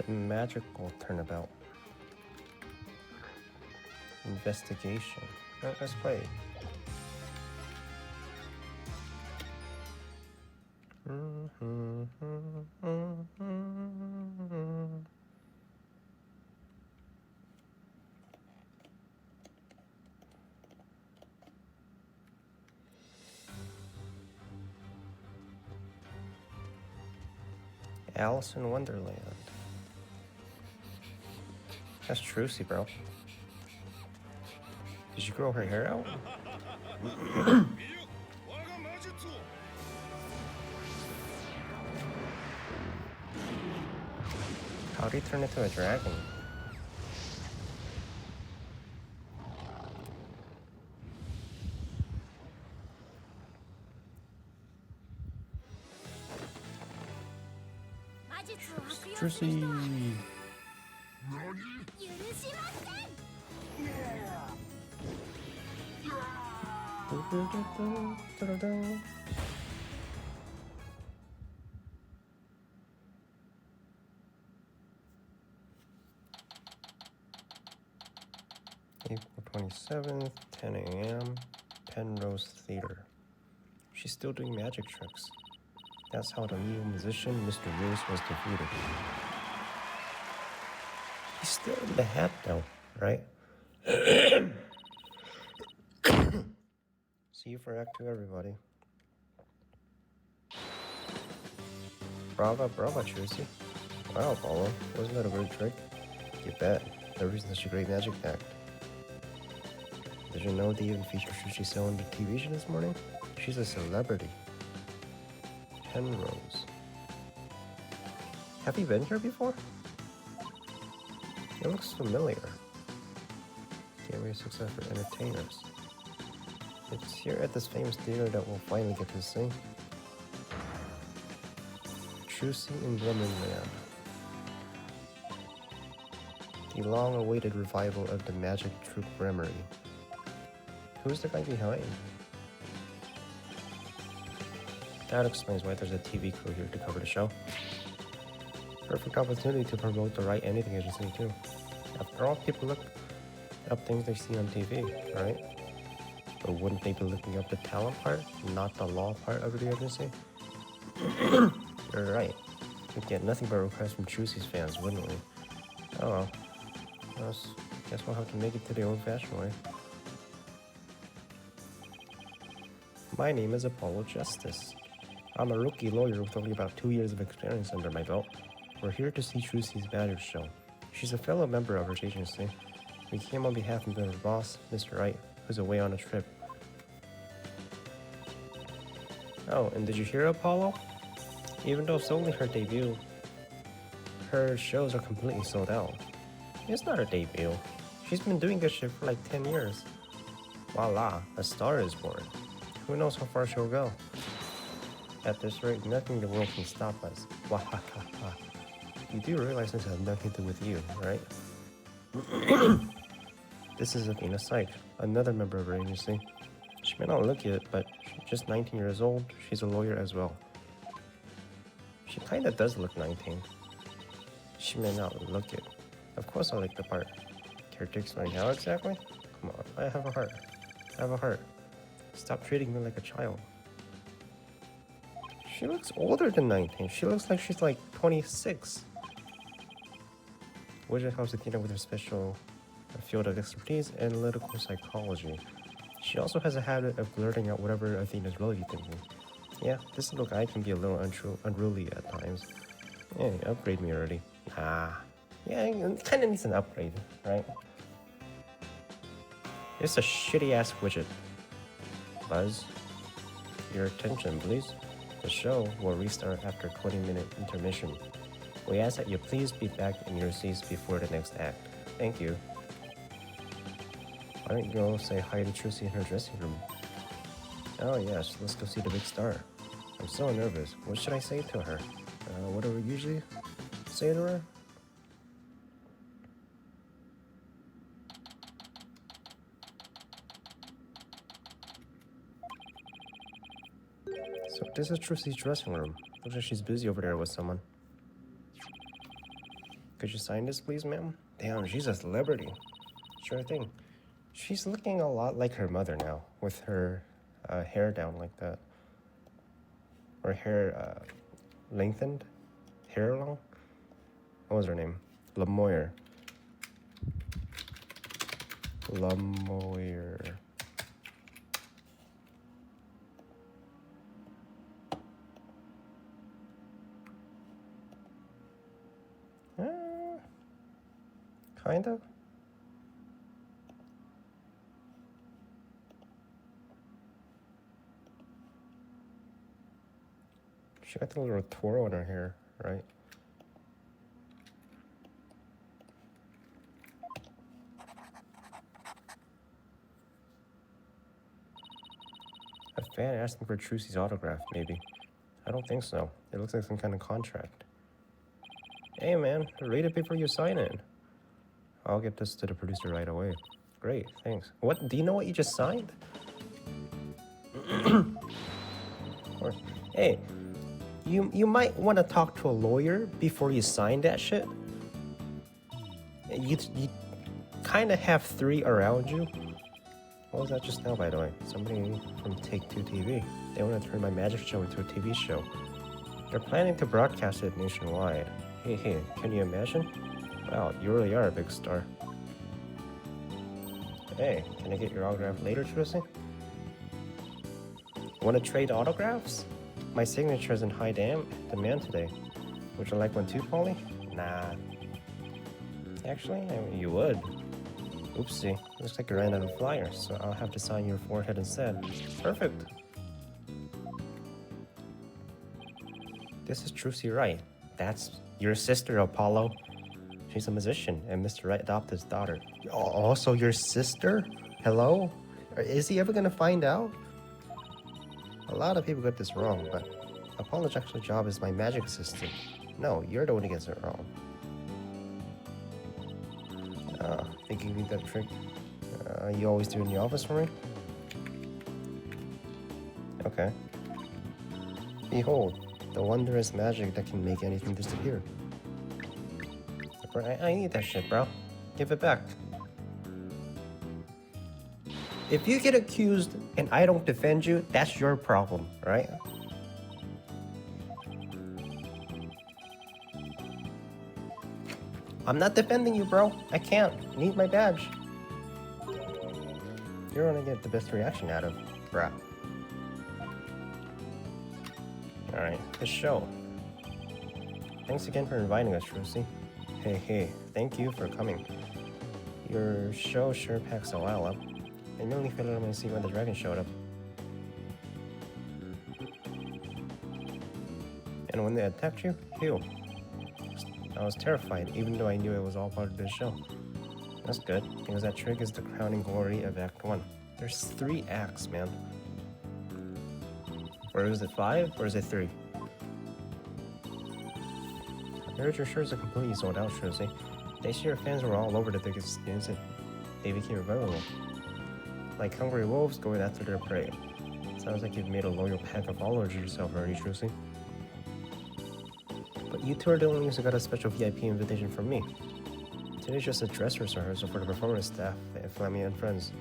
The magical turnabout. Investigation. Alright, let's play. Alice in Wonderland. That's Trucy, bro. Did she grow her hair out? How'd he turn into a dragon? Trucy! April 27th, 10 a.m., Penrose Theater. She's still doing magic tricks. That's how the evil musician, Mr. Lewis, was defeated. He's still in the hat, though, right? See you for Act 2, everybody. Brava, Trucy. Wow, Paulo. Wasn't that a great trick? You bet. The reason such a great magic act. Did you know they even featured Trucy Sell on the TV show this morning? She's a celebrity. Penrose. Have you been here before? It looks familiar. Gateway success for entertainers. It's here at this famous theater that we'll finally get to see. Trucy in Womanland. The long-awaited revival of the magic troupe Bremery. Who's the guy behind? That explains why there's a TV crew here to cover the show. Perfect opportunity to promote the right anything agency too. After all, people look up things they see on TV, right? But wouldn't they be looking up the talent part, not the law part of the agency? You're right. We'd get nothing but requests from Trucy's fans, wouldn't we? Oh well. Guess we'll have to make it to the old-fashioned way. My name is Apollo Justice. I'm a rookie lawyer with only about 2 years of experience under my belt. We're here to see Trucy's magic show. She's a fellow member of our agency. We came on behalf of her boss, Mr. Wright, who's away on a trip. Oh, and did you hear Apollo? Even though it's only her debut, her shows are completely sold out. It's not her debut. She's been doing this shit for like 10 years. Voila, a star is born. Who knows how far she'll go? At this rate, nothing in the world can stop us. Wahahaha. You do realize this has nothing to do with you, right? This is Athena Syke, another member of our agency. She may not look it, but she's just 19 years old. She's a lawyer as well. She kinda does look 19. She may not look it. Of course I like the part. Care to explain how exactly? Come on, I have a heart. I have a heart. Stop treating me like a child. She looks older than 19. She looks like she's like 26. Widget helps Athena with her special field of expertise, analytical psychology. She also has a habit of blurting out whatever Athena's really thinking. Yeah, this little guy can be a little unruly at times. Hey, upgrade me already. Ah. Yeah, it kinda needs an upgrade, right? It's a shitty-ass widget. Buzz, your attention, please. The show will restart after a 20-minute intermission. We ask that you please be back in your seats before the next act. Thank you. Why don't you go say hi to Trucy in her dressing room? Oh yes, let's go see the big star. I'm so nervous. What should I say to her? What do we usually say to her? So this is Trucy's dressing room. Looks like she's busy over there with someone. Could you sign this, please, ma'am? Damn, she's a celebrity. Sure thing. She's looking a lot like her mother now, with her hair down like that. Or hair lengthened. Hair long. What was her name? Lamoyer. Lamoyer. Kind of. She got the little twirl in her hair, right? A fan asking for Trucy's autograph, maybe. I don't think so. It looks like some kind of contract. Hey man, read it before you sign it. I'll get this to the producer right away. Great, thanks. What? Do you know what you just signed? Or, hey, you might want to talk to a lawyer before you sign that shit. You kind of have 3 around you. What was that just now, by the way? Somebody from Take-Two TV. They want to turn my magic show into a TV show. They're planning to broadcast it nationwide. Hey, can you imagine? Wow, you really are a big star. Hey, can I get your autograph later, Trucy? Want to trade autographs? My signature is in high demand today. Would you like one too, Polly? Nah. Actually, you would. Oopsie, looks like you ran out of flyers, so I'll have to sign your forehead instead. Perfect. This is Trucy Wright. That's your sister, Apollo. She's a musician, and Mr. Wright adopted his daughter. Also your sister? Hello? Is he ever gonna find out? A lot of people get this wrong, but Apollo's actual job is my magic assistant. No, you're the one who gets it wrong. Think you need that trick you always do in the office for me? Okay. Behold, the wondrous magic that can make anything disappear. I need that shit, bro. Give it back. If you get accused and I don't defend you, that's your problem, right? I'm not defending you, bro. I can't. Need my badge. You're gonna get the best reaction out of, bro. Alright, the show. Thanks again for inviting us, Trucy. Hey, thank you for coming. Your show sure packs a while up. I nearly fell out of my seat when the dragon showed up. And when they attacked you, phew. I was terrified, even though I knew it was all part of the show. That's good, because that trick is the crowning glory of Act 1. There's 3 acts, man. Or is it 5, or is it 3? I heard your shirts are completely sold out, Trucy. They see your fans were all over the biggest instant they became available. Like hungry wolves going after their prey. Sounds like you've made a loyal pack of followers yourself already, Trucy. But you two are the only ones who got a special VIP invitation from me. Today's just a dress rehearsal for the performance staff, family, and friends.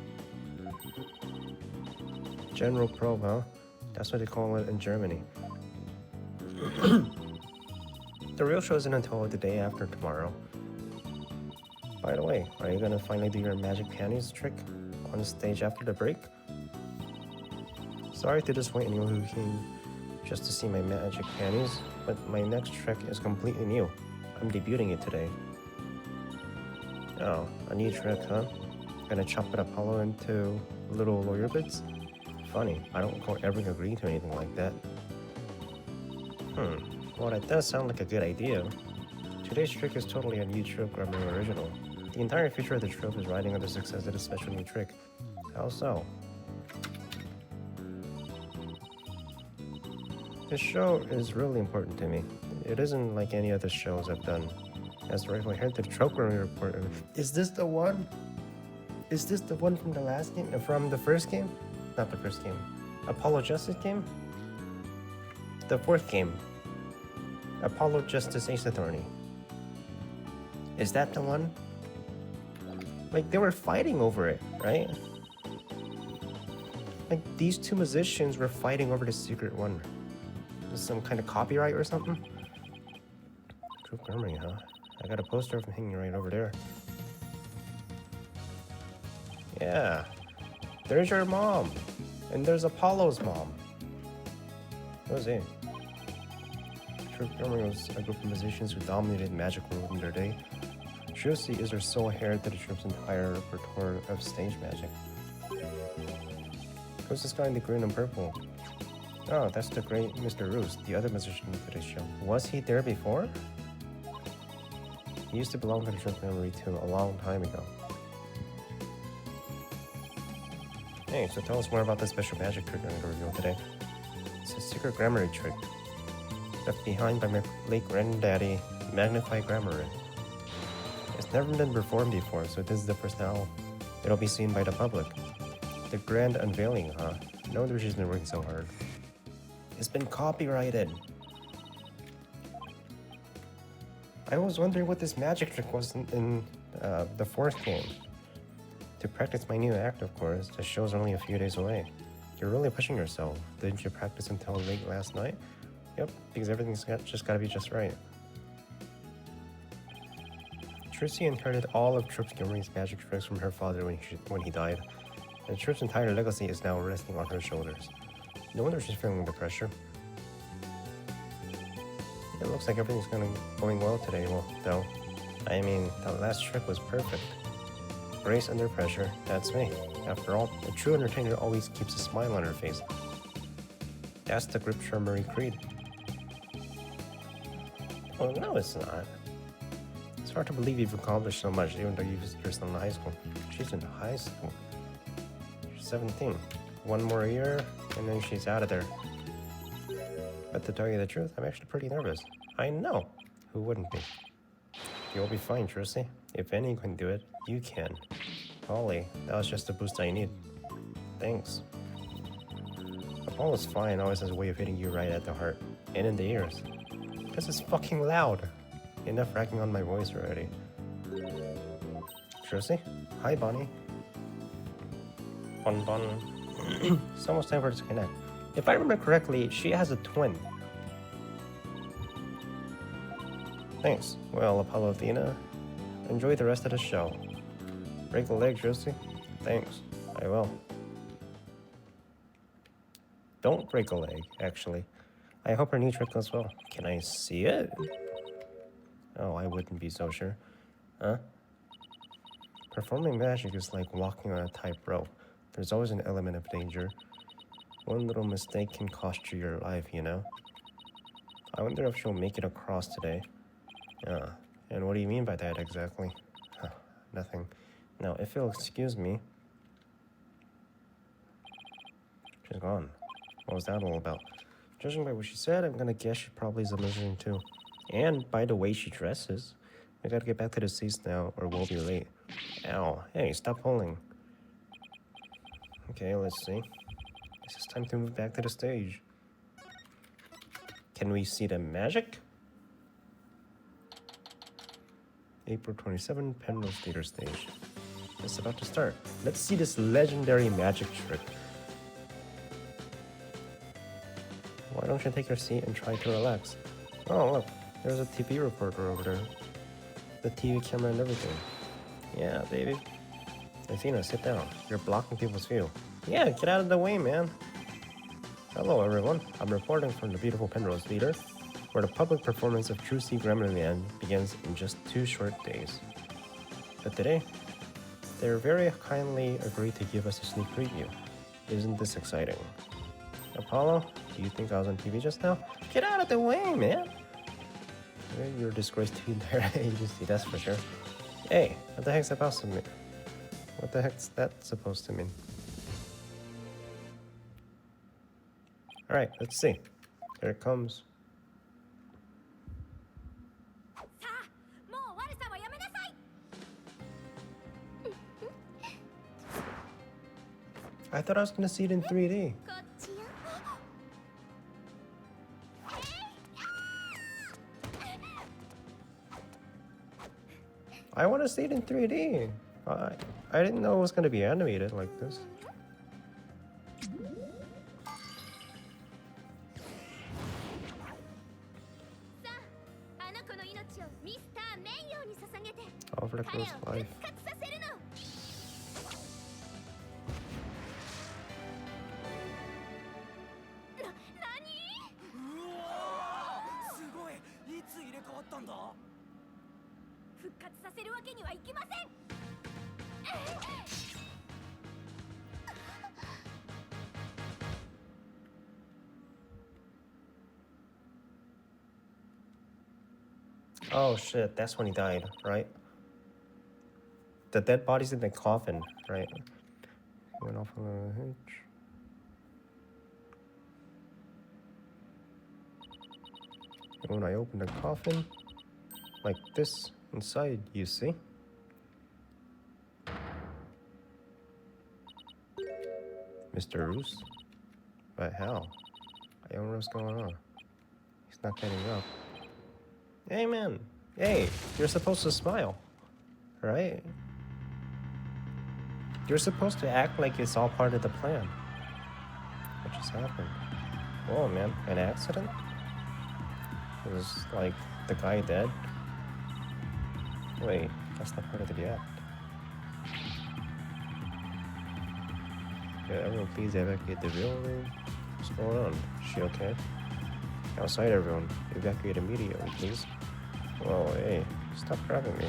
General probe, huh? That's what they call it in Germany. The real show isn't until the day after tomorrow. By the way, are you gonna finally do your magic panties trick on stage after the break? Sorry to disappoint anyone who came just to see my magic panties, but my next trick is completely new. I'm debuting it today. Oh, a new trick, huh? Gonna chop it Apollo into little lawyer bits? Funny, I don't ever agree to anything like that. Well, that does sound like a good idea. Today's trick is totally a new trope grammar original. The entire future of the trope is riding on the success of this special new trick. How so? This show is really important to me. It isn't like any other shows I've done. As the rightfully heard the trope grammar report. Is this the one? Is this the one from the last game? From the first game? Not the first game. Apollo Justice game? The 4th game. Apollo Justice Ace Attorney. Is that the one? Like, they were fighting over it, right? Like, these two musicians were fighting over the secret one. Is some kind of copyright or something? True memory, huh? I got a poster of him hanging right over there. Yeah. There's your mom. And there's Apollo's mom. What was he? True memory was a group of musicians who dominated the magic world in their day. Trilogy is their sole heir to the troup's entire repertoire of stage magic. Who's this guy in the green and purple? Oh, that's the great Mr. Roos, the other musician for this show. Was he there before? He used to belong to the troupe memory too, a long time ago. Hey, so tell us more about the special magic trick we're going to reveal today. It's a secret grammar trick left behind by my late granddaddy, Magnified Grammar. It's never been performed before, so this is the first time it'll be seen by the public. The grand unveiling, huh? No wonder she's been working so hard. It's been copyrighted. I was wondering what this magic trick was in the fourth game. To practice my new act, of course. The show's only a few days away. You're really pushing yourself. Didn't you practice until late last night? Yep, because everything's just gotta be just right. Trilogy inherited all of Troop's Gimri's magic tricks from her father when he died. And Troop's entire legacy is now resting on her shoulders. No wonder she's feeling the pressure. It looks like everything's going well today, though. I mean, that last trick was perfect. Grace under pressure, that's me. After all, a true entertainer always keeps a smile on her face. That's the Grip Charmery Creed. Oh, no, it's not. It's hard to believe you've accomplished so much, even though you're still in high school. She's in high school. She's 17. One more year, and then she's out of there. But to tell you the truth, I'm actually pretty nervous. I know. Who wouldn't be? You'll be fine, Trilogy. If anyone can do it, you can. Holly, that was just the boost I need. Thanks. Apollo's fine always has a way of hitting you right at the heart. And in the ears. This is fucking loud. Enough racking on my voice already. Trilogy? Hi, Bonnie. Bon. It's almost time for us to connect. If I remember correctly, she has a twin. Thanks. Well, Apollo Athena, enjoy the rest of the show. Break a leg, Trilogy? Thanks. I will. Don't break a leg, actually. I hope her new trick goes well. Can I see it? Oh, I wouldn't be so sure. Huh? Performing magic is like walking on a tightrope. There's always an element of danger. One little mistake can cost you your life, you know? I wonder if she'll make it across today. And what do you mean by that exactly? Huh, nothing. Now, if you'll excuse me... She's gone. What was that all about? Judging by what she said, I'm gonna guess she probably is a musician too. And by the way she dresses. We gotta get back to the seats now, or we'll be late. Ow. Hey, stop pulling. Okay, let's see. It's time to move back to the stage. Can we see the magic? April 27, Penrose Theater Stage. It's about to start. Let's see this legendary magic trick. Why don't you take your seat and try to relax? Oh, look, there's a TV reporter over there. The TV camera and everything. Yeah, baby. Athena, sit down. You're blocking people's view. Yeah, get out of the way, man. Hello, everyone. I'm reporting from the beautiful Penrose Theater, where the public performance of True Sea Gremlin begins in just 2 short days. But today, they're very kindly agreed to give us a sneak preview. Isn't this exciting? Apollo, do you think I was on TV just now? Get out of the way, man! You're a disgrace to the entire agency, that's for sure. Hey, what the heck's that supposed to mean? What the heck's that supposed to mean? Alright, let's see. Here it comes. I thought I was gonna see it in 3D. I want to see it in 3D. I didn't know it was going to be animated like this. All for the close life. Oh shit, that's when he died, right? The dead body's in the coffin, right? He went off on a hitch. And when I open the coffin, like this, inside, you see? Mr. Roos? But how? I don't know what's going on. He's not getting up. Hey man, hey, you're supposed to smile, right? You're supposed to act like it's all part of the plan. What just happened? Oh man, an accident? It was like the guy dead? Wait, that's not part of the act. Yeah, everyone please evacuate the building. What's going on? Is she okay? Outside everyone, evacuate immediately, please. Whoa, hey, stop grabbing me.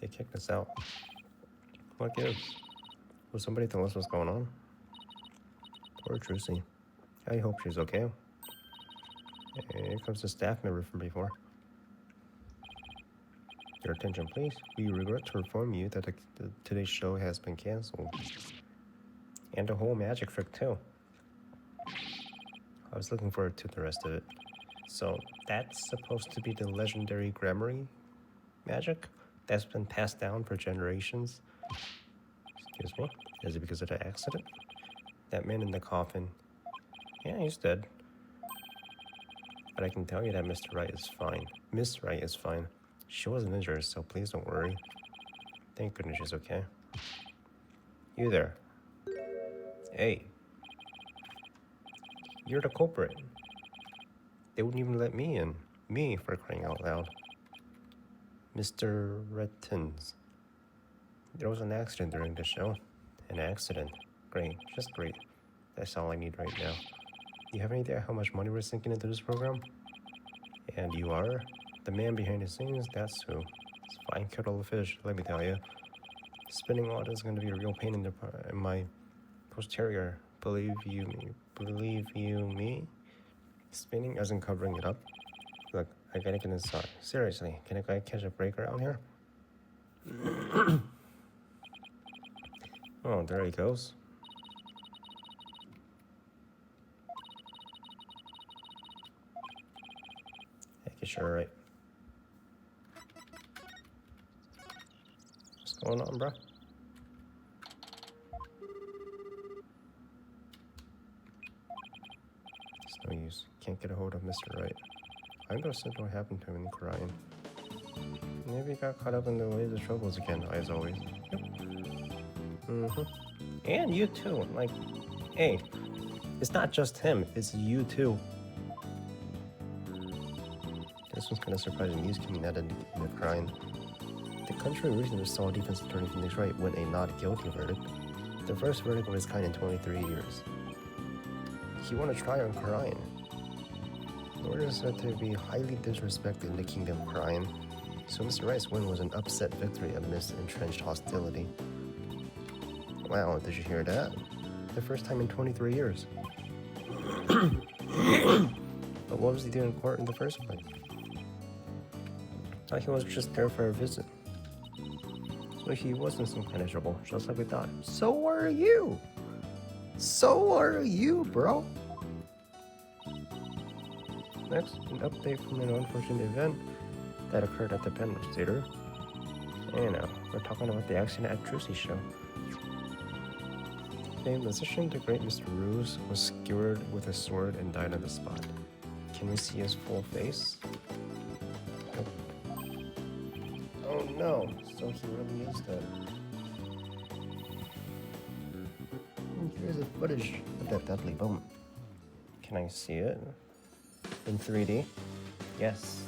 They kicked us out. What gives? Will somebody tell us what's going on? Poor Trucy. I hope she's okay. Here comes the staff member from before. Your attention, please. We regret to inform you that today's show has been canceled. And the whole magic trick, too. I was looking forward to the rest of it. So, that's supposed to be the legendary Gramarye magic that's been passed down for generations? Excuse me? Is it because of the accident? That man in the coffin. Yeah, he's dead. But I can tell you that Mr. Wright is fine. Miss Wright is fine. She wasn't injured, so please don't worry. Thank goodness she's okay. You there. Hey. You're the culprit. They wouldn't even let me in. Me, for crying out loud. Mr. Rettens. There was an accident during the show. An accident. Great. Just great. That's all I need right now. Do you have any idea how much money we're sinking into this program? And you are? The man behind the scenes, that's who. It's a fine kettle of fish, let me tell you. Spinning all this is going to be a real pain in my posterior. Believe you me? Spinning isn't covering it up. Look, I gotta get inside. Seriously, can a guy catch a break around here? Oh, there he goes. I guess you're right. What's going on, bro? It's no use. Can't get a hold of Mr. Wright. I understand what happened to him in Korean. Maybe he got caught up in the waves of troubles again, as always. Yep. And you too. Like, hey, it's not just him, it's you too. This was kind of surprising news coming out of the crime. The country recently saw a defense attorney from Nick's Right win a not guilty verdict. The first verdict of its kind in 23 years. He won a trial in Korean. The order is said to be highly disrespected in the kingdom of Korean, so Mr. Wright's win was an upset victory amidst entrenched hostility. Wow, did you hear that? The first time in 23 years. But what was he doing in court in the first place? Thought he was just there for a visit. So he wasn't some kind of trouble, just like we thought. So are you! So are you, bro! Next, an update from an unfortunate event that occurred at the Penrose Theater. You know, we're talking about the accident at Trilogy show. The musician, the great Mr. Ruse, was skewered with a sword and died on the spot. Can we see his full face? Oh no, so he really is dead. Here's the footage of that deadly moment. Can I see it? In 3D? Yes.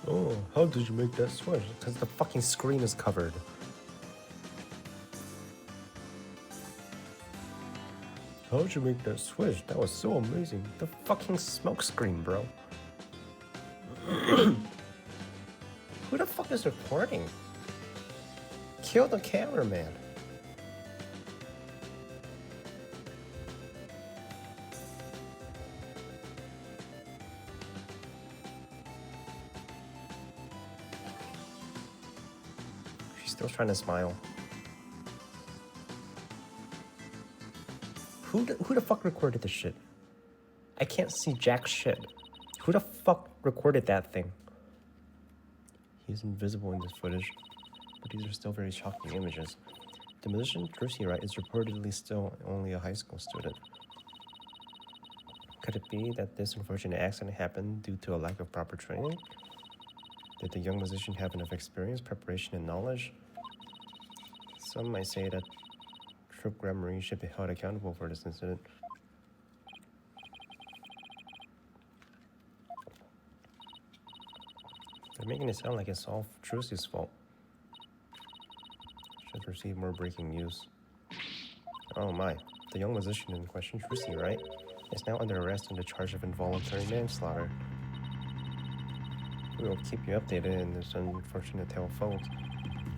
Oh, how did you make that switch? Because the fucking screen is covered. How did you make that switch? That was so amazing. The fucking smoke screen, bro. Who the fuck is recording? Kill the cameraman. She's still trying to smile. Who the fuck recorded this shit? I can't see jack shit. Who the fuck recorded that thing? He's invisible in this footage, but these are still very shocking images. The musician Trilogy is reportedly still only a high school student. Could it be that this unfortunate accident happened due to a lack of proper training? Did the young musician have enough experience, preparation, and knowledge? Some might say that Trip Grammary should be held accountable for this incident. They're making it sound like it's all Trilogy's fault. Should receive more breaking news. Oh my, the young musician in question, Trilogy, is now under arrest on the charge of involuntary manslaughter. We will keep you updated in this unfortunate tale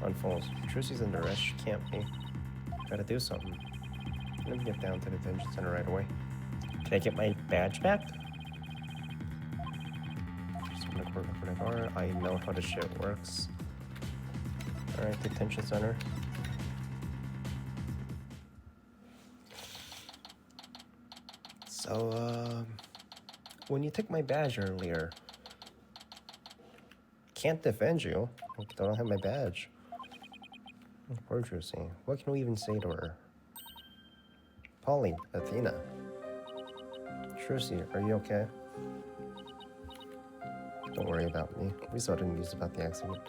unfolds. Trilogy's under arrest, she can't be. Gotta do something. Let me get down to the detention center right away. Can I get my badge back? I know how this shit works. Alright, detention center. So, when you took my badge earlier, can't defend you. I don't have my badge. Poor Trilogy. What can we even say to her? Polly, Athena. Trilogy, are you okay? Don't worry about me. We saw the news about the accident.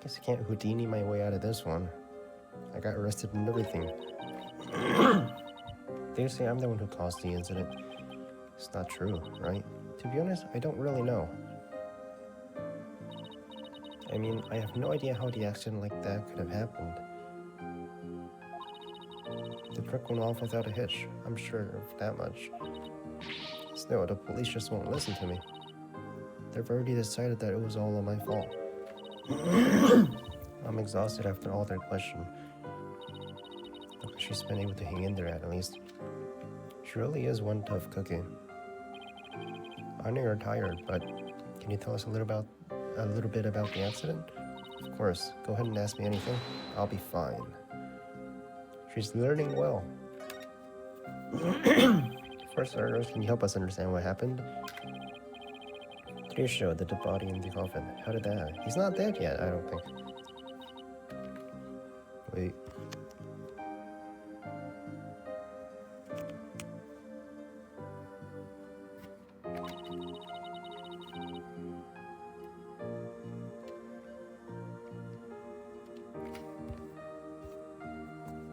Guess I can't Houdini my way out of this one. I got arrested and everything. They say I'm the one who caused the incident. It's not true, right? To be honest, I don't really know. I mean, I have no idea how the accident like that could have happened. The truck went off without a hitch. I'm sure of that much. Still, the police just won't listen to me. They've already decided that it was all my fault. I'm exhausted after all their questioning. Look, she's been able to hang in there at least. She really is one tough cookie. I know you're tired, but can you tell us a little bit about the accident? Of course, go ahead and ask me anything. I'll be fine. She's learning well. For starters, can you help us understand what happened? Please show the dead body in the coffin. How did that? He's not dead yet, I don't think. Wait.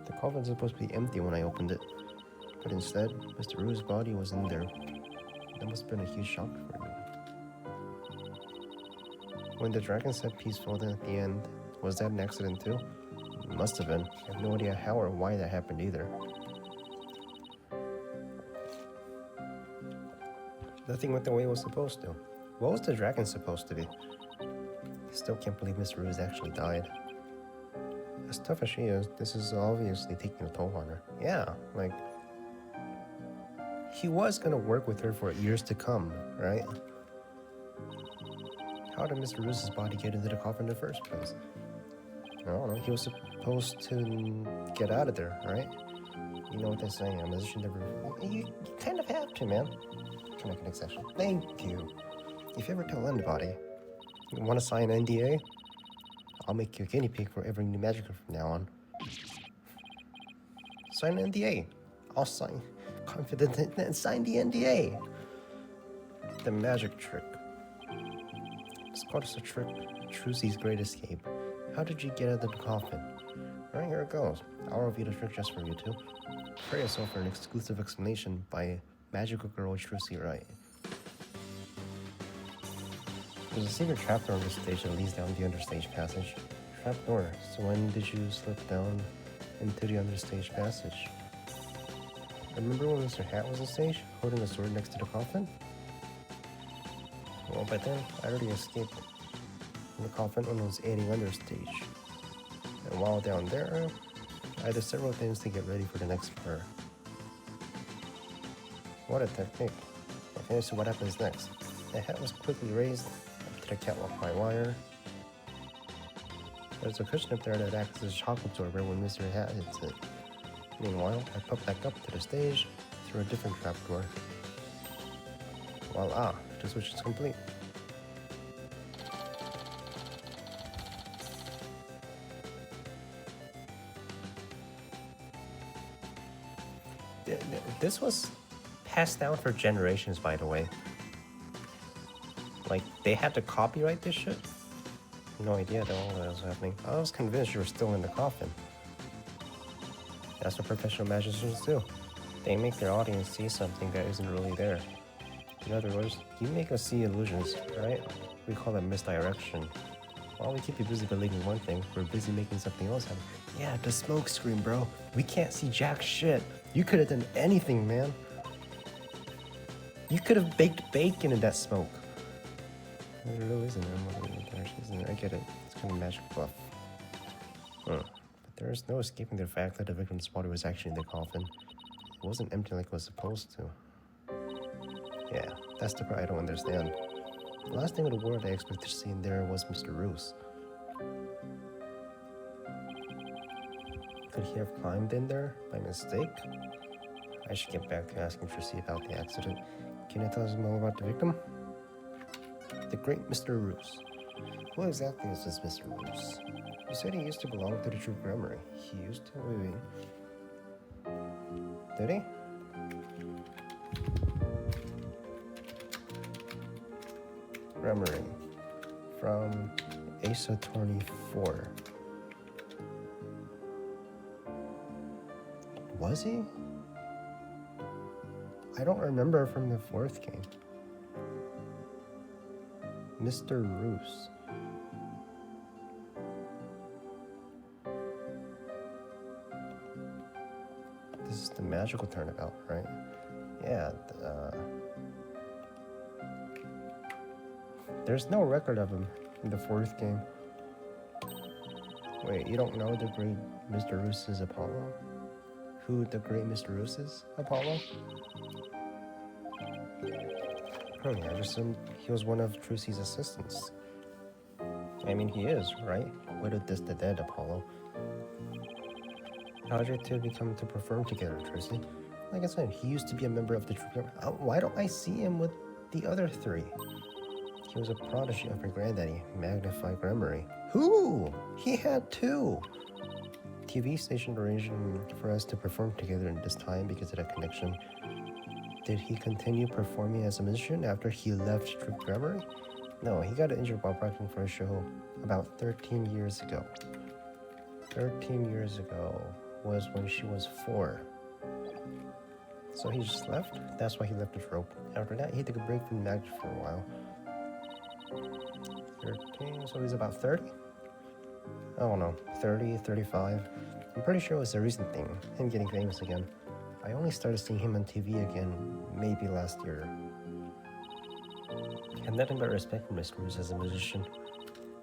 The coffin's supposed to be empty when I opened it. But instead, Mr. Rue's body was in there. That must have been a huge shock for you. When the dragon said peaceful at the end, was that an accident too? It must have been. I have no idea how or why that happened either. Nothing went the way it was supposed to. What was the dragon supposed to be? I still can't believe Mr. Ruse actually died. As tough as she is, this is obviously taking a toll on her. Yeah, like, he was gonna work with her for years to come, right? How did Mr. Roos's body get into the coffin in the first place? I don't know, he was supposed to get out of there, right? You know what they say, a musician never... You kind of have to, man. Can I get an exception? Thank you. If you ever tell anybody you want to sign an NDA, I'll make you a guinea pig for every new magical from now on. Sign an NDA. I'll sign confident and sign the NDA. The magic trick. It's called a trick. Trucy's great escape. How did you get out of the coffin? Alright, here it goes. I'll reveal the trick just for you two. Prepare yourself for an exclusive explanation by magical girl Trucy Wright. There's a secret trapdoor on the stage that leads down the understage passage. Trapdoor. So when did you slip down into the understage passage? Remember when Mr. Hat was on stage, holding a sword next to the coffin? Well, by then, I already escaped from the coffin when I was aiding understage. And while down there, I did several things to get ready for the next part. What a technique. Okay, so what happens next? The hat was quickly raised up to the catwalk by wire. There's a cushion up there that acts as a shock absorber when Mr. Hat hits it. Meanwhile, I pop back up to the stage through a different trapdoor. Voila, the switch is complete. This was passed down for generations, by the way. Like, they had to copyright this shit? No idea that all that was happening. I was convinced you were still in the coffin. That's what professional magicians do. They make their audience see something that isn't really there. In other words, you make us see illusions, right? We call that misdirection. While we keep you busy believing one thing, we're busy making something else happen. Yeah, the smoke screen, bro. We can't see jack shit. You could have done anything, man. You could have baked bacon in that smoke. There really isn't. I get it. It's kind of magic buff. But there's no escaping the fact that the victim's body was actually in the coffin. It wasn't empty like it was supposed to. Yeah, that's the part I don't understand. The last thing in the world I expected to see in there was Mr. Roos. Could he have climbed in there by mistake? I should get back to asking Tracy about the accident. Can you tell us more about the victim? The great Mr. Roos. Who exactly is this Mr. Roos? You said he used to belong to the True Grammary. He used to... Wait. Did he? Grammary. From Ace Attorney 4. Was he? I don't remember from the fourth game. Mr. Roos. This is the magical turnabout, right? Yeah. There's no record of him in the fourth game. Wait, you don't know the great Mr. Roos is Apollo? Who the great Mr. Roos is? Apollo? I just assumed he was one of Trucy's assistants. I mean, he is, right? Widow this the dead, Apollo. How did you two become to perform together, Trucy? Like I said, he used to be a member of the True. Why don't I see him with the other three? He was a prodigy of her granddaddy, Magnified Grammary. Who? He had two! TV station arranged for us to perform together in this time because of that connection. Did he continue performing as a musician after he left True Grammary? No, he got injured while practicing for a show about 13 years ago. 13 years ago was when she was 4. So he just left? That's why he left the trope. After that, he took a break from magic for a while. 13, so he's about 30? I don't know, 30, 35. I'm pretty sure it was a recent thing, him getting famous again. I only started seeing him on TV again, maybe last year. I have nothing but respect for Mr. Roos as a musician.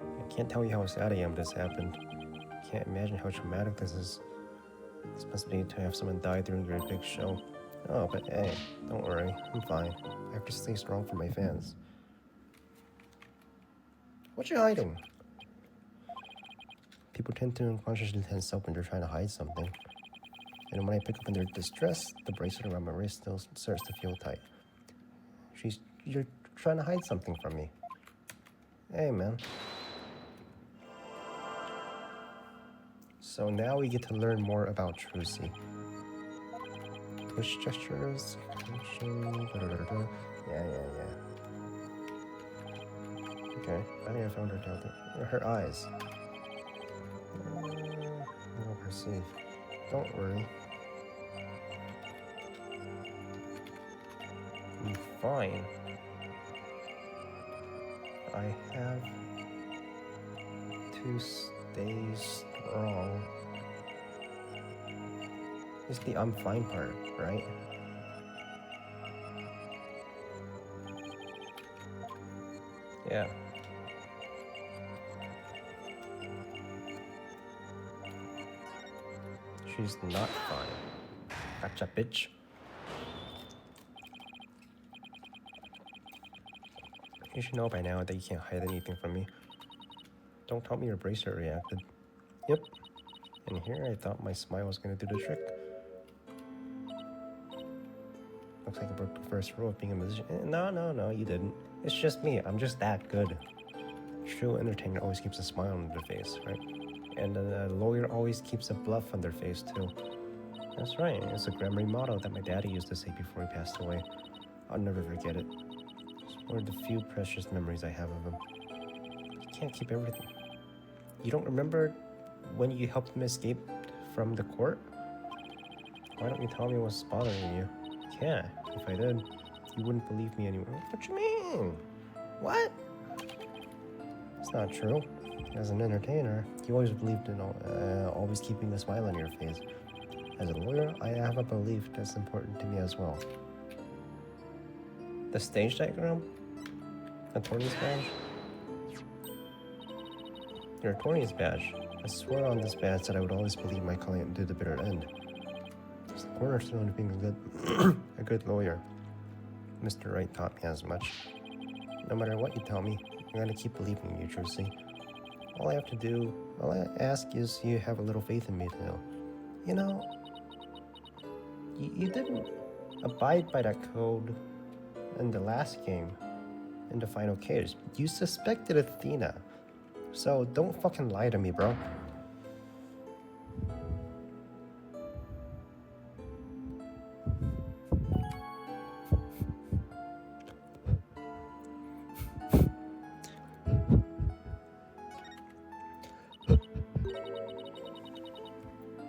I can't tell you how sad I am this happened. can't imagine how traumatic this is. This must be to have someone die during your big show. Oh, but hey, don't worry, I'm fine. I have to stay strong for my fans. What you hiding? People tend to unconsciously tense up when they're trying to hide something. And when I pick up in their distress, the bracelet around my wrist still starts to feel tight. You're trying to hide something from me. Hey, man. So now we get to learn more about Trilogy. Twitch gestures, yeah. Okay, I think I found her down there. Her eyes. I don't perceive. Don't worry. I'm fine. I have to stay strong. It's the I'm fine part, right? Yeah. She's not fine. Gotcha, bitch. You should know by now that you can't hide anything from me. Don't tell me your bracelet reacted. Yep. And here I thought my smile was gonna do the trick. Looks like I broke the first rule of being a musician. No, you didn't. It's just me. I'm just that good. True entertainer always keeps a smile on their face, right? And a lawyer always keeps a bluff on their face, too. That's right. It's a grammar motto that my daddy used to say before he passed away. I'll never forget it. It's one of the few precious memories I have of him. You can't keep everything. You don't remember when you helped him escape from the court? Why don't you tell me what's bothering you? Yeah, if I did, you wouldn't believe me anymore. What you mean? What? It's not true. As an entertainer, you always believed in always keeping a smile on your face. As a lawyer, I have a belief that's important to me as well. The stage diagram? Attorney's badge? Your attorney's badge. I swear on this badge that I would always believe my client to the bitter end. It's the cornerstone of being a good lawyer. Mr. Wright taught me as much. No matter what you tell me, I'm gonna keep believing you, Trucy. All I ask is you have a little faith in me too. You know, you didn't abide by that code in the last game, in the final case. You suspected Athena. So don't fucking lie to me, bro.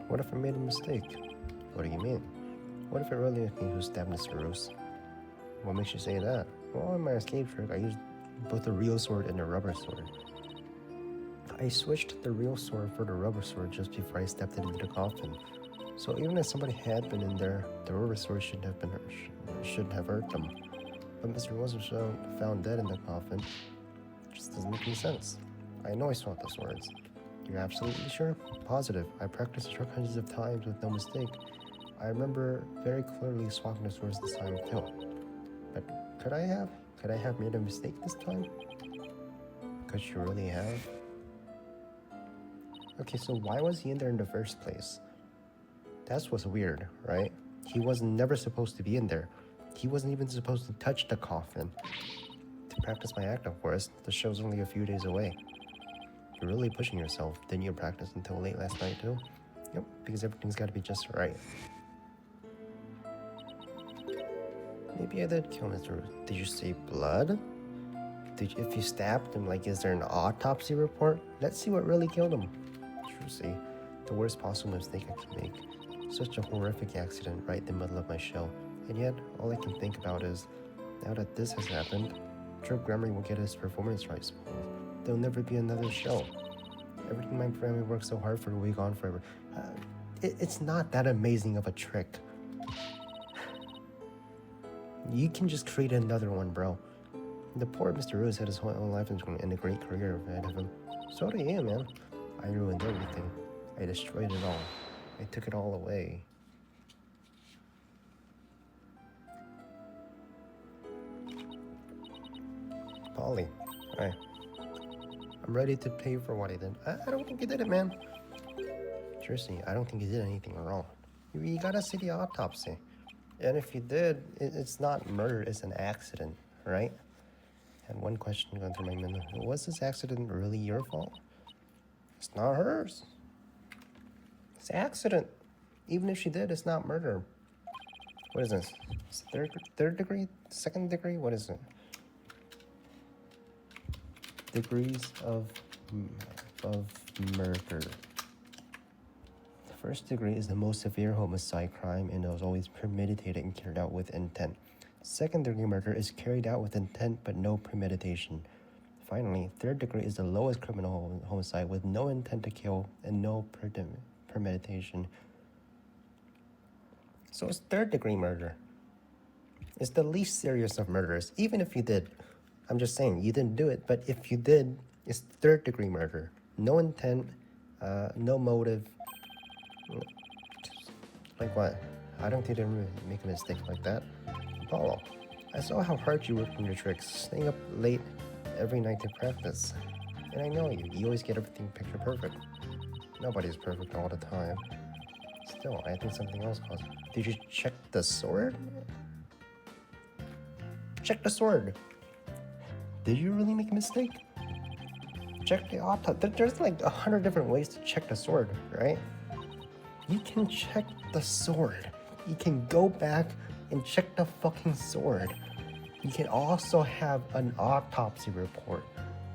What if I made a mistake? What do you mean? What if it really was me who stabbed Mr. Rose? What makes you say that? Well, in my escape trick, I used both a real sword and a rubber sword. I switched the real sword for the rubber sword just before I stepped into the coffin. So even if somebody had been in there, the rubber sword shouldn't have hurt them. But Mr. Rose was found dead in the coffin. It just doesn't make any sense. I know I swapped the swords. You're absolutely sure? Positive. I practiced the trick hundreds of times with no mistake. I remember very clearly swapping the swords this time too. But could I have made a mistake this time? Could you really have? Okay, so why was he in there in the first place? That's what's weird, right? He was never supposed to be in there. He wasn't even supposed to touch the coffin. To practice my act, of course. The show's only a few days away. You're really pushing yourself. Didn't you practice until late last night too? Yep, because everything's got to be just right. Maybe I did kill Mr. Rose. Did you see blood? If you stabbed him, like, is there an autopsy report? Let's see what really killed him. Trucy, the worst possible mistake I could make. Such a horrific accident right in the middle of my show. And yet, all I can think about is, now that this has happened, Joe Gremery will get his performance rights. There'll never be another show. Everything my family worked so hard for will be gone forever. It's not that amazing of a trick. You can just create another one, bro. The poor Mr. Rose had his whole life and a great career ahead of him. So do you, man. I ruined everything. I destroyed it all. I took it all away. Polly, hi. I'm ready to pay for what I did. I don't think you did it, man. Seriously, I don't think you did anything wrong. You gotta see the autopsy. And if you did, it's not murder, it's an accident, right? And one question going through my mind, was this accident really your fault? It's not hers. It's an accident. Even if she did, it's not murder. What is this? It's third degree? Second degree? What is it? Degrees of murder. The first degree is the most severe homicide crime and is always premeditated and carried out with intent. Second degree murder is carried out with intent but no premeditation. Finally, third degree is the lowest criminal homicide with no intent to kill and no premeditation. So it's third degree murder. It's the least serious of murders, even if you did. I'm just saying, you didn't do it, but if you did, it's third degree murder. No intent, no motive. Like what? I don't think they make a mistake like that. Paulo, I saw how hard you worked on your tricks, staying up late every night to practice. And I know you always get everything picture perfect. Nobody's perfect all the time. Still, I think something else caused it. Did you check the sword? Check the sword. Did you really make a mistake? Check the autopsy. There's like 100 different ways to check the sword, right? You can check the sword. You can go back and check the fucking sword. You can also have an autopsy report.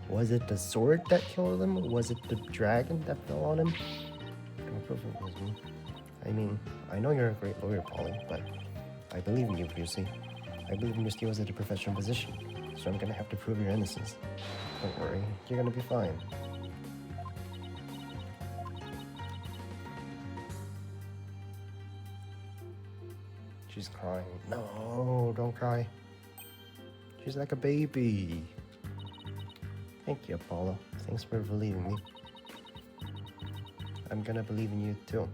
Was it the sword that killed him? Was it the dragon that fell on him? I mean, I know you're a great lawyer, Polly, but I believe in you, Brucey. I believe in your skills at a professional position, so I'm gonna have to prove your innocence. Don't worry, you're gonna be fine. She's crying. No, don't cry. She's like a baby. Thank you, Apollo. Thanks for believing me. I'm gonna believe in you too.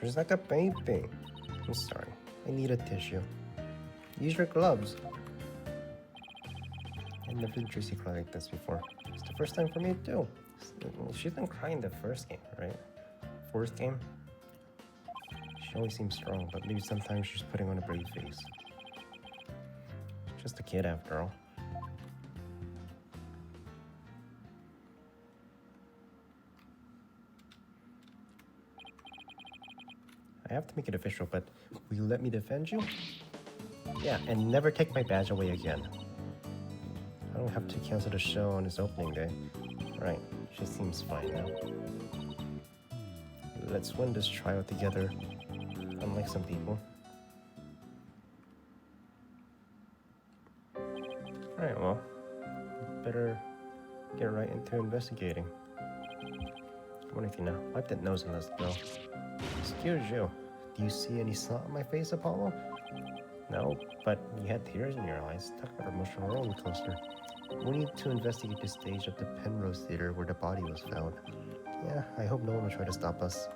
She's like a baby. I'm sorry. I need a tissue. Use your gloves. I've never seen Tracy cry like this before. It's the first time for me too. She didn't cry in the first game, right? Fourth game? She always seems strong, but maybe sometimes she's putting on a brave face. Just a kid after all. I have to make it official, but will you let me defend you? Yeah, and never take my badge away again. I don't have to cancel the show on its opening day. Right, she seems fine now. Let's win this trial together, unlike some people. Alright, well, better get right into investigating. Come on with you now. Wipe that nose and let's go. Excuse you. Do you see any snot on my face, Apollo? No, but you had tears in your eyes. Talk about emotional roller coaster. We need to investigate the stage of the Penrose Theater where the body was found. Yeah, I hope no one will try to stop us.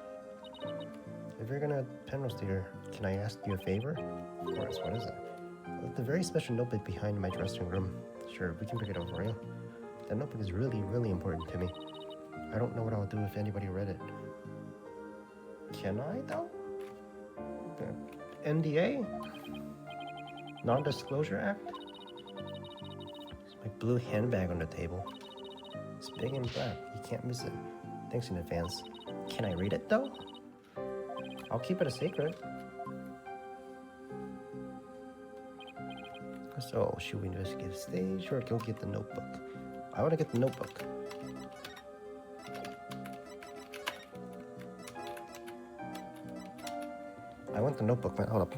If you're gonna Penrose Theater, can I ask you a favor? Of course, what is it? The very special notebook behind my dressing room. Sure, we can pick it up for you. That notebook is really, really important to me. I don't know what I'll do if anybody read it. Can I, though? The NDA? Non-Disclosure Act? There's my blue handbag on the table. It's big and black. You can't miss it. Thanks in advance. Can I read it, though? I'll keep it a secret. So, should we investigate the stage or go get the notebook? I want to get the notebook. I want the notebook, man. Hold up.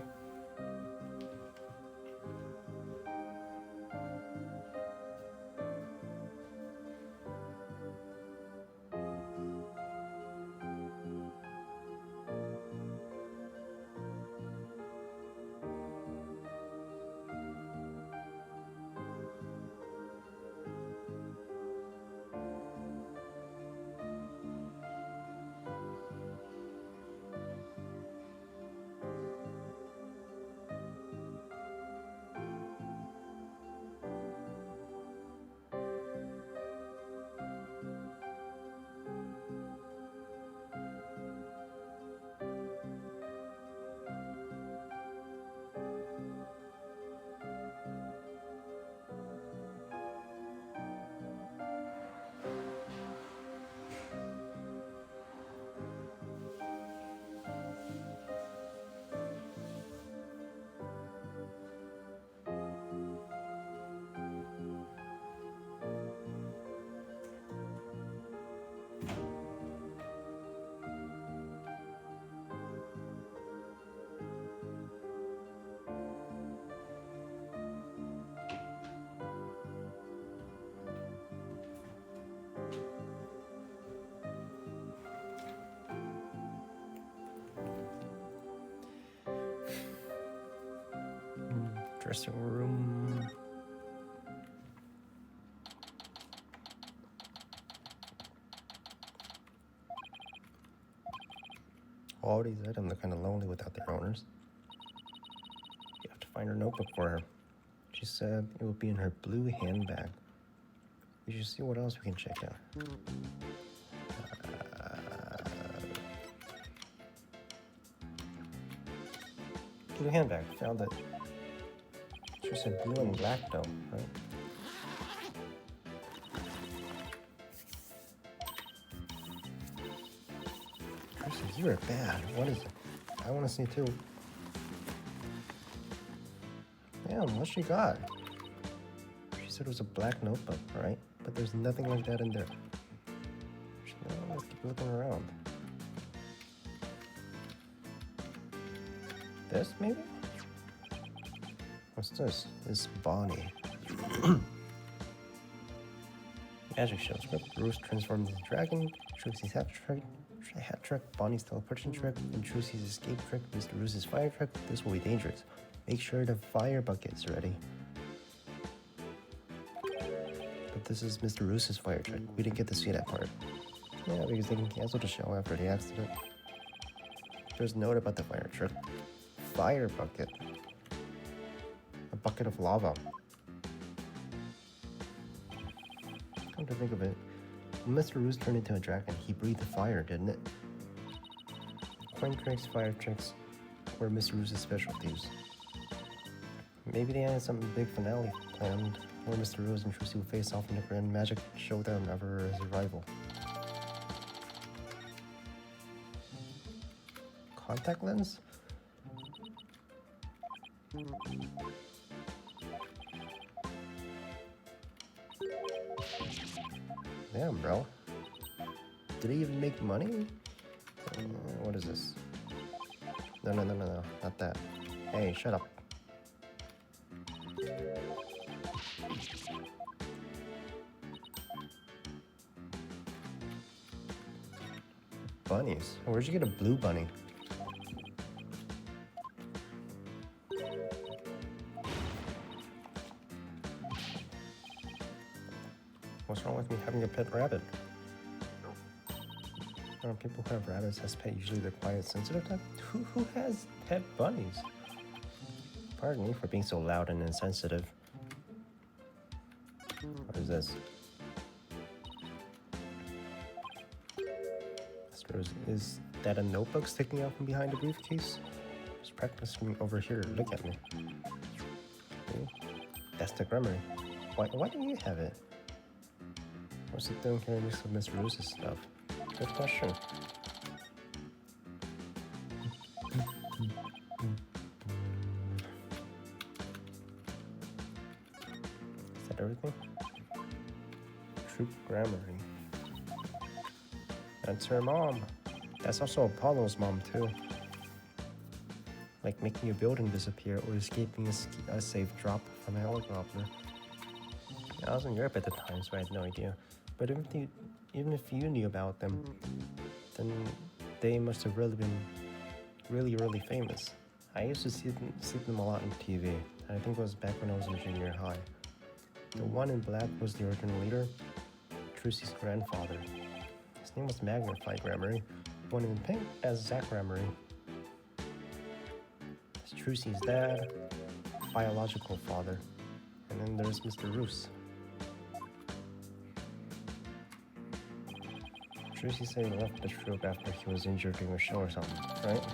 Dressing room. All these items are kind of lonely without their owners. You have to find her notebook for her. She said it will be in her blue handbag. We should see what else we can check out. Blue handbag. Found it. She said blue and black though, right? Tracy, you are bad. What is it? I want to see too. Damn, what she got? She said it was a black notebook, right? But there's nothing like that in there. Let's keep looking around. This, maybe? What's this? It's Bonnie. Magic shows. Bruce transformed into a dragon. Trucy's hat trick. Bonnie's teleportation trick. And Trucy's escape trick. Mr. Roos's fire trick. This will be dangerous. Make sure the fire bucket's ready. But this is Mr. Roos's fire trick. We didn't get to see that part. Yeah, because they can cancel the show after the accident. There's a note about the fire trick. Fire bucket. A bucket of lava. Come to think of it, when Mr. Roos turned into a dragon, he breathed fire, didn't it? Coin tricks, fire tricks were Mr. Roos's specialties. Maybe they had some big finale planned where Mr. Roos and Trucy will face off in the grand magic showdown over his rival. Contact lens? Damn, bro. Did he even make money? What is this? No, not that. Hey, shut up. Bunnies? Where'd you get a blue bunny? What's wrong with me having a pet rabbit? People who have rabbits as pet usually the quiet, sensitive type? Who has pet bunnies? Pardon me for being so loud and insensitive. What is this? Is that a notebook sticking out from behind the briefcase? Just practicing over here. Look at me. Okay. That's the grammar. Why do you have it? What's it doing here next to Miss Rose's stuff? Good question. Is that everything? Troop Grammary. That's her mom. That's also Apollo's mom too. Like making a building disappear or escaping a safe drop from a helicopter. I was in Europe at the time, so I had no idea. But even if you knew about them, then they must have really been really famous. I used to see them a lot on TV, and I think it was back when I was in junior high. The one in black was the original leader, Trucy's grandfather. His name was Magnified Grammary. The one in pink as Zach Grammary. It's Trucy's dad, biological father, and then there's Mr. Roos. Trucy said he left the troupe after he was injured during a show or something, right?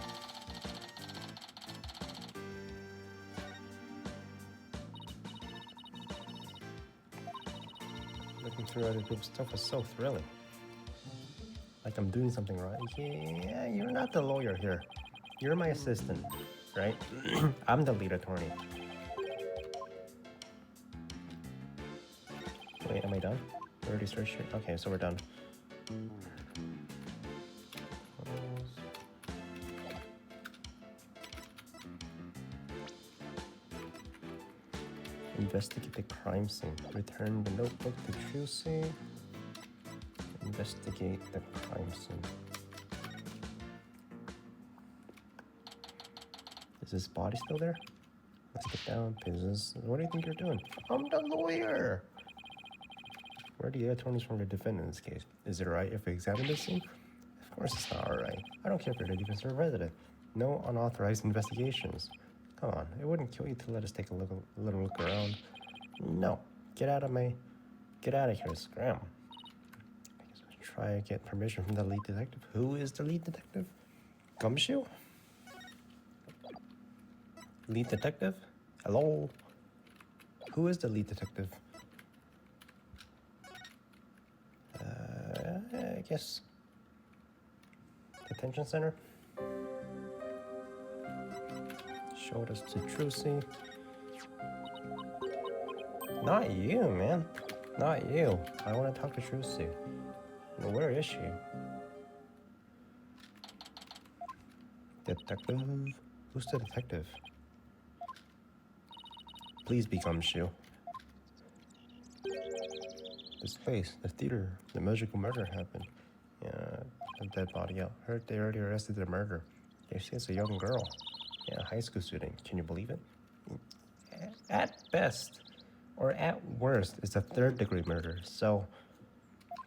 Looking through other people's stuff was so thrilling. Like I'm doing something right. Yeah, you're not the lawyer here. You're my assistant, right? I'm the lead attorney. Wait, am I done? We already started shooting? Okay, so we're done. Investigate the crime scene. Return the notebook to Trucy. Investigate the crime scene. Is his body still there? Let's get down to business. What do you think you're doing? I'm the lawyer. Where are the attorneys from the defendant in this case? Is it alright if we examine this scene? Of course it's not alright. I don't care if you're a defense or a resident. No unauthorized investigations. Come on, it wouldn't kill you to let us take a little look around. No, get out of here, scram. I guess I'll try to get permission from the lead detective. Who is the lead detective? Gumshoe? Lead detective? Hello? Who is the lead detective? I guess. Detention center? Showed us to Trilogy. Not you, man. Not you. I want to talk to Trilogy. Where is she? Detective? Who's the detective? Please become Shu. This place, the theater, the magical murder happened. Yeah, a dead body out. Heard they already arrested the murder. Yeah, she's a young girl. Yeah, high school student. Can you believe it? At best, or at worst, it's a third-degree murder. So,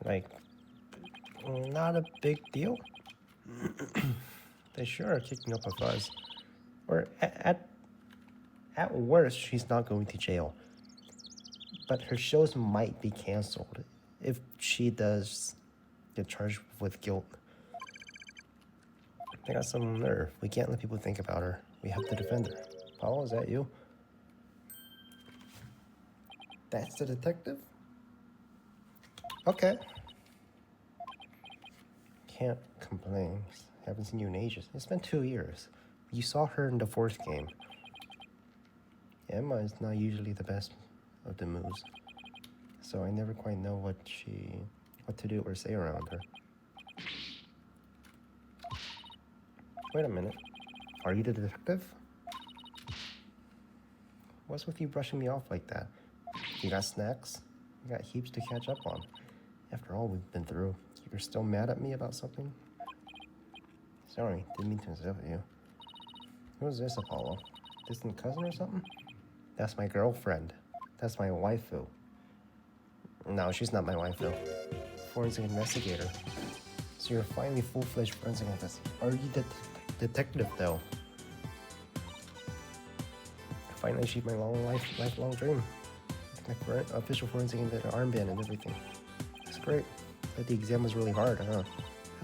like, not a big deal. They sure are kicking up a fuss. Or at worst, she's not going to jail. But her shows might be canceled if she does get charged with guilt. They got some nerve. We can't let people think about her. We have to defend her. Paul, is that you? That's the detective? Okay. Can't complain. Haven't seen you in ages. It's been 2 years. You saw her in the 4th game. Emma is not usually the best of the moves, so I never quite know what to do or say around her. Wait a minute. Are you the detective? What's with you brushing me off like that? You got snacks? You got heaps to catch up on. After all we've been through, you're still mad at me about something? Sorry, didn't mean to insult you. Who's this, Apollo? Distant cousin or something? That's my girlfriend. That's my waifu. No, she's not my waifu. Forensic investigator. So you're finally full-fledged forensic investigator. Are you the detective, though? Finally achieved my lifelong dream. My official forensic investigator armband and everything. That's great. But the exam was really hard, huh?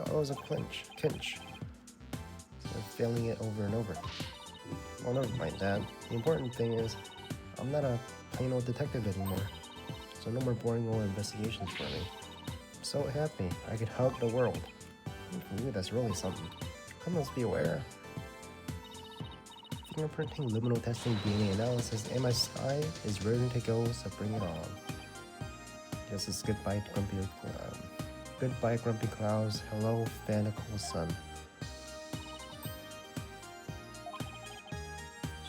It was a pinch. So I'm failing it over and over. Well, never mind that. The important thing is, I'm not a plain old detective anymore. So no more boring old investigations for me. I'm so happy I could hug the world. Ooh, that's really something. Criminals be aware. Fingerprinting, luminal testing, DNA analysis, MSI is ready to go, so bring it on. Guess it's goodbye, grumpy clouds. Hello, fanical sun.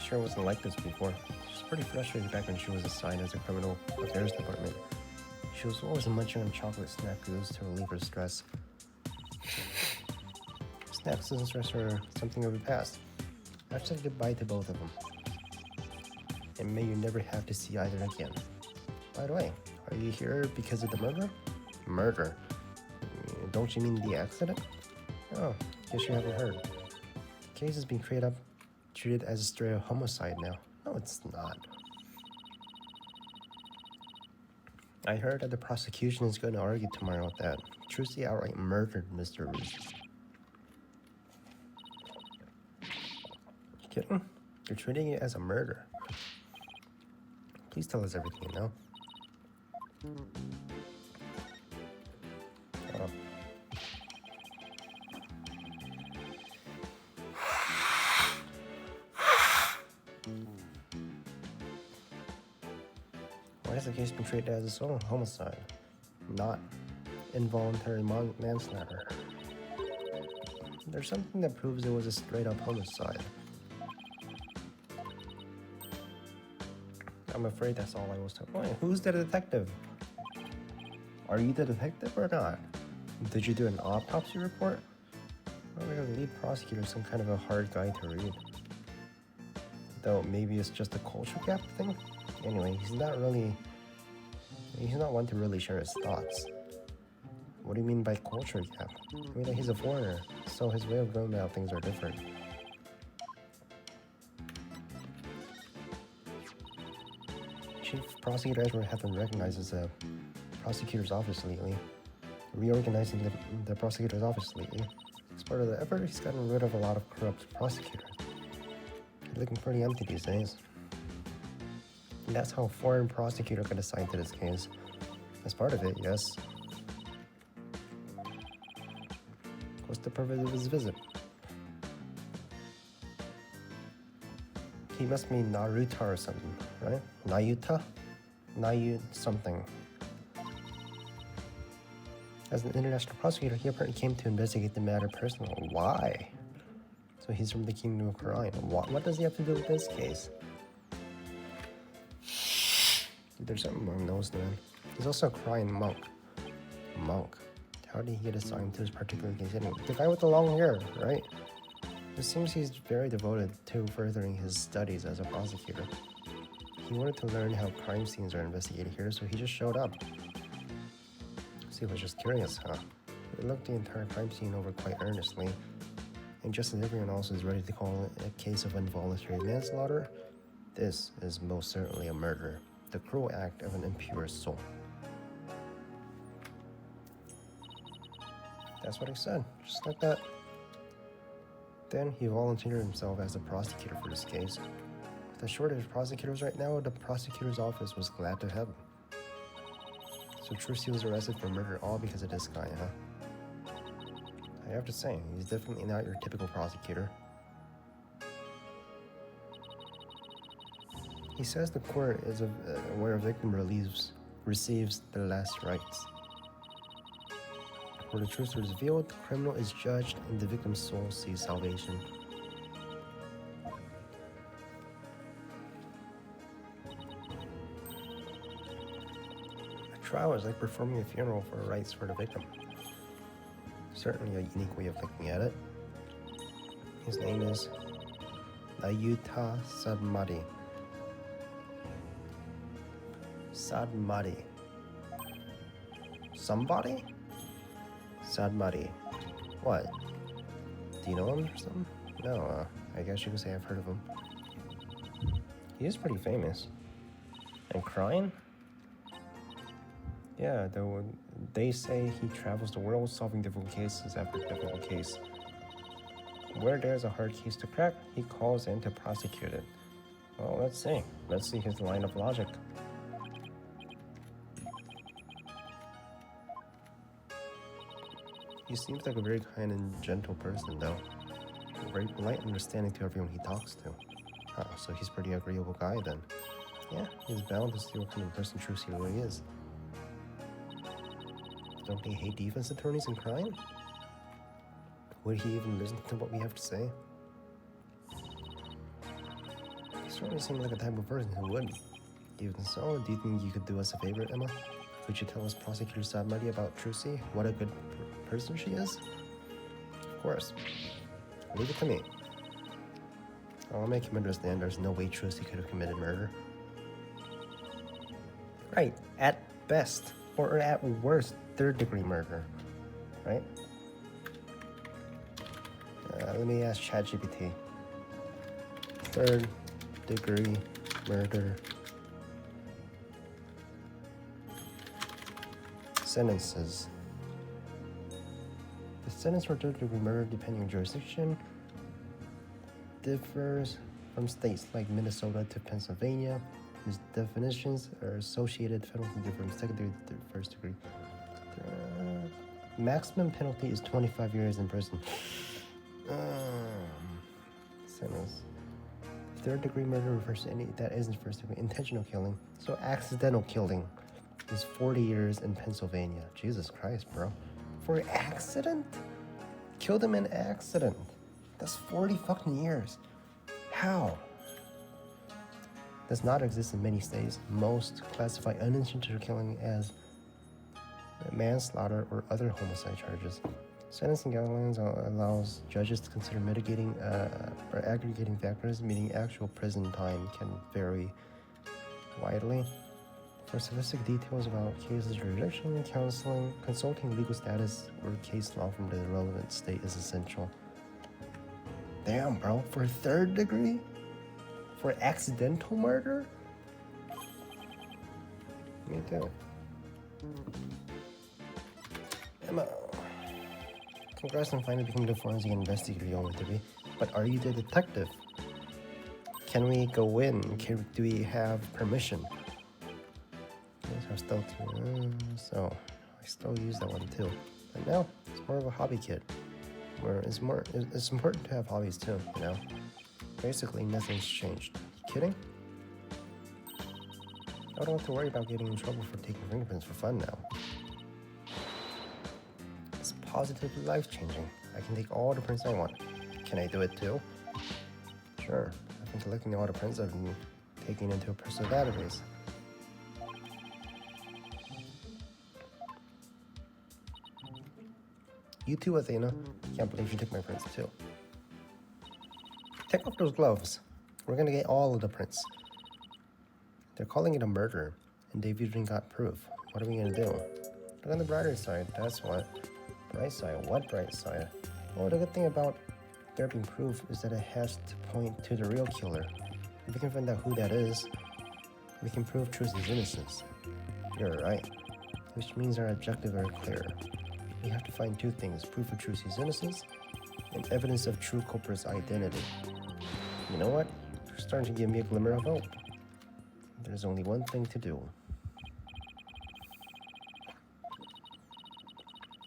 Sure wasn't like this before. She was pretty frustrated back when she was assigned as a criminal affairs department. She was always munching on chocolate snacks to relieve her stress. Snacks and stress are something of the past. I've said goodbye to both of them. And may you never have to see either again. By the way, are you here because of the murder? Murder? Don't you mean the accident? Oh, guess you haven't heard. The case has been treated as a straight homicide now. No, it's not. I heard that the prosecution is going to argue tomorrow that Trucy outright murdered Mr. Reese. You kidding? You're treating it as a murder. Please tell us everything you know. Why has the case been treated as a solo homicide, not involuntary manslaughter? There's something that proves it was a straight-up homicide. I'm afraid that's all I was talking about. Who's the detective? Are you the detective or not? Did you do an autopsy report? Or the lead prosecutor is some kind of a hard guy to read. Though maybe it's just a culture gap thing. Anyway, he's not one to really share his thoughts. What do you mean by culture gap? I mean, like, he's a foreigner, so his way of going about things are different. Chief Prosecutor Edward has been recognized as a prosecutor's office lately. Reorganizing the prosecutor's office lately. As part of the effort, he's gotten rid of a lot of corrupt prosecutors. They're looking pretty empty these days. And that's how a foreign prosecutor got assigned to this case. As part of it, yes. What's the purpose of his visit? He must mean Naruto or something, right? Nayuta? Nayu something. As an international prosecutor, he apparently came to investigate the matter personally. Why? So he's from the Kingdom of Korea. What does he have to do with this case? There's something wrong with those, man. He's also a Korean monk. Monk. How did he get assigned to this particular case anyway? The guy with the long hair, right? It seems he's very devoted to furthering his studies as a prosecutor. He wanted to learn how crime scenes are investigated here, so he just showed up. So he was just curious, huh? He looked the entire crime scene over quite earnestly, and just as everyone else is ready to call it a case of involuntary manslaughter, this is most certainly a murder, the cruel act of an impure soul. That's what he said, just like that. Then he volunteered himself as a prosecutor for this case. With a shortage of prosecutors right now, the prosecutor's office was glad to have him. So Trucy was arrested for murder all because of this guy, huh? I have to say, he's definitely not your typical prosecutor. He says the court is where a victim receives the last rites. Where the truth is revealed, the criminal is judged, and the victim's soul sees salvation. A trial is like performing a funeral for rites for the victim. Certainly a unique way of looking at it. His name is Nayuta Sadmadi. Sadmadi. Somebody? Sadmadi. What? Do you know him or something? No, I guess you could say I've heard of him. He is pretty famous. And crying? Yeah, though they say he travels the world solving difficult cases after difficult case. Where there's a hard case to crack, he calls in to prosecute it. Well, let's see. Let's see his line of logic. He seems like a very kind and gentle person, though. Very polite and understanding to everyone he talks to. Oh, so he's a pretty agreeable guy, then. Yeah, he's bound to see what kind of person Trucy really is. Don't they hate defense attorneys and crime? Would he even listen to what we have to say? He certainly seems like a type of person who would. Even so, do you think you could do us a favor, Emma? Could you tell us Prosecutor Sadmadi about Trucy? What a good person she is? Of course. Leave it to me. I'll make him understand there's no way Trucy could have committed murder. Right, at best, or at worst, third-degree murder, right? Let me ask ChatGPT. Third-degree murder sentences. The sentence for third-degree murder, depending on jurisdiction, differs from states like Minnesota to Pennsylvania, whose definitions are associated penalty different from second degree to first degree. Maximum penalty is 25 years in prison. Sentence. Third-degree murder refers to any that isn't first degree. Intentional killing. So accidental killing is 40 years in Pennsylvania. Jesus Christ, bro. For accident? Killed him in accident. That's 40 fucking years. How? Does not exist in many states. Most classify unintentional killing as manslaughter or other homicide charges. Sentencing guidelines allows judges to consider mitigating or aggregating factors, meaning actual prison time can vary widely. For specific details about cases jurisdiction, counseling, consulting legal status, or case law from the relevant state is essential. Damn, bro, for third degree? For accidental murder? Me too. Emma. Congrats on finally becoming the forensic investigator you wanted to be. But are you the detective? Can we go in? Do we have permission? Let's have stealth. So I still use that one too. But now it's more of a hobby kit. Where it's important to have hobbies too, you know? Basically nothing's changed. You kidding? I don't have to worry about getting in trouble for taking fingerprints for fun now. It's positively life-changing. I can take all the prints I want. Can I do it too? Sure. I've been collecting all the prints I've been taking into a personal database. You too, Athena. Can't believe you took my prints too. Take off those gloves. We're gonna get all of the prints. They're calling it a murder, and they've even got proof. What are we gonna do? Look on the brighter side, that's what. Bright side? What bright side? Well, the good thing about there being proof is that it has to point to the real killer. If we can find out who that is, we can prove Trucy's innocence. You're right. Which means our objectives are clear. We have to find two things: proof of Trucy's innocence and evidence of true culprit's identity. You know what? You're starting to give me a glimmer of hope. There's only one thing to do.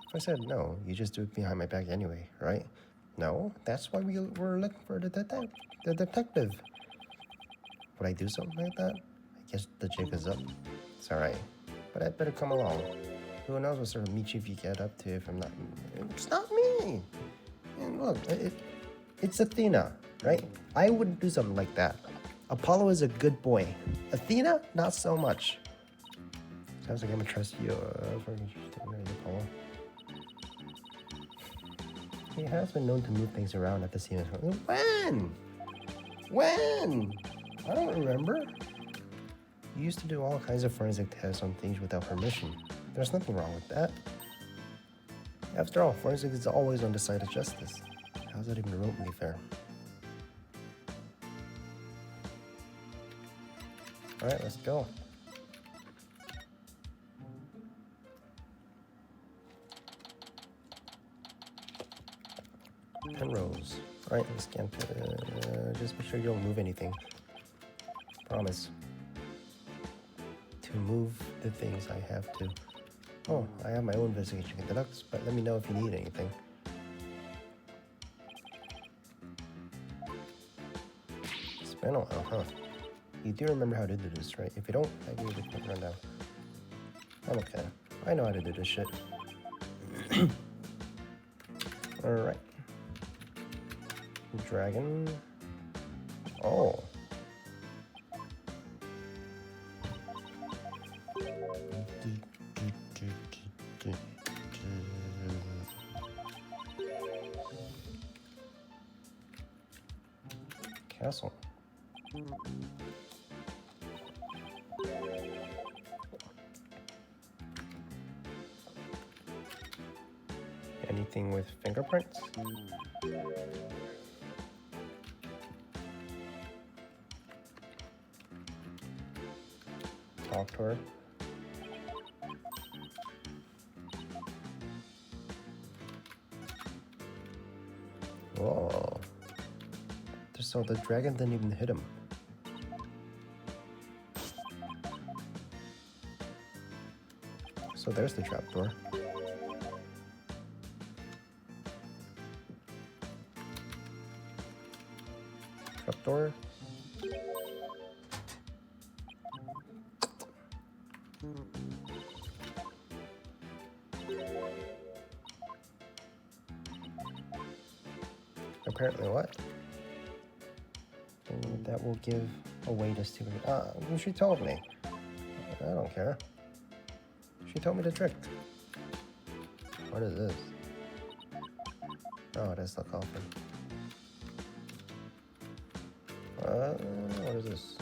If I said no, you just do it behind my back anyway, right? No, that's why we were looking for the detective. Would I do something like that? I guess the jig is up. It's alright, but I'd better come along. Who knows what sort of mischief you get up to if I'm not... It's not me! And look, it's Athena, right? I wouldn't do something like that. Apollo is a good boy. Athena, not so much. Sounds like I'm gonna trust you. Apollo. He has been known to move things around at the scene. When? When? I don't remember. You used to do all kinds of forensic tests on things without permission. There's nothing wrong with that. After all, forensic is always on the side of justice. How's that even remotely fair? Alright, let's go. Penrose. Alright, let's scan. Just make sure you don't move anything. Promise. To move the things I have to. Oh, I have my own investigation conducts, but let me know if you need anything. It's been a while, huh? You do remember how to do this, right? If you don't, I give you a quick rundown. I'm okay. I know how to do this shit. Alright. Dragon. Oh. Castle. Anything with fingerprints? Talk to her. Whoa. So the dragon didn't even hit him. So there's the trapdoor. Trapdoor. Apparently what? And that will give away the secret. She told me. I don't care. She told me the trick. What is this? Oh, that's the coffin. What is this?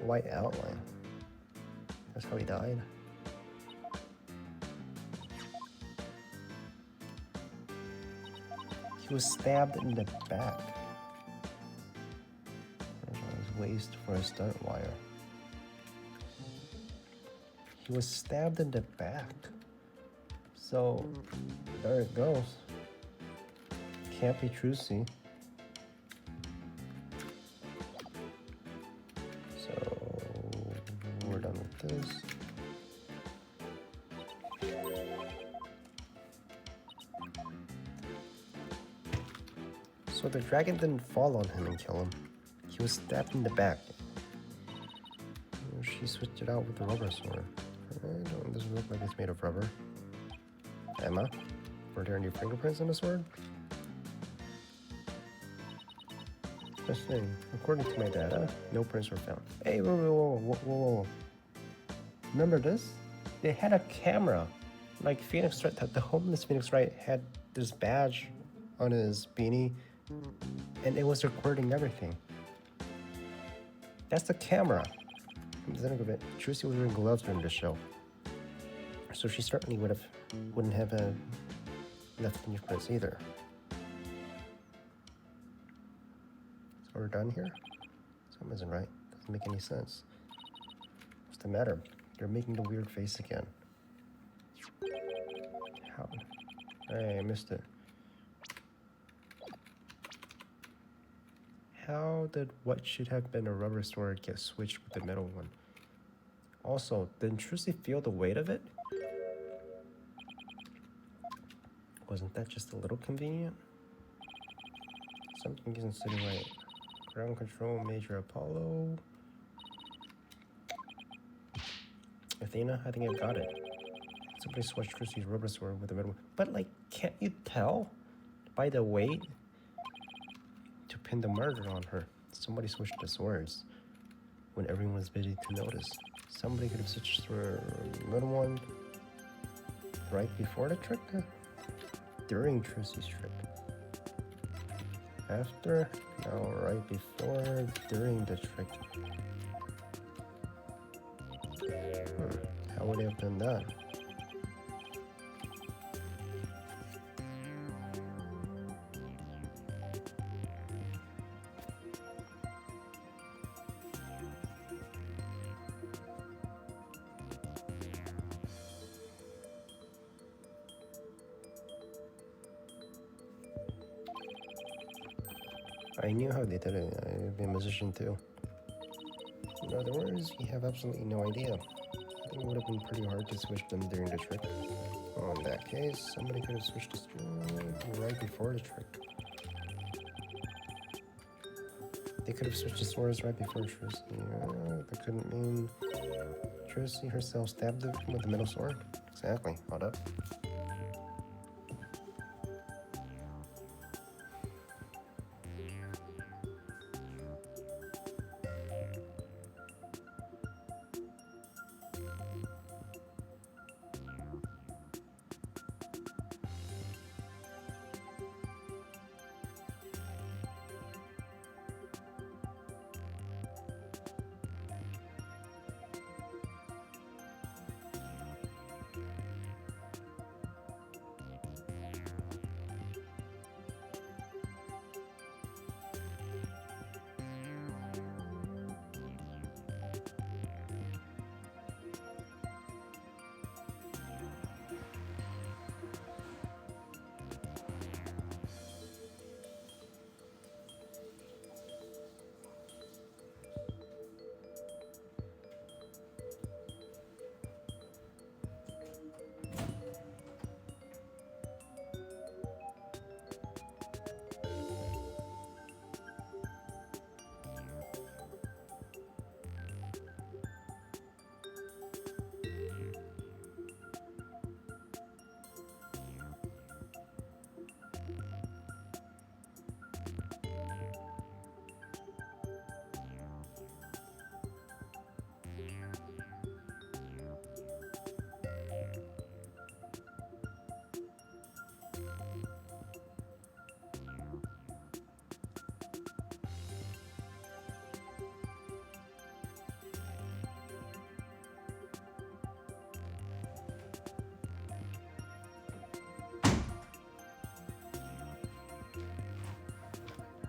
White outline. That's how he died. He was stabbed in the back. On his waist for a stunt wire. He was stabbed in the back. So, there it goes. Can't be Trucy. So, we're done with this. So the dragon didn't fall on him and kill him. He was stabbed in the back. She switched it out with the rubber sword. It doesn't look like it's made of rubber. Emma, were there any fingerprints on the sword? Just saying, according to my data, no prints were found. Hey, whoa. Remember this? They had a camera. Like Phoenix Wright, the homeless Phoenix Wright had this badge on his beanie, and it was recording everything. That's the camera. Come to think of it, Trucy was wearing gloves during the show, so she certainly wouldn't have left fingerprints either. So we're done here? Something isn't right. Doesn't make any sense. What's the matter? They're making the weird face again. How? Hey, I missed it. How did what should have been a rubber sword get switched with the metal one? Also, didn't Trucy feel the weight of it? Wasn't that just a little convenient? Something isn't sitting right. Ground control, Major Apollo. Athena, I think I got it. Somebody switched Trucy's rubber sword with the metal one. But like, can't you tell by the weight? To pin the murder on her. Somebody switched the swords when everyone was busy to notice. Somebody could have switched to her little one right before the trick? During Trucy's trick. After? No, right before, during the trick. How would they have done that? I knew how they did it. I'd be a musician too. In other words, we have absolutely no idea. I think it would have been pretty hard to switch them during the trick. Well, in that case, somebody could have switched the sword right before the trick. They could have switched the swords right before Trucy. That couldn't mean Trucy herself stabbed him with the metal sword. Exactly. Hold up.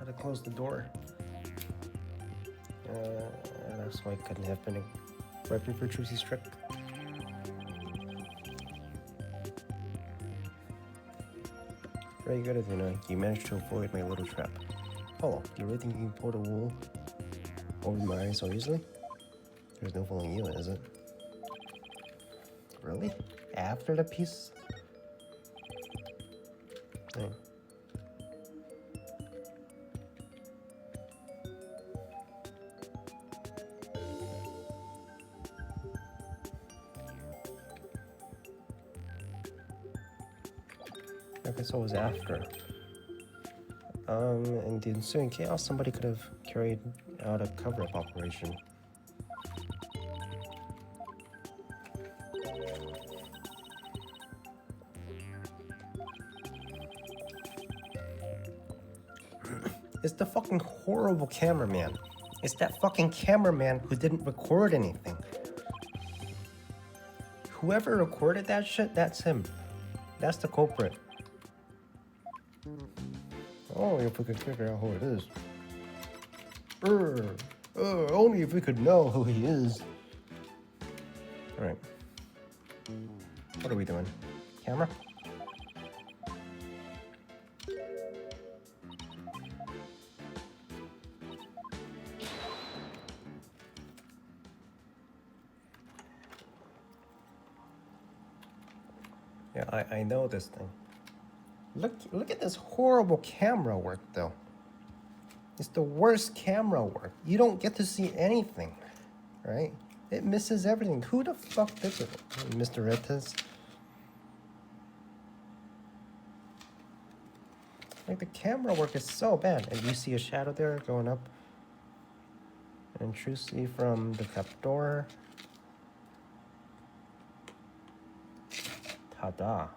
to close the door. That's why it couldn't have been right before Trucy's trick. Very good, Athena. You managed to avoid my little trap. Oh, you really think you can pull the wool over my eyes so easily? There's no fooling you, is it? Really? After the piece? Oh. Okay, so it was after. In the ensuing chaos, somebody could have carried out a cover-up operation. It's the fucking horrible cameraman. It's that fucking cameraman who didn't record anything. Whoever recorded that shit, that's him. That's the culprit. Oh, if we could figure out who it is. Only if we could know who he is. Alright. What are we doing? Camera? Yeah, I know this thing. Look at this horrible camera work, though. It's the worst camera work. You don't get to see anything, right? It misses everything. Who the fuck did it? Mr. Rettes? Like, the camera work is so bad. And you see a shadow there going up. And Trucy from the trapdoor. Ta-da.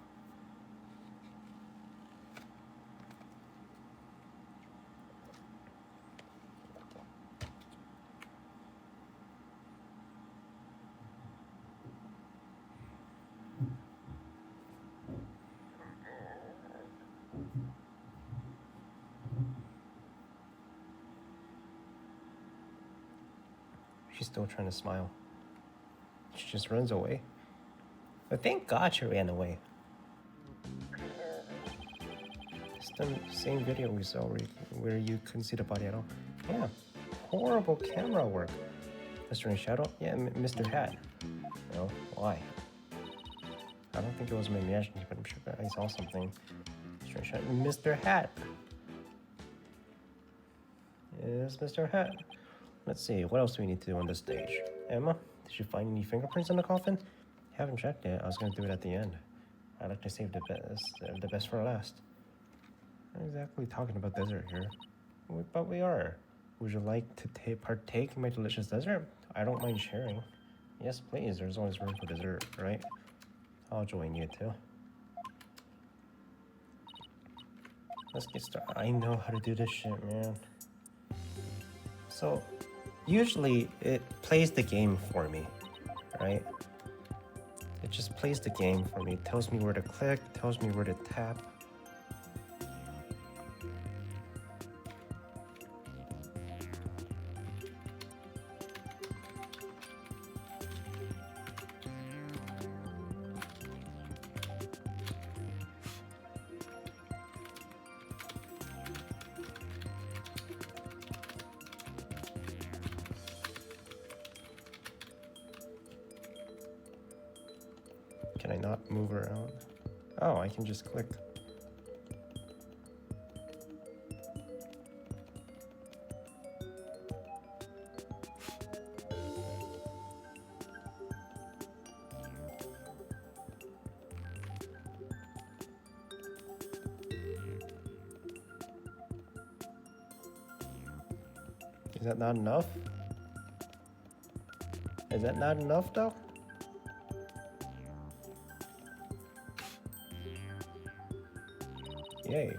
She's still trying to smile. She just runs away. But thank God she ran away. It's the same video we saw where you couldn't see the body at all. Yeah, horrible camera work. Mr. in Shadow? Yeah, Mr. Hat. No, why? I don't think it was my imagination, but I'm sure I saw something. Mr. in Shadow. Mr. Hat! Yes, Mr. Hat. Let's see, what else do we need to do on this stage? Emma, did you find any fingerprints in the coffin? Haven't checked yet. I was gonna do it at the end. I like to save the best for last. Not exactly talking about dessert here, but we are. Would you like to partake in my delicious dessert? I don't mind sharing. Yes, please. There's always room for dessert, right? I'll join you too. Let's get started. I know how to do this shit, man. So, usually it plays the game for me, right? It just plays the game for me. It tells me where to click, tells me where to tap. Can I not move around? Oh, I can just click. Is that not enough? Is that not enough though? Yay.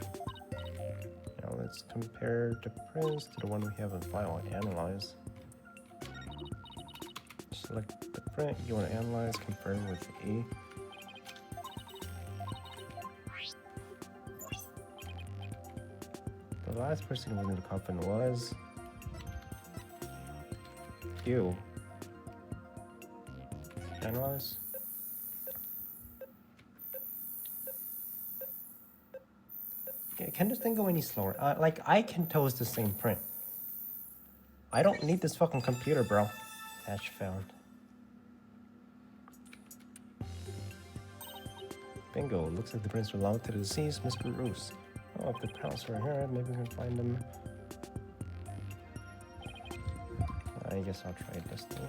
Now let's compare the prints to the one we have in file and analyze. Select the print you want to analyze, confirm with E. The last person who was in the coffin was you. Analyze. Can this thing go any slower? Like, I can toast the same print. I don't need this fucking computer, bro. Patch found. Bingo. Looks like the prints belong to the deceased Mr. Roos. Oh, if the pals are here, maybe we can find them. I guess I'll try this thing.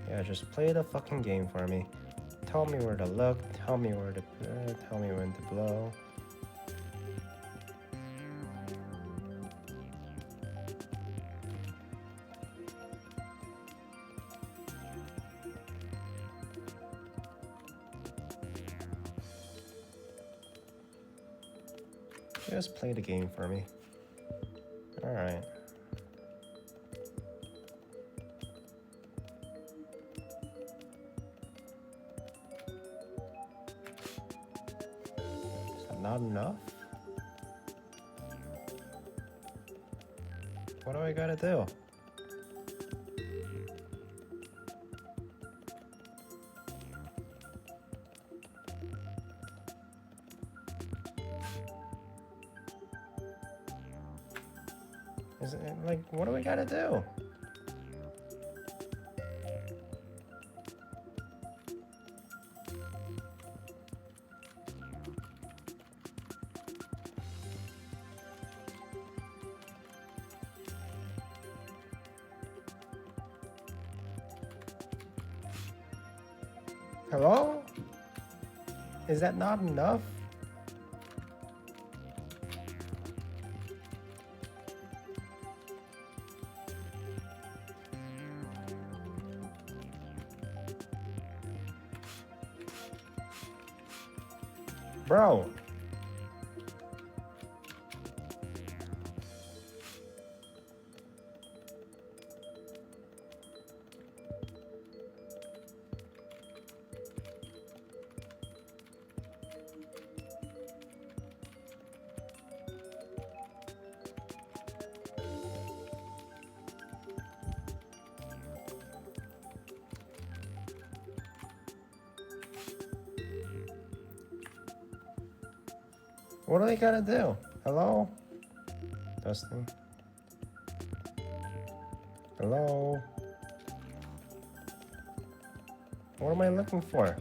Yeah, just play the fucking game for me. Tell me where to look, tell me where to tell me when to blow. Just play the game for me. Alright. Is that not enough? What do I gotta do? Is it like, what do we gotta do? Hello? Is that not enough? Bro. What do I gotta do? Hello? Dustin? Hello? What am I looking for?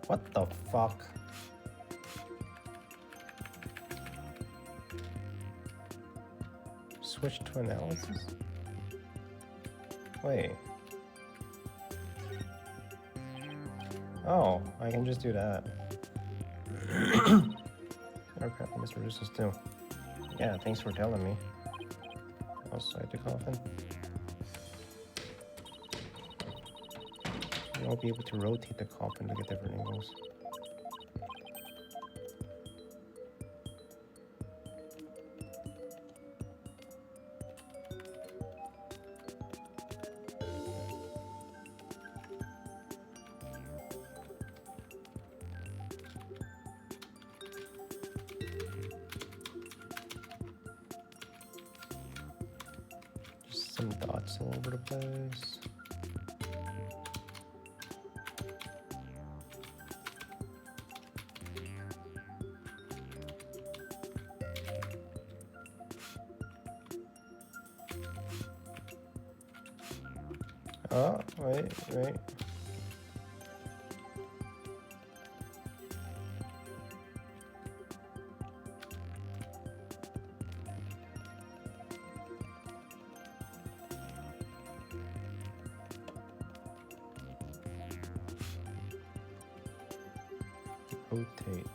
What the fuck? Switch to analysis? Wait. Oh, I can just do that. Okay, Mr. Roos too. Yeah, thanks for telling me. Outside the coffin. I'll be able to rotate the coffin to get different angles. Just some dots all over the place. Oh, wait. Rotate.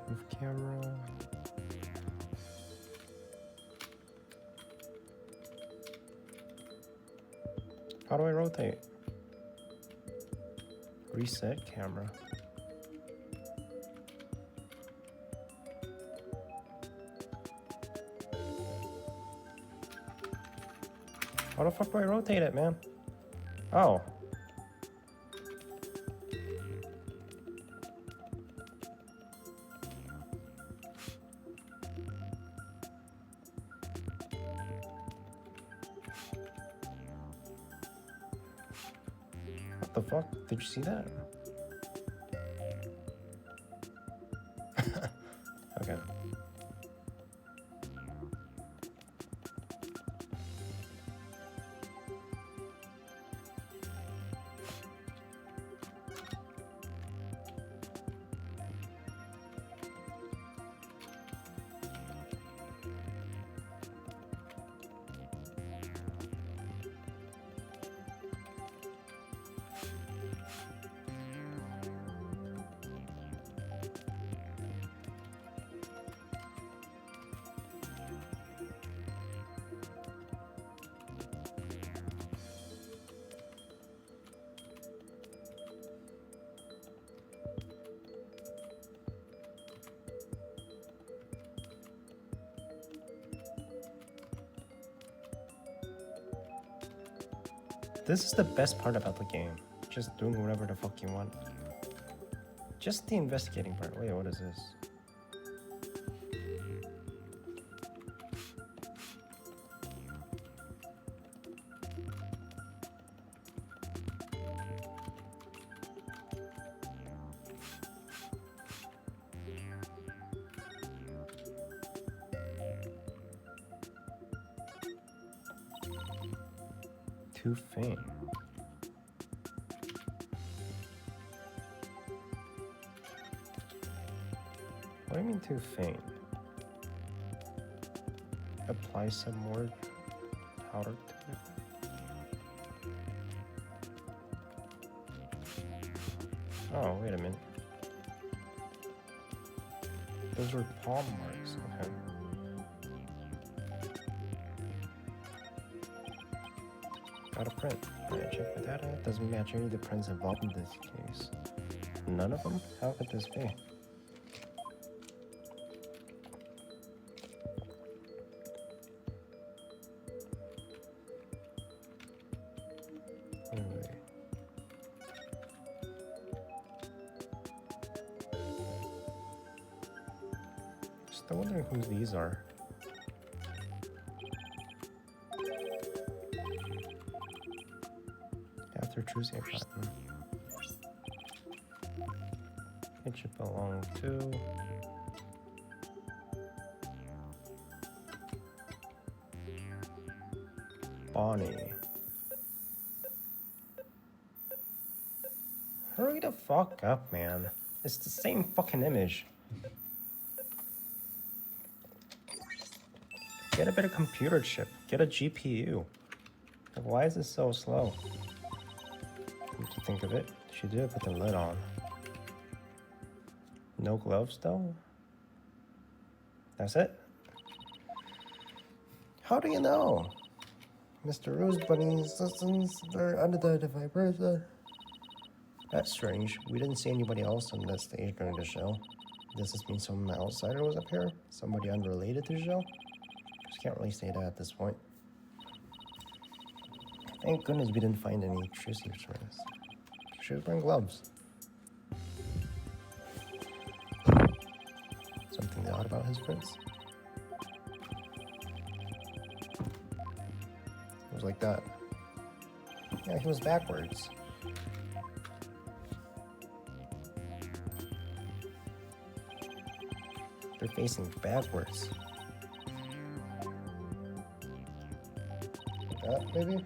Move camera. How do I rotate? Reset camera. How the fuck do I rotate it, man? Oh. What the fuck? Did you see that? Okay. This is the best part about the game. Just doing whatever the fuck you want. Just the investigating part. Wait, what is this? Too faint. What do you mean too faint? Apply some more powder to it. Oh, wait a minute. Those were palm marks. Okay. Got a print. Alright, check the data. Doesn't match any of the prints involved in this case. None of them? How could this be? Anyway. Still wondering who these are. After choosing a button, it should belong to Bonnie. Hurry the fuck up, man. It's the same fucking image. Get a better computer chip. Get a GPU. Like, why is this so slow? Come to think of it, she did put the lid on. No gloves though? That's it? How do you know? Mr. Rose Bunny's assistants are unidentified person. That's strange. We didn't see anybody else on the stage during the show. Does this mean some outsider was up here? Somebody unrelated to the show? Just can't really say that at this point. Thank goodness we didn't find any traces for this. Should have bring gloves. Something odd about his prints. It was like that. Yeah, he was backwards. They're facing backwards. Like that, maybe?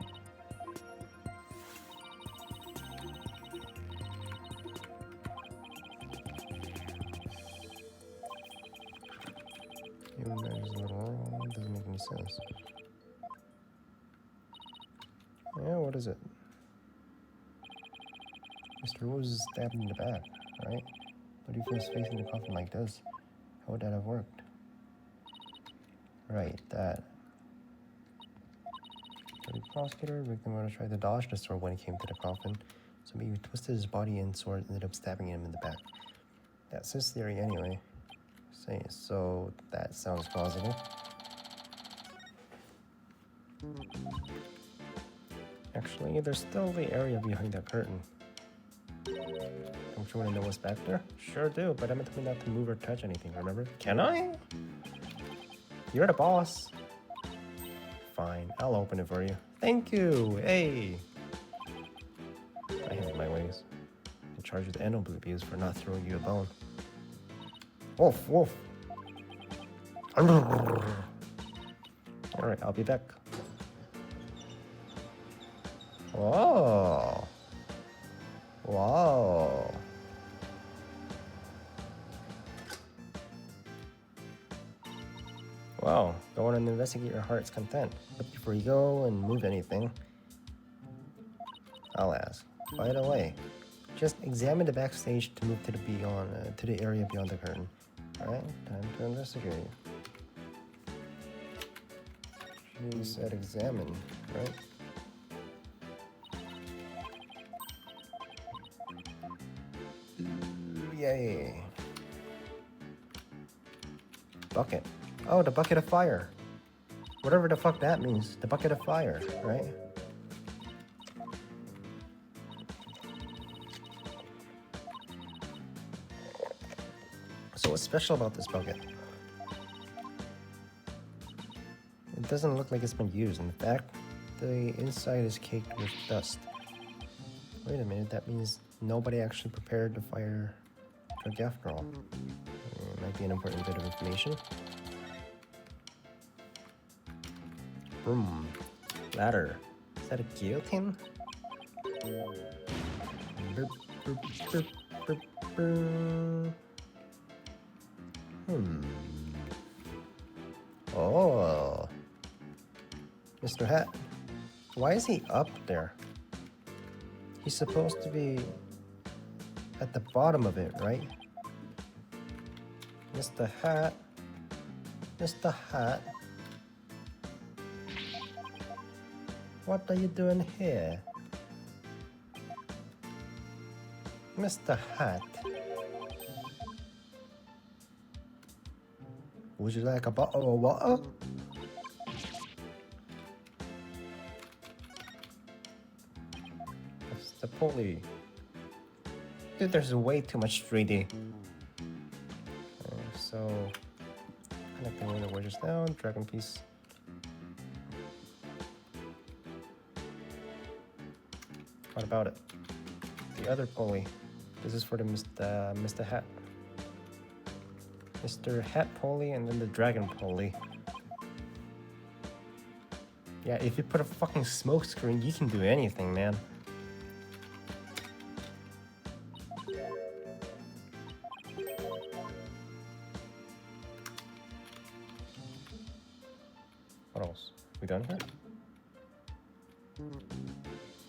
Even measures in the world doesn't make any sense. Yeah, what is it? Mr. Rose is stabbed in the back, right? But if he was facing the coffin like this, how would that have worked? Right, that. Prosecutor Victim tried to dodge the sword when he came to the coffin, so maybe he twisted his body and sword ended up stabbing him in the back. That's his theory anyway. So that sounds plausible. Actually, there's still the area behind that curtain. Don't you want to know what's back there? Sure do, but I'm told not to move or touch anything, remember? Can I? You're the boss. Fine, I'll open it for you. Thank you, hey! I have my ways. I'm charged with animal abuse for not throwing you a bone. Wolf, wolf! Alright, I'll be back. Whoa! Wow! Wow, go on and investigate your heart's content. But before you go and move anything, I'll ask. By the way, just examine the backstage to move to the area beyond the curtain. Alright, time to investigate. She said examine, right? Yay. Bucket. Oh, the bucket of fire. Whatever the fuck that means. The bucket of fire, right? So what's special about this bucket? It doesn't look like it's been used. In fact, the inside is caked with dust. Wait a minute, that means nobody actually prepared the fire truck after all. Might be an important bit of information. Broom. Ladder. Is that a guillotine? Burp, burp, burp, burp, burp. Oh. Mr. Hat. Why is he up there? He's supposed to be at the bottom of it, right? Mr. Hat. Mr. Hat. What are you doing here? Mr. Hat. Would you like a bottle of water? That's the pulley. Dude, there's way too much 3D. So, connecting one of the wedges down, dragon piece. What about it? The other pulley. This is for the Mr. Hat. Mr. Hat pulley and then the dragon pulley. Yeah, if you put a fucking smoke screen, you can do anything, man. What else? We done here?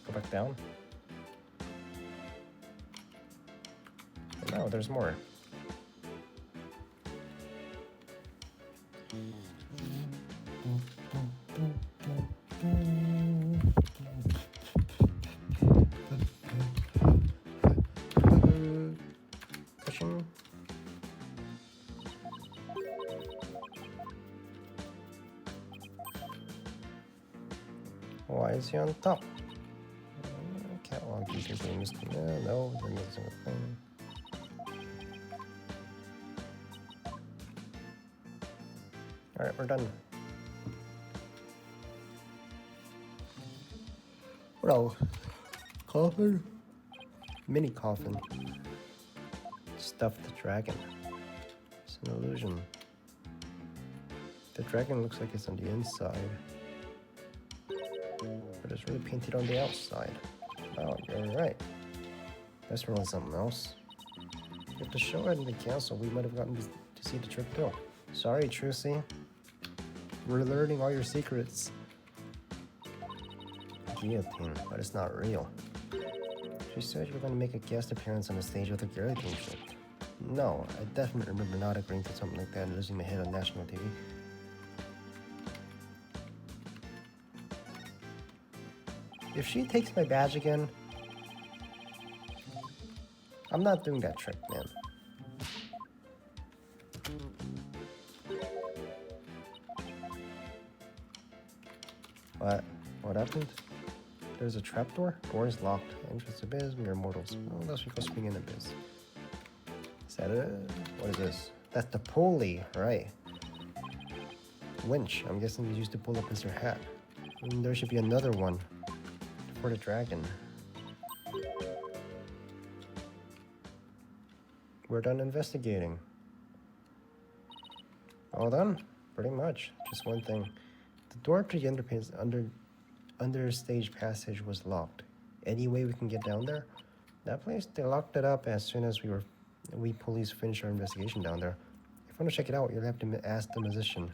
Go back down. No, there's more. Pushing. Why is he on top? Catwalk, you can be missed. No, they're missing a thing. Alright, we're done. What else? Coffin? Mini coffin. Stuffed dragon. It's an illusion. The dragon looks like it's on the inside, but it's really painted on the outside. Oh, you're right. That's really something else. If the show hadn't been canceled, we might have gotten to see the trick too. Sorry, Trucy. We're learning all your secrets. Guillotine, but it's not real. She said you were going to make a guest appearance on the stage with a guillotine trick. No, I definitely remember not agreeing to something like that and losing my head on national TV. If she takes my badge again, I'm not doing that trick, man. What? What happened? There's a trapdoor? Door is locked. Entrance to Biz, mere mortals. Well, unless we go swing in the Biz. Is that it? What is this? That's the pulley, right? Winch. I'm guessing he's used to pull up Mr. Hat. And there should be another one for the dragon. We're done investigating. All done? Pretty much. Just one thing. The door to the understage passage was locked. Any way we can get down there? That place, they locked it up as soon as we police finished our investigation down there. If you want to check it out, you'll have to ask the musician.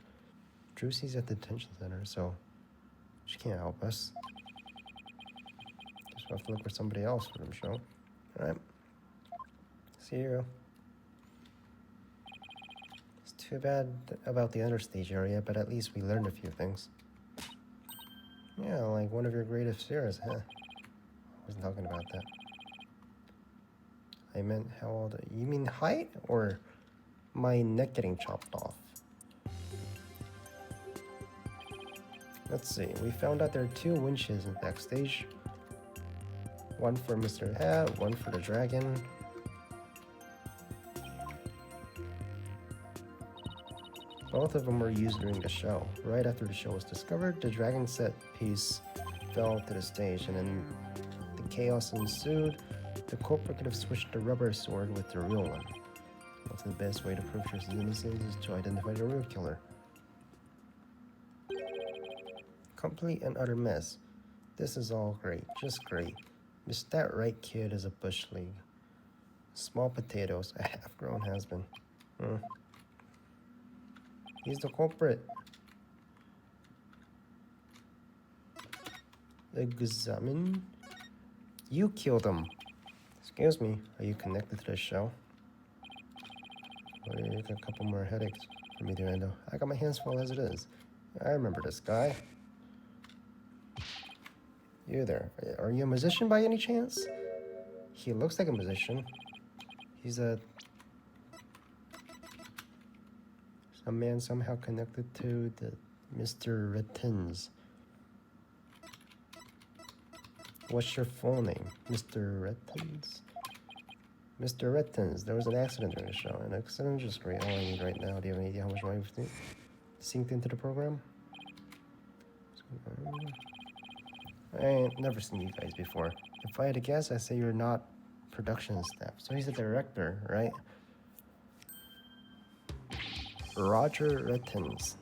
Drusie's at the detention center, so she can't help us. Just have to look for somebody else for the show. Alright. See you. It's too bad about the understage area, but at least we learned a few things. Yeah, like one of your greatest fears, huh? I wasn't talking about that. I meant how old... You mean height? Or my neck getting chopped off? Let's see. We found out there are 2 winches in the backstage. One for Mr. Hat, one for the dragon. Both of them were used during the show. Right after the show was discovered, the dragon set piece fell to the stage, and then the chaos ensued. The culprit could have switched the rubber sword with the real one. What's the best way to prove your innocence is to identify the real killer. Complete and utter mess. This is all great, just great. Miss that right kid is a bush league. Small potatoes, a half-grown has-been. He's the culprit. Examine. You killed him. Excuse me, are you connected to the show? Well, you got a couple more headaches for me to handle. I got my hands full as it is. I remember this guy. You there. Are you a musician by any chance? He looks like a musician. He's a man somehow connected to the Mr. Rettins. What's your full name? Mr. Rettins? Mr. Rettins, there was an accident during the show. An accident is just great. All I need right now. Do you have any idea how much money we've synced into the program? I ain't never seen you guys before. If I had to guess, I'd say you're not production staff. So he's the director, right? Roger Rettins.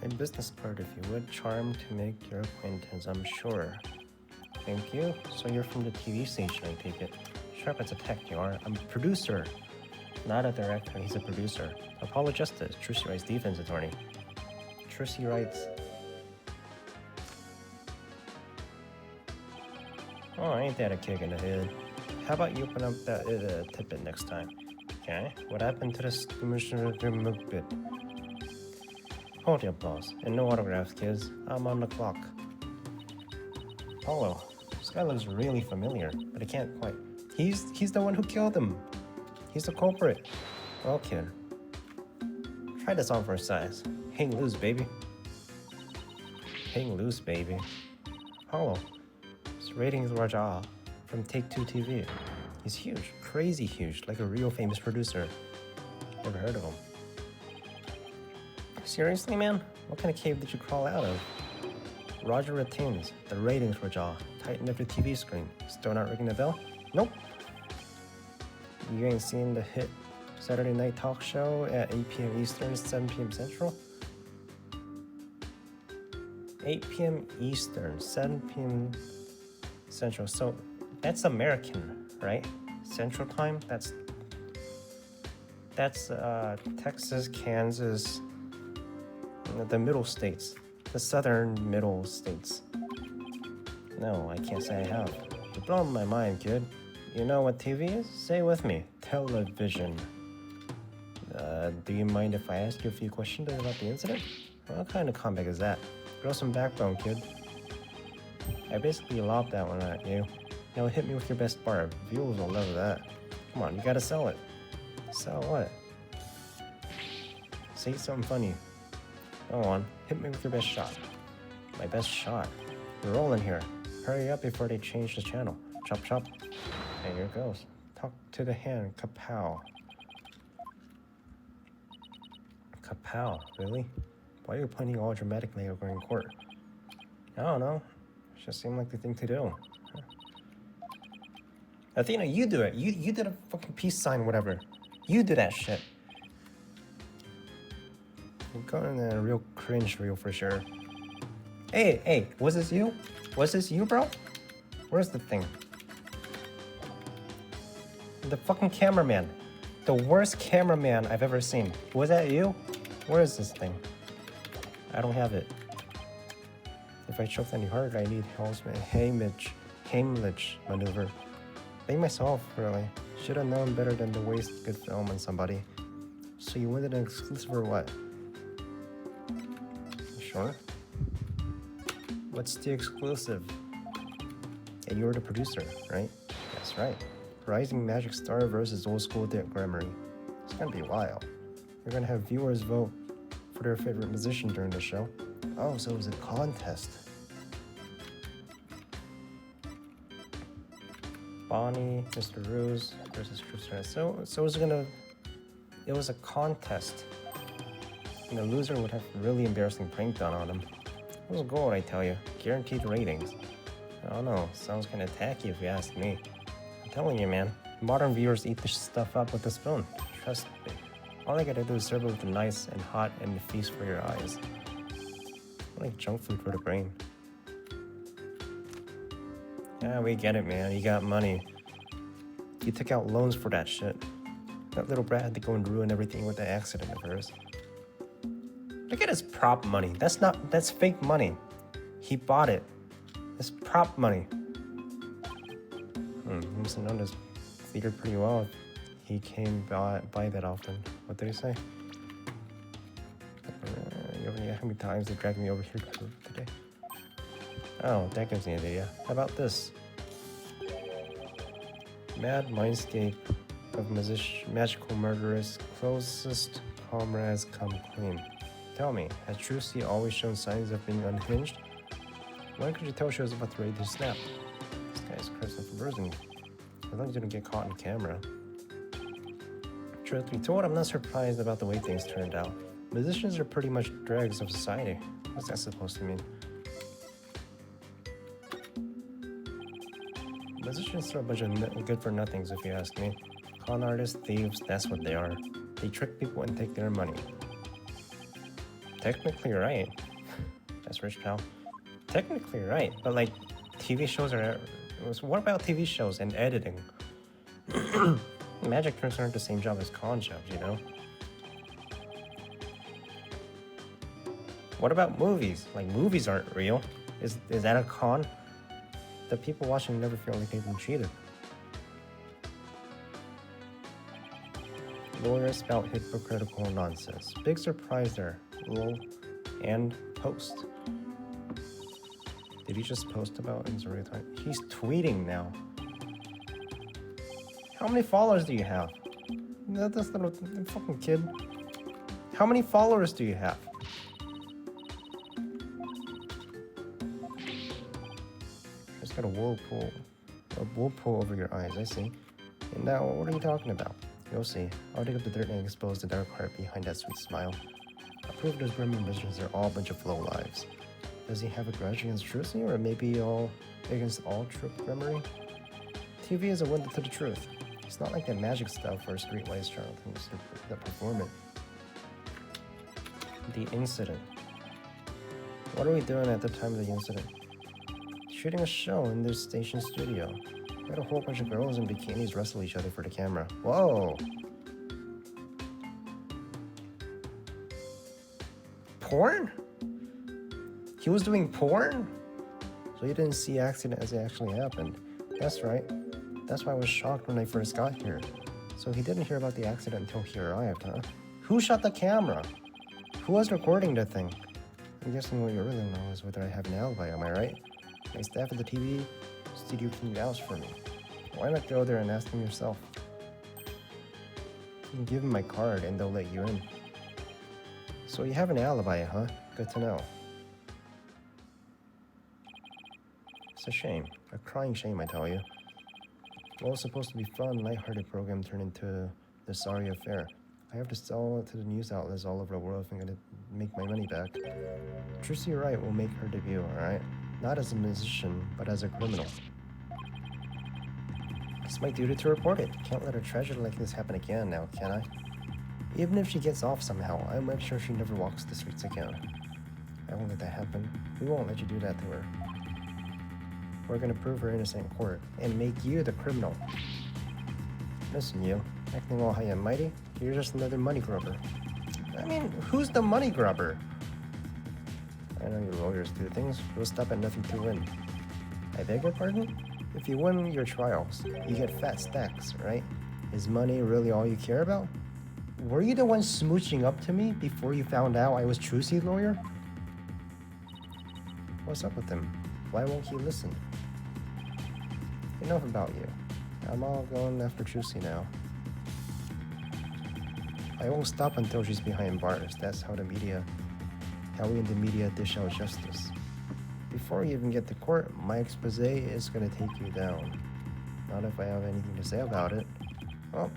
A business card, if you would. Charmed to make your acquaintance, I'm sure. Thank you. So you're from the TV station, I take it. Sharp as a tech, you are. I'm a producer. Not a director, he's a producer. Apollo Justice, Trucy Wright's defense attorney. Trucy writes... Oh, ain't that a kick in the head? How about you open up that tidbit next time? Okay, what happened to the stimulation bit? Hold your applause, and no autographs, kids. I'm on the clock. Paulo, this guy looks really familiar, but I can't quite. He's the one who killed him. He's the culprit. Well, kid, try this on for size. Hang loose, baby. Hang loose, baby. Paulo, his ratings were jaw from Take-Two TV. He's huge, crazy huge, like a real famous producer. Never heard of him. Seriously, man? What kind of cave did you crawl out of? Roger retains. The ratings were jaw. Tighten up the TV screen. Still not ringing the bell? Nope. You ain't seen the hit Saturday night talk show at 8 p.m. Eastern, 7 p.m. Central? 8 p.m. Eastern, 7 p.m. Central. So that's American, right? Central time? That's Texas, Kansas, the middle states, the southern middle states. No, I can't say I have. You're blowing my mind, kid. You know what TV is? Say it with me. Television. Do you mind if I ask you a few questions about the incident? What kind of comeback is that? Grow some backbone, kid. I basically lobbed that one at you. Now hit me with your best bar. Viewers will love that. Come on, you gotta sell it. Sell what? Say something funny. Go on, hit me with your best shot. My best shot? We're rolling here. Hurry up before they change the channel. Chop chop. And here it goes. Talk to the hand. Kapow. Kapow, really? Why are you pointing all dramatically over in court? I don't know. It just seemed like the thing to do. Athena, you do it. You did a fucking peace sign, whatever. You do that shit. You're going in a real cringe reel for sure. Hey, was this you? Was this you, bro? Where's the thing? The fucking cameraman. The worst cameraman I've ever seen. Was that you? Where is this thing? I don't have it. If I choked any harder, I need Heimlich maneuver. Blame myself, really. Should have known better than to waste good film on somebody. So you wanted an exclusive or what? Sure. What's the exclusive? And you're the producer, right? That's right. Rising Magic Star versus Old School Dick Grammary. It's gonna be wild. You're gonna have viewers vote for their favorite musician during the show. Oh, so it was a contest. Bonnie, Mr. Ruse versus Cruiser. So it was a contest. And the loser would have really embarrassing prank done on him. It was gold, I tell you. Guaranteed ratings. I don't know, sounds kinda tacky if you ask me. I'm telling you, man. Modern viewers eat this stuff up with a spoon. Trust me. All I gotta do is serve it with nice and hot and a feast for your eyes. Like junk food for the brain. Yeah, we get it, man. You got money. You took out loans for that shit. That little brat had to go and ruin everything with the accident of hers. Look at his prop money. That's fake money. He bought it. It's prop money. He must have known his theater pretty well if he came by that often. What did he say? How many times they dragged me over here today? Oh, that gives me an idea. How about this? Mad mindscape of magical murderous closest comrades come clean. Tell me, has Trucy always shown signs of being unhinged? When could you tell she was about to ready to snap? This guy's cursing for bruising. As long as you don't get caught on camera. Truth be told, I'm not surprised about the way things turned out. Musicians are pretty much dregs of society. What's that supposed to mean? Musicians are a bunch of good-for-nothings, if you ask me. Con artists, thieves, that's what they are. They trick people and take their money. Technically right. That's rich, pal. Technically right, but like, TV shows are... What about TV shows and editing? Magic tricks aren't the same job as con jobs, you know? What about movies? Like, movies aren't real. Is that a con? The people watching never feel like they've been cheated. Lawyer spout hypocritical nonsense. Big surprise there. Lol. And post. Did he just post about Missouri time? He's tweeting now. How many followers do you have? That's little fucking kid. How many followers do you have? Just got a whirlpool over your eyes, I see. And now, what are you talking about? You'll see. I'll dig up the dirt and expose the dark heart behind that sweet smile. I'll prove those grim ambitions are all a bunch of low lives. Does he have a grudge against Trilogy, or maybe all against all true memory? TV is a window to the truth. It's not like that magic stuff or streetwise charlatans that perform it. The incident. What are we doing at the time of the incident? Shooting a show in this station studio. We had a whole bunch of girls in bikinis wrestle each other for the camera. Whoa! Porn? He was doing porn? So you didn't see accident as it actually happened. That's right. That's why I was shocked when I first got here. So he didn't hear about the accident until he arrived, huh? Who shot the camera? Who was recording the thing? I'm guessing what you really know is whether I have an alibi, am I right? My staff at the TV studio can vouch for me. Why not go there and ask them yourself? You can give them my card and they'll let you in. So you have an alibi, huh? Good to know. It's a shame. A crying shame, I tell you. What was supposed to be fun, lighthearted program turned into the sorry affair. I have to sell it to the news outlets all over the world if I'm gonna make my money back. Trilogy Wright will make her debut, alright? Not as a musician, but as a criminal. It's my duty to report it. Can't let a tragedy like this happen again now, can I? Even if she gets off somehow, I'll make sure she never walks the streets again. I won't let that happen. We won't let you do that to her. We're gonna prove her innocent in court and make you the criminal. Listen, you, acting all high and mighty, you're just another money grubber. I mean, who's the money grubber? I know you lawyers do things. You'll stop at nothing to win. I beg your pardon? If you win your trials, you get fat stacks, right? Is money really all you care about? Were you the one smooching up to me before you found out I was Trilogy's lawyer? What's up with him? Why won't he listen? Enough about you. I'm all going after Trilogy now. I won't stop until she's behind bars. That's how we in the media dish out justice. Before you even get to court, my expose is gonna take you down. Not if I have anything to say about it. Well,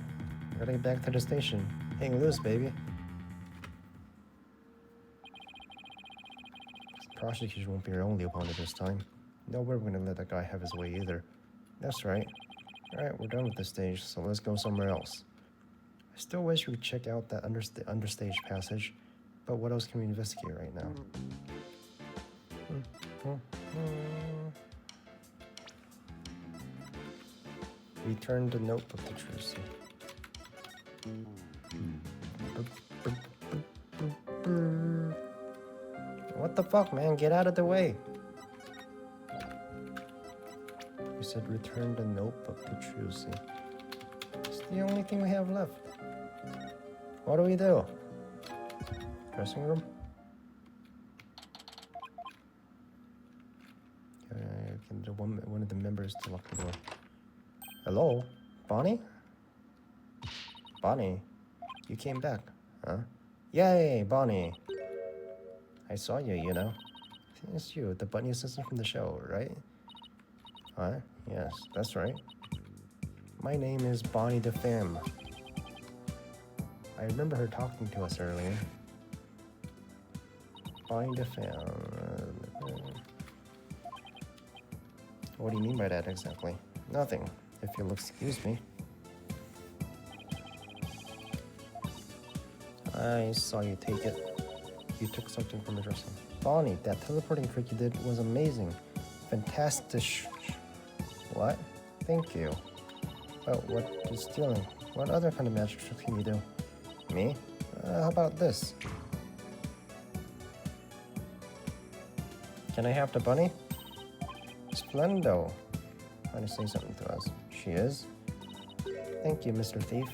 I gotta get back to the station. Hang loose, baby. Prosecution won't be your only opponent this time. No, we're gonna let that guy have his way either. That's right. Alright, we're done with this stage, so let's go somewhere else. I still wish we could check out that understage passage, but what else can we investigate right now? Return the notebook to Trilogy. What the fuck, man? Get out of the way. You said return the notebook to Trilogy. It's the only thing we have left. What do we do? Dressing room? Can one of the members to lock the door. Hello? Bonnie? Bonnie? You came back, huh? Yay, Bonnie! I saw you, you know. It's you, the bunny assistant from the show, right? Huh? Yes, that's right. My name is Bonnie the Femme. I remember her talking to us earlier. Bonnie the Femme. What do you mean by that exactly? Nothing, if you'll excuse me. I saw you take it. You took something from the dressing. Bonnie, that teleporting trick you did was amazing. Fantastic. What? Thank you. But what is stealing? What other kind of magic tricks can you do? Me? How about this? Can I have the bunny? Splendo. Trying to say something to us. She is? Thank you, Mr. Thief.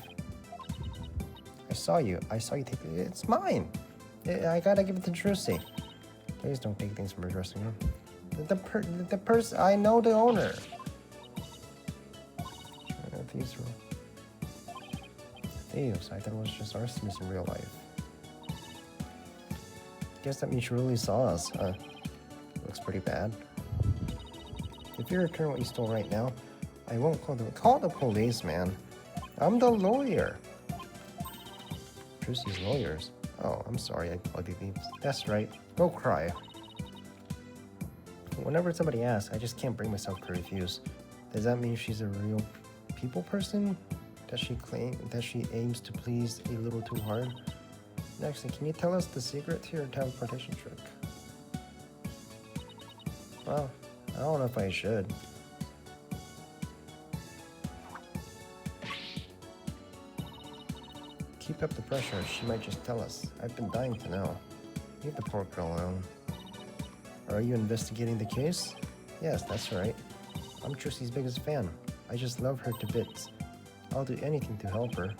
I saw you take it. It's mine. I gotta give it to Trucy. Please don't take things from her dressing room. The person, I know the owner. Thieves, I thought it was just arsonists in real life. Guess that means she really saw us, huh? Looks pretty bad. If you return what you stole right now, I won't call the police, man. I'm the lawyer. Trucy's lawyers. Oh, I'm sorry, I called you thieves. That's right. Go cry. Whenever somebody asks, I just can't bring myself to refuse. Does that mean she's a real people person? Does she claim that she aims to please a little too hard? Next, can you tell us the secret to your teleportation trick? Well, I don't know if I should. Keep up the pressure, she might just tell us. I've been dying to know. Leave the poor girl alone. Are you investigating the case? Yes, that's right. I'm Trucy's biggest fan. I just love her to bits. I'll do anything to help her.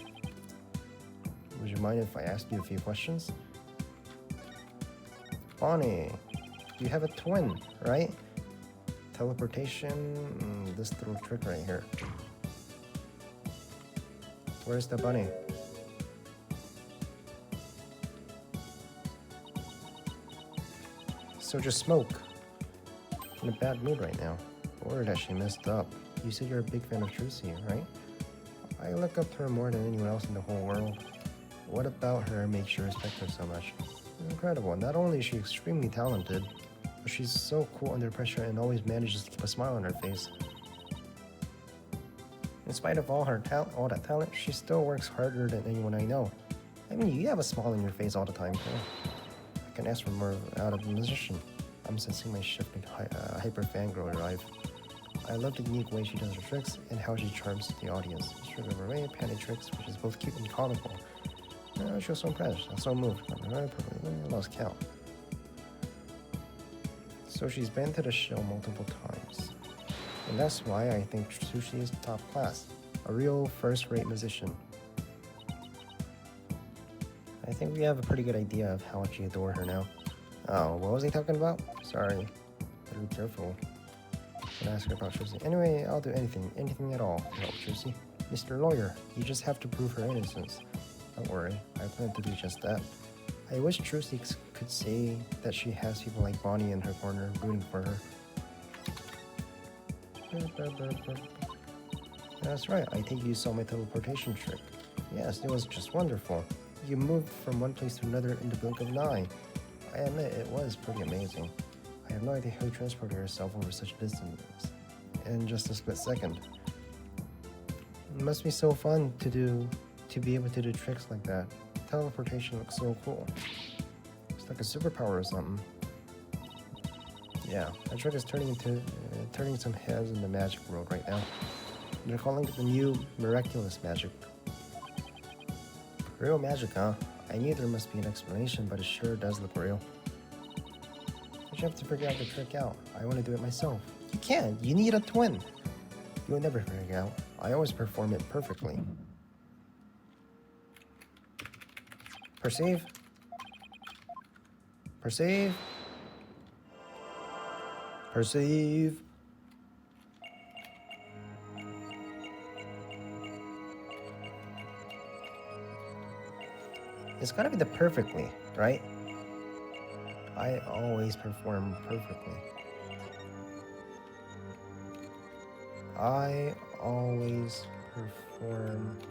Would you mind if I asked you a few questions? Bonnie, you have a twin, right? Teleportation, this little trick right here. Where's the bunny? So just smoke. In a bad mood right now. Or that she messed up. You said you're a big fan of Trucy, right? I look up to her more than anyone else in the whole world. What about her makes you respect her so much? Incredible. Not only is she extremely talented, but she's so cool under pressure and always manages to keep a smile on her face. In spite of all that talent, she still works harder than anyone I know. I mean, you have a smile on your face all the time, too. I can ask for more out of a musician. I'm sensing my shift into hyper fangirl arrive. I love the unique way she does her tricks and how she charms the audience. She does array of panic tricks, which is both cute and comical. She was so impressed. I was so moved. I lost count. So she's been to the show multiple times. And that's why I think Trucy is top class. A real first-rate musician. I think we have a pretty good idea of how much you adore her now. Oh, what was he talking about? Sorry. Better be careful. Can ask her about Trucy. Anyway, I'll do anything at all to help Trucy. Mr. Lawyer, you just have to prove her innocence. Don't worry, I plan to do just that. I wish Trucy could say that she has people like Bonnie in her corner rooting for her. That's right, I think you saw my teleportation trick. Yes, it was just wonderful. You moved from one place to another in the blink of an eye. I admit it was pretty amazing. I have no idea how you transported yourself over such distance in just a split second. It must be so fun to be able to do tricks like that. Teleportation looks so cool. It's like a superpower or something. Yeah, that trick is turning some heads in the magic world right now. They're calling it the new miraculous magic. Real magic, huh? I knew there must be an explanation, but it sure does look real. But you have to figure out the trick out. I want to do it myself. You can't. You need a twin. You'll never figure it out. I always perform it perfectly. Perceive? Perceive? Perceive? It's gotta be the perfectly, right? I always perform perfectly. I always perform it.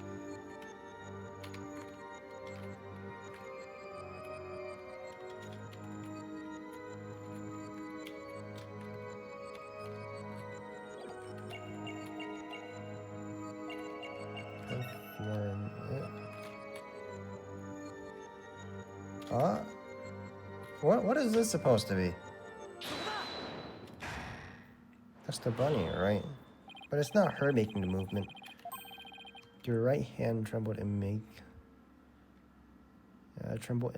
What is this supposed to be? That's the bunny, right? But it's not her making the movement. Your right hand trembled and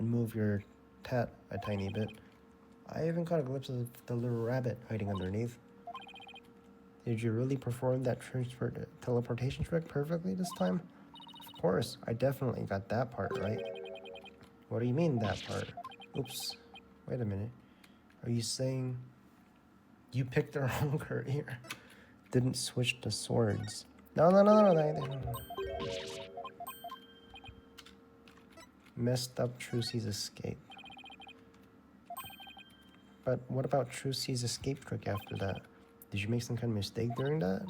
move your tat a tiny bit. I even caught a glimpse of the little rabbit hiding underneath. Did you really perform that teleportation trick perfectly this time? Of Of course, I definitely got that part right. What do you mean, that part? Oops. Wait a minute. Are you saying you picked the wrong career? Didn't switch the swords. No. Messed up Trucy's escape. But what about Trucy's escape trick after that? Did you make some kind of mistake during that?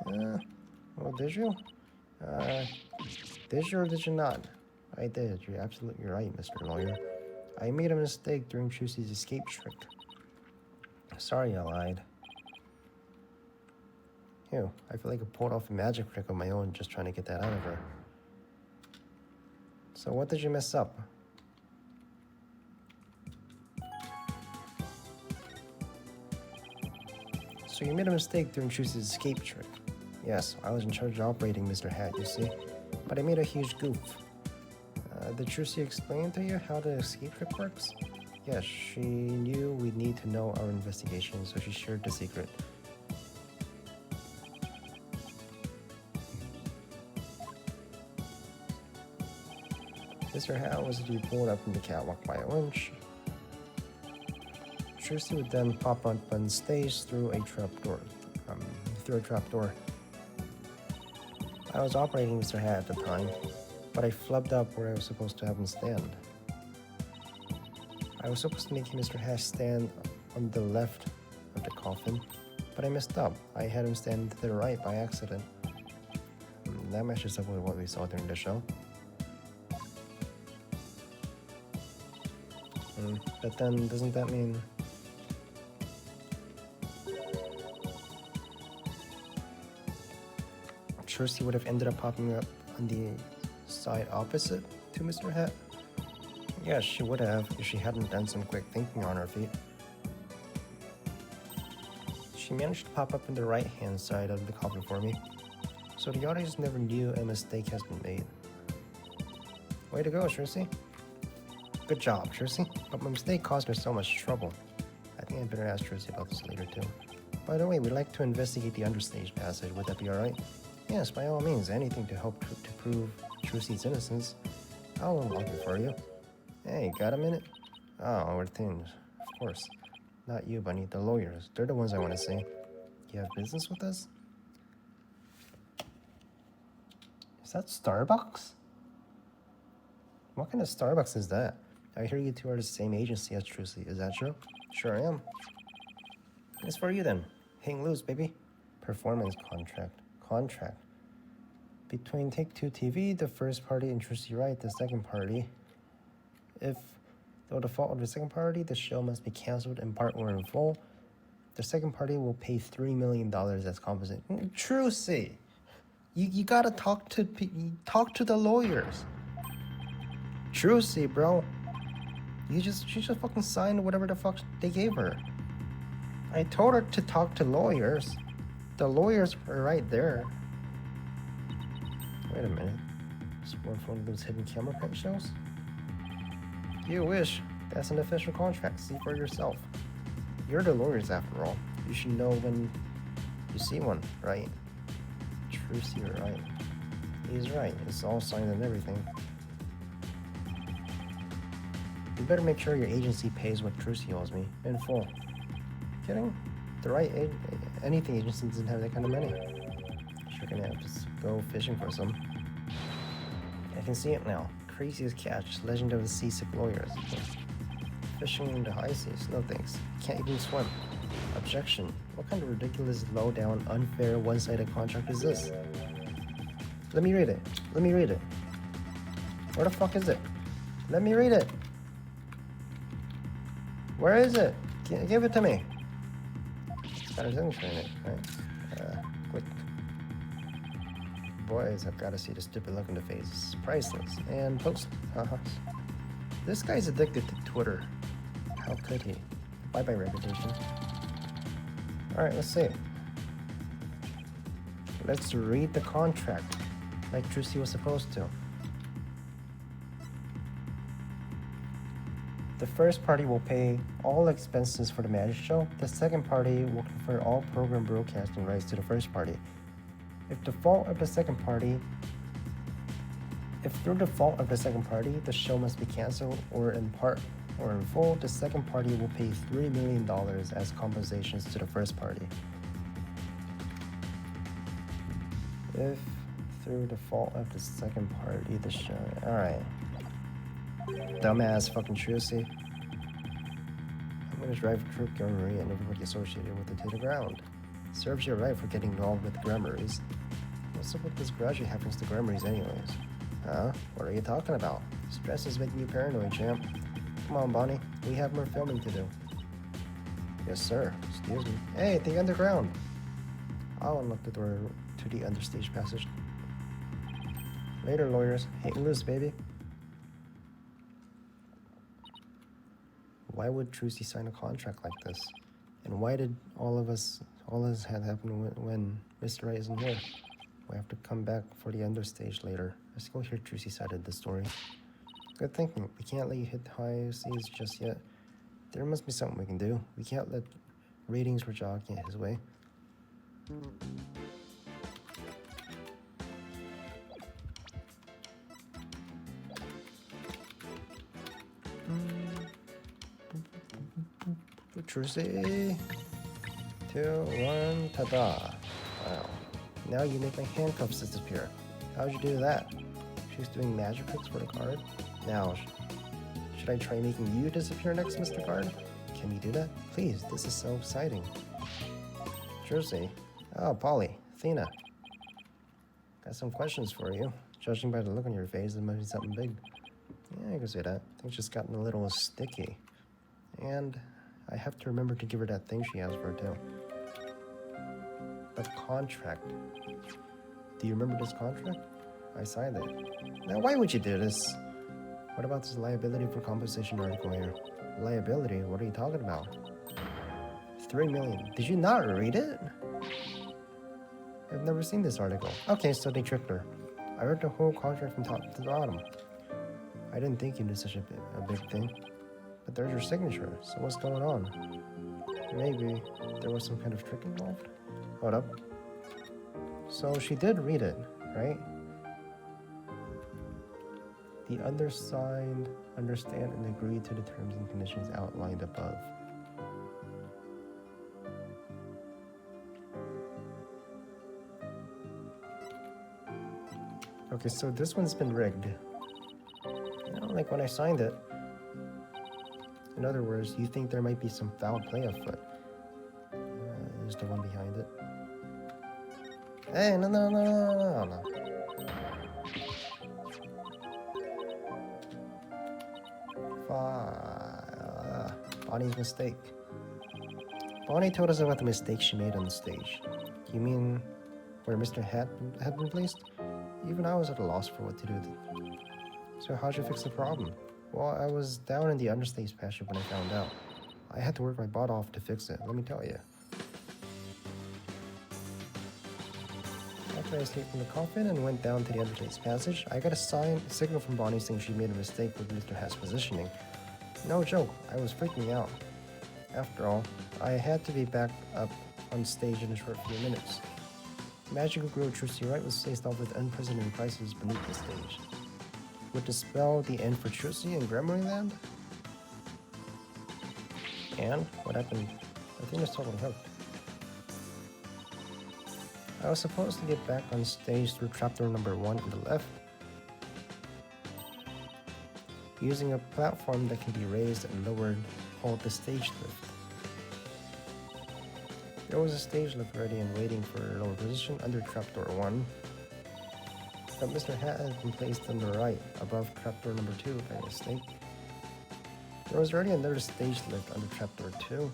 Well, did you? Did you or did you not? I did. You're absolutely right, Mr. Lawyer. I made a mistake during Trucy's escape trick. Sorry I lied. Ew, I feel like I pulled off a magic trick on my own just trying to get that out of her. So what did you mess up? So you made a mistake during Trucy's escape trick. Yes, I was in charge of operating Mr. Hat, you see. But I made a huge goof. Did Trucy explain to you how the escape trick works? Yes, she knew we'd need to know our investigation, so she shared the secret. Mr. Hat was to be pulled up from the catwalk by a winch. Trucy would then pop up on stage through a trapdoor. I was operating Mr. Hat at the time, but I flubbed up where I was supposed to have him stand. I was supposed to make Mr. Hat stand on the left of the coffin, but I messed up. I had him stand to the right by accident. That matches up with what we saw during the show. But then, doesn't that mean... Trucy would have ended up popping up on the side opposite to Mr. Hat? Yes, she would have if she hadn't done some quick thinking on her feet. She managed to pop up on the right-hand side of the coffin for me, so the audience never knew a mistake has been made. Way to go, Trucy. Good job, Trucy. But my mistake caused her so much trouble. I think I'd better ask Trucy about this later, too. By the way, we'd like to investigate the understage passage. Would that be alright? Yes, by all means. Anything to help to prove Trucy's innocence. I'll unlock it for you. Hey, got a minute? Oh, we're things. Of course. Not you, Bunny. The lawyers. They're the ones I want to see. You have business with us? Is that Starbucks? What kind of Starbucks is that? I hear you two are the same agency as Trucy. Is that true? Sure I am. It's for you then. Hang loose, baby. Performance contract. Between Take-Two TV, the first party, and Trucy Wright, the second party. If, though the fault of the second party, the show must be canceled in part or in full, the second party will pay $3 million as compensation. Trucy! You gotta talk to the lawyers. Trucy, bro. She just fucking signed whatever the fuck they gave her. I told her to talk to lawyers. The lawyers were right there. Wait a minute. Is one of those hidden camera prank shows? You wish. That's an official contract. See for yourself. You're the lawyers after all. You should know when you see one, right? Trucy, right? He's right. It's all signed and everything. You better make sure your agency pays what Trucy owes me in full. Kidding? The right anything agency doesn't have that kind of money. You're gonna have to go fishing for some. I can see it now. Craziest catch, legend of the seasick lawyers. Fishing in the high seas, no thanks. Can't even swim. Objection. What kind of ridiculous, low-down, unfair, one-sided contract is this? Let me read it. Where the fuck is it? Let me read it. Where is it? Give it to me. It's got his signature in it, right? Quick. Boys, I've got to see the stupid look in the face. It's priceless. And post. This guy's addicted to Twitter. How could he? Bye-bye reputation. Alright, let's see. Let's read the contract like Trucy was supposed to. The first party will pay all expenses for the magic show. The second party will confer all program broadcasting rights to the first party. If the fault of the second party If through the fault of the second party, the show must be cancelled, or in part or in full, the second party will pay $3 million as compensations to the first party. If through the fault of the second party, the show... Alright. Dumbass fucking Trucy. I'm gonna drive Crook Grammary and everybody associated with it to the ground. Serves you right for getting involved with Grammaries. What's up with this grudge you have against the Grammaries anyways? Huh? What are you talking about? Stress is making you paranoid, champ. Come on, Bonnie. We have more filming to do. Yes, sir. Excuse me. Hey, the underground! I'll unlock the door to the understage passage. Later, lawyers. Hang loose, baby. Why would Trucy sign a contract like this? And why did all this had happened when Mr. Wright isn't here? We have to come back for the understage later. Let's go hear Trucy's side of the story. Good thinking. We can't let you hit high seas just yet. There must be something we can do. We can't let ratings for Jock get his way. Trucy. 2, 1, ta-da. Wow. Now you make my handcuffs disappear. How'd you do that? She's doing magic tricks for the card? Now, should I try making you disappear next, Mr. Card? Can you do that? Please, this is so exciting. Trucy. Oh, Polly. Athena. Got some questions for you. Judging by the look on your face, it must be something big. Yeah, I can see that. Things just gotten a little sticky. And I have to remember to give her that thing she asked for, too. The contract. Do you remember this contract? I signed it. Now, why would you do this? What about this liability for compensation article here? Liability? What are you talking about? 3 million. Did you not read it? I've never seen this article. Okay, so they tricked her. I read the whole contract from top to bottom. I didn't think you knew such a big thing. But there's your signature, so what's going on? Maybe there was some kind of trick involved? Hold up. So she did read it, right? The undersigned understand and agree to the terms and conditions outlined above. Okay, so this one's been rigged. I don't like when I signed it. In other words, you think there might be some foul play afoot. Is the one behind it. Hey, no. Bonnie's mistake. Bonnie told us about the mistake she made on the stage. You mean where Mr. had been placed? Even I was at a loss for what to do. So how'd you fix the problem? Well, I was down in the understage passage when I found out. I had to work my butt off to fix it, let me tell you. After I escaped from the coffin and went down to the understage passage, I got a signal from Bonnie saying she made a mistake with Mr. Hatt's positioning. No joke, I was freaking out. After all, I had to be back up on stage in a short few minutes. Magical Girl Trucy Wright was faced off with unprecedented crises beneath the stage. Would this spell the end for Trucy and Grammarly Land? And what happened? Athena's totally hooked. I was supposed to get back on stage through trapdoor number 1 on the left, using a platform that can be raised and lowered called the stage lift. There was a stage lift ready and waiting for a lower position under trapdoor 1, but Mr. Hat had been placed on the right, above trapdoor number 2 by mistake. There was already another stage lift under trapdoor 2.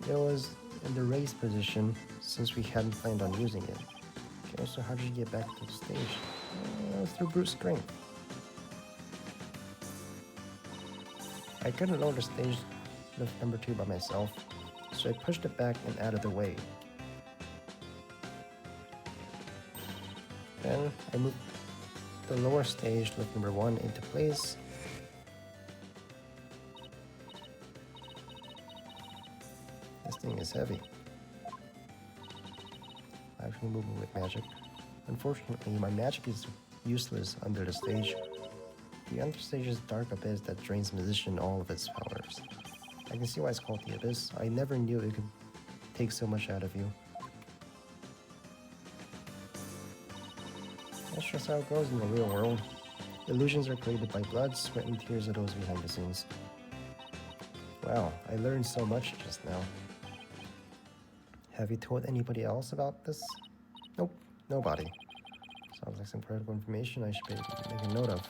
It was in the raised position since we hadn't planned on using it. Okay, so how did you get back to the stage? Through brute strength. I couldn't lower the stage lift number 2 by myself, so I pushed it back and out of the way. Then I moved the lower stage lift number 1 into place. This thing is heavy. I can move it with magic. Unfortunately, my magic is useless under the stage. The understage is a dark abyss that drains musician all of its powers. I can see why it's called the Abyss. I never knew it could take so much out of you. That's just how it goes in the real world. Illusions are created by blood, sweat, and tears of those behind the scenes. Wow, I learned so much just now. Have you told anybody else about this? Nope, nobody. Sounds like some critical information I should be making a note of.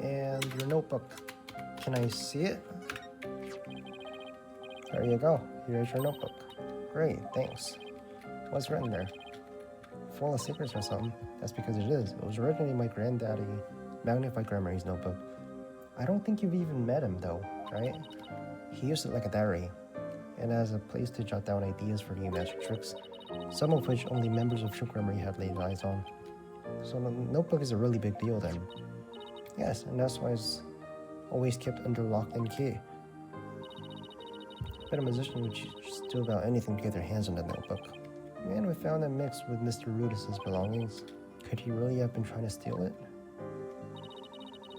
And your notebook. Can I see it? There you go. Here's your notebook. Great, thanks. What's written there? Full of secrets or something? That's because it is. It was originally my granddaddy, Magnified Grandmary's notebook. I don't think you've even met him though, right? He used it like a diary, and as a place to jot down ideas for new magic tricks, some of which only members of True Grammary had laid eyes on. So the notebook is a really big deal then. Yes, and that's why it's always kept under lock and key. But a musician would just do about anything to get their hands on the notebook. And we found it mixed with Mr. Rudis's belongings. Could he really have been trying to steal it?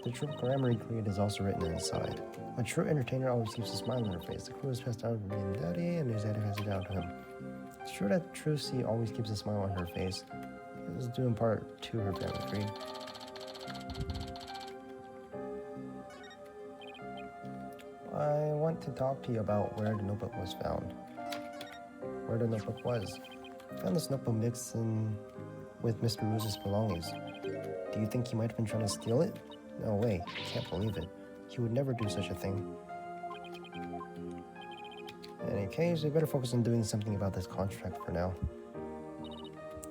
The True Grammary Creed is also written inside. A true entertainer always keeps a smile on her face. The clue is passed down from Daddy, and his daddy passes it down to him. It's true that True C always keeps a smile on her face. This is due in part to her family creed. I want to talk to you about where the notebook was found. Where the notebook was. I found this notebook mixed in with Mr. Rose's belongings. Do you think he might have been trying to steal it? No way, can't believe it. He would never do such a thing. In any case, we better focus on doing something about this contract for now.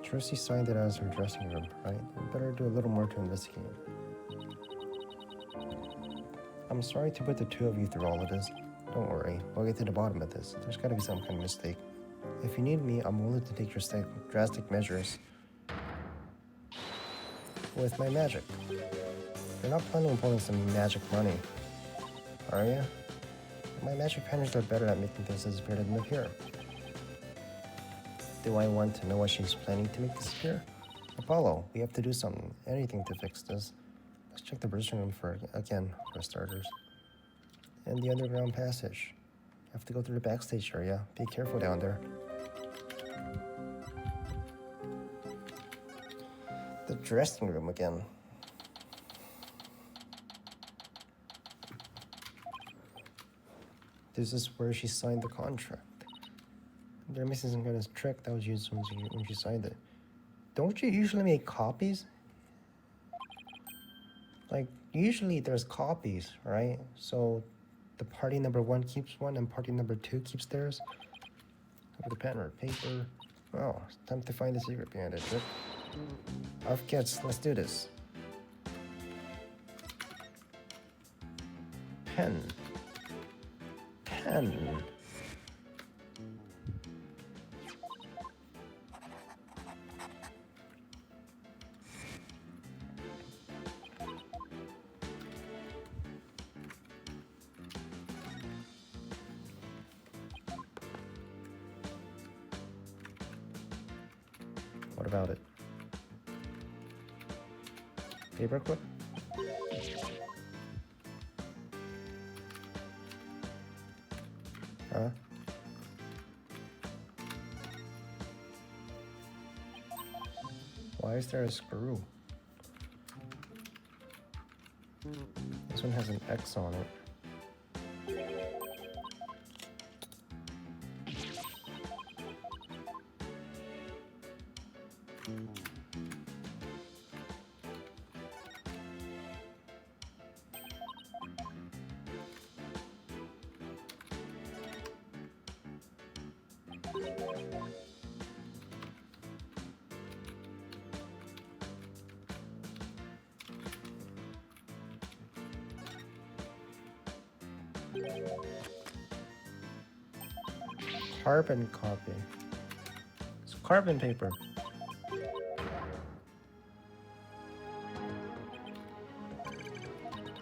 Tracy signed it as her dressing room, right? We better do a little more to investigate. I'm sorry to put the two of you through all of this. Don't worry, we'll get to the bottom of this. There's gotta be some kind of mistake. If you need me, I'm willing to take your drastic measures with my magic. You're not planning on pulling some magic money, are you? My magic patterns are better at making things disappear than appear. Do I want to know what she's planning to make disappear? Apollo, we have to do something, anything to fix this. Let's check the dressing room for starters. And the underground passage. You have to go through the backstage area. Be careful down there. The dressing room again. This is where she signed the contract. They're missing some kind of trick that was used when she signed it. Don't you usually make copies? Like, usually there's copies, right? So the party number 1 keeps one and party number 2 keeps theirs. Over the pen or paper. Oh, it's time to find the secret behind it, Trip. Off kids, let's do this. Pen. What about it? Paperclip? Huh? Why is there a screw? This one has an X on it. Carbon copy. It's carbon paper.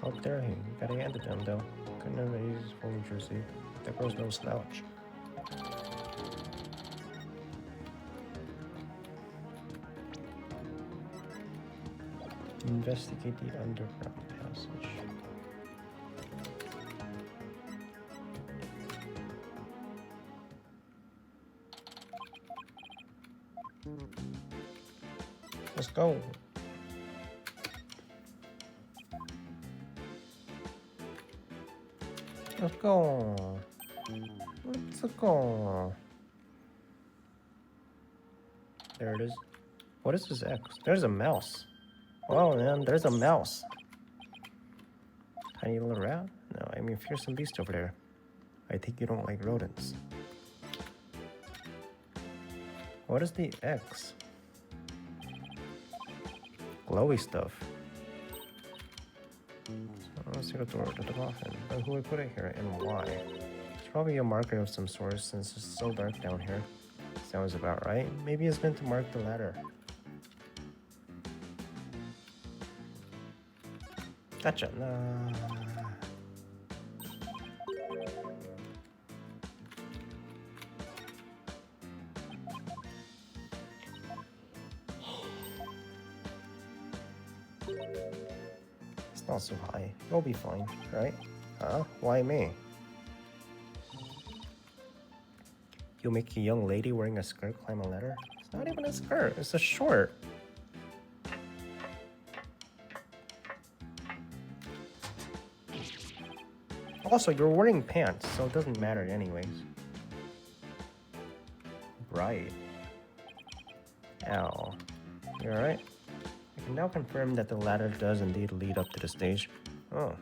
Oh, there you gotta hand it to him though. Couldn't have used his phone jersey. That girl's no slouch. Investigate the underground passage. Let's go. Let's go. Let's go. There it is. What is this X? There's a mouse. Oh man, there's a mouse. Tiny little rat? No, I mean fearsome beast over there. I think you don't like rodents. What is the X? Glowy stuff. Let's take a door to the coffin. But who would put it here and why? It's probably a marker of some sort since it's so dark down here. Sounds about right. Maybe it's meant to mark the ladder. Gotcha. Nah. It's not so high. You'll be fine, right? Huh? Why me? You make a young lady wearing a skirt climb a ladder? It's not even a skirt, it's a short. Also, you're wearing pants, so it doesn't matter anyways. Right. Ow. You alright? I can now confirm that the ladder does indeed lead up to the stage. Oh,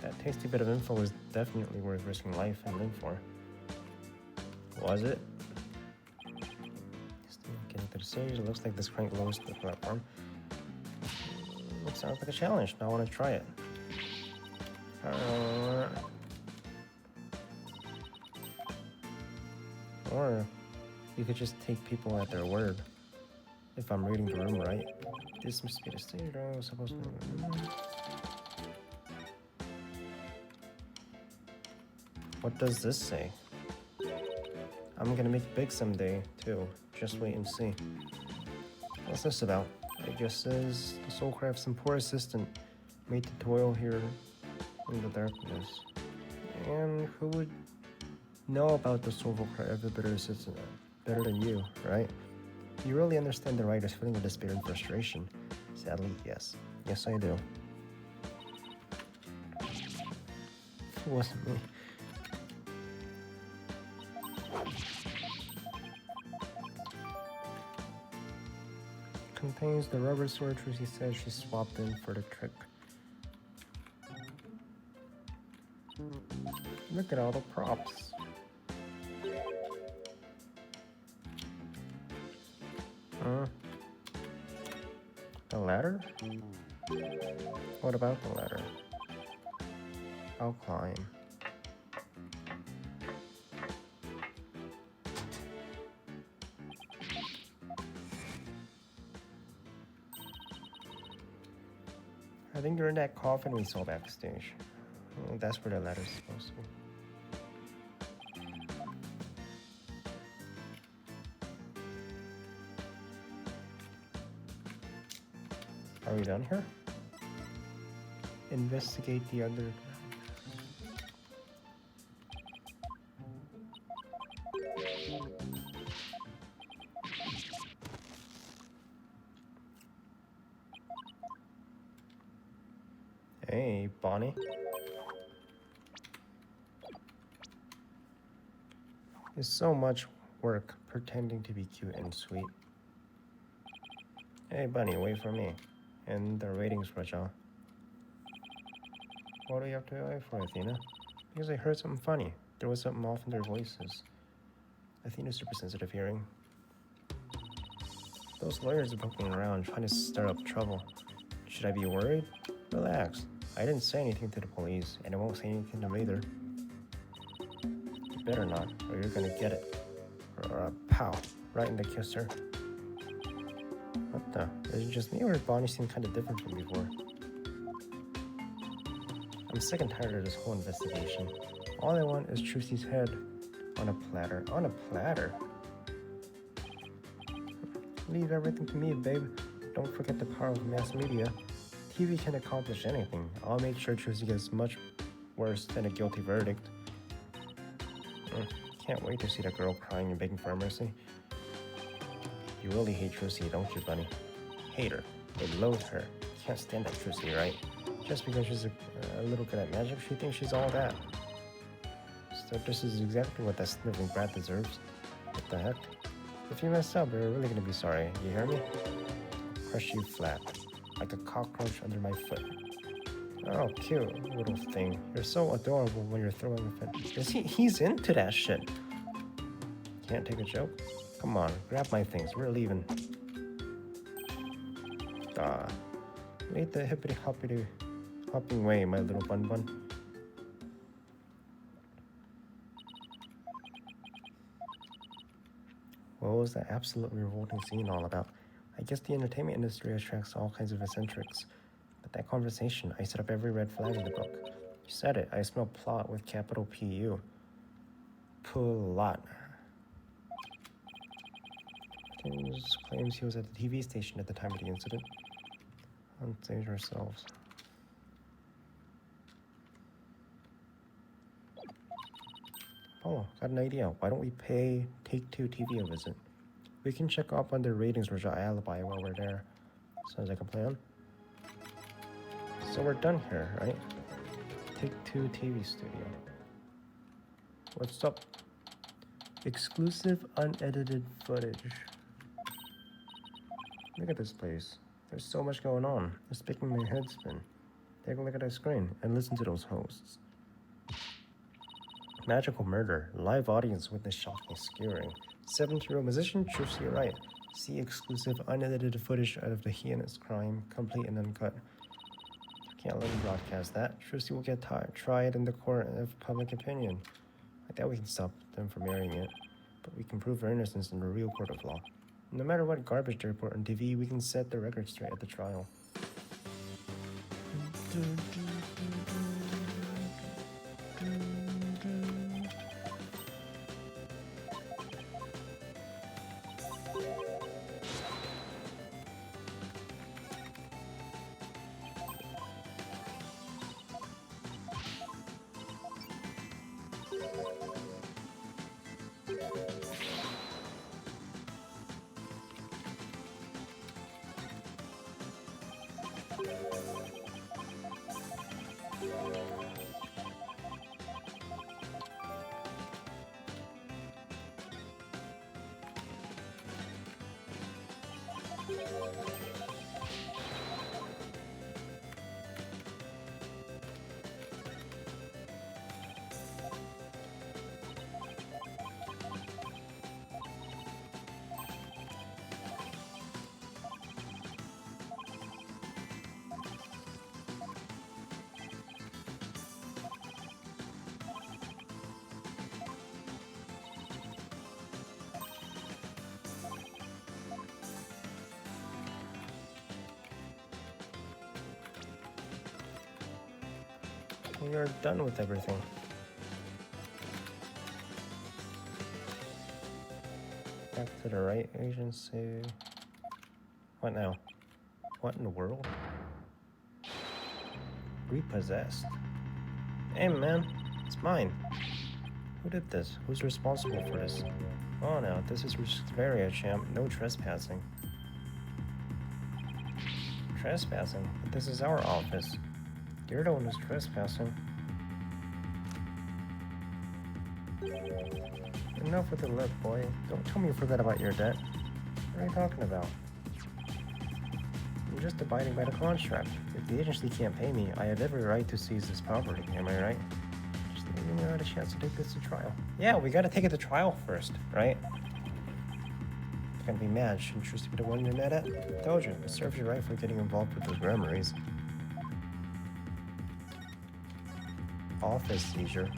that tasty bit of info is definitely worth risking life and limb for. Was it? Still getting to the stage. It looks like this crank lowers the platform. It sounds like a challenge. Now I want to try it. Or you could just take people at their word. If I'm reading the room right. This must be the stage. I was supposed to. What does this say? I'm gonna make it big someday, too. Just wait and see. What's this about? I guess says the Soulcraft's and poor assistant made to toil here in the darkness. And who would know about the Soulcraft better assistant better than you, right? You really understand the writer's feeling of despair and frustration. Sadly, yes. Yes, I do. It wasn't me. Contains the rubber sword Tracy says she swapped in for the trick. Look at all the props. The ladder? What about the ladder? I'll climb. I think you're in that coffin we saw backstage. Oh, that's where the ladder's supposed to be. Are we done here? Investigate the underground. Hey, Bonnie. It's so much work pretending to be cute and sweet. Hey, Bunny, wait for me. And the ratings for y'all. What do you have to wait for, Athena? Because I heard something funny. There was something off in their voices. Athena's super sensitive hearing. Those lawyers are poking around, trying to stir up trouble. Should I be worried? Relax. I didn't say anything to the police, and I won't say anything to them either. You better not, or you're gonna get it. Or pow, right in the kisser. What the? Is it just me, or did Bonnie seem kind of different from before? I'm sick and tired of this whole investigation. All I want is Trucy's head on a platter. On a platter? Leave everything to me, babe. Don't forget the power of mass media. TV can accomplish anything. I'll make sure Trucy gets much worse than a guilty verdict. Can't wait to see that girl crying and begging for mercy. You really hate Trucy, don't you, Bunny? Hate her. I loathe her. Can't stand that Trucy, right? Just because she's a little good at magic, she thinks she's all that. So this is exactly what that sniveling brat deserves. What the heck? If you mess up, you're really gonna be sorry. You hear me? I'll crush you flat, like a cockroach under my foot. Oh, cute little thing. You're so adorable when you're throwing a fit. He's into that shit. Can't take a joke? Come on, grab my things. We're leaving. Made the hippity hopping way, my little bun bun. What was that absolutely revolting scene all about? I guess the entertainment industry attracts all kinds of eccentrics. But that conversation, I set up every red flag in the book. You said it. I smell plot with capital P-U. Plot. James claims he was at the TV station at the time of the incident. Unsage ourselves. Oh, got an idea. Why don't we pay Take-Two TV a visit? We can check up on their ratings for our alibi while we're there. Sounds like a plan. So we're done here, right? Take-Two TV studio. What's up? Exclusive unedited footage. Look at this place. There's so much going on. It's making my head spin. Take a look at that screen and listen to those hosts. Magical murder. Live audience witness shocking skewering. 70-year-old musician proves you're right. See exclusive unedited footage out of the heinous crime, complete and uncut. Can't let him broadcast that. Trucy will get tried in the court of public opinion. I doubt we can stop them from airing it, but we can prove their innocence in the real court of law. No matter what garbage they report on TV, we can set the record straight at the trial. We are done with everything. Back to the right agency. What now? What in the world? Repossessed. Hey man, it's mine. Who did this? Who's responsible for this? Oh no, this is Risteria, champ. No trespassing. Trespassing? But this is our office. You're the one who's trespassing. Enough with the lip, boy. Don't tell me you forgot about your debt. What are you talking about? I'm just abiding by the contract. If the agency can't pay me, I have every right to seize this property. Am I right? Just giving you a chance to take this to trial. Yeah, we gotta take it to trial first, right? You're gonna be mad. Shouldn't Trucy be the one you're mad at? Told you, it serves you right for getting involved with those memories. Office seizure.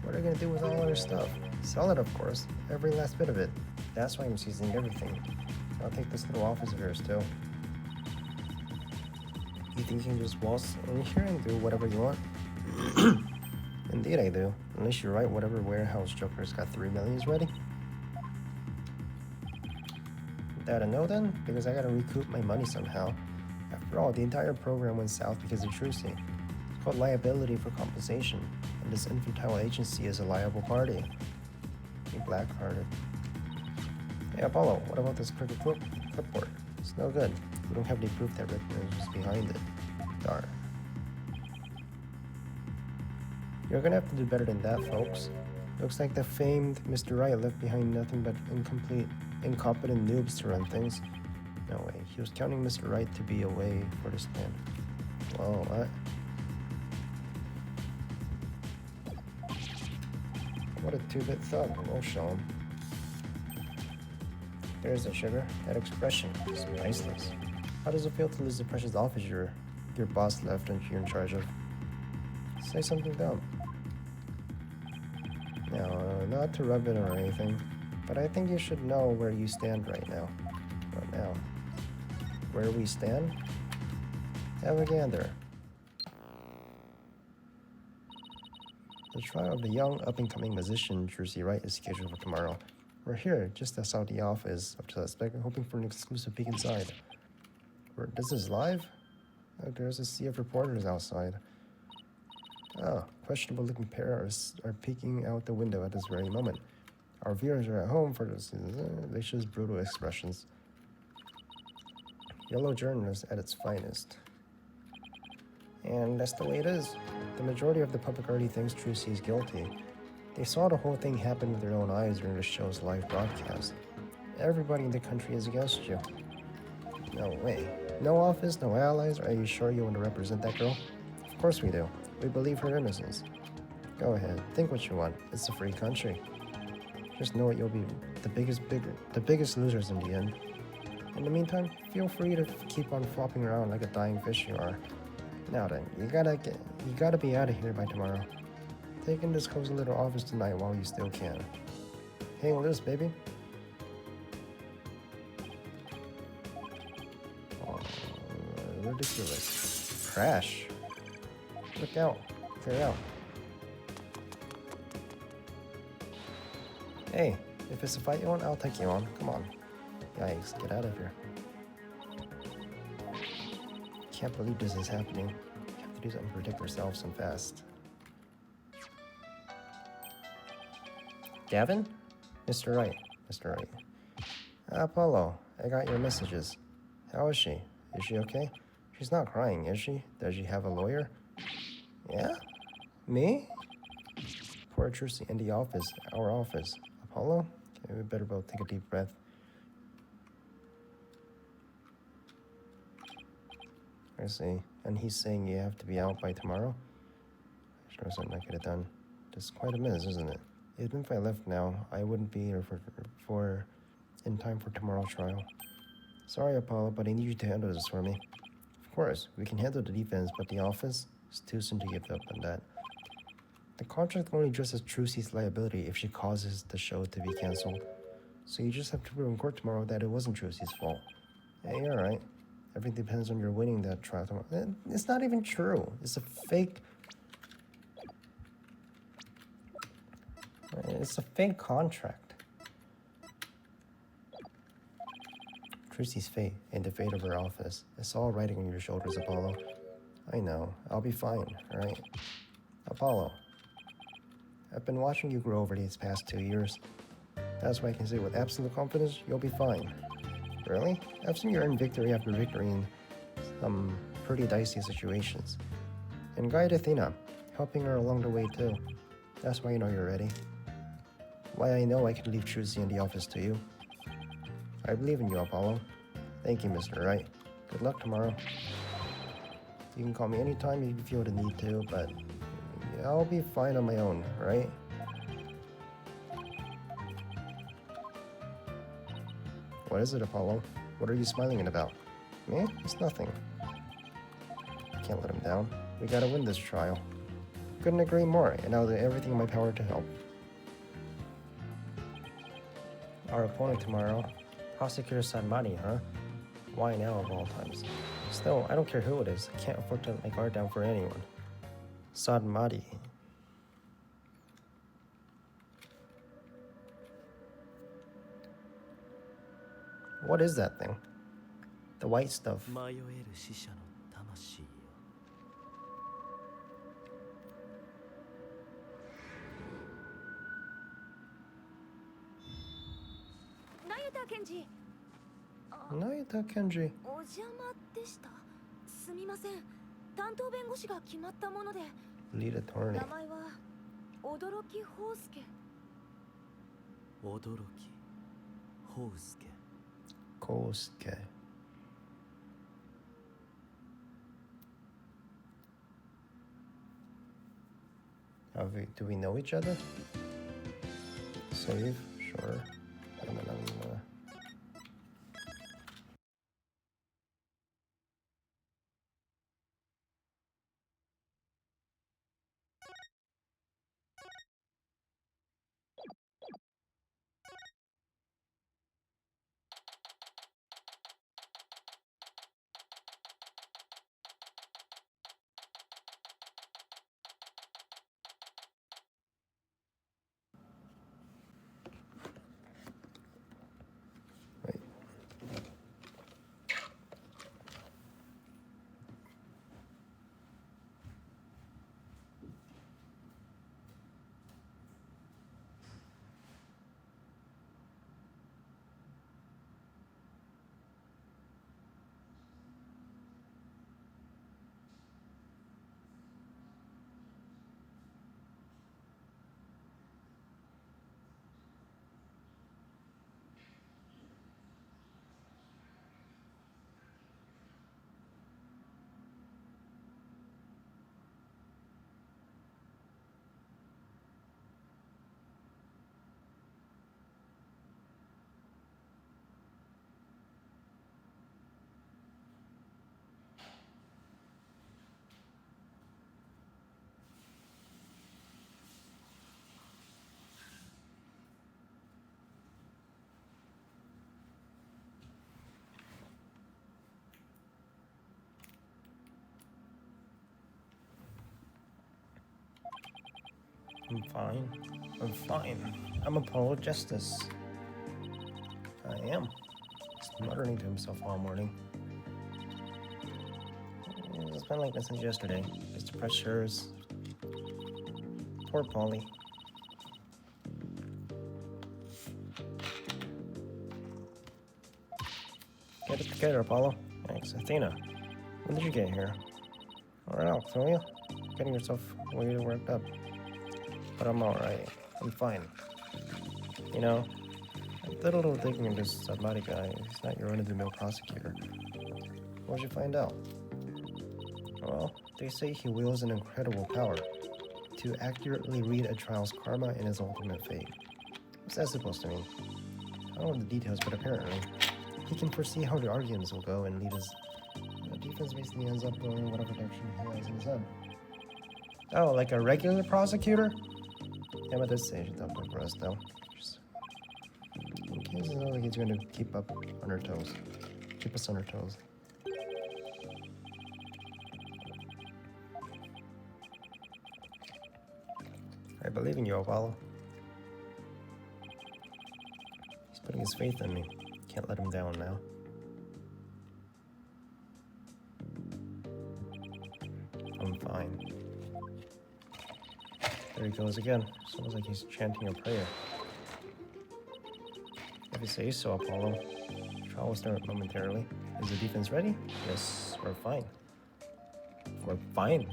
What are they gonna do with all our stuff? Sell it, of course. Every last bit of it. That's why I'm seizing everything. I'll take this little office of yours too. You think you can just waltz in here and do whatever you want? Indeed I do. Unless you're right, whatever warehouse joker's got 3 millions ready. That a no then? Because I gotta recoup my money somehow. At For all, the entire program went south because of Trucy. It's called liability for compensation, and this infantile agency is a liable party. He blackhearted. Hey Apollo, what about this crooked clipboard? It's no good. We don't have any proof that Rickman was behind it. Darn. You're gonna have to do better than that, folks. Looks like the famed Mr. Wright left behind nothing but incompetent noobs to run things. No way. He was counting Mr. Wright to be away for this plan. Whoa, what? What a two-bit thug. We'll show him. There's the sugar. That expression is priceless. How does it feel to lose the precious office your boss left and you're in charge of? Say something dumb. No, not to rub it or anything, but I think you should know where you stand right now. What now? Where we stand? Have a gander. The trial of the young up-and-coming musician Jersey Wright is scheduled for tomorrow. We're here, just outside the office of the suspect, hoping for an exclusive peek inside. This is live? Oh, there's a sea of reporters outside. Oh, questionable-looking pair are peeking out the window at this very moment. Our viewers are at home for this vicious, brutal expressions. Yellow journalist at its finest. And that's the way it is. The majority of the public already thinks Trucy is guilty. They saw the whole thing happen with their own eyes during the show's live broadcast. Everybody in the country is against you. No way. No office, no allies. Are you sure you want to represent that girl? Of course we do. We believe her innocence. Go ahead. Think what you want. It's a free country. Just know you'll be the biggest losers in the end. In the meantime, feel free to keep on flopping around like a dying fish you are. Now then, you gotta be out of here by tomorrow. Take in this cozy little office tonight while you still can. Hang loose, baby. Oh, ridiculous. Crash. Look out. Clear out. Hey, if it's a fight you want, I'll take you on. Come on. Yikes, get out of here. Can't believe this is happening. You have to do something to protect yourselves and fast. Gavin? Mr. Wright. Mr. Wright. Apollo, I got your messages. How is she? Is she okay? She's not crying, is she? Does she have a lawyer? Yeah? Me? Poor Trucy in the office. Our office. Apollo? Okay, we better both take a deep breath. I see. And he's saying you have to be out by tomorrow? Sure, something I could have done. That's quite a miss, isn't it? Even if I left now, I wouldn't be here in time for tomorrow's trial. Sorry, Apollo, but I need you to handle this for me. Of course, we can handle the defense, but the office? It's too soon to give up on that. The contract only addresses Trucy's liability if she causes the show to be cancelled. So you just have to prove in court tomorrow that it wasn't Trucy's fault. Hey, you're right. Everything depends on your winning that trial tomorrow. It's not even true. It's a fake... It's a fake contract. Trucy's fate and the fate of her office. It's all riding on your shoulders, Apollo. I know. I'll be fine, alright? Apollo. I've been watching you grow over these past 2 years. That's why I can say with absolute confidence, you'll be fine. Really? I've seen you earn victory after victory in some pretty dicey situations. And guide Athena, helping her along the way too. That's why I know you're ready. Why I know I can leave Trucy in the office to you. I believe in you, Apollo. Thank you, Mr. Wright. Good luck tomorrow. You can call me anytime if you feel the need to, but I'll be fine on my own, right? What is it, Apollo? What are you smiling at about? Me? It's nothing. I can't let him down. We gotta win this trial. Couldn't agree more, and I'll do everything in my power to help. Our opponent tomorrow, Prosecutor Sanmani, huh? Why now of all times? Still, I don't care who it is. I can't afford to let my guard down for anyone. Sadmadi. What is that thing? The white stuff. 迷える死者の魂よ。Nayuta Kenji. Nayuta Kenji. お邪魔でした。すみません。担当弁護士が決まったもので。 Lead attorney. 名前は驚きホウスケ。驚きホウスケ。Kosuke. Do we know each other? Save? Sure. Wait. I'm fine. I'm fine. I'm Apollo Justice. I am. He's muttering to himself all morning. It's been like this since yesterday. Just the pressures. Poor Polly. Get it together, Apollo. Thanks, Athena. When did you get here? Alright, I'll tell you. Getting yourself way worked up. But I'm alright. I'm fine. You know, I did a little digging into this Sabari guy. He's not your run-of-the-mill prosecutor. What'd you find out? Well, they say he wields an incredible power to accurately read a trial's karma and his ultimate fate. What's that supposed to mean? I don't know the details, but apparently he can foresee how the arguments will go and lead his defense basically ends up going in whatever direction he has in his head. Oh, like a regular prosecutor? Yeah, but this agent's up for us, though. Just in case it looks like he's going to keep up on our toes. Keep us on our toes. I believe in you, Apollo. He's putting his faith in me. Can't let him down now. I'm fine. There he goes again. Sounds like he's chanting a prayer. If you say so, Apollo. Trial will start momentarily. Is the defense ready? Yes, we're fine. We're fine.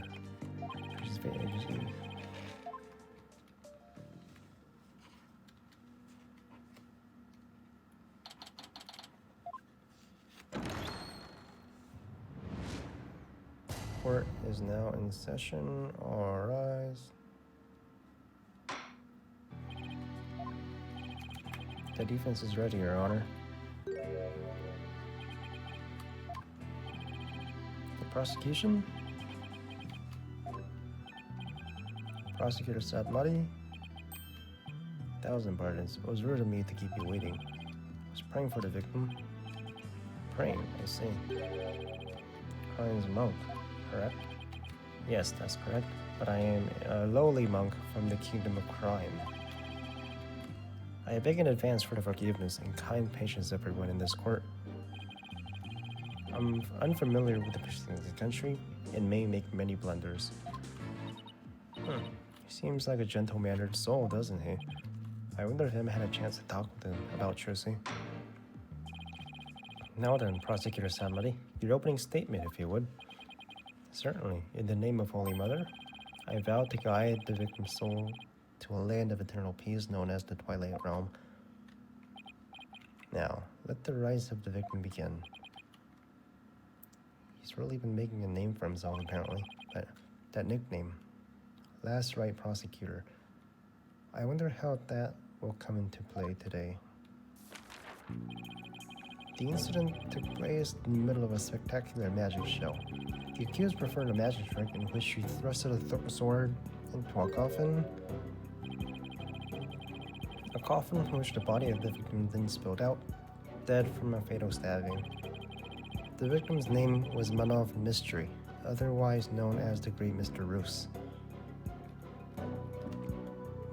Court is now in session. All rise. The defense is ready, Your Honor. The prosecution? Prosecutor Sadmati? 1,000 pardons. It was rude of me to keep you waiting. I was praying for the victim. Praying, I see. Crime's monk, correct? Yes, that's correct. But I am a lowly monk from the kingdom of crime. I beg in advance for the forgiveness and kind patience of everyone in this court. I'm unfamiliar with the proceedings of the country and may make many blunders. He seems like a gentle-mannered soul, doesn't he? I wonder if I had a chance to talk with him about Trucy. Now then, Prosecutor Samari, your opening statement, if you would. Certainly. In the name of Holy Mother, I vow to guide the victim's soul to a land of eternal peace known as the Twilight Realm. Now, let the rise of the victim begin. He's really been making a name for himself, apparently. But that nickname, Last Right Prosecutor, I wonder how that will come into play today. The incident took place in the middle of a spectacular magic show. The accused performed a magic trick in which she thrusted a sword into a coffin. A coffin from which the body of the victim then spilled out, dead from a fatal stabbing. The victim's name was Man of Mystery, otherwise known as the Great Mr. Roos.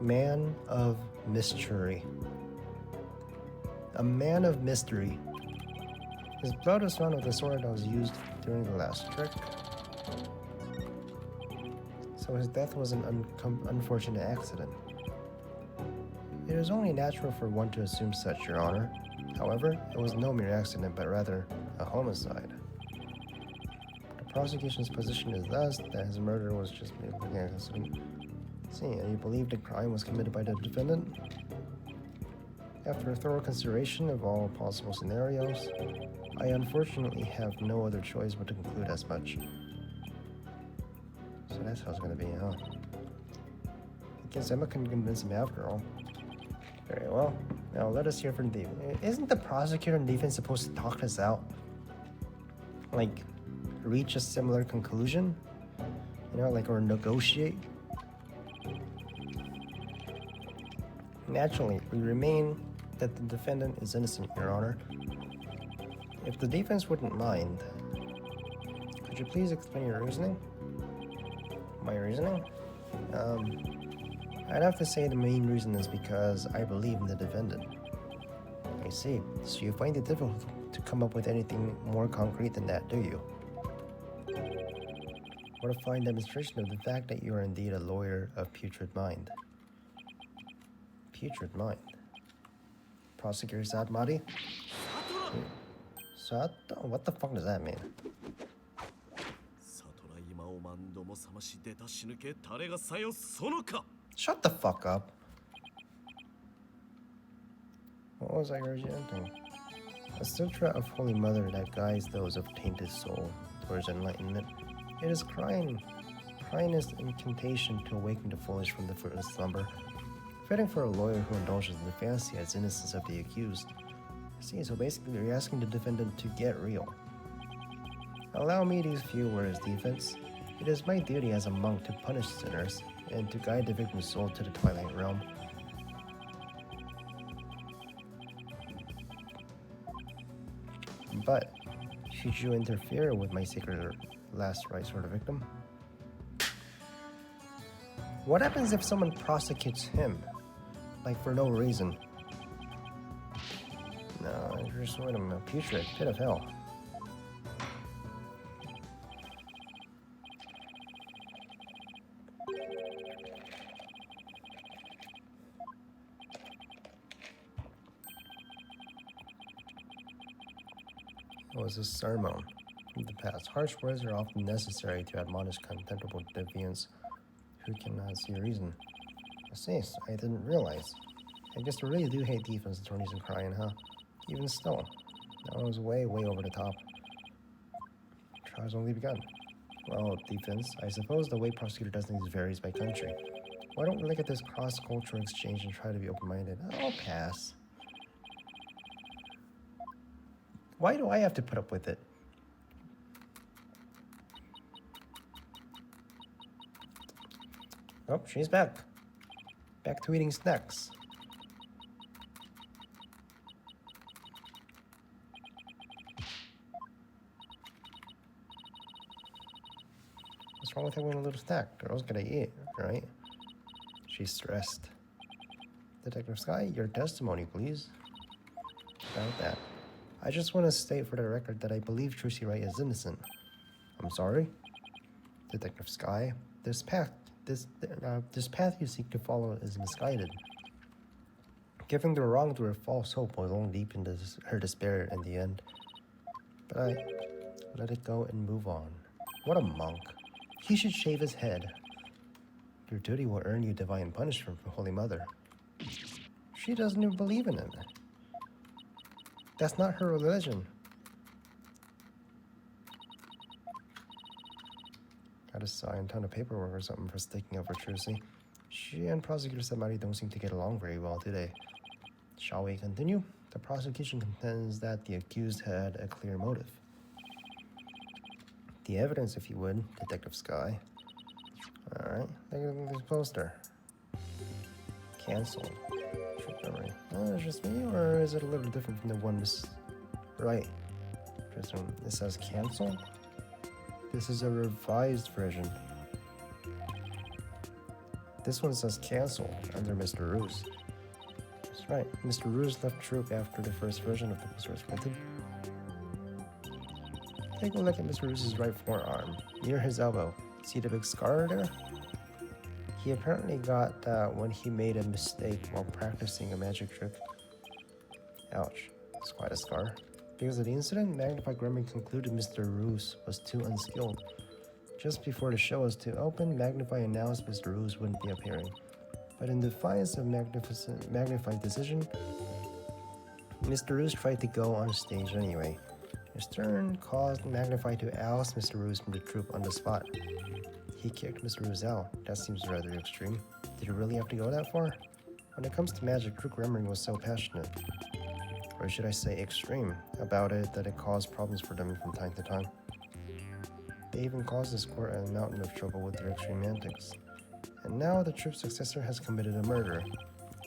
Man of Mystery. A man of mystery. His blood was found with the sword that was used during the last trick. So his death was an unfortunate accident. It is only natural for one to assume such, Your Honor. However, it was no mere accident, but rather a homicide. The prosecution's position is thus that his murder was just an accident. See, and you believe the crime was committed by the defendant? After thorough consideration of all possible scenarios, I unfortunately have no other choice but to conclude as much. So that's how it's gonna be, huh? I guess Emma can convince him after all. Very well. Now let us hear from the defense. Isn't the prosecutor and defense supposed to talk this out? Like, reach a similar conclusion? You know, like, or negotiate? Naturally, we remain that the defendant is innocent, Your Honor. If the defense wouldn't mind, could you please explain your reasoning? My reasoning? I'd have to say the main reason is because I believe in the defendant. I see. So you find it difficult to come up with anything more concrete than that, do you? What a fine demonstration of the fact that you are indeed a lawyer of putrid mind. Putrid mind? Prosecutor Sadmari? Sato? What the fuck does that mean? Shut the fuck up. What was I chanting? A sutra of Holy Mother that guides those of tainted soul towards enlightenment. It is crying is incantation to awaken the foolish from the fruitless slumber. Fitting for a lawyer who indulges in the fancy as innocence of the accused. See, so basically you're asking the defendant to get real. Allow me these few words, defense. It is my duty as a monk to punish sinners and to guide the victim's soul to the Twilight Realm. But, should you interfere with my sacred last right sort of victim? What happens if someone prosecutes him? Like, for no reason? No, you're just wait a putrid pit of hell. It was a sermon from the past. Harsh words are often necessary to admonish contemptible deviants who cannot see reason. I see, I didn't realize. I guess we really do hate defense attorneys and crying, huh? Even still, that was way over the top. Trial's only begun. Well, defense, I suppose the way prosecutor does things varies by country. Why don't we look at this cross-cultural exchange and try to be open-minded? I'll pass. Why do I have to put up with it? Oh, she's back. Back to eating snacks. What's wrong with having a little snack? Girl's gotta eat, right? She's stressed. Detective Sky, your testimony, please. About that. I just want to state for the record that I believe Trucy Wright is innocent. I'm sorry? Detective Sky, this path you seek to follow is misguided. Giving the wrongdoer false hope will only deepen her despair in the end. But I let it go and move on. What a monk. He should shave his head. Your duty will earn you divine punishment from Holy Mother. She doesn't even believe in it. That's not her religion. Gotta sign a ton of paperwork or something for sticking up for Trucy. She and Prosecutor Samari don't seem to get along very well, do they? Shall we continue? The prosecution contends that the accused had a clear motive. The evidence, if you would, Detective Sky. Alright, look at this poster. Cancelled. Trip memory. Oh, it's just me, or is it a little different from the one Miss Right? This says cancel? This is a revised version. This one says cancel under Mr. Roos. That's right, Mr. Roos left Troop after the first version of the poster was printed. Take a look at Mr. Roos's right forearm, near his elbow. See the big scar there? He apparently got that when he made a mistake while practicing a magic trick. Ouch, it's quite a scar. Because of the incident, Magnified Gremlin concluded Mr. Roos was too unskilled. Just before the show was to open, Magnify announced Mr. Roos wouldn't be appearing. But in defiance of Magnify's decision, Mr. Roos tried to go on stage anyway. His turn caused Magnify to oust Mr. Roos from the troupe on the spot. He kicked Mr. Roos out. That seems rather extreme. Did he really have to go that far? When it comes to magic, Crook Remery was so passionate, or should I say extreme, about it that it caused problems for them from time to time. They even caused this court a mountain of trouble with their extreme antics. And now the troupe's successor has committed a murder.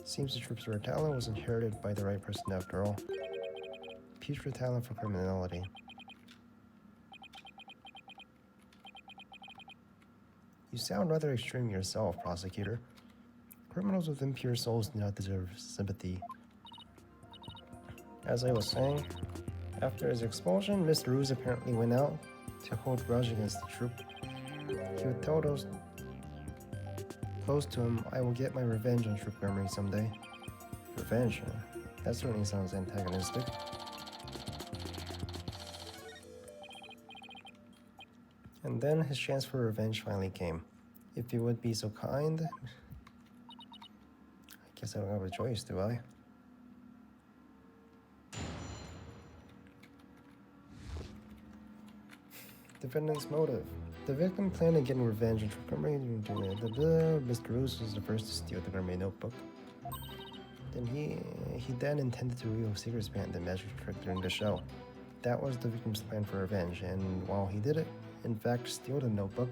Seems the troupe's rare talent was inherited by the right person after all. Putrid talent for criminality. You sound rather extreme yourself, prosecutor. Criminals with impure souls do not deserve sympathy. As I was saying, after his expulsion, Mr. Roos apparently went out to hold grudge against the troupe. He would tell those close to him, I will get my revenge on Troop Memory someday. Revenge? That certainly sounds antagonistic. And then his chance for revenge finally came. If you would be so kind... I guess I don't have a choice, do I? Defendant's motive. The victim planned on getting revenge on Montgomery. Mr. Roos was the first to steal the Montgomery notebook. Then he then intended to reveal secrets behind the magic trick during the show. That was the victim's plan for revenge, and while he did it, in fact, steal the notebook,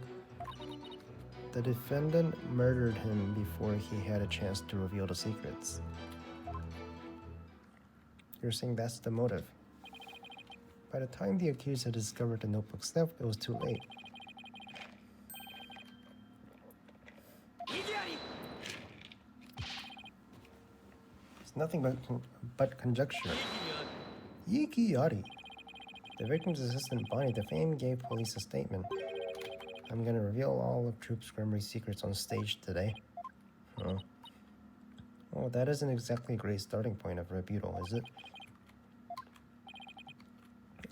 the defendant murdered him before he had a chance to reveal the secrets. You're saying that's the motive? By the time the accused had discovered the notebook's theft, it was too late. It's nothing but conjecture. Yiki-yari. The victim's assistant, Bonnie DeFame, gave police a statement. I'm gonna reveal all of Troop's Grimmery's secrets on stage today. Huh. Well, that isn't exactly a great starting point of rebuttal, is it?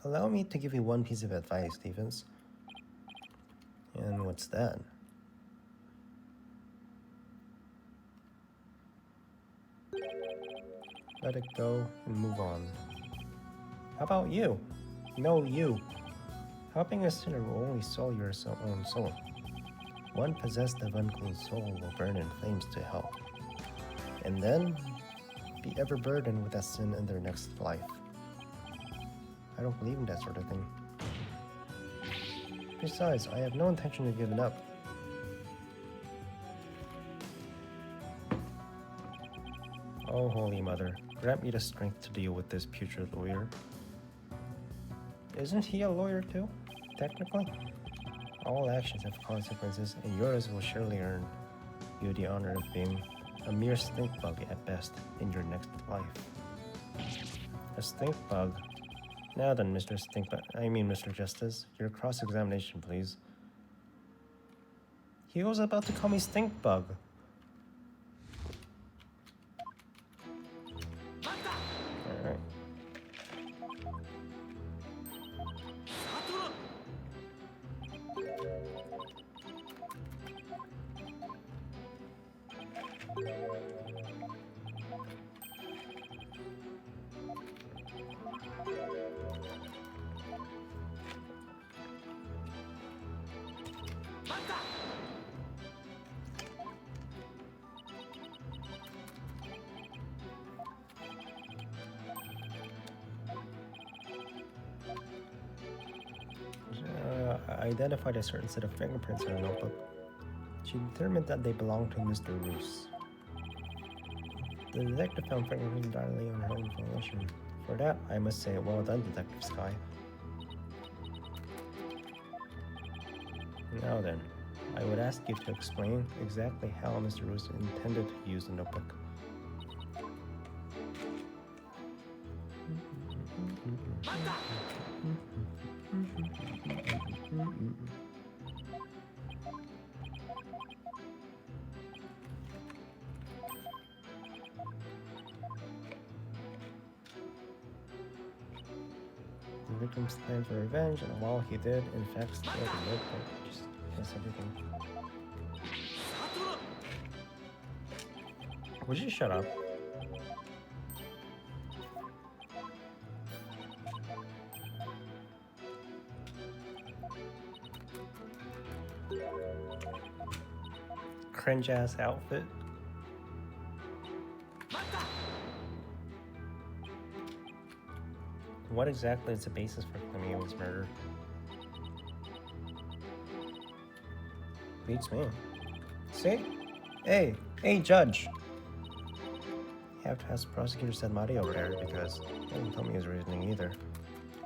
Allow me to give you one piece of advice, Stevens. And what's that? Let it go and move on. How about you? No, you. Helping a sinner will only soil your own soul. One possessed of unclean soul will burn in flames to hell. And then, be ever burdened with that sin in their next life. I don't believe in that sort of thing. Besides, I have no intention of giving up. Oh, Holy Mother, grant me the strength to deal with this putrid lawyer. Isn't he a lawyer too, technically? All actions have consequences, and yours will surely earn you the honor of being a mere stink bug at best in your next life. A stink bug Now then, Mr. Stinkbug. I mean, Mr. Justice, your cross-examination, please. He was about to call me Stinkbug. Alright. I identified a certain set of fingerprints in a notebook. She determined that they belonged to Mr. Roos. The detective found fingerprints entirely on her own volition. For that, I must say, well done, Detective Sky. Now then, I would ask you to explain exactly how Mr. Roos intended to use the notebook. The victim's plan for revenge, and while he did, in fact, steal the notebook, just miss everything. Would you shut up? Cringe ass outfit. What exactly is the basis for claiming it was murder? Beats me. See? Hey, judge! You have to ask Prosecutor Sedmati over there because he didn't tell me his reasoning either.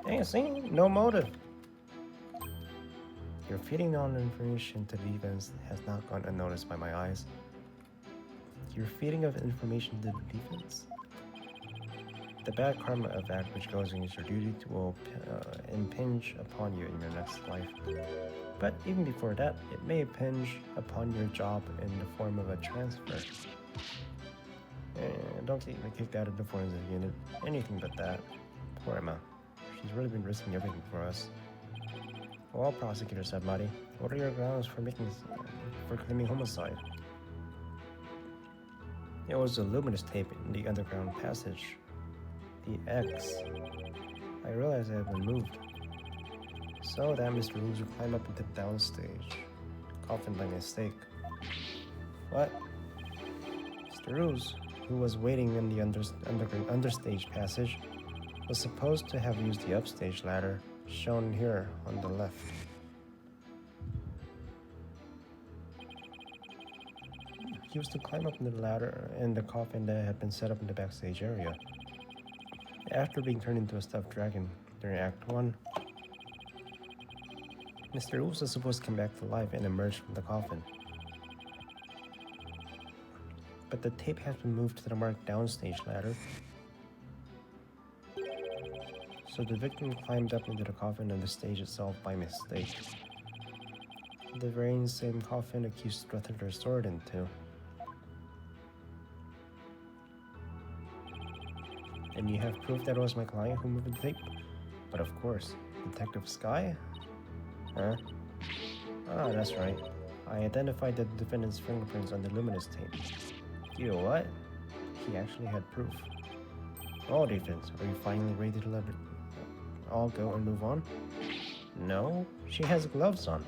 Hey, see? No motive. Your feeding on information to the defense has not gone unnoticed by my eyes. Your feeding of information to the defense? The bad karma of that which goes against your duty will impinge upon you in your next life. But even before that, it may impinge upon your job in the form of a transfer. And don't get me kicked out of the forensic unit. Anything but that. Poor Emma. She's really been risking everything for us. Well, Prosecutor Sedmati, what are your grounds for claiming homicide? It was a luminous tape in the underground passage. The X. I realized I had been moved. So that Mr. Roos would climb up into the downstage. Coffin by mistake. What? Mr. Roos, who was waiting in the understage passage, was supposed to have used the upstage ladder, shown here on the left. He was to climb up in the ladder in the coffin that had been set up in the backstage area. After being turned into a stuffed dragon during Act 1, Mr. Roos was supposed to come back to life and emerge from the coffin. But the tape has been moved to the marked downstage ladder. So the victim climbed up into the coffin and the stage itself by mistake. The very same coffin accused thrusted her sword into. And you have proof that it was my client who moved the tape? But of course, Detective Sky? Huh? Ah, that's right. I identified the defendant's fingerprints on the luminous tape. You know what? He actually had proof. All defense, are you finally ready to let it all go and move on? No, she has gloves on.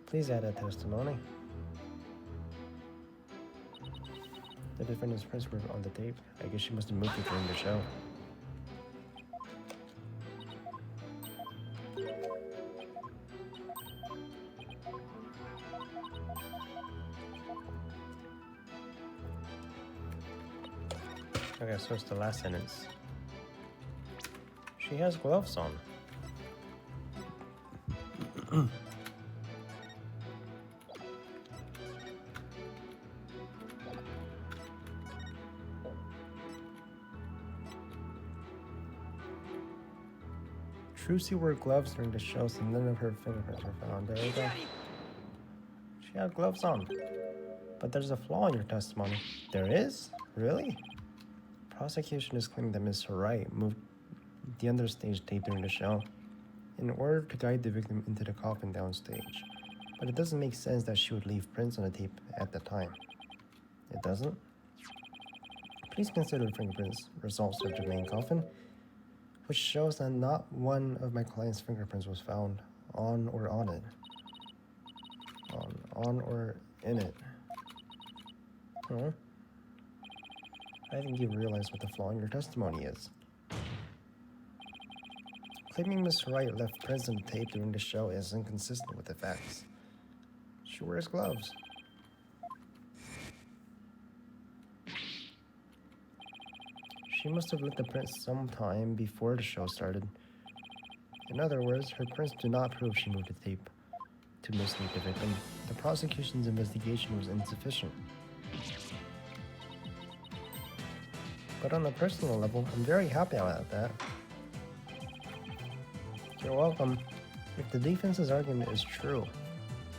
Please add that testimony. The defendant's prints were on the tape. I guess she must have moved it during the show. Okay, so it's the last sentence. She has gloves on. Trucy wore gloves during the show, so none of her fingerprints were found. There we go. She had gloves on. But there's a flaw in your testimony. There is? Really? Prosecution is claiming that Ms. Wright moved the understage tape during the show in order to guide the victim into the coffin downstage. But it doesn't make sense that she would leave prints on the tape at the time. It doesn't? Please consider the fingerprints results of the main coffin, which shows that not one of my client's fingerprints was found on or on it. On or in it. Huh? I think you realize what the flaw in your testimony is. Claiming Miss Wright left prints on the tape during the show is inconsistent with the facts. She wears gloves. She must have left the prints sometime before the show started. In other words, her prints do not prove she moved the tape to mislead the victim. The prosecution's investigation was insufficient. But on a personal level, I'm very happy about that. You're welcome. If the defense's argument is true,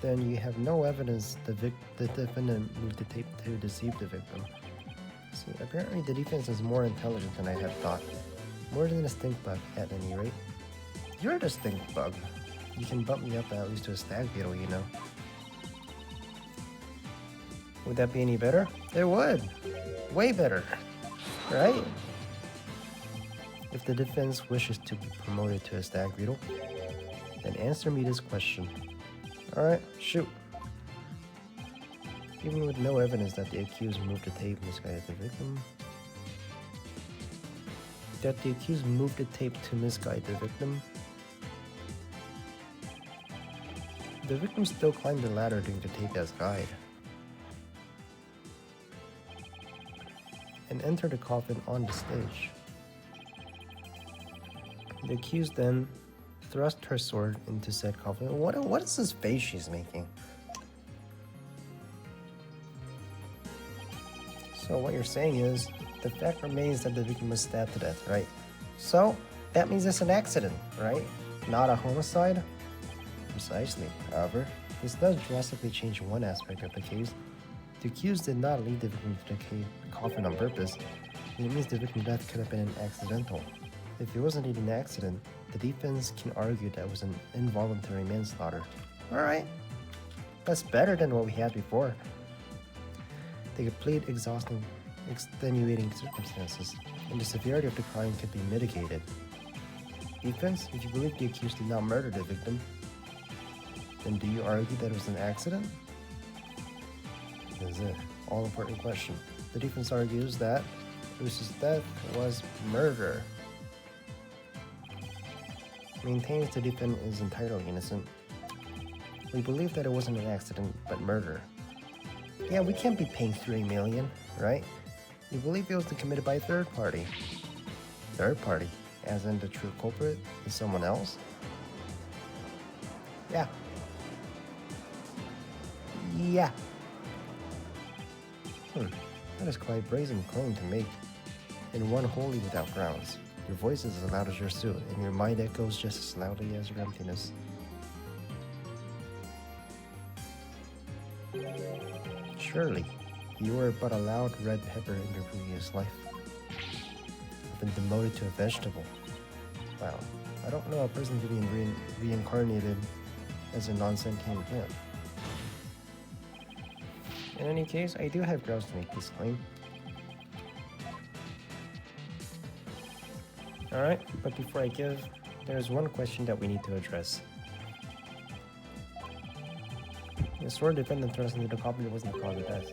then you have no evidence the defendant moved the tape to deceive the victim. See, apparently the defense is more intelligent than I had thought. More than a stink bug, at any rate. You're the stink bug. You can bump me up at least to a stag beetle, you know. Would that be any better? It would. Way better. Right? If the defense wishes to be promoted to a stag beetle, then answer me this question. Alright, shoot. Even with no evidence that the accused moved the tape and misguided the victim. That the accused moved the tape to misguide the victim. The victim still climbed the ladder during the tape as guide. And entered the coffin on the stage. The accused then thrust her sword into said coffin. What is this face she's making? So what you're saying is, the fact remains that the victim was stabbed to death, right? So, that means it's an accident, right? Not a homicide? Precisely. However, this does drastically change one aspect of the case. The accused did not lead the victim to the coffin on purpose. It means the victim's death could have been an accidental. If it wasn't even an accident, the defense can argue that it was an involuntary manslaughter. Alright. That's better than what we had before. They could plead extenuating circumstances, and the severity of the crime could be mitigated. Defense, if you believe the accused did not murder the victim, then do you argue that it was an accident? This is it. All-important question. The defense argues that Bruce's death was murder. Maintains the defendant is entirely innocent. We believe that it wasn't an accident, but murder. Yeah, we can't be paying $3 million, right? We believe it was committed by a third party. Third party? As in the true culprit is someone else? Yeah. Yeah. That is quite a brazen claim to make, and one wholly without grounds. Your voice is as loud as your suit, and your mind echoes just as loudly as your emptiness. Surely, you were but a loud red pepper in your previous life. I've been demoted to a vegetable. Wow, I don't know a person to be reincarnated as a non-sentient plant. In any case, I do have grounds to make this claim. Alright, but before I give, there's one question that we need to address. The sword defendant thrust into the coffin wasn't the cause of death.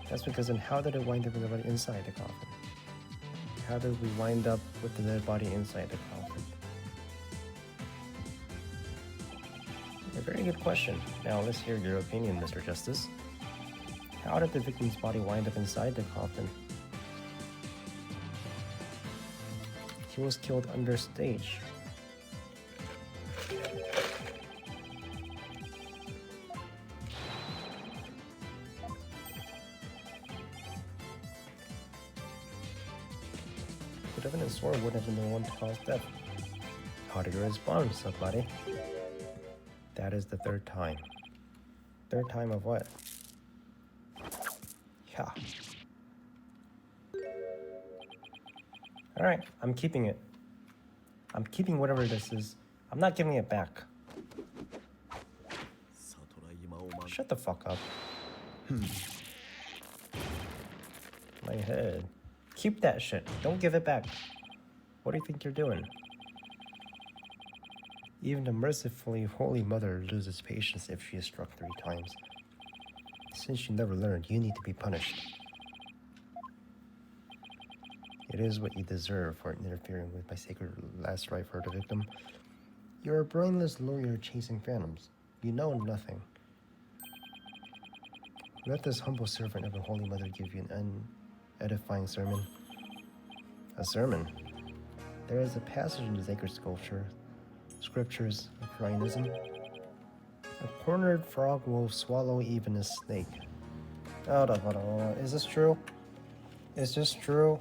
That's because then how did it wind up in the body inside the coffin? How did we wind up with the dead body inside the coffin? A very good question. Now let's hear your opinion, Mr. Justice. How did the victim's body wind up inside the coffin? He was killed under stage. The defendant's sword wouldn't have been the one to cause death. How to respond, somebody? That is the third time. Third time of what? Yeah. Alright, I'm keeping it. I'm keeping whatever this is. I'm not giving it back. 悟ら今を満 Shut the fuck up. My head. Keep that shit. Don't give it back. What do you think you're doing? Even the mercifully Holy Mother loses patience if she is struck 3 times. Since you never learned, you need to be punished. It is what you deserve for interfering with my sacred last right for the victim. You're a brainless lawyer chasing phantoms. You know nothing. Let this humble servant of the Holy Mother give you an unedifying sermon. A sermon? There is a passage in the sacred scriptures of Cryonism. A cornered frog will swallow even a snake. Hold on. Is this true? Is this true?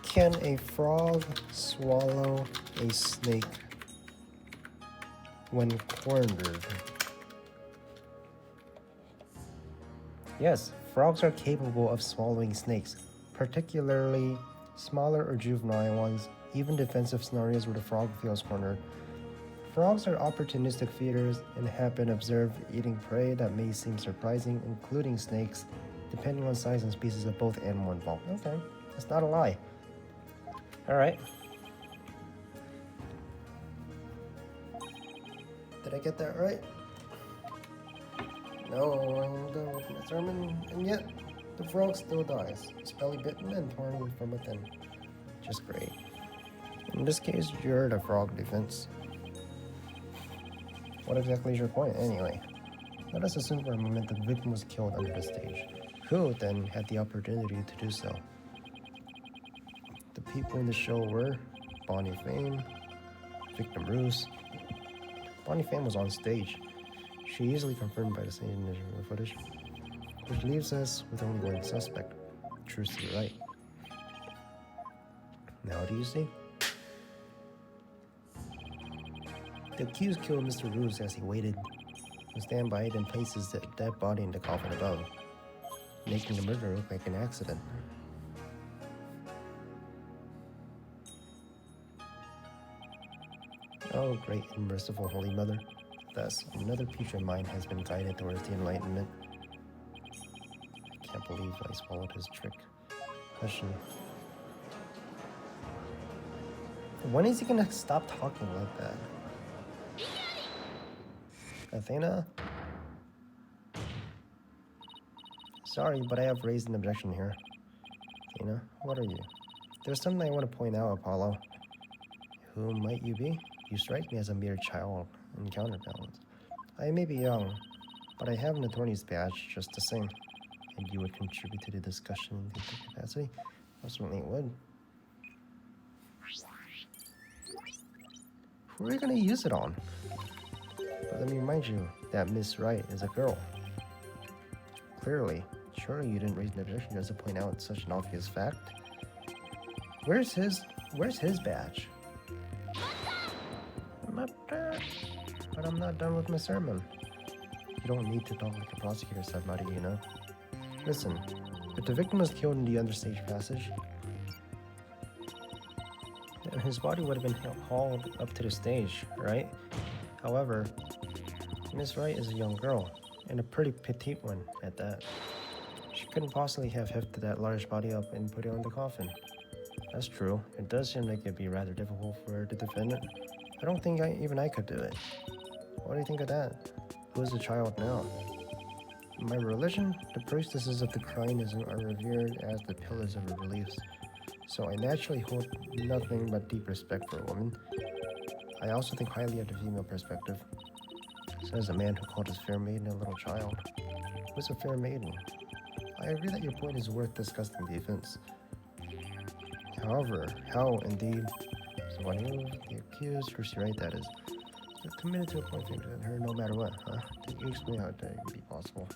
Can a frog swallow a snake when cornered? Yes, frogs are capable of swallowing snakes, particularly smaller or juvenile ones, even defensive scenarios where the frog feels cornered. Frogs are opportunistic feeders and have been observed eating prey that may seem surprising, including snakes, depending on size and species of both animal involved. Okay, that's not a lie. Alright. Did I get that right? No, I'm done with my sermon, and yet the frog still dies. It's belly bitten and torn from within. Just great. In this case, you're the frog defense. What exactly is your point, anyway? Let us assume for a moment that the victim was killed under the stage. Who, then, had the opportunity to do so? The people in the show were Bonnie Fame, Victim Bruce. Bonnie Fame was on stage. She easily confirmed by the same initial footage, which leaves us with only one suspect, Trucy Wright. Now do you see? The accused killed Mr. Roos as he waited on standby, then places the dead body in the coffin above, making the murder look like an accident. Oh, great and merciful Holy Mother. Thus, another future mind has been guided towards the Enlightenment. I can't believe I swallowed his trick. Question. When is he gonna stop talking like that? Athena? Sorry, but I have raised an objection here. Athena, what are you? There's something I want to point out, Apollo. Who might you be? You strike me as a mere child in counterbalance. I may be young, but I have an attorney's badge just the same. And you would contribute to the discussion in the capacity? Well, certainly it would. Who are you going to use it on? But let me remind you that Miss Wright is a girl. Clearly, surely you didn't raise an objection just to point out such an obvious fact. Where's his badge? But I'm not done with my sermon. You don't need to talk like a prosecutor said, buddy, you know? Listen, if the victim was killed in the understage passage, then his body would have been hauled up to the stage, right? However, Miss Wright is a young girl, and a pretty petite one at that. She couldn't possibly have hefted that large body up and put it on the coffin. That's true. It does seem like it'd be rather difficult for the defendant. I don't think even I could do it. What do you think of that? Who's the child now? In my religion, the priestesses of the Cryonism are revered as the pillars of her beliefs. So I naturally hold nothing but deep respect for a woman. I also think highly of the female perspective. Says a man who called his fair maiden a little child. Who's a fair maiden? I agree that your point is worth discussing the offense. However, how indeed, somebody the accused, Trucy Wright that is, they're committed to appointing her no matter what, huh? Can you explain how that can be possible?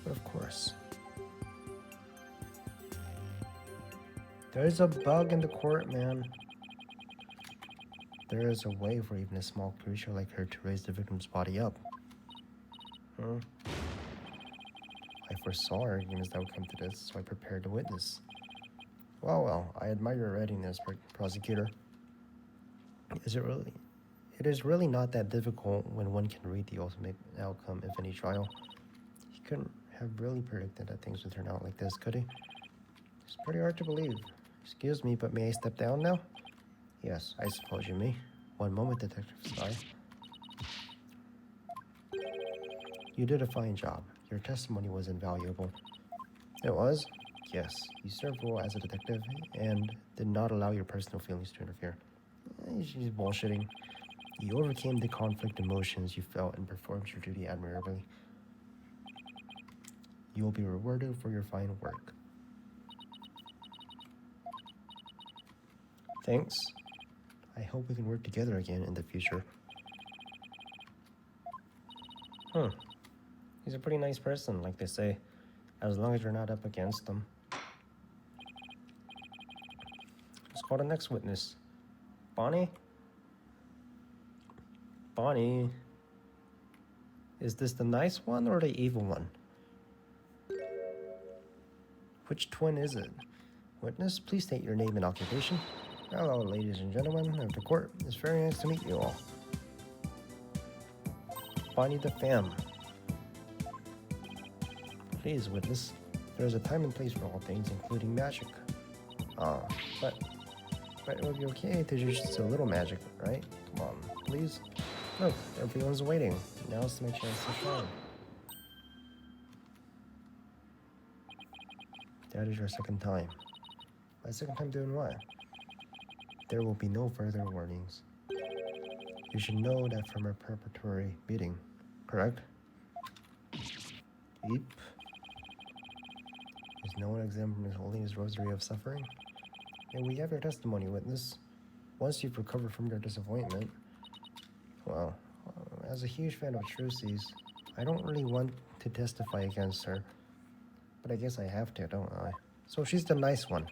But of course, There's a bug in the court, man. There is a way for even a small creature like her to raise the victim's body up. Hmm. I foresaw arguments that would come to this, so I prepared the witness. Well, I admire your readiness, prosecutor. It is really not that difficult when one can read the ultimate outcome of any trial. He couldn't have really predicted that things would turn out like this, could he? It's pretty hard to believe. Excuse me, but may I step down now? Yes, I suppose you may. One moment, Detective Sky. You did a fine job. Your testimony was invaluable. It was? Yes. You served well as a detective and did not allow your personal feelings to interfere. She's bullshitting. You overcame the conflict emotions you felt and performed your duty admirably. You will be rewarded for your fine work. Thanks. I hope we can work together again in the future. He's a pretty nice person, like they say, as long as you're not up against them. Let's call the next witness. Bonnie? Bonnie? Is this the nice one or the evil one? Which twin is it? Witness, please state your name and occupation. Hello, ladies and gentlemen of the court. It's very nice to meet you all. Bonnie the Femme. Please, witness. There is a time and place for all things, including magic. But it would be okay to do just a little magic, right? Come on, please. Look, everyone's waiting. Now's my chance to shine. That is your second time. My second time doing what? There will be no further warnings. You should know that from our preparatory meeting, correct? Yep. Is no one exempt from holding his rosary of suffering? And we have your testimony, witness. Once you've recovered from your disappointment, well, as a huge fan of Trucy's, I don't really want to testify against her. But I guess I have to, don't I? So she's the nice one.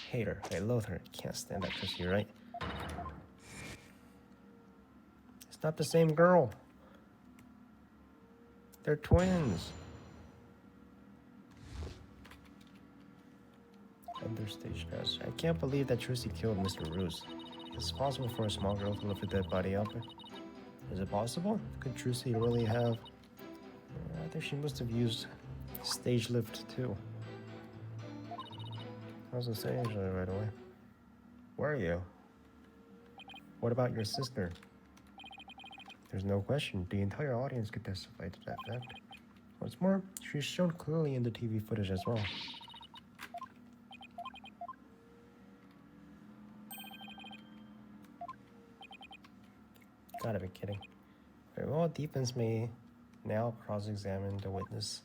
Hate her. I loathe her. Can't stand that Trucy, right? It's not the same girl. They're twins. Understage stress. I can't believe that Trucy killed Mr. Roos. It's possible for a small girl to lift a dead body up. Is it possible? Could Trucy really have? I think she must have used stage lift too. I was gonna say right away. Where are you? What about your sister? There's no question. The entire audience could testify to that fact. What's more, she's shown clearly in the TV footage as well. Gotta be kidding. Very well, defense may now cross-examine the witness.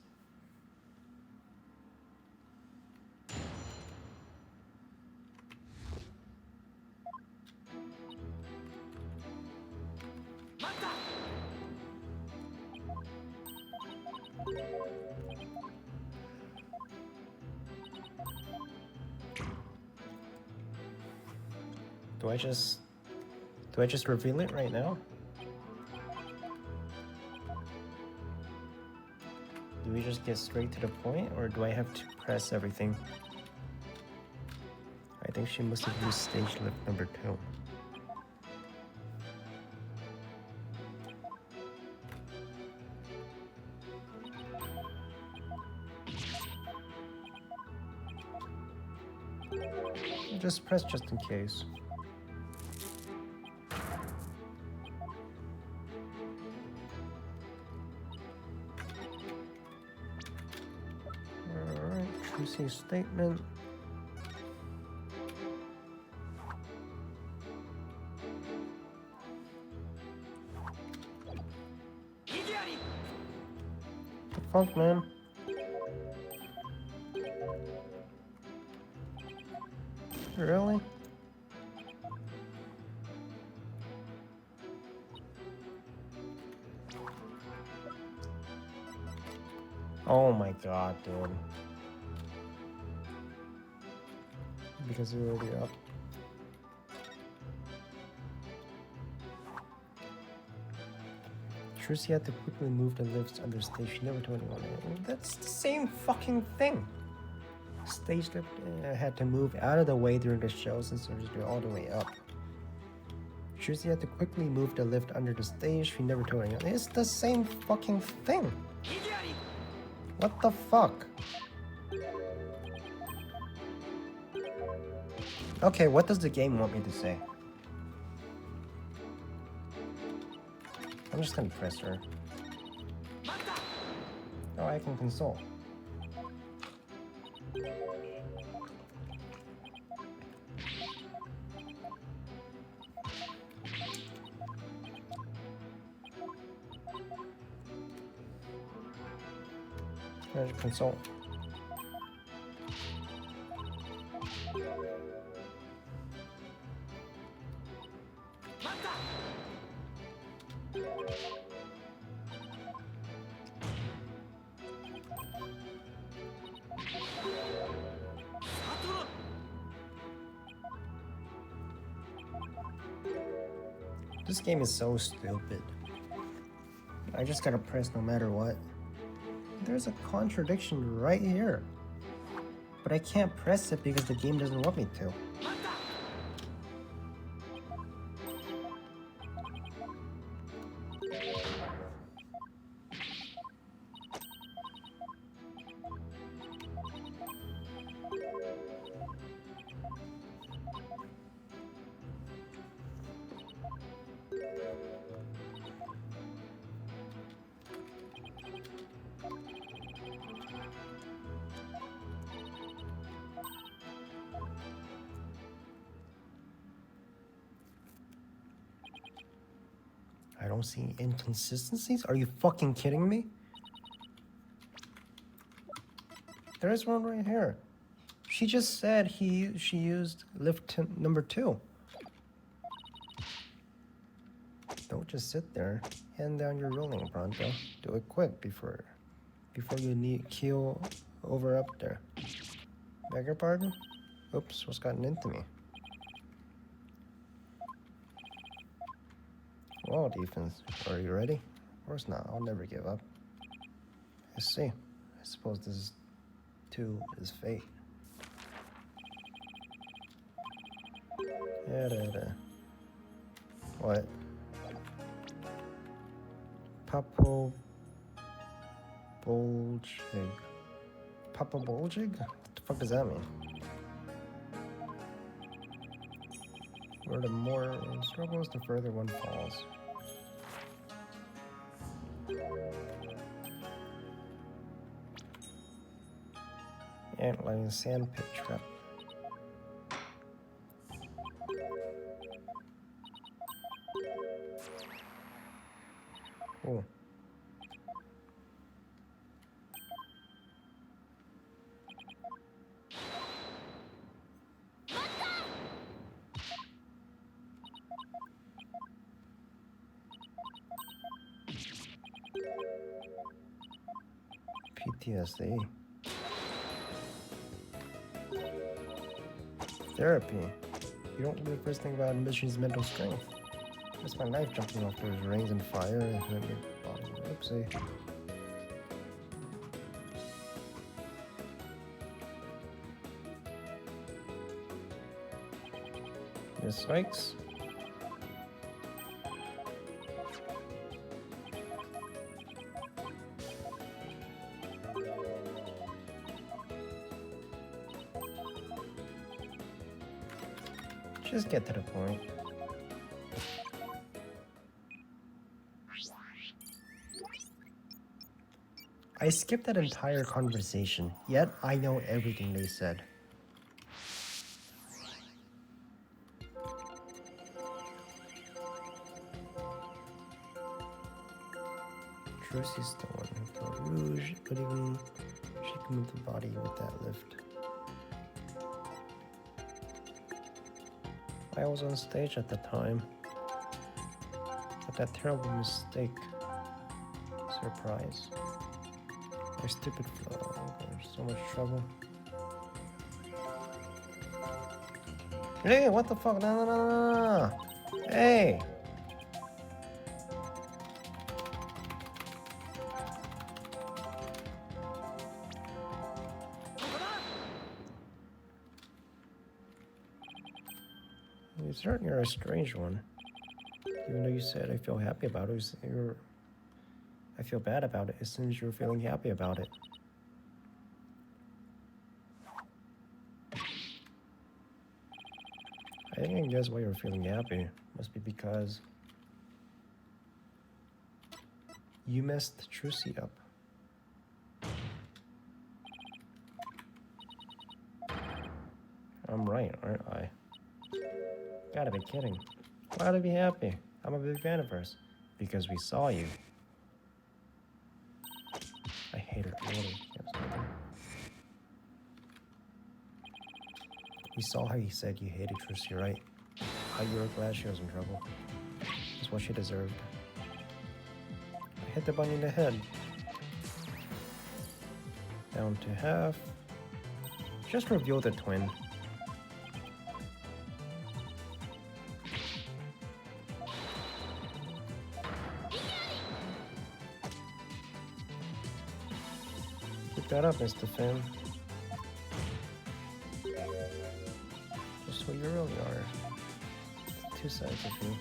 Do I just reveal it right now? Do we just get straight to the point, or do I have to press everything? I think she must have used stage lift number 2. Just press just in case. Alright, Trucy's statement. The fuck, man? Really? Oh my god, dude. Because we're already up. Trucy had to quickly move the lifts under stage. She never told anyone. That's the same fucking thing. Stage lift had to move out of the way during the show since it was all the way up. Trucy had to quickly move the lift under the stage. She never told anyone. It's the same fucking thing. What the fuck? Okay, what does the game want me to say? I'm just gonna press her. Oh, I can console. There's console. This game is so stupid. I just gotta press no matter what. There's a contradiction right here. But I can't press it because the game doesn't want me to. I don't see inconsistencies? Are you fucking kidding me? There's one right here. She just said she used lift number 2. Don't just sit there. Hand down your rolling, pronto. Do it quick before you keel over up there. Beg your pardon? Oops, what's gotten into me? Wall defense. Are you ready? Of course not. I'll never give up. Let's see. I suppose this too is fate. Yeah. What? Papo Bolchig. Papa Bolchig? What the fuck does that mean? Where the more one struggles, the further one falls. Antlion sandpit trap. Cool. PTSD. Therapy. You don't really first think about Mission's mental strength. That's my knife jumping off those rings and fire and hit me bottom. Oopsie. Miss Spikes. Just get to the point. I skipped that entire conversation, yet I know everything they said. Trucy's the one who killed Rouge, but even she can move the body with that lift. I was on stage at the time. But that terrible mistake. Surprise. My stupid flow. There's so much trouble. Hey, what the fuck? No, no, no, no, no. Hey! You certainly are a strange one. Even though you said I feel happy about it, I feel bad about it as soon as you're feeling happy about it. I think I can guess why you're feeling happy. Must be because you messed Trucy up. I'm right, aren't I? Gotta be kidding. Why to be happy? I'm a big fan of hers. Because we saw you. I hate her. Really. We saw how you said you hated Trucy, right? How you were glad she was in trouble. It's what she deserved. I hit the bunny in the head. Down to half. Just reveal the twin. Pick that up, Mr. Finn. Just who you really are. Two sides of you.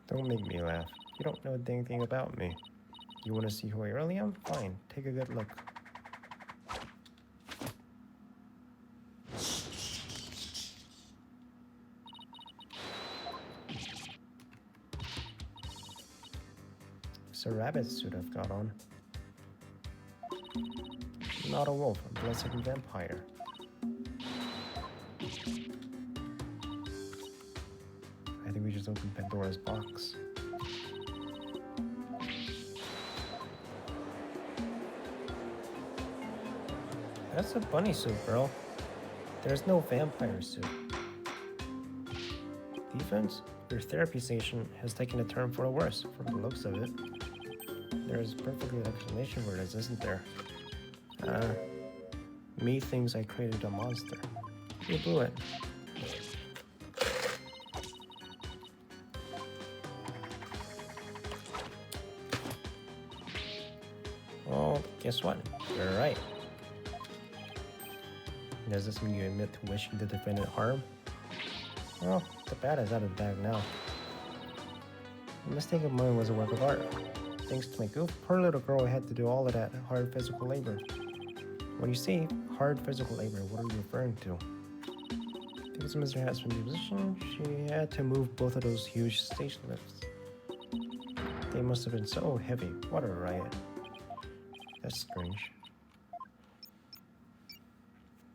Don't make me laugh. You don't know a dang thing about me. You want to see who I really am? Fine, take a good look. It's a rabbit suit I've got on. I'm not a wolf, I'm a blessed vampire. I think we just opened Pandora's box. That's a bunny suit, girl. There's no vampire suit. Defense? Your therapy station has taken a turn for the worse, from the looks of it. There's perfectly an explanation for this, isn't there? Me thinks I created a monster. You blew it. Well, guess what? You're right. Does this mean you admit to wishing the defendant harm? Well, the bat is out of the bag now. The mistake of mine was a work of art. Thanks to my goof, poor little girl had to do all of that hard physical labor. When you say hard physical labor, what are you referring to? Because Mr. Hat's from the position, she had to move both of those huge station lifts. They must have been so heavy. What a riot. That's strange.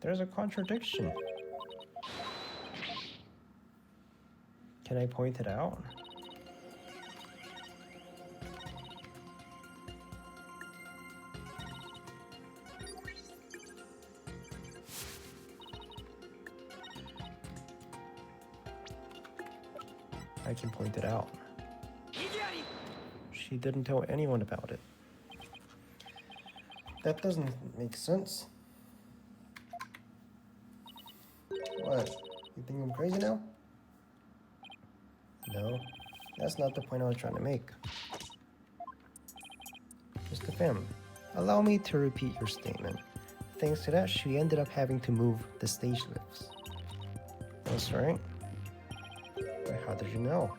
There's a contradiction. Can I point it out? I can point it out. She didn't tell anyone about it. That doesn't make sense. What? You think I'm crazy now? No, that's not the point I was trying to make. Mr. Finn, allow me to repeat your statement. Thanks to that, she ended up having to move the stage lifts. That's right. But how did you know?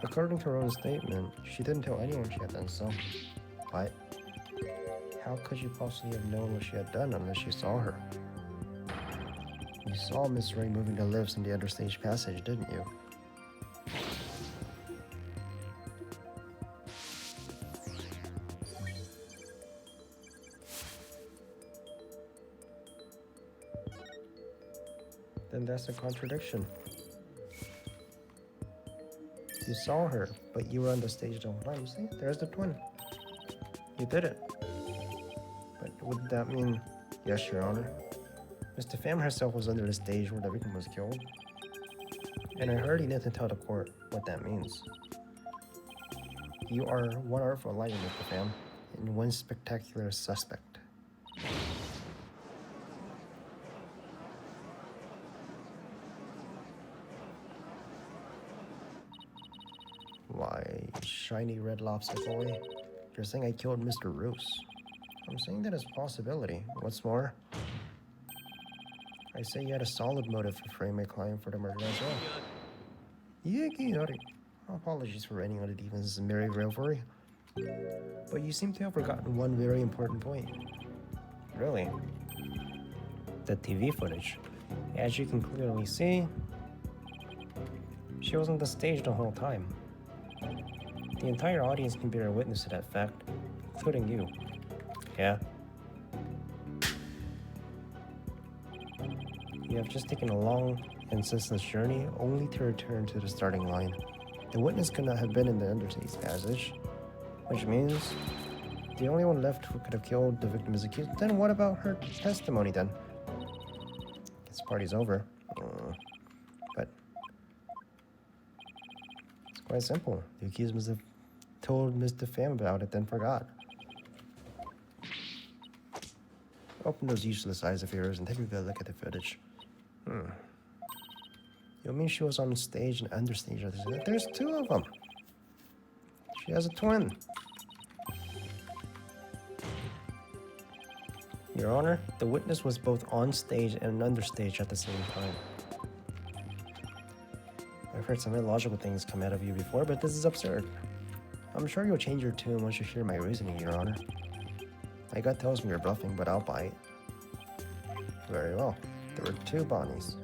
According to her own statement, she didn't tell anyone she had done so. But how could you possibly have known what she had done unless you saw her? You saw Miss Ray moving the lifts in the understage passage, didn't you? Then that's a contradiction. You saw her, but you were on the stage the whole time. See, there's the twin. You did it. Would that mean yes, Your Honor? Mr. Pham herself was under the stage where the victim was killed. And I heard he didn't tell the court what that means. You are one artful liar, Mr. Pham, and one spectacular suspect. Why, shiny red lobster boy, you're saying I killed Mr. Roos. I'm saying that as a possibility. What's more, I say you had a solid motive to frame my client for the murder as well. Yiki, apologies for raining on the defense's merry revelry. But you seem to have forgotten one very important point. Really? The TV footage. As you can clearly see, she was on the stage the whole time. The entire audience can bear witness to that fact, including you. Yeah? You have just taken a long and senseless journey only to return to the starting line. The witness could not have been in the understage passage, which means the only one left who could have killed the victim is accused. Then what about her testimony then? This party's over. But it's quite simple. The accused must have told Mr. Pham about it, then forgot. Open those useless eyes of yours and take a good look at the footage. You mean she was on stage and understage? There's two of them. She has a twin. Your Honor, the witness was both on stage and understage at the same time. I've heard some illogical things come out of you before, but this is absurd. I'm sure you'll change your tune once you hear my reasoning, Your Honor. My gut tells me you're bluffing, but I'll buy it. Very well. There were two Bonnies.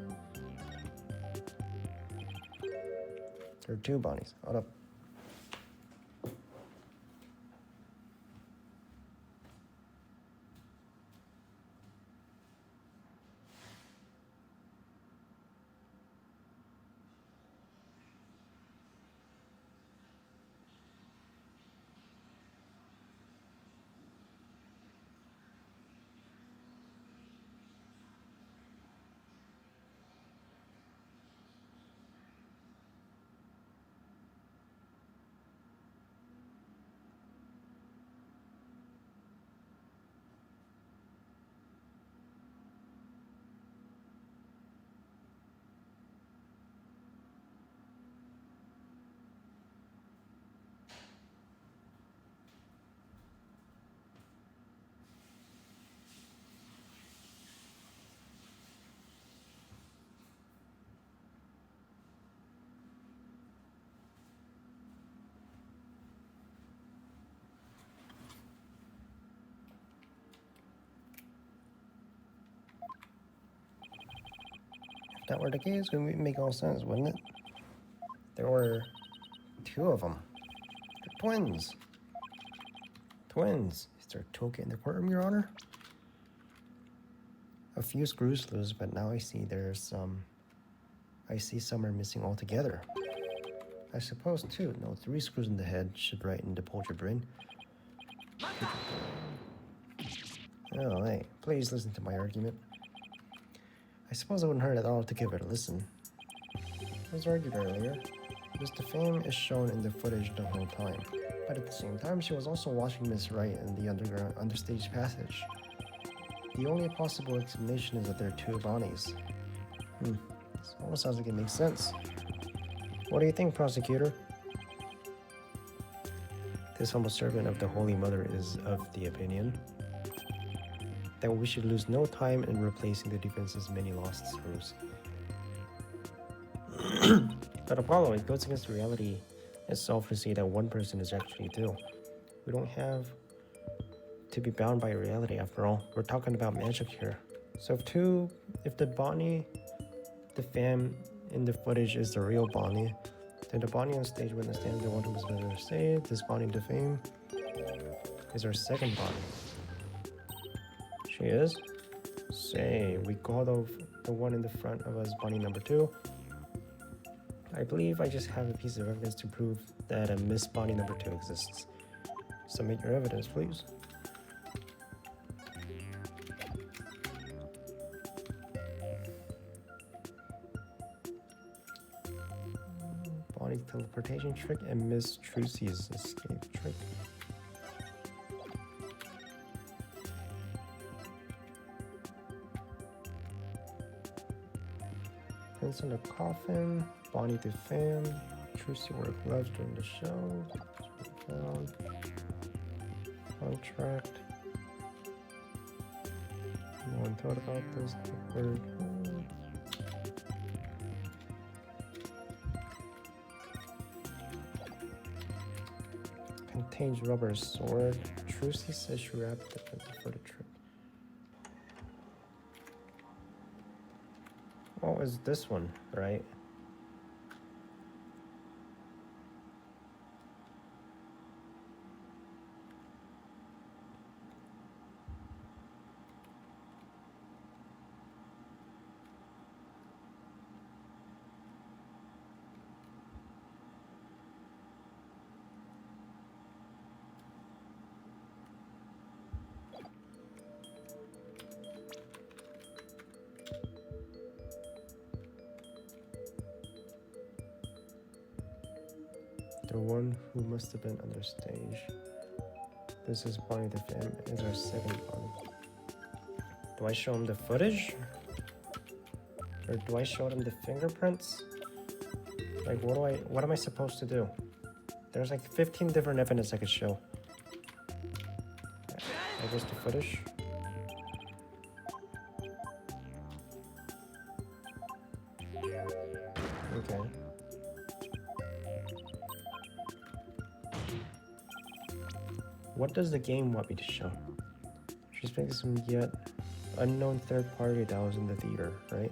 Hold up. If that were the case, it would make all sense, wouldn't it? There were two of them. They're twins. Twins. Is there a toolkit in the courtroom, Your Honor? A few screws loose, but now I see there's some... I see some are missing altogether. I suppose, too, no 3 screws in the head should brighten the poultry brain. Oh, hey, please listen to my argument. I suppose it wouldn't hurt at all to give it a listen. As argued earlier, Mr. Pham is shown in the footage the whole time, but at the same time, she was also watching Miss Wright in the understage passage. The only possible explanation is that there are two Bonnies. This almost sounds like it makes sense. What do you think, prosecutor? This humble servant of the Holy Mother is of the opinion that we should lose no time in replacing the defense's many lost screws. But Apollo, it goes against reality itself to say that one person is actually two. We don't have to be bound by reality after all. We're talking about magic here. So if the Bonnie, the Pham in the footage is the real Bonnie, then the Bonnie on stage when the stand the one who was better say this Bonnie the Pham is our second Bonnie. She is? Say, we call the one in the front of us Bonnie number 2. I believe I just have a piece of evidence to prove that a Miss Bonnie number 2 exists. Submit your evidence, please. Bonnie's teleportation trick and Miss Trucy's escape trick. Prince in the coffin, Bonnie the fam, Trucy wore gloves during the show, found, contract. No one thought about this, the word. Contains rubber sword. Trucy says she wrapped it for the trick. Oh, is this one, right? The one who must have been on the stage. This is Bonnie the Fam, is our second Bonnie. Do I show him the footage? Or do I show them the fingerprints? Like, what am I supposed to do? There's like 15 different evidence I could show. I guess the footage. Okay. What does the game want me to show? She's making some yet unknown third party that was in the theater, right?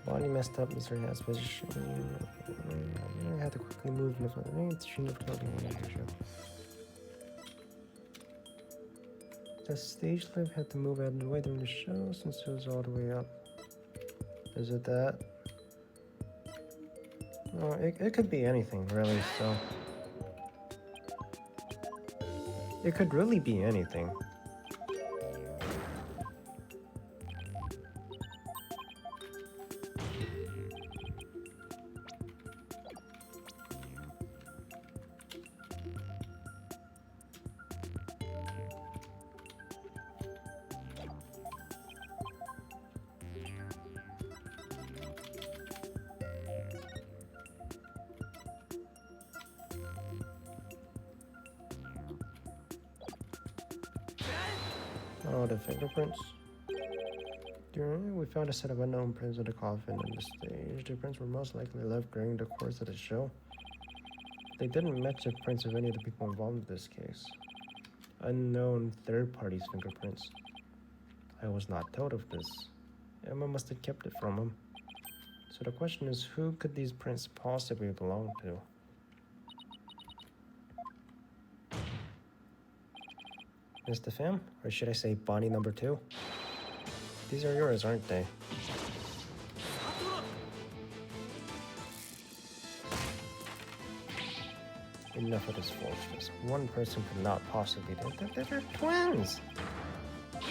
Bonnie messed up Mr. Hat's position. I had to quickly move. She never told me when I did show. The stage lift had to move out of the way during the show since it was all the way up. Is it that? Oh, it could be anything, really, so. It could really be anything. Oh, the fingerprints. We found a set of unknown prints in the coffin on the stage. The prints were most likely left during the course of the show. They didn't match the prints of any of the people involved in this case. Unknown third party's fingerprints. I was not told of this. Emma must have kept it from him. So the question is, who could these prints possibly belong to? Mr. Fam? Or should I say Bonnie number 2? These are yours, aren't they? Enough of this foolishness. One person could not possibly do it. They're twins! It's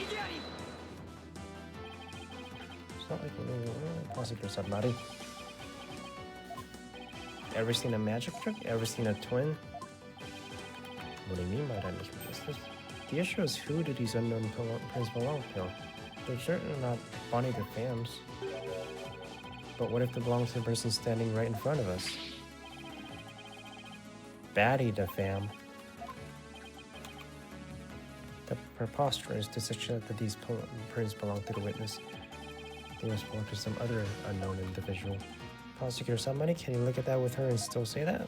not like possibly somebody. Ever seen a magic trick? Ever seen a twin? What do you mean by that, Mr. Justice? The issue is, who do these unknown prints belong to? They're certainly not Bonnie the Fam's. But what if they belong to the person standing right in front of us? Batty the Fam. The preposterous to suggest that these prints belong to the witness. They must belong to some other unknown individual. Prosecutor, somebody, can you look at that with her and still say that?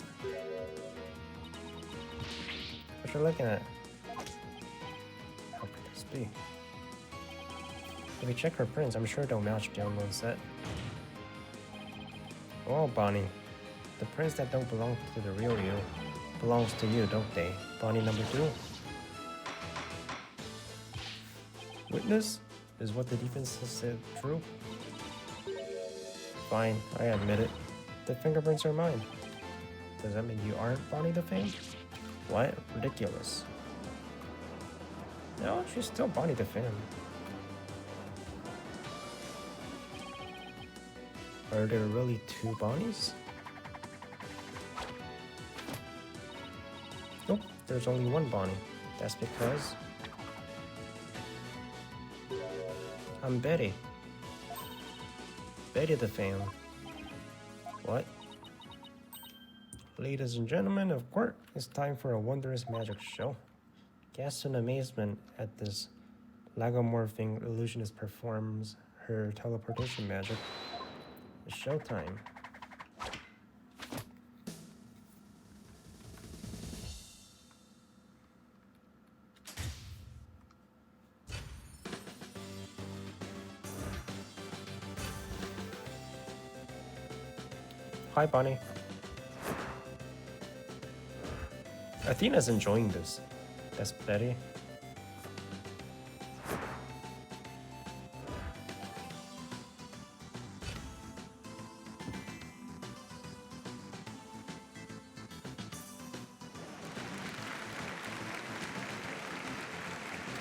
What you're looking at? How could this be? If we check her prints, I'm sure they'll match the unknown set. Oh, Bonnie. The prints that don't belong to the real you belongs to you, don't they? Bonnie number 2. Witness? Is what the defense has said true? Fine, I admit it. The fingerprints are mine. Does that mean you aren't Bonnie the Fame? What? Ridiculous. No, she's still Bonnie the Fame. Are there really two Bonnies? Nope, there's only one Bonnie. That's because I'm Betty. Betty the Fame. What? Ladies and gentlemen of court, it's time for a wondrous magic show. Gasp in amazement at this lagomorphing illusionist performs her teleportation magic. It's showtime. Hi, Bonnie. Athena's enjoying this. That's Betty.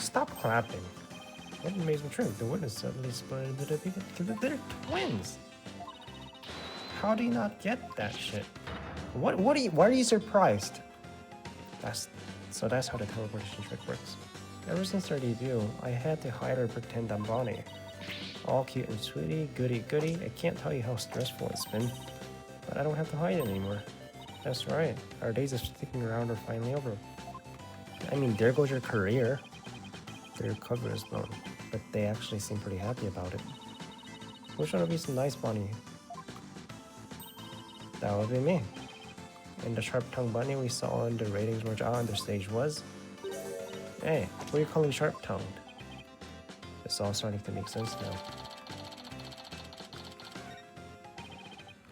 Stop clapping. What an amazing trick. The wood is suddenly split into they're twins. How do you not get that shit? Why are you surprised? That's how the teleportation trick works. Ever since our debut, I had to hide or pretend I'm Bonnie. All cute and sweetie, goody goody. I can't tell you how stressful it's been. But I don't have to hide anymore. That's right. Our days of sticking around are finally over. I mean, there goes your career. Their cover is blown, but they actually seem pretty happy about it. Which one would be some nice Bonnie? That would be me. And the sharp-tongued bunny we saw in the ratings were on the stage was... Hey, what are you calling sharp-tongued? It's all starting to make sense now.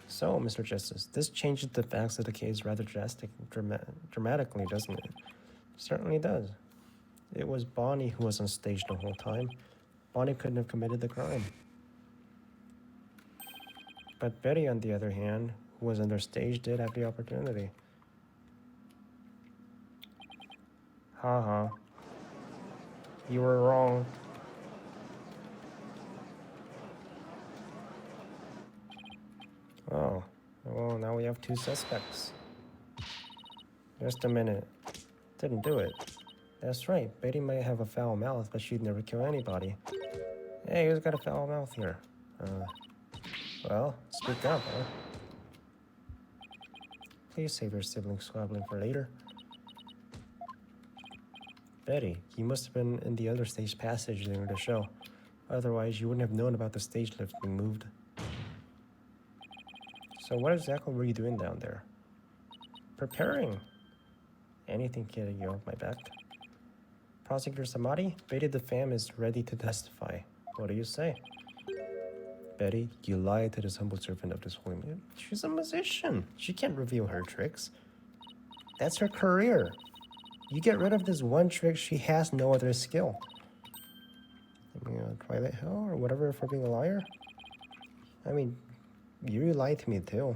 So, Mr. Justice, this changes the facts of the case rather dramatically, doesn't it? Certainly does. It was Bonnie who was on stage the whole time. Bonnie couldn't have committed the crime. But Betty, on the other hand, who was on their stage, did have the opportunity. Haha. You were wrong. Oh, well, now we have two suspects. Just a minute. Didn't do it. That's right, Betty might have a foul mouth, but she'd never kill anybody. Hey, who's got a foul mouth here? Well, speak up, huh? Please save your sibling squabbling for later. Betty, you must have been in the other stage passage during the show. Otherwise, you wouldn't have known about the stage lift being moved. So what exactly were you doing down there? Preparing. Anything getting you off my back? Prosecutor Samadi, Betty the Fam is ready to testify. What do you say? Betty, you lied to this humble servant of this holy man. She's a musician. She can't reveal her tricks. That's her career. You get rid of this one trick, she has no other skill. I mean, Twilight Hill or whatever for being a liar? I mean, you lied to me too.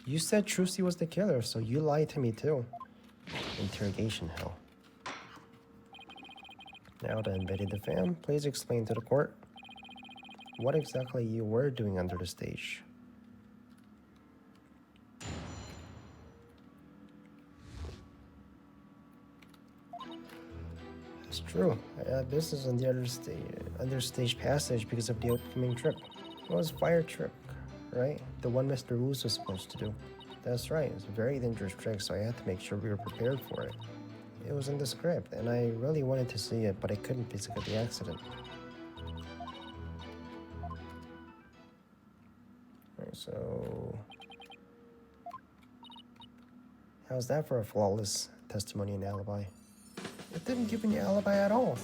You said Trucy was the killer, so you lied to me too. Interrogation hell. Now then, Betty the Fam, please explain to the court what exactly you were doing under the stage. It's true. This is on the understage passage because of the upcoming trip. It was fire trick, right? The one Mr. Woos was supposed to do. That's right. It's a very dangerous trick, so I had to make sure we were prepared for it. It was in the script, and I really wanted to see it, but I couldn't because of the accident. Alright, so... how's that for a flawless testimony and alibi? It didn't give any alibi at all.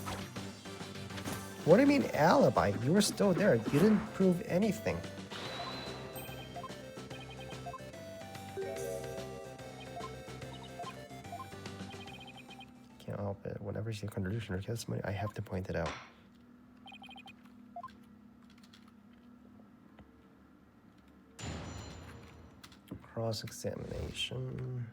What do you mean alibi? You were still there. You didn't prove anything. see a contradiction or testimony, I have to point it out. Cross-examination.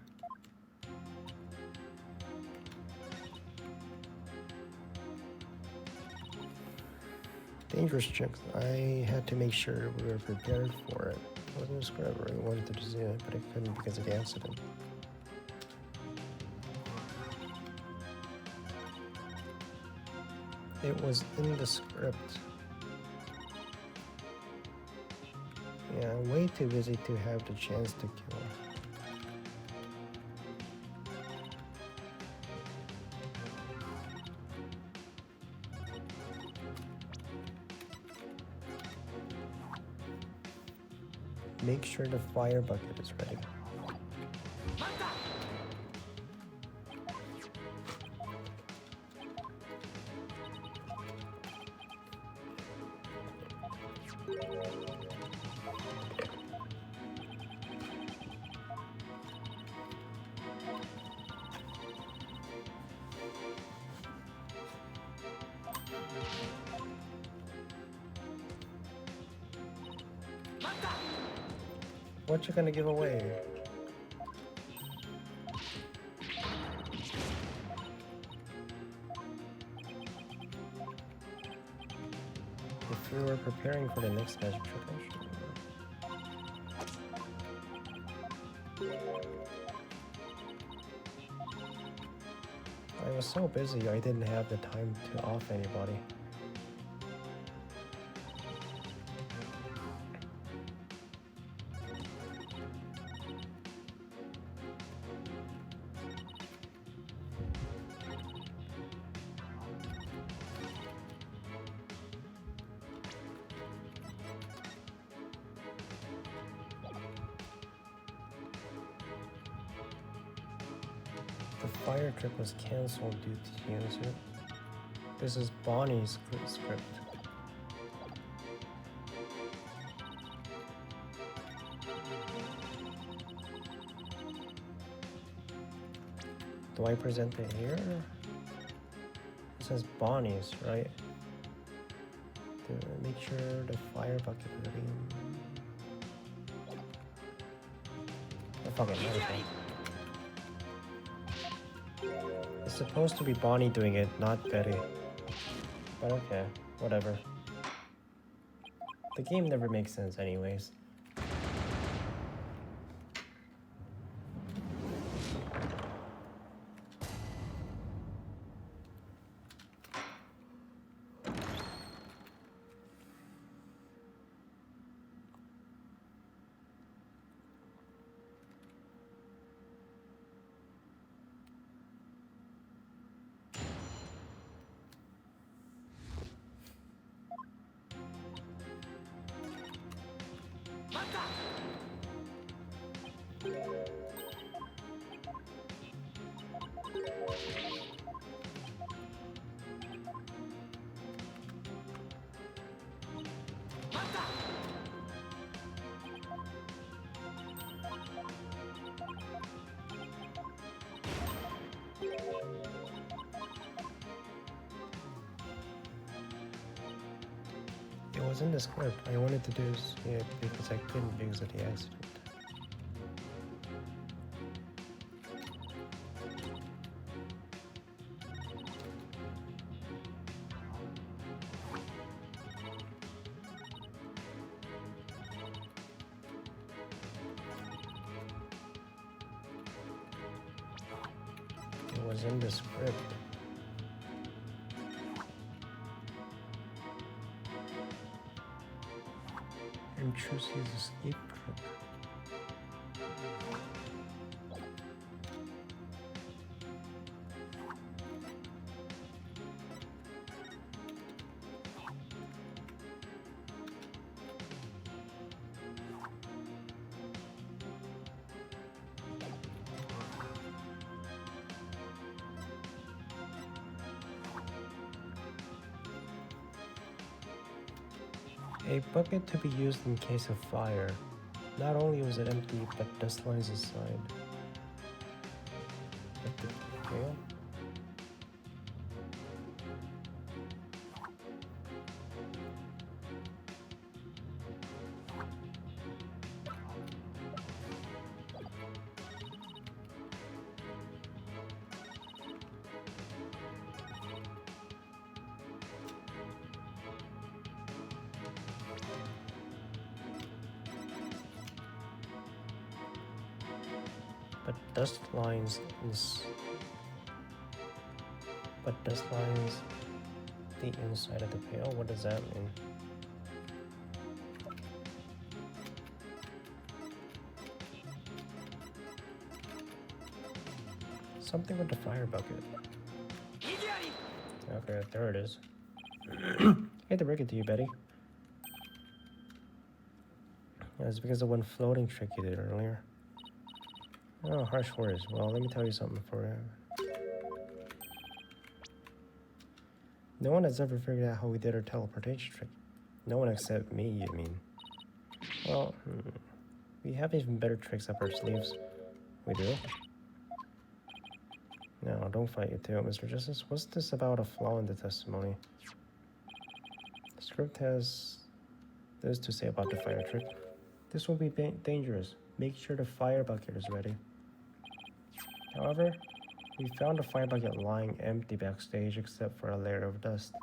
Dangerous checks. I had to make sure we were prepared for it. I wasn't a scribe. I wanted to do it, but I couldn't because of the accident. It was in the script. Yeah, I'm way too busy to have the chance to kill. Make sure the fire bucket is ready. What you gonna give away? If we were preparing for the next magic trick, I was so busy I didn't have the time to off anybody. The fire trick was cancelled due to user. This is Bonnie's script. Do I present it here? It says Bonnie's, right? To make sure the fire bucket is ready. Oh, fuck it, might as well. It's supposed to be Bonnie doing it, not Betty. But okay, whatever. The game never makes sense anyways. It was in the script. I wanted to do it because I couldn't because of the accident. It was in the script. And choose his escape trick. A bucket to be used in case of fire. Not only was it empty, but dust lines aside. But the fail? But dust lines the inside of the pail. What does that mean? Something with the fire bucket. Okay, there it is. Hate to break it to you, Betty. Yeah, it's because of one floating trick you did earlier. Oh, harsh words. Well, let me tell you something for you. No one has ever figured out how we did our teleportation trick. No one except me, you mean? Well, we have even better tricks up our sleeves. We do? No, don't fight you too, Mr. Justice. What's this about a flaw in the testimony? The script has this to say about the fire trick. This will be dangerous. Make sure the fire bucket is ready. However, we found the fire bucket lying empty backstage except for a layer of dust.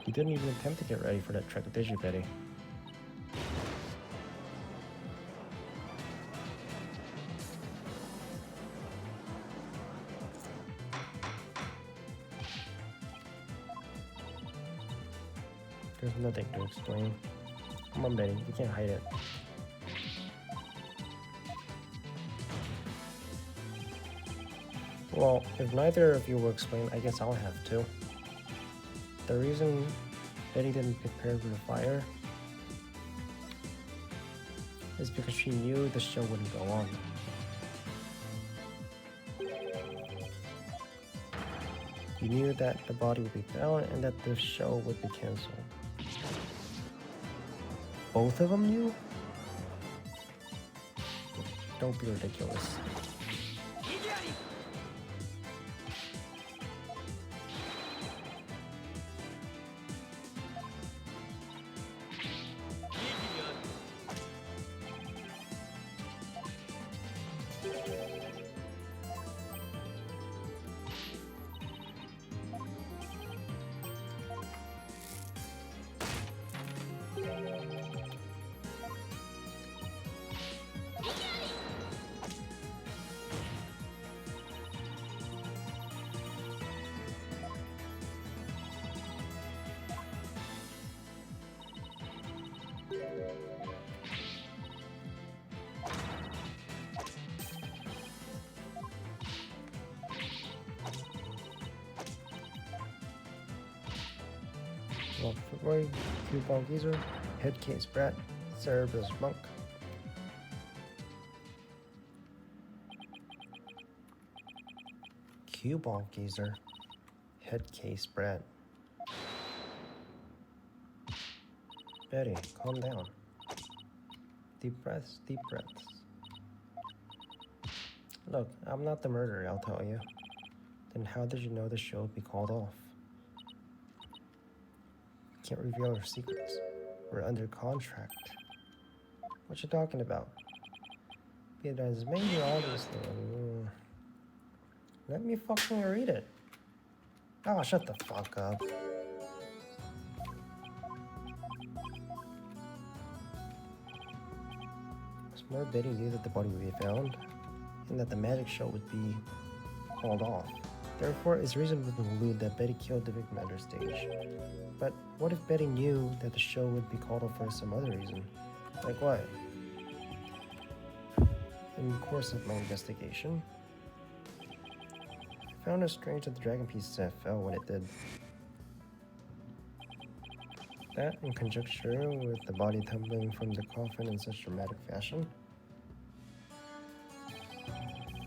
You didn't even attempt to get ready for that trick, did you, Betty? There's nothing to explain. Come on, Betty, you can't hide it. Well, if neither of you will explain, I guess I'll have to. The reason Betty didn't prepare for the fire is because she knew the show wouldn't go on. You knew that the body would be found and that the show would be canceled. Both of them knew? Don't be ridiculous. Well, Roy, Cuball Geezer, Head Case Brat, Cerebrus Monk. Cuball Geezer, Head Case Brat. Betty, calm down. Deep breaths, deep breaths. Look, I'm not the murderer, I'll tell you. Then how did you know the show would be called off? Can't reveal our secrets. We're under contract. What you talking about? Because maybe obviously. Let me fucking read it. Oh, shut the fuck up. More Betty knew that the body would be found, and that the magic show would be called off. Therefore, it's reasonable to conclude that Betty killed the victim at her stage. But what if Betty knew that the show would be called off for some other reason? Like what? In the course of my investigation, I found it strange that the dragon piece set fell when it did. That, in conjunction with the body tumbling from the coffin in such dramatic fashion,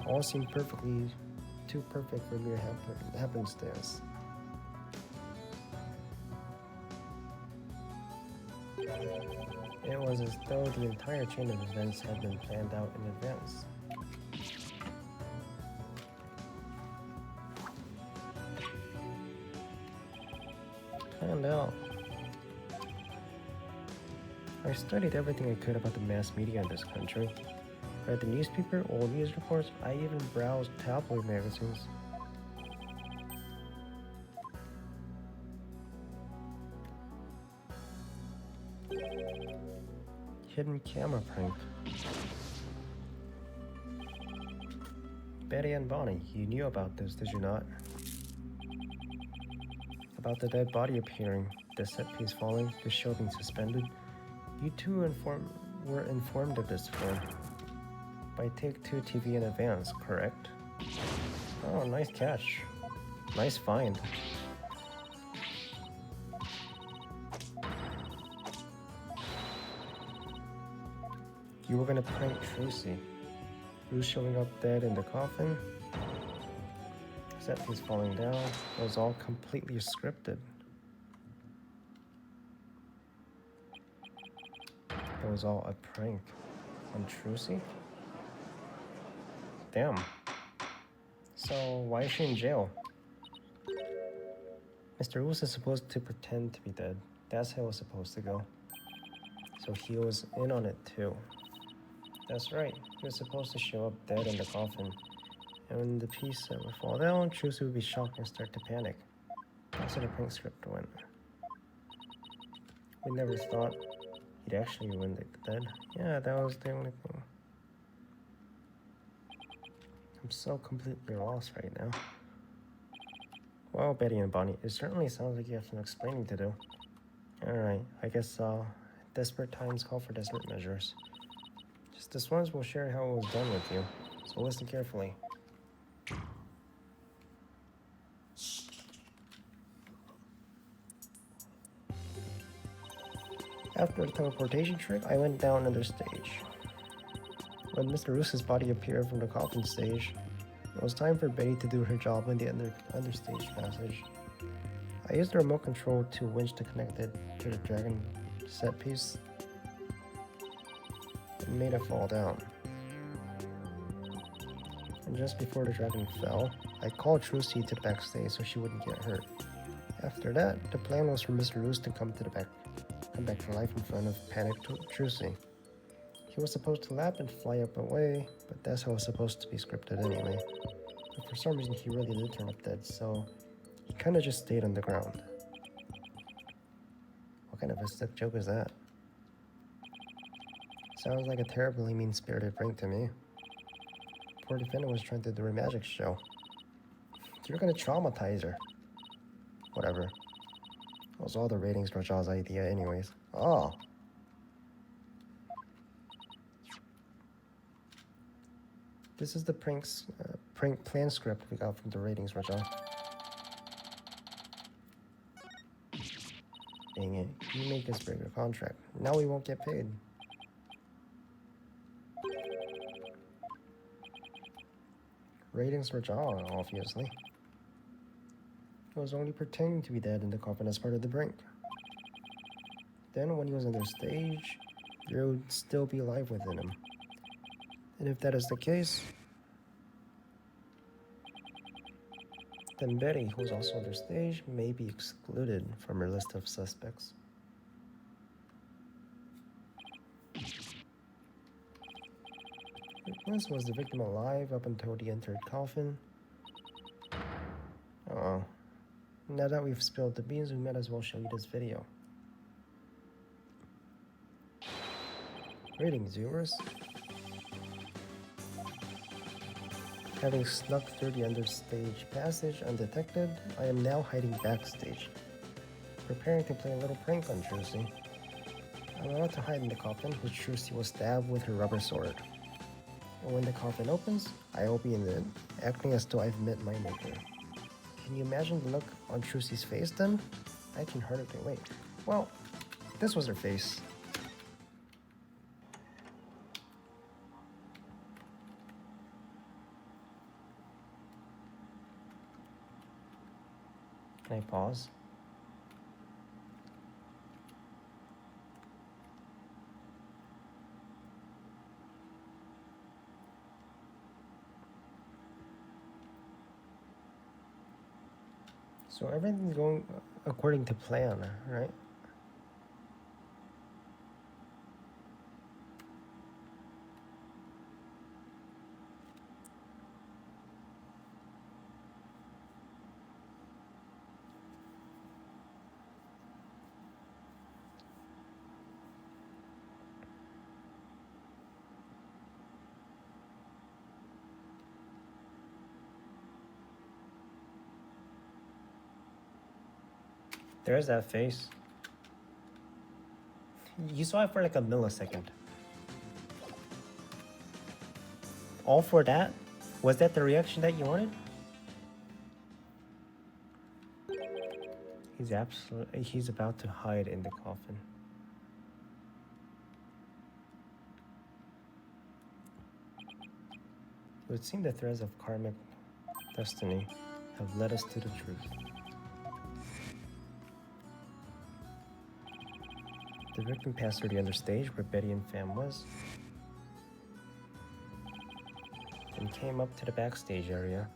all seemed too perfect for mere happenstance. It was as though the entire chain of events had been planned out in advance. Planned out. I studied everything I could about the mass media in this country. Read the newspaper, old news reports, I even browsed tabloid magazines. Hidden camera prank. Betty and Bonnie, you knew about this, did you not? About the dead body appearing, the set piece falling, the show being suspended. You two were informed of this film by Take-Two TV in advance, correct? Oh, nice catch. Nice find. You were gonna prank Tracy. Bruce showing up dead in the coffin. Set piece falling down. It was all completely scripted. It was all a prank on Tracy? Damn. So why is she in jail? Mr. Woos is supposed to pretend to be dead. That's how it was supposed to go. So he was in on it too. That's right. He was supposed to show up dead in the coffin. And when the piece would fall down, Tracy would be shocked and start to panic. That's how the prank script went. We never thought he'd actually win the dead. Yeah, that was the only thing. I'm so completely lost right now. Well, Betty and Bonnie, it certainly sounds like you have some explaining to do. Alright, I guess desperate times call for desperate measures. Just this once we'll share how it was done with you, so listen carefully. After the teleportation trick, I went down another stage. When Mr. Roos's body appeared from the coffin stage, it was time for Betty to do her job in the understage passage. I used the remote control to winch to connect it to the dragon set piece and made it fall down. And just before the dragon fell, I called Trucy to the backstage so she wouldn't get hurt. After that, the plan was for Mr. Roos to come back to life in front of panicked Trucy. He was supposed to lap and fly up away, but that's how it was supposed to be scripted anyway. But for some reason he really did turn up dead, so he kinda just stayed on the ground. What kind of a sick joke is that? Sounds like a terribly mean-spirited prank to me. Poor defendant was trying to do a magic show. You're gonna traumatize her. Whatever. It was all the ratings Rajah's idea anyways. Oh. This is the prank plan script we got from the ratings Rajah. Dang it. You make us break a contract. Now we won't get paid. Ratings Rajah, obviously. He was only pretending to be dead in the coffin as part of the prank. Then when he was on their stage, there would still be life within him. And if that is the case, then Betty, who was also on their stage, may be excluded from her list of suspects. Witness was the victim alive up until the entered coffin. Oh. Now that we've spilled the beans, we might as well show you this video. Ratings, viewers. Having snuck through the understage passage undetected, I am now hiding backstage, preparing to play a little prank on Trucy. I'm about to hide in the coffin, which Trucy will stab with her rubber sword. And when the coffin opens, I will be in it, acting as though I've met my maker. Can you imagine the look on Trucy's face then? I can hardly wait. Well, this was her face. Can I pause? So everything's going according to plan, right? There's that face. You saw it for like a millisecond. All for that? Was that the reaction that you wanted? He's about to hide in the coffin. It would seem the threads of karmic destiny have led us to the truth. The victim passed through the understage where Betty and Fam was, and came up to the backstage area.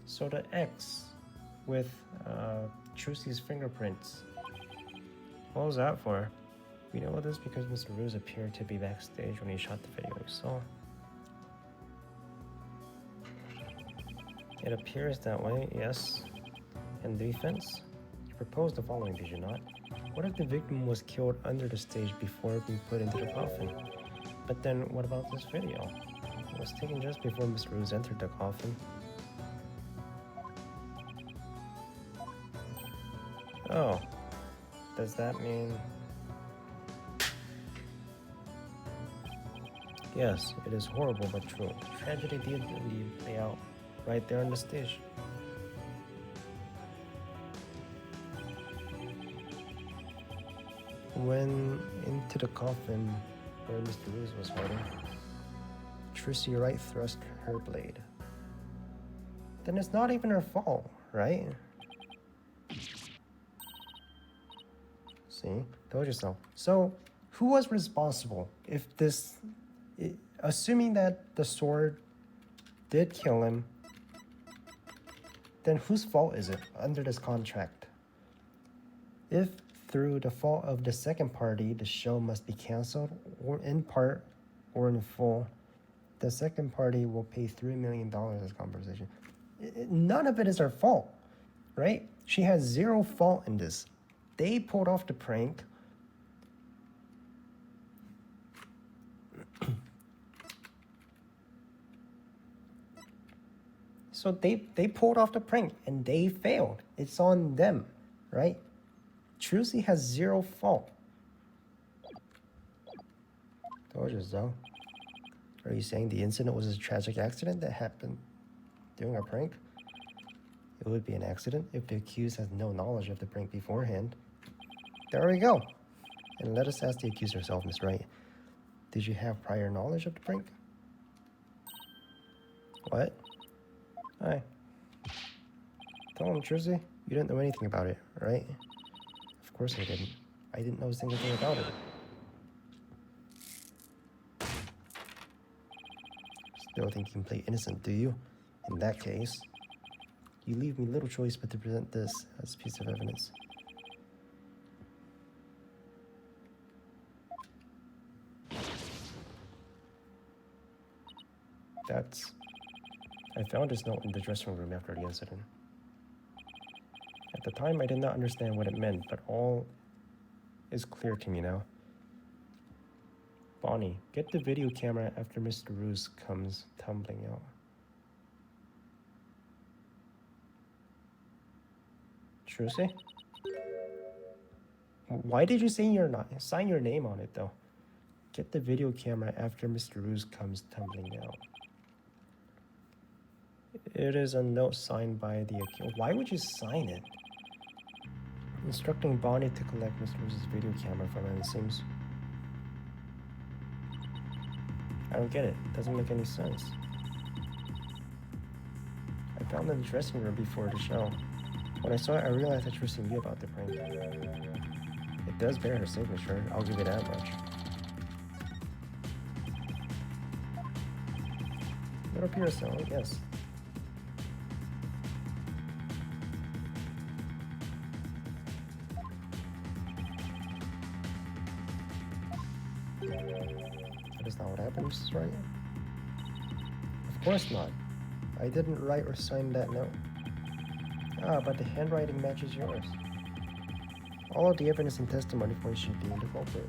So the X with Trucy's fingerprints. What was that for? We know this because Mr. Ruse appeared to be backstage when he shot the video we saw. It appears that way, yes. In defense, you proposed the following, did you not? What if the victim was killed under the stage before being put into the coffin? But then what about this video? It was taken just before Mr. Ruse entered the coffin. Oh, does that mean... Yes, it is horrible but true. The tragedy did indeed play out right there on the stage. When into the coffin where Mr. Ruse was hiding, Trucy right thrust her blade. Then it's not even her fault, right? See? Told you so. So, who was responsible if this... Assuming that the sword did kill him, then whose fault is it under this contract? If through the fault of the second party, the show must be canceled, or in part or in full, the second party will pay $3 million as compensation. None of it is her fault, right? She has zero fault in this. They pulled off the prank. So they pulled off the prank and they failed. It's on them, right? Trucy has zero fault. Told you so. Are you saying the incident was a tragic accident that happened during a prank? It would be an accident if the accused has no knowledge of the prank beforehand. There we go. And let us ask the accused herself, Miss Wright. Did you have prior knowledge of the prank? What? Hi. Tell him, Trucy, you didn't know anything about it, right? Of course I didn't. I didn't know a single thing about it. Still think you can play innocent, do you? In that case, you leave me little choice but to present this as a piece of evidence. I found this note in the dressing room after the incident. At the time, I did not understand what it meant, but all is clear to me now. Bonnie, get the video camera after Mr. Ruse comes tumbling out. Trucy? Why did you sign your name on it, though? Get the video camera after Mr. Ruse comes tumbling out. It is a note signed by the accused. Why would you sign it? Instructing Bonnie to collect Mr. Ruse's video camera from him, it seems. I don't get it. It doesn't make any sense. I found it in the dressing room before the show. When I saw it, I realized that Trucy knew about the prank. It does bear her signature. I'll give it that much. It appears so, yes. That is not what happened, Mrs. Wright. Of course not. I didn't write or sign that note. Ah, but the handwriting matches yours. All of the evidence and testimony points you being the culprit.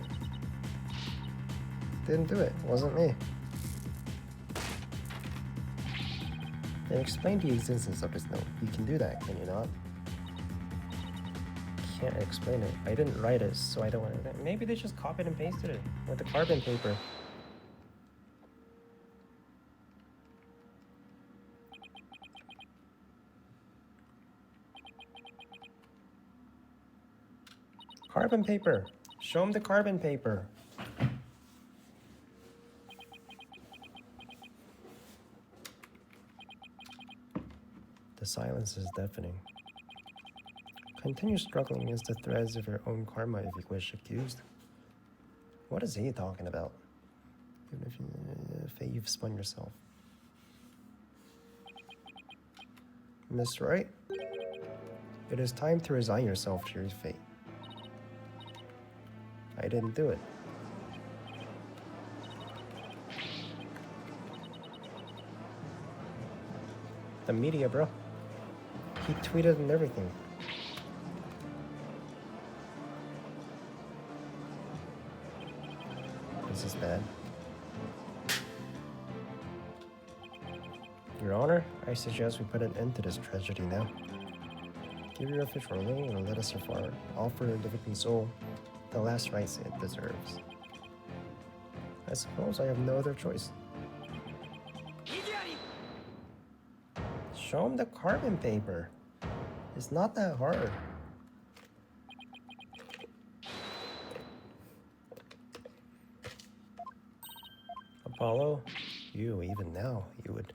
Didn't do it. Wasn't me. Then explain the existence of this note. You can do that, can you not? can't explain it. I didn't write it, so I don't want to. Maybe they just copied and pasted it with the carbon paper. Carbon paper. Show them the carbon paper. The silence is deafening. Continue struggling against the threads of your own karma if you wish accused. What is he talking about? Even if you've spun yourself. Miss Wright, it is time to resign yourself to your fate. I didn't do it. The media, bro. He tweeted and everything. This is bad. Your Honor, I suggest we put an end to this tragedy now. Give your official ruling and let us offer the victim's soul the last rites it deserves. I suppose I have no other choice. Show him the carbon paper. It's not that hard. Apollo, even now, you would.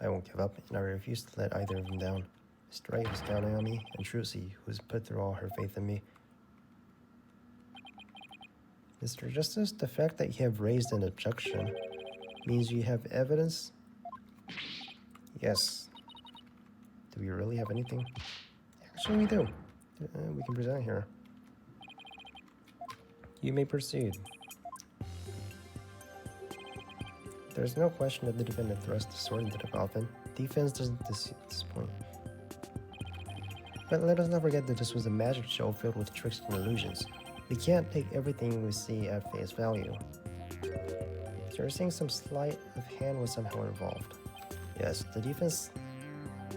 I won't give up, and I refuse to let either of them down. Mr. Wright is counting on me, and Trucy, who has put through all her faith in me. Mr. Justice, the fact that you have raised an objection means you have evidence? Yes. Do we really have anything? Actually, we do. We can present here. You may proceed. There's no question that the defendant thrust the sword into the coffin. Defense doesn't disappoint. But let us not forget that this was a magic show filled with tricks and illusions. We can't take everything we see at face value. So you're saying some sleight of hand was somehow involved. Yes, the defense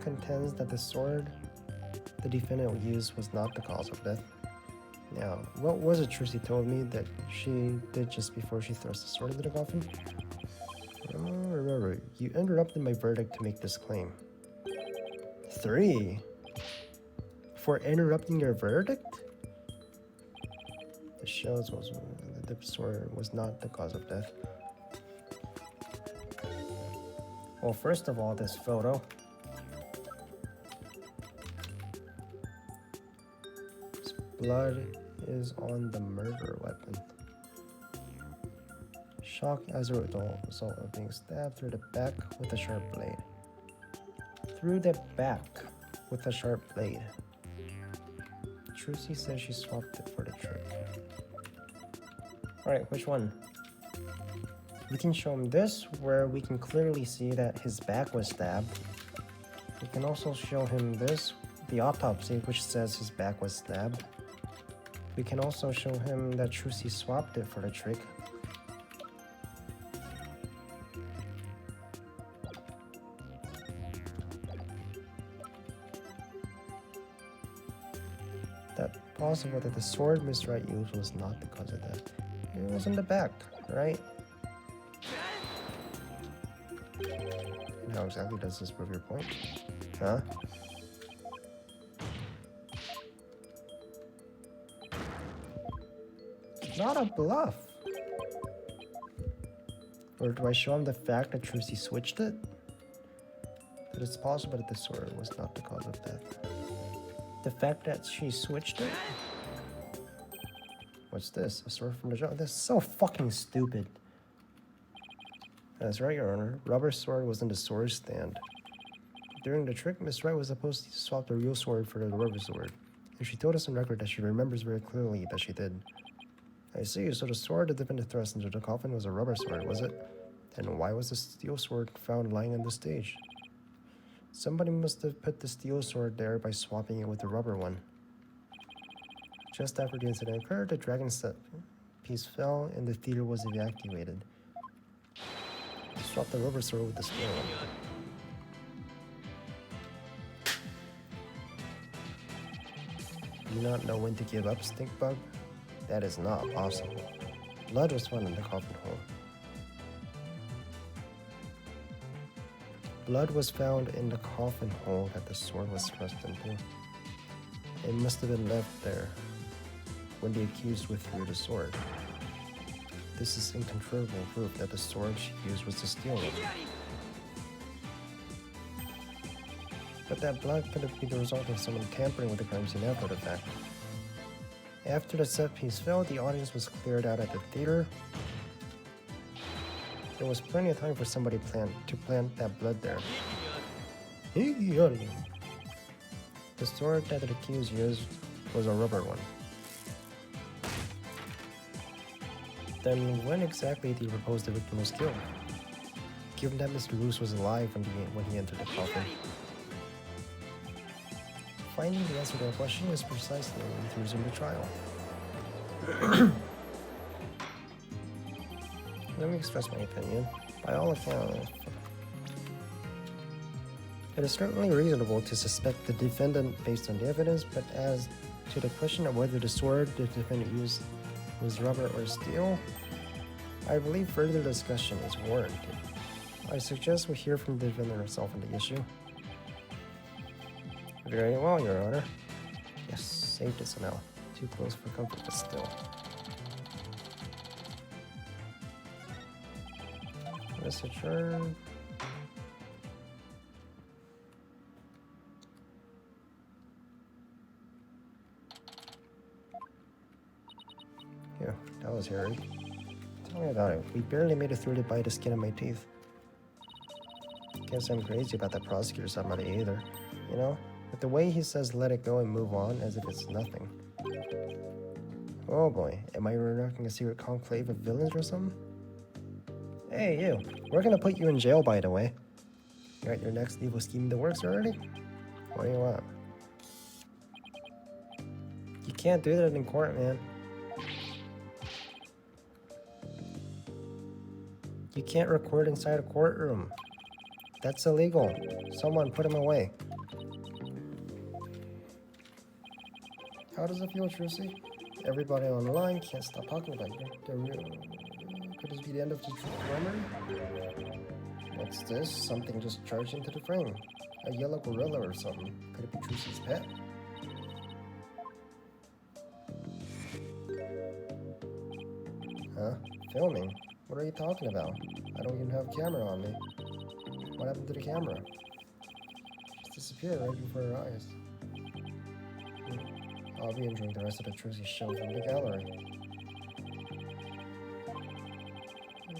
contends that the sword the defendant used was not the cause of death. Now, what was it Trucy told me that she did just before she thrust the sword into the coffin? Remember, you interrupted my verdict to make this claim. 3. For interrupting your verdict? The shells was the sword was not the cause of death. Well, first of all, this photo. This blood is on the murder weapon. Shock as a result of being stabbed through the back with a sharp blade. Through the back with a sharp blade. Trucy says she swapped it for the trick. Alright, which one? We can show him this, where we can clearly see that his back was stabbed. We can also show him this, the autopsy, which says his back was stabbed. We can also show him that Trucy swapped it for the trick. That possible that the sword Miss Wright used was not the cause of death. It was in the back, right? How exactly does this prove your point? Huh? Not a bluff. Or do I show him the fact that Trucy switched it? That it's possible that the sword was not the cause of death. The fact that she switched it? What's this? A sword from the jungle? That's so fucking stupid. That's right, Your Honor. Rubber sword was in the sword stand. During the trick, Miss Wright was supposed to swap the real sword for the rubber sword. And she told us on record that she remembers very clearly that she did. I see, so the sword the defendant thrust into the coffin was a rubber sword, was it? Then why was the steel sword found lying on the stage? Somebody must have put the steel sword there by swapping it with the rubber one. Just after the incident occurred, the dragon set piece fell and the theater was evacuated. Swap the rubber sword with the steel one. Do you not know when to give up, stink bug? That is not possible. Blood was found in the coffin hole. Blood was found in the coffin hole that the sword was thrust into. It must have been left there when the accused withdrew the sword. This is incontrovertible proof that the sword she used was to steal it. But that blood could have been the result of someone tampering with the crime scene after the fact. After the set piece fell, the audience was cleared out at the theater. There was plenty of time for somebody to plant that blood there. The sword that the accused used was a rubber one. Then when exactly do you propose the victim was killed? Given that Mr. Roos was alive when he entered the coffin. Finding the answer to that question is precisely when we resume the trial. Let me express my opinion. By all accounts, it is certainly reasonable to suspect the defendant based on the evidence, but as to the question of whether the sword the defendant used was rubber or steel, I believe further discussion is warranted. I suggest we hear from the defendant herself on the issue. Very well, Your Honor. Yes, saved it somehow. Too close for comfort, but still. Let's adjourn. Yeah, that was hairy. Tell me about it. We barely made it through to bite the skin of my teeth. Guess I'm crazy about that prosecutor somebody either, you know? But the way he says let it go and move on as if it's nothing. Oh boy, am I reenacting a secret conclave of villains or something? Hey you, we're gonna put you in jail by the way. You got your next evil scheme in the works already? What do you want? You can't do that in court, man. You can't record inside a courtroom. That's illegal. Someone put him away. How does it feel, Trucy? Everybody online can't stop talking about you. Could this be the end of the memory? What's this? Something just charged into the frame. A yellow gorilla or something. Could it be Trucy's pet? Huh? Filming? What are you talking about? I don't even have a camera on me. What happened to the camera? Just disappeared right before our eyes. I'll be enjoying the rest of the Trucy show from the gallery.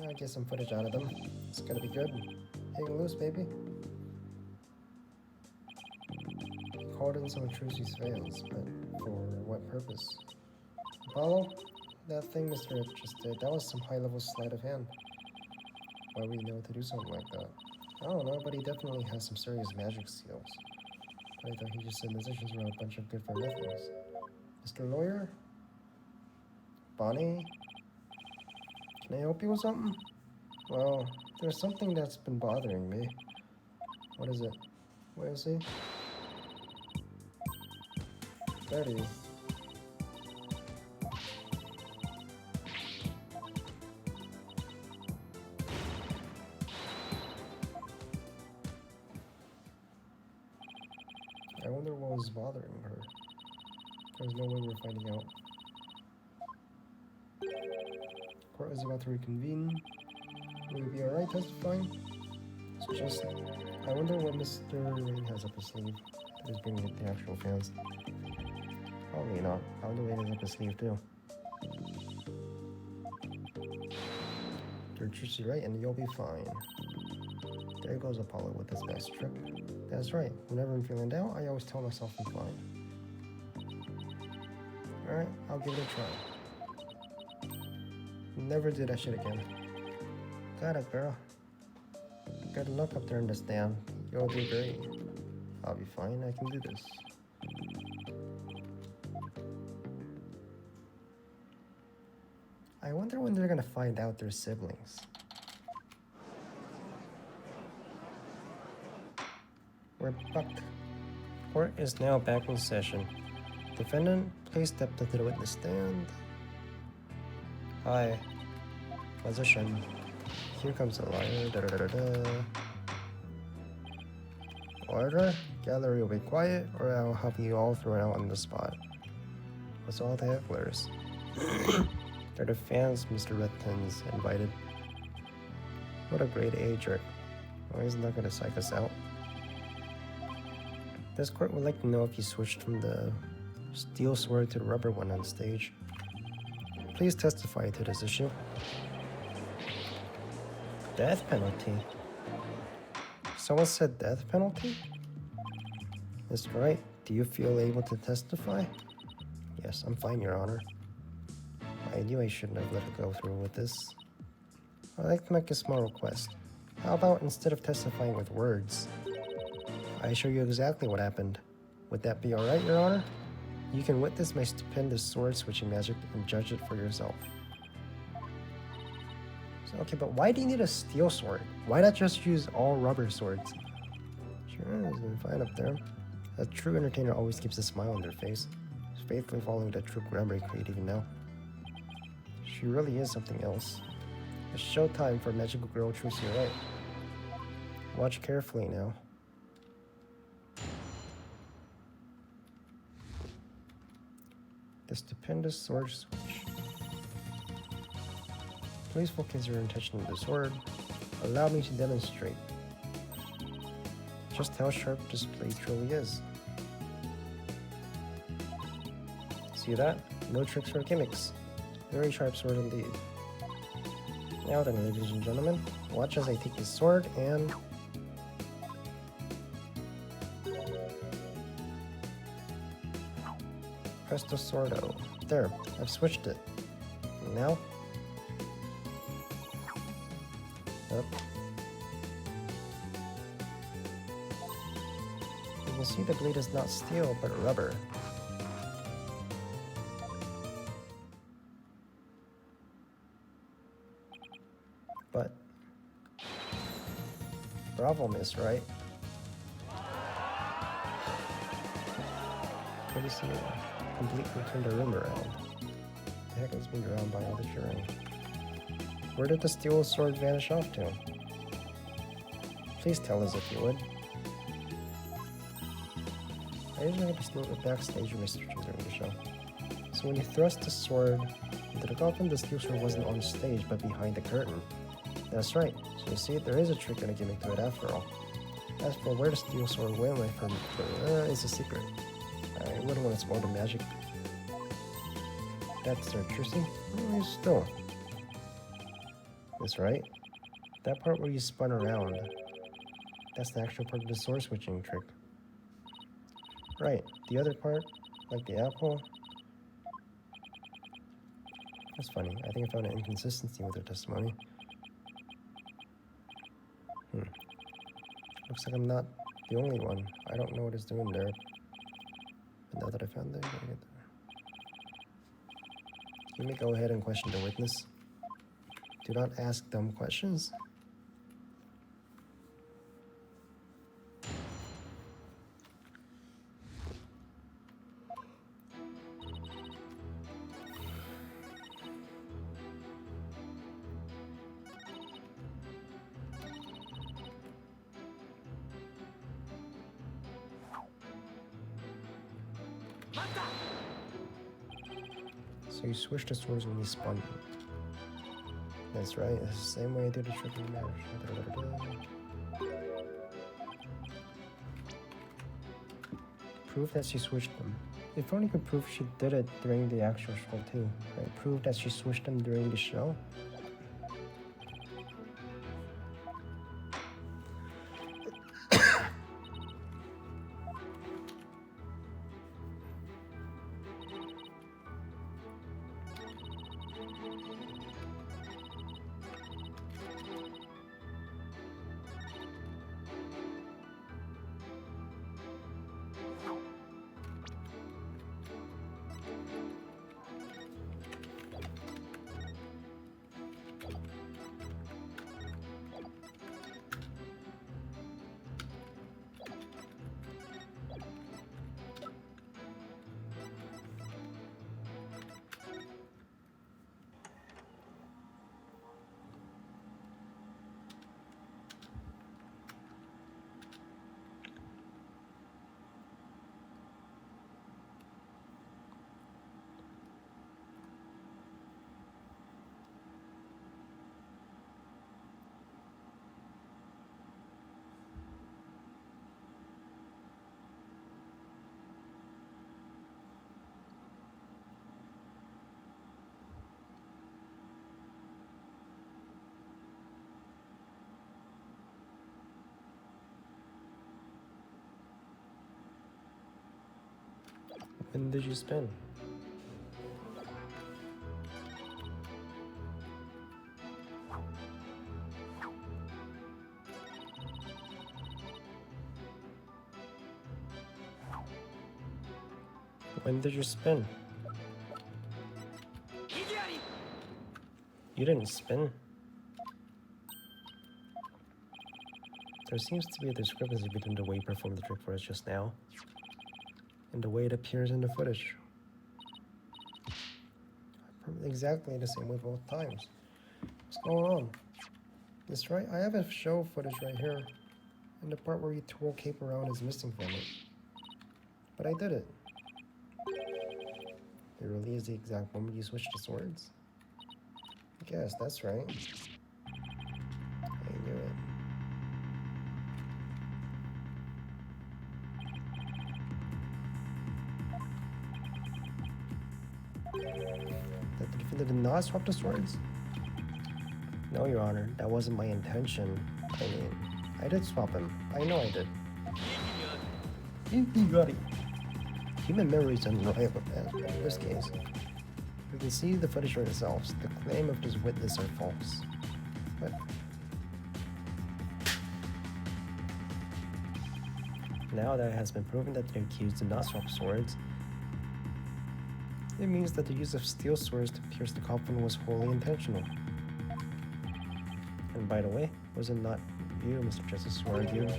I'll get some footage out of them. It's gonna be good. Hang loose, baby. Called in some of Trucy's fails, but for what purpose? Apollo? That thing Mr. Ed just did, that was some high-level sleight of hand. Why would he know to do something like that? I don't know, but he definitely has some serious magic skills. I thought he just said musicians were a bunch of good for nothings. Mr. Lawyer? Bonnie? Can I help you with something? Well, there's something that's been bothering me. What is it? Where is he? Betty. I wonder what was bothering her. There's no way we're finding out. Court is about to reconvene. Will you be alright testifying? It's just, I wonder what Mr. Rain has up his sleeve that is bringing it the actual fans. Probably not. I'll do Rain is up his sleeve too. You're truly right and you'll be fine. There goes Apollo with his best trip. That's right. Whenever I'm feeling down, I always tell myself I'm fine. Alright, I'll give it a try. Never do that shit again. Got it, girl. Good luck up there in the stand. You'll do great. I'll be fine. I can do this. I wonder when they're gonna find out they're siblings. We're back. Court is now back in session. Defendant, please step to the witness stand. Hi. Position. Here comes the liar. Da, da, da, da, da. Order. Gallery will be quiet, or I'll have you all thrown out on the spot. What's all the hecklers? They're the fans Mr. Redton's invited. What a great A jerk. Well, he's not gonna psych us out. This court would like to know if you switched from the steel sword to the rubber one on stage. Please testify to this issue. Death penalty. Someone said death penalty? Mr. Wright, do you feel able to testify? Yes, I'm fine, Your Honor. I knew I shouldn't have let it go through with this. I'd like to make a small request. How about instead of testifying with words, I show you exactly what happened? Would that be alright, Your Honor? You can witness my stupendous sword-switching magic and judge it for yourself. So, okay, but why do you need a steel sword? Why not just use all rubber swords? Sure, it's been fine up there. A true entertainer always keeps a smile on their face. She's faithfully following the true grammar creed even now. She really is something else. It's showtime for Magical Girl Trucy Wright. Watch carefully now. The stupendous sword switch. Please focus your attention on the sword. Allow me to demonstrate just how sharp this blade truly is. See that? No tricks or gimmicks. Very sharp sword indeed. Now then, ladies and gentlemen, watch as I take this sword and... Presto Sordo. There, I've switched it. And now? Up. You can see the blade is not steel, but rubber. But... Bravo, Miss Wright. Pretty soon, completely turned the room around. The heck was being drowned by all the cheering. Where did the steel sword vanish off to? Please tell us if you would. I usually have to steal it backstage researching during the show. So when you thrust the sword into the coffin, the steel sword wasn't on stage but behind the curtain. That's right. So you see, there is a trick and a gimmick to it after all. As for where the steel sword went from, it's a secret. I wouldn't want to spoil the magic. That's our Trucy. Oh, still. That's right. That part where you spun around. That's the actual part of the sword switching trick. Right. The other part, like the apple. That's funny. I think I found an inconsistency with her testimony. Looks like I'm not the only one. I don't know what it's doing there. But now that I found it, I gotta get there. You may go ahead and question the witness. Do not ask dumb questions. So you switched the swords when you spun. That's right, it's the same way I did the trick in marriage. Prove that she switched them. If only could prove she did it during the actual show too. Right? Prove that she switched them during the show. When did you spin? When did you spin? You didn't spin. There seems to be a discrepancy between the way you performed the trick for us just now and the way it appears in the footage. I performed exactly the same way both times. What's going on? That's right, I have a show footage right here, and the part where you twirl cape around is missing from it. But I did it. It really is the exact moment you switched the swords? Yes, that's right. I knew it. That the defender did not swap the swords? No, Your Honor, that wasn't my intention. I mean, I did swap him. I know I did. You got it. Human memory is unreliable in this case. We can see the footage for ourselves. The claim of this witness are false. But now that it has been proven that the accused did not swap swords, it means that the use of steel swords to pierce the coffin was wholly intentional. And by the way, was it not you, Mr. Justice, who argued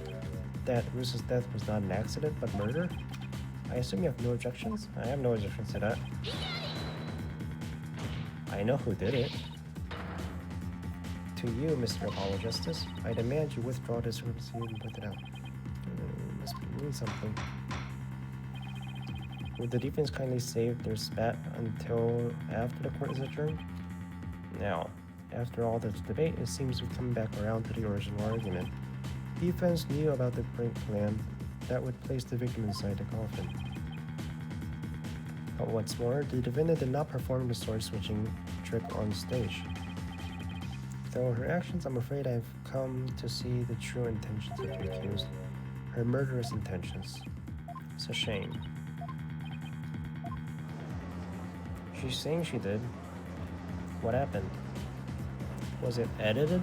that Russo's death was not an accident but murder? I assume you have no objections? I have no objections to that. I know who did it. To you, Mr. Apollo Justice, I demand you withdraw this discrepancy and put it out. It must mean something. Would the defense kindly save their spat until after the court is adjourned? Now, after all this debate, it seems we've come back around to the original argument. Defense knew about the prank plan that would place the victim inside the coffin. But what's more, the defendant did not perform the sword switching trick on stage. Through her actions, I'm afraid I've come to see the true intentions of the accused. Her murderous intentions. It's a shame. She's saying she did. What happened? Was it edited?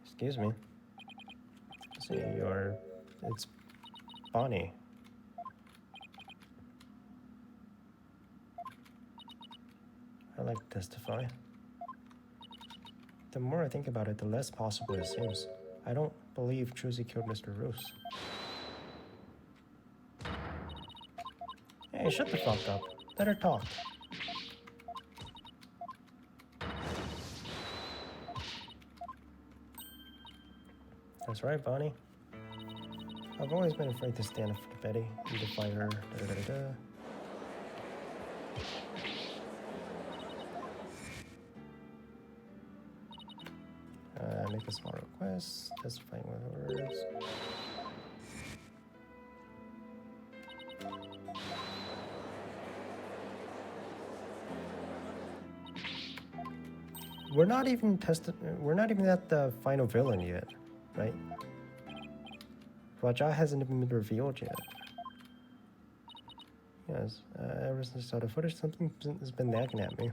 Excuse me. See, it's Bonnie. I'd like to testify. The more I think about it, the less possible it seems. I don't believe Truzy killed Mr. Roos. Hey, shut the fuck up. Let her talk. That's right, Bonnie. I've always been afraid to stand up for Betty and defy her. Make a small request. Testifying with words. We're not even at the final villain yet, right? Raja hasn't even been revealed yet. Yes, ever since I saw the footage, something has been nagging at me.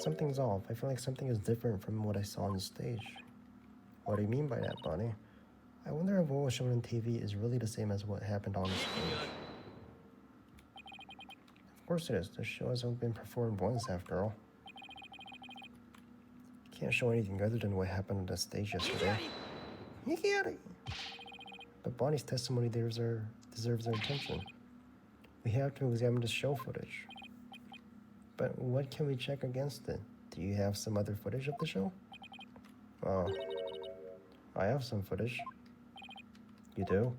Something's off. I feel like something is different from what I saw on stage. What do you mean by that, Bonnie? I wonder if what was shown on TV is really the same as what happened on the stage. Of course it is. The show has only been performed once, after all. Can't show anything other than what happened on the stage yesterday. But Bonnie's testimony deserves our attention. We have to examine the show footage. But what can we check against it? Do you have some other footage of the show? Oh, I have some footage. You do?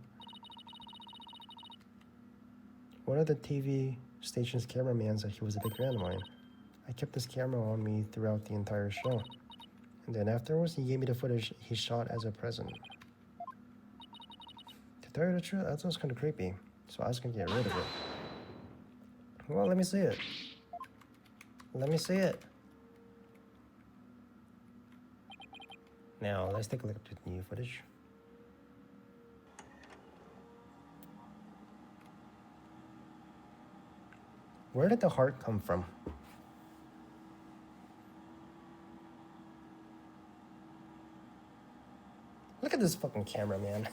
One of the TV station's cameramen said he was a big fan of mine. I kept this camera on me throughout the entire show. And then afterwards, he gave me the footage he shot as a present. To tell you the truth, that was kind of creepy. So I was gonna get rid of it. Well, let me see it. Let me see it. Now, let's take a look at the new footage. Where did the heart come from? Look at this fucking camera, man.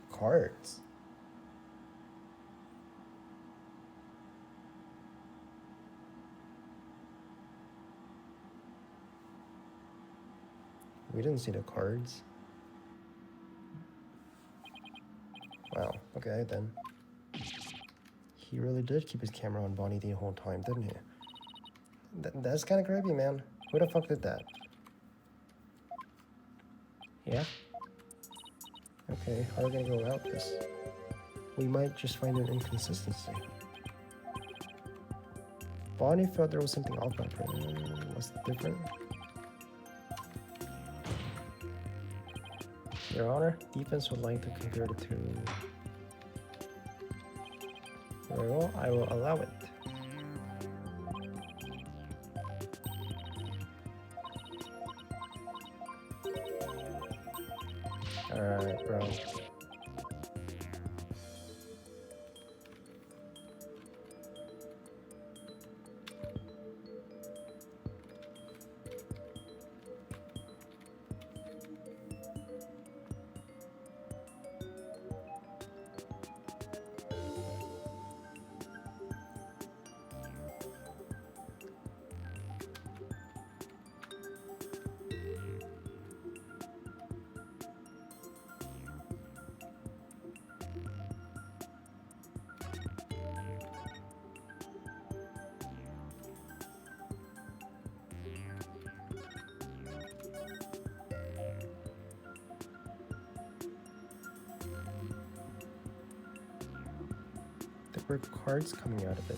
Cards. We didn't see the cards. Wow, okay then. He really did keep his camera on Bonnie the whole time, didn't he? That's kind of creepy, man. Who the fuck did that? Yeah? Okay, how are we gonna go about this? We might just find an inconsistency. Bonnie felt there was something off about her. What's different? Your Honor, defense would like to compare the two. Very well, I will allow it. Alright, bro. There were cards coming out of it.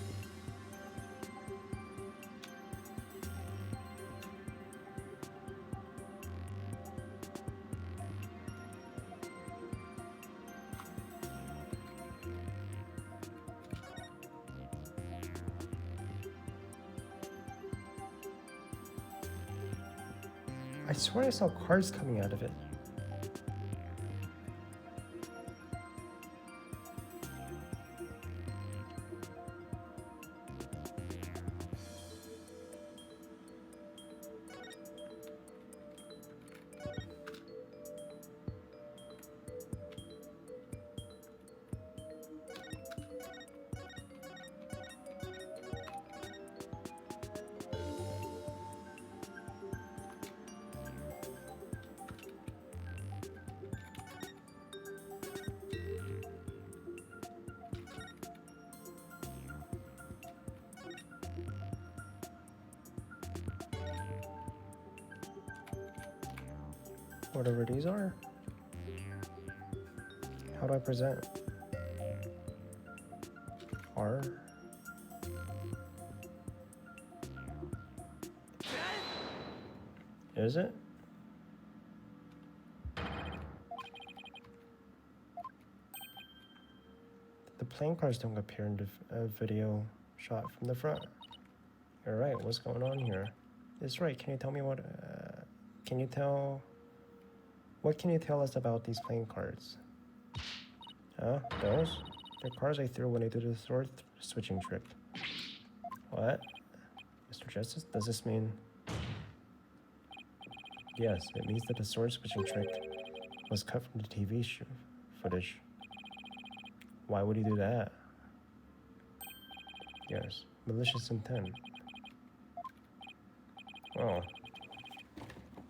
I swear I saw cards coming out of it. Whatever these are. How do I present? R. Is it? The playing cards don't appear in the video shot from the front. You're right, what's going on here? It's right, can you tell me what, what can you tell us about these playing cards? Huh? Those? They're cards I threw when I did the sword switching trick. What? Mr. Justice, does this mean... Yes, it means that the sword switching trick was cut from the TV footage. Why would he do that? Yes, malicious intent. Oh.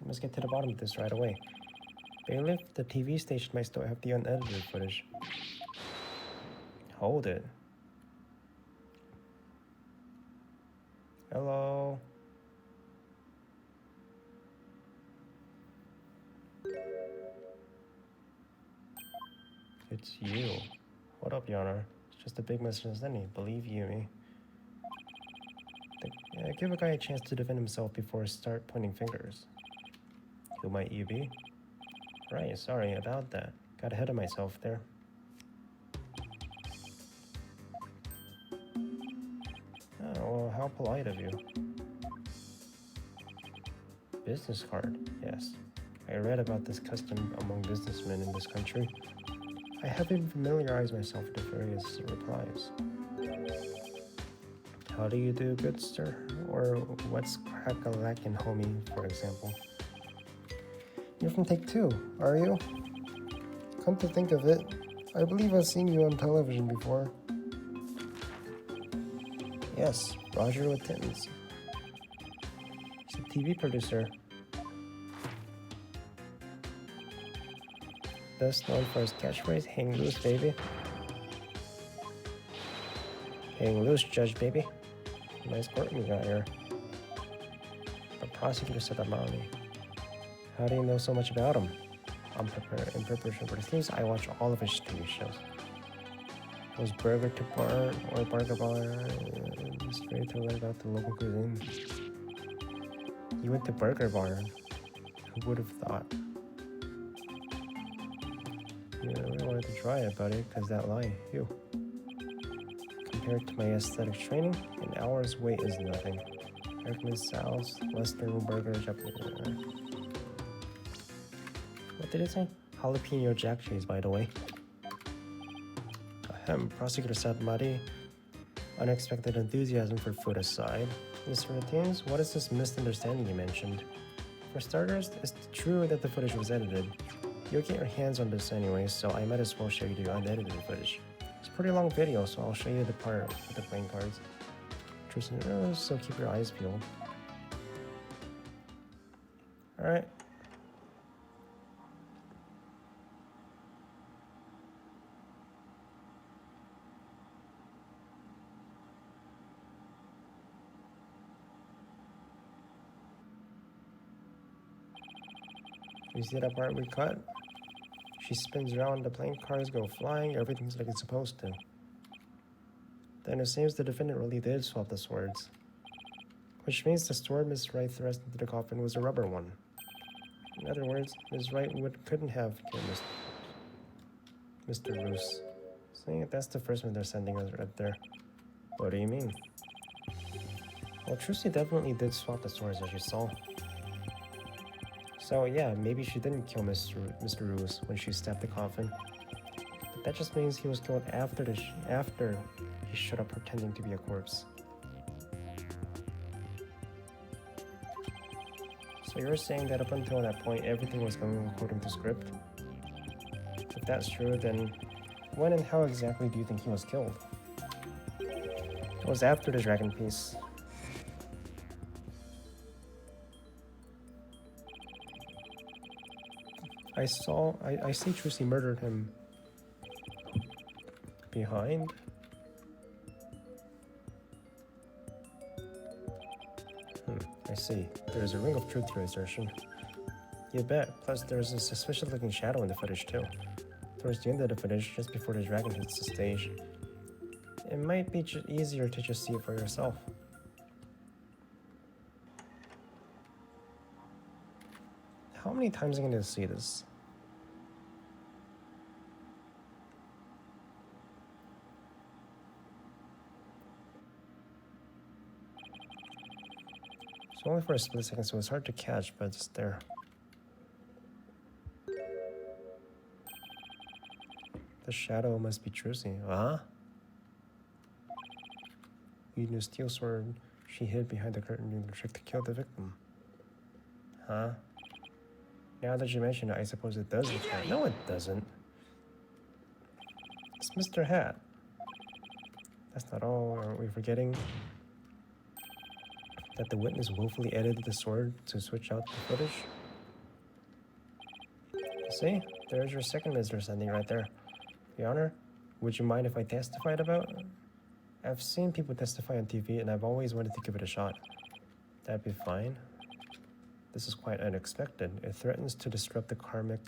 We must get to the bottom of this right away. Bailiff, the TV station might still have the unedited footage. Hold it. Hello? It's you. What up, Your Honor? It's just a big misunderstanding. Believe you me. Give a guy a chance to defend himself before start pointing fingers. Who might you be? Right, sorry about that. Got ahead of myself there. Oh, well, how polite of you. Business card, yes. I read about this custom among businessmen in this country. I haven't familiarized myself with the various replies. How do you do, good sir? Or what's crack-a-lackin' homie, for example? You're from Take Two, are you? Come to think of it, I believe I've seen you on television before. Yes, Roger with Tins. He's a TV producer. Best known for his catchphrase, hang loose, baby. Hang loose, judge, baby. Nice courtroom you got here. The prosecutor said about me. How do you know so much about him? In preparation for this case, I watch all of his TV shows. Was Burger to Bar or Burger Bar straight to learn about the local cuisine? You went to Burger Bar. Who would have thought? You really wanted to try it, buddy, because that line, you. Compared to my aesthetic training, an hour's wait is nothing. I recommend Sal's, Western Burger, Japanese. What did it say? Jalapeno jack cheese, by the way. Ahem, Prosecutor Satmari. Unexpected enthusiasm for food aside. Mr. Routines, what is this misunderstanding you mentioned? For starters, it's true that the footage was edited. You'll get your hands on this anyway, so I might as well show you the unedited footage. It's a pretty long video, so I'll show you the part with the playing cards. So keep your eyes peeled. Alright. You see that part we cut? She spins around, the playing cards go flying, everything's like it's supposed to. Then it seems the defendant really did swap the swords. Which means the sword Miss Wright thrust into the coffin was a rubber one. In other words, Miss Wright couldn't have killed Mr. Roos. See, that's the first one they're sending us right there. What do you mean? Well, Trucy definitely did swap the swords as you saw. So yeah, maybe she didn't kill Mr. Roos when she stabbed the coffin. But that just means he was killed after he showed up pretending to be a corpse. So you're saying that up until that point, everything was going according to script? If that's true, then when and how exactly do you think he was killed? It was after the dragon piece. I see Trucy murdered him behind. I see. There's a ring of truth to your assertion. You bet. Plus, there's a suspicious-looking shadow in the footage, too. Towards the end of the footage, just before the dragon hits the stage. It might be easier to just see it for yourself. How many times am I going to see this? It's only for a split second, so it's hard to catch, but it's there. The shadow must be Trucy. Huh? Using a steel sword, she hid behind the curtain doing the trick to kill the victim. Huh? Now that you mention it, I suppose it does look like. No, it doesn't. It's Mr. Hat. That's not all. Aren't we forgetting that the witness willfully edited the sword to switch out the footage? See? There's your second misunderstanding right there. Your Honor, would you mind if I testified about it? I've seen people testify on TV and I've always wanted to give it a shot. That'd be fine. This is quite unexpected. It threatens to disrupt the karmic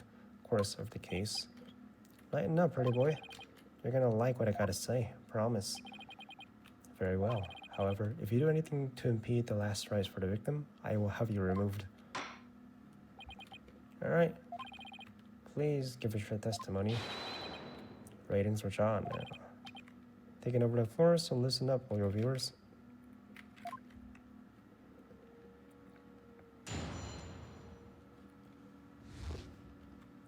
course of the case. Lighten up, pretty boy. You're gonna like what I gotta say, promise. Very well. However, if you do anything to impede the last rites for the victim, I will have you removed. Alright. Please give us your testimony. Ratings are on now. Taking over the floor, so listen up, all your viewers.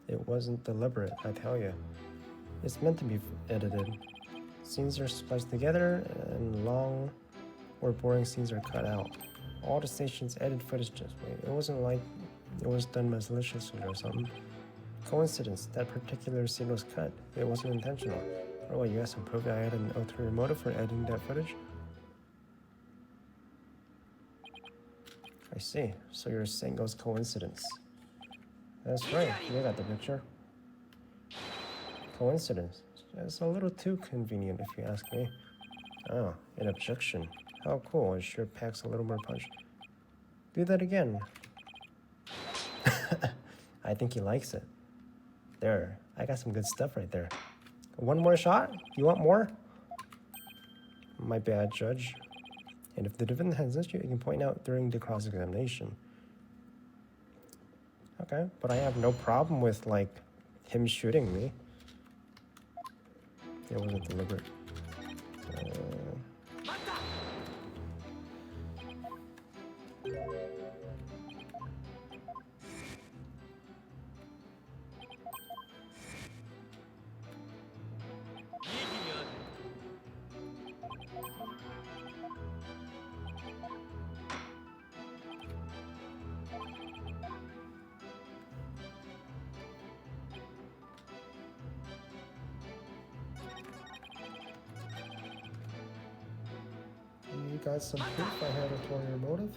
It wasn't deliberate, I tell you. It's meant to be edited. Scenes are spliced together, and long or boring scenes are cut out. All the stations edit footage just way. It wasn't like it was done maliciously or something. Coincidence, that particular scene was cut. It wasn't intentional. Oh, well, you got some proof that I had an ulterior motive for editing that footage? I see. So you're saying it was coincidence. That's right. You got the picture. Coincidence. It's a little too convenient if you ask me. Oh, an objection. How cool. It sure packs a little more punch. Do that again. I think he likes it. There. I got some good stuff right there. One more shot? You want more? My bad, Judge. And if the defendant has an issue, you can point out during the cross-examination. Okay, but I have no problem with, like, him shooting me. It wasn't deliberate. You got some proof I had a ulterior motive?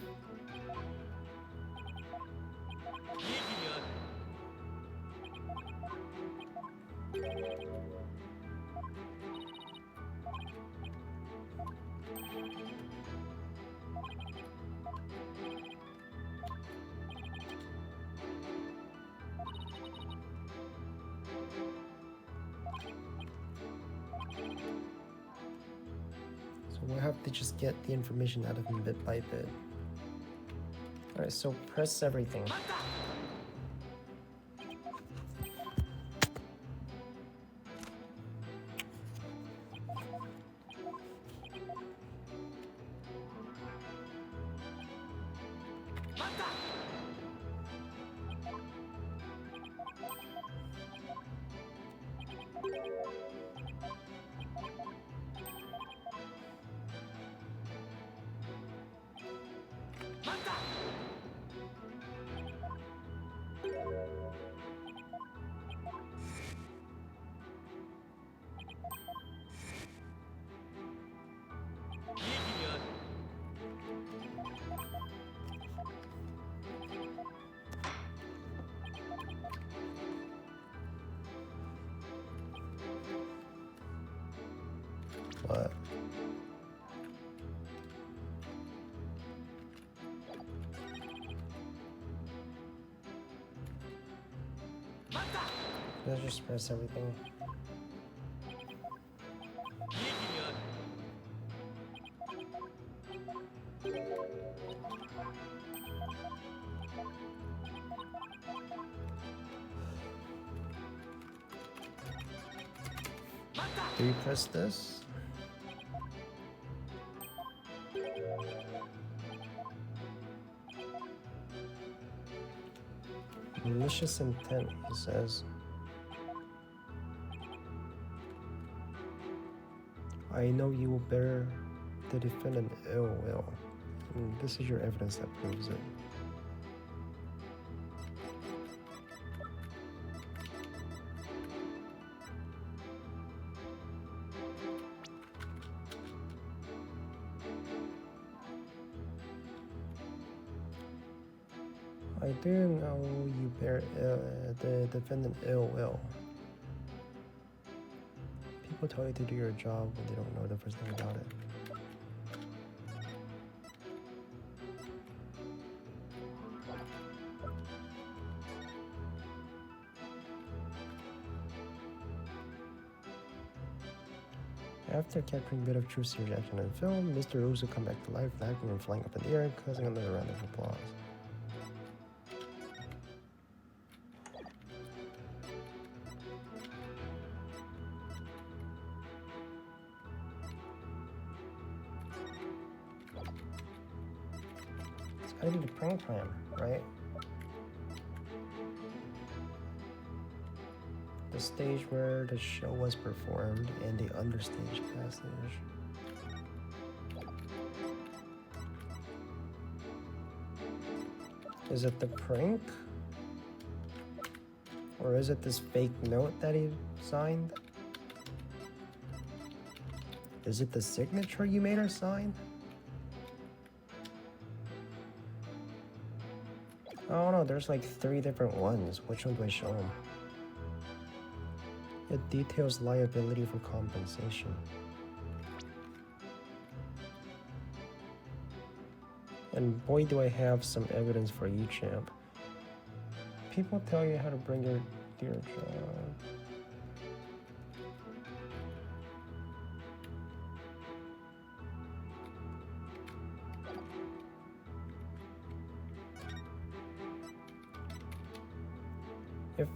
So we'll have to just get the information out of him bit by bit. Alright, so press everything. What? Let's just press everything. Do you press this? Malicious intent, he says. I know you will bear the defendant ill will. And this is your evidence that proves it. I do know you bear the defendant ill will. People tell you to do your job when they don't know the first thing about it. After capturing a bit of true serious action in film, Mr. Rose will come back to life, laughing and flying up in the air, causing another round of applause. Gotta be the prank plan, right? The stage where the show was performed and the understage passage. Is it the prank? Or is it this fake note that he signed? Is it the signature you made her sign? Oh no, there's like 3 different ones. Which one do I show him? It details liability for compensation. And boy, do I have some evidence for you, champ. People tell you how to bring your dear job. If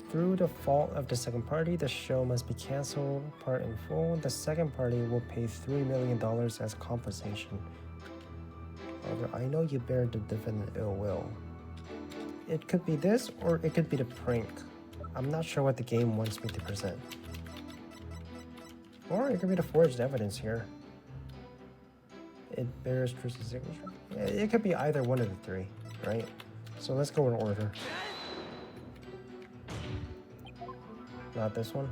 through the fault of the second party, the show must be canceled part in full, the second party will pay $3 million as compensation. However, I know you bear the defendant ill will. It could be this, or it could be the prank. I'm not sure what the game wants me to present. Or it could be the forged evidence here. It bears Chris's signature. Yeah, it could be either one of the 3, right? So let's go in order. Not this one.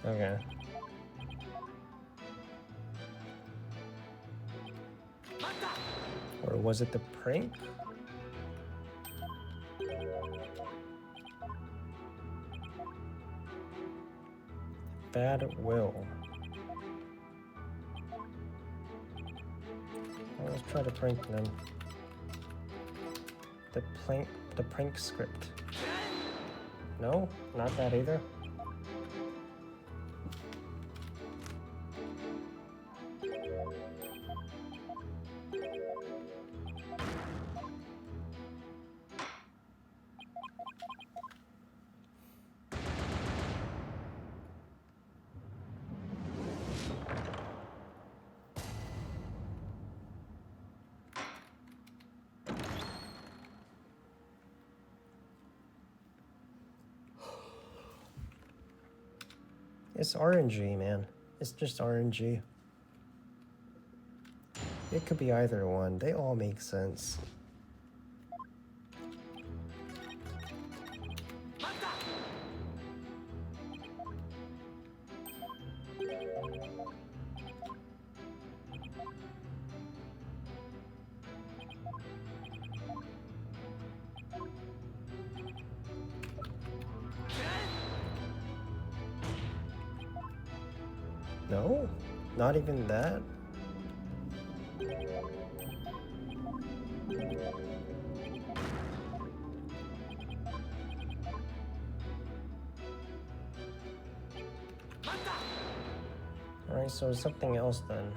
Okay. Or was it the prank? Bad will. Well, let's try the prank then. The prank script. No, not that either. It's RNG, man. It's just RNG. It could be either one. They all make sense. No? Not even that? Alright, so something else then.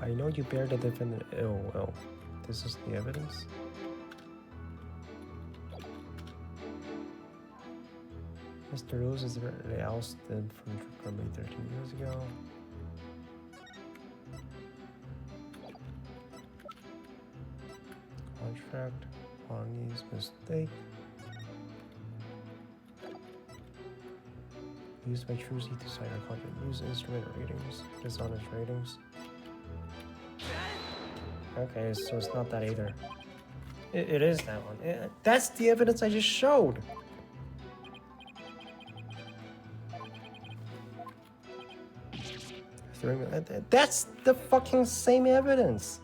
I know you bear the defendant ill will. This is the evidence? Mr. Rose is apparently ousted from Trilogy 13 years ago. Contract, Bonnie's mistake. Used by Trilogy to sign a contract. Use instrument ratings. Dishonest ratings. Okay, so it's not that either. It is that one. That's the evidence I just showed. That's the fucking same evidence.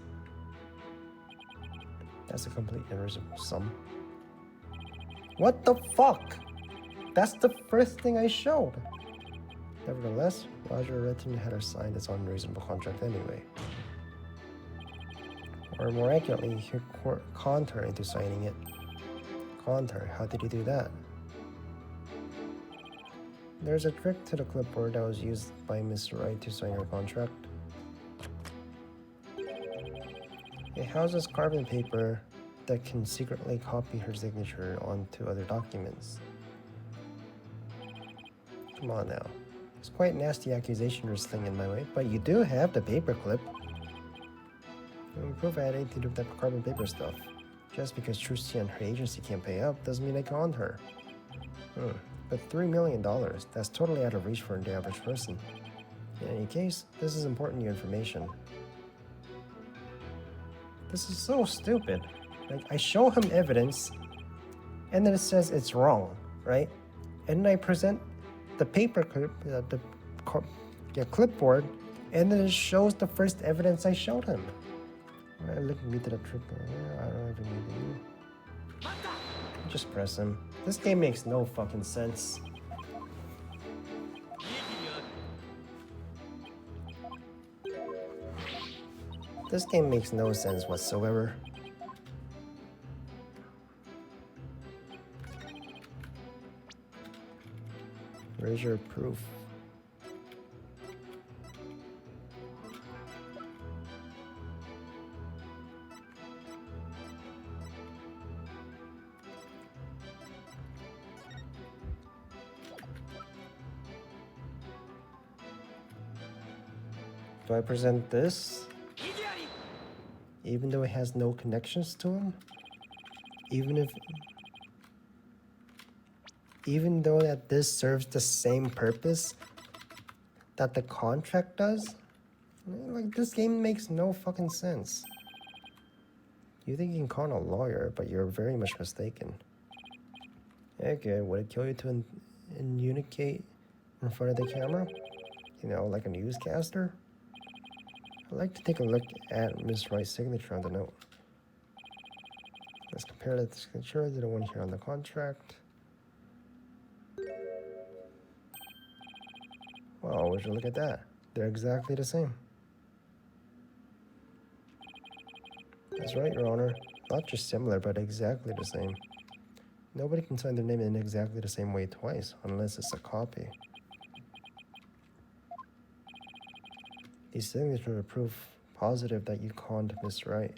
That's a complete irreversible sum. What the fuck? That's the first thing I showed. Nevertheless, Roger Retton had her sign his unreasonable contract anyway. Or more accurately, he conned her into signing it. Conned her? How did he do that? There's a trick to the clipboard that was used by Miss Wright to sign her contract. It houses carbon paper that can secretly copy her signature onto other documents. Come on now. It's quite a nasty accusation you're slinging my way, but you do have the paperclip. Proof I had anything to do with that carbon paper stuff. Just because Trucy and her agency can't pay up doesn't mean I conned her. But $3 million, that's totally out of reach for the average person. In any case, this is important new information. This is so stupid. Like, I show him evidence, and then it says it's wrong, right? And then I present the paperclip, the clipboard, and then it shows the first evidence I showed him. Look at me to the trick. I don't even need you. Just press him. This game makes no fucking sense. This game makes no sense whatsoever. Where's your proof? Do I present this? Even though it has no connections to him? Even though that this serves the same purpose that the contract does? Like, this game makes no fucking sense. You think you can con a lawyer, but you're very much mistaken. Okay, would it kill you to communicate in front of the camera? You know, like a newscaster? I'd like to take a look at Ms. Wright's signature on the note. Let's compare the signature to the one here on the contract. Wow, would you look at that? They're exactly the same. That's right, Your Honor. Not just similar, but exactly the same. Nobody can sign their name in exactly the same way twice, unless it's a copy. These signatures are proof positive that you conned Miss Wright,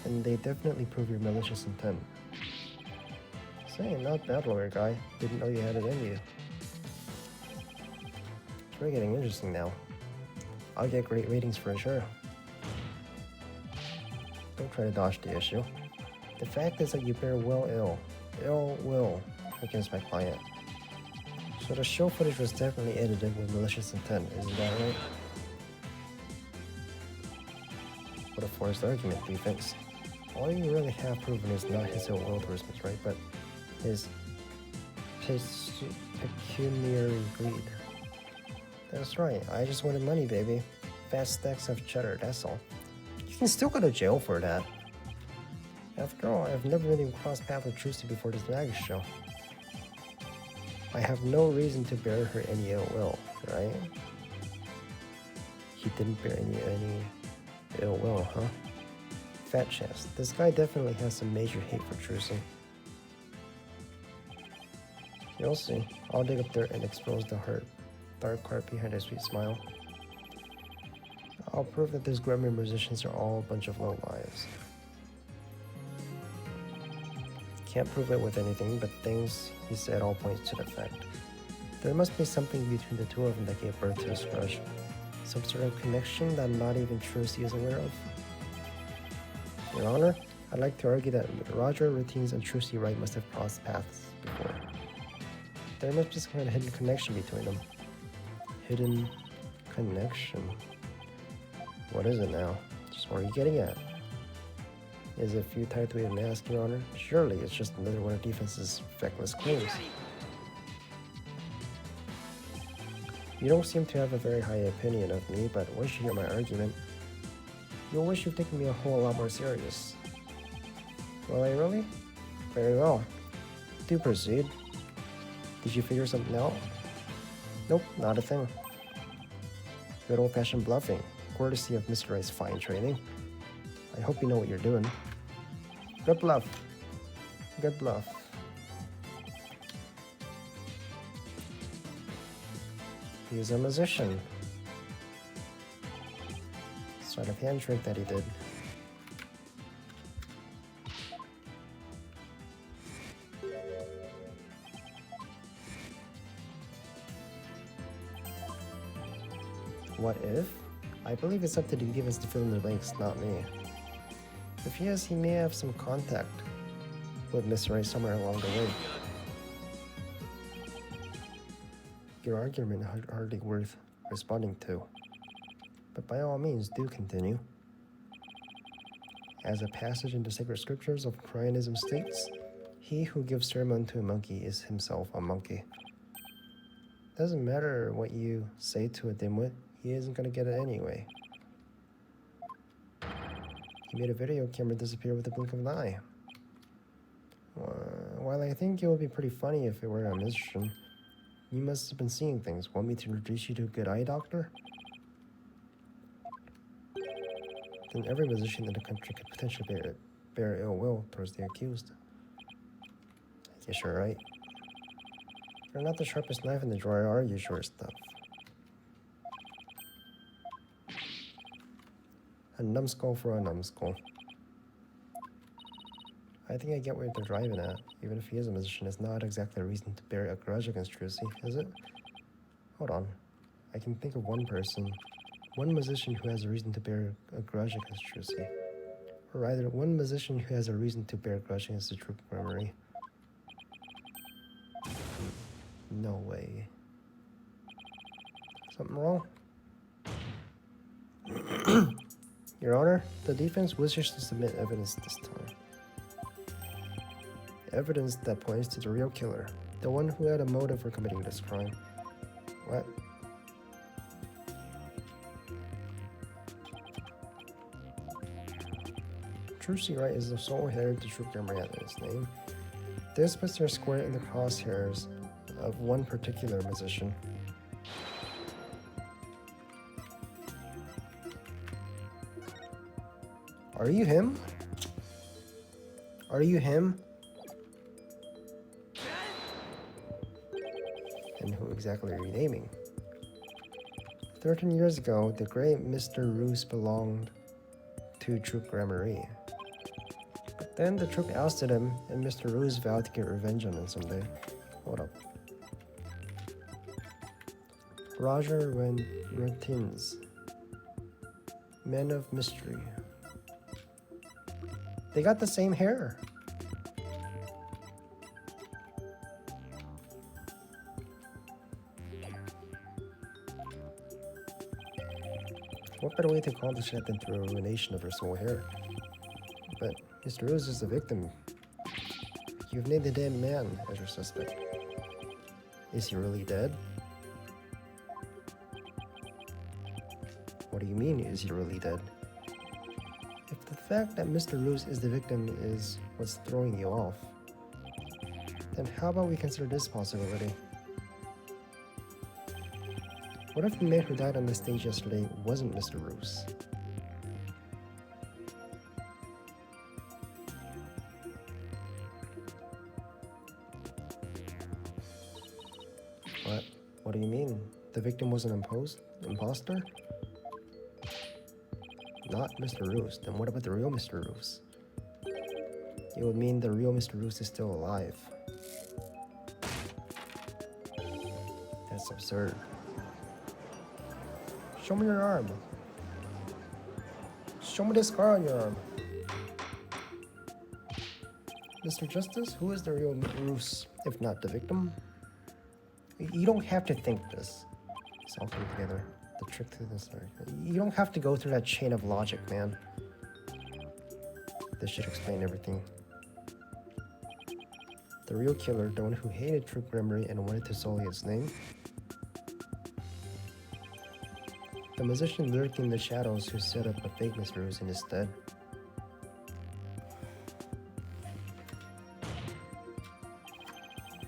and they definitely prove your malicious intent. Saying, not bad, lawyer guy. Didn't know you had it in you. It's really getting interesting now. I'll get great ratings for sure. Don't try to dodge the issue. The fact is that you bear ill will against my client. So the show footage was definitely edited with malicious intent, isn't that right? What a forced argument, he thinks. All you really have proven is not his ill will towards Miss Wright, but his pecuniary greed. That's right, I just wanted money, baby. Fat stacks of cheddar, that's all. You can still go to jail for that. After all, I've never really crossed paths with Trucy before this mag show. I have no reason to bear her any ill will, right? He didn't bear any ill will, huh? Fat chest. This guy definitely has some major hate for Trucy. You'll see. I'll dig up dirt and expose the dark heart behind his sweet smile. I'll prove that these Grammy musicians are all a bunch of lowlives. Can't prove it with anything, but things he said all points to the fact. There must be something between the two of them that gave birth to this crush. Some sort of connection that not even Trucy is aware of. Your Honor, I'd like to argue that Roger Routines and Trucy Wright must have crossed paths before. There must be some kind of hidden connection between them. Hidden connection. What is it now? Just what are you getting at? Is it futile to even ask, Your Honor? Surely it's just another one of defense's feckless claims. You don't seem to have a very high opinion of me, but once you hear my argument, you'll wish you've taken me a whole lot more serious. Will I really? Very well. Do proceed. Did you figure something out? Nope, not a thing. Good old-fashioned bluffing, courtesy of Mr. Wright's fine training. I hope you know what you're doing. Good bluff. Good bluff. He's a musician. Sort of hand trick that he did. What if? I believe it's up to the Divas to fill in the blanks, not me. If yes, he may have some contact with Mr. Ray somewhere along the way. Your argument hardly worth responding to. But by all means, do continue. As a passage in the sacred scriptures of Cryonism states, he who gives sermon to a monkey is himself a monkey. Doesn't matter what you say to a dimwit, he isn't gonna get it anyway. He made a video camera disappear with a blink of an eye. While I think it would be pretty funny if it were a musician, you must have been seeing things. Want me to introduce you to a good eye doctor? Then every musician in the country could potentially bear ill will towards the accused. I guess you're right. You're not the sharpest knife in the drawer, are you, short stuff? A numbskull for a numbskull. I think I get what they're driving at. Even if he is a musician, it's not exactly a reason to bear a grudge against Trucy, is it? Hold on. I can think of one person, one musician who has a reason to bear a grudge against Trucy. Or rather, one musician who has a reason to bear a grudge against the Troop Memory. No way. Something wrong? Your Honor, the defense wishes to submit evidence this time. Evidence that points to the real killer, the one who had a motive for committing this crime. What? Trucy Wright is the sole heir to Troop Memory at his name. This puts her square in the crosshairs of one particular musician. Are you him? Are you him? And who exactly are you naming? 13 years ago, the great Mr. Roos belonged to Troop Gramarye. But then the troop ousted him, and Mr. Roos vowed to get revenge on him someday. Hold up. Roger Rentins, Men of Mystery. They got the same hair. What better way to accomplish that than through a ruination of her soul hair? But Mr. Rose is the victim. You've named the dead man as your suspect. Is he really dead? What do you mean, is he really dead? If the fact that Mr. Roos is the victim is what's throwing you off, then how about we consider this possibility? What if the man who died on the stage yesterday wasn't Mr. Roos? What? What do you mean? The victim was an imposter? Not Mr. Roos. Then what about the real Mr. Roos? It would mean the real Mr. Roos is still alive. That's absurd. Show me your arm. Show me the scar on your arm. Mr. Justice, who is the real Roos, if not the victim? You don't have to think this. It's all coming together. The trick to this. You don't have to go through that chain of logic, man. This should explain everything. The real killer, the one who hated Troop Memory and wanted to sully its name. The musician lurking in the shadows who set up a fake Mr. Roos in his stead.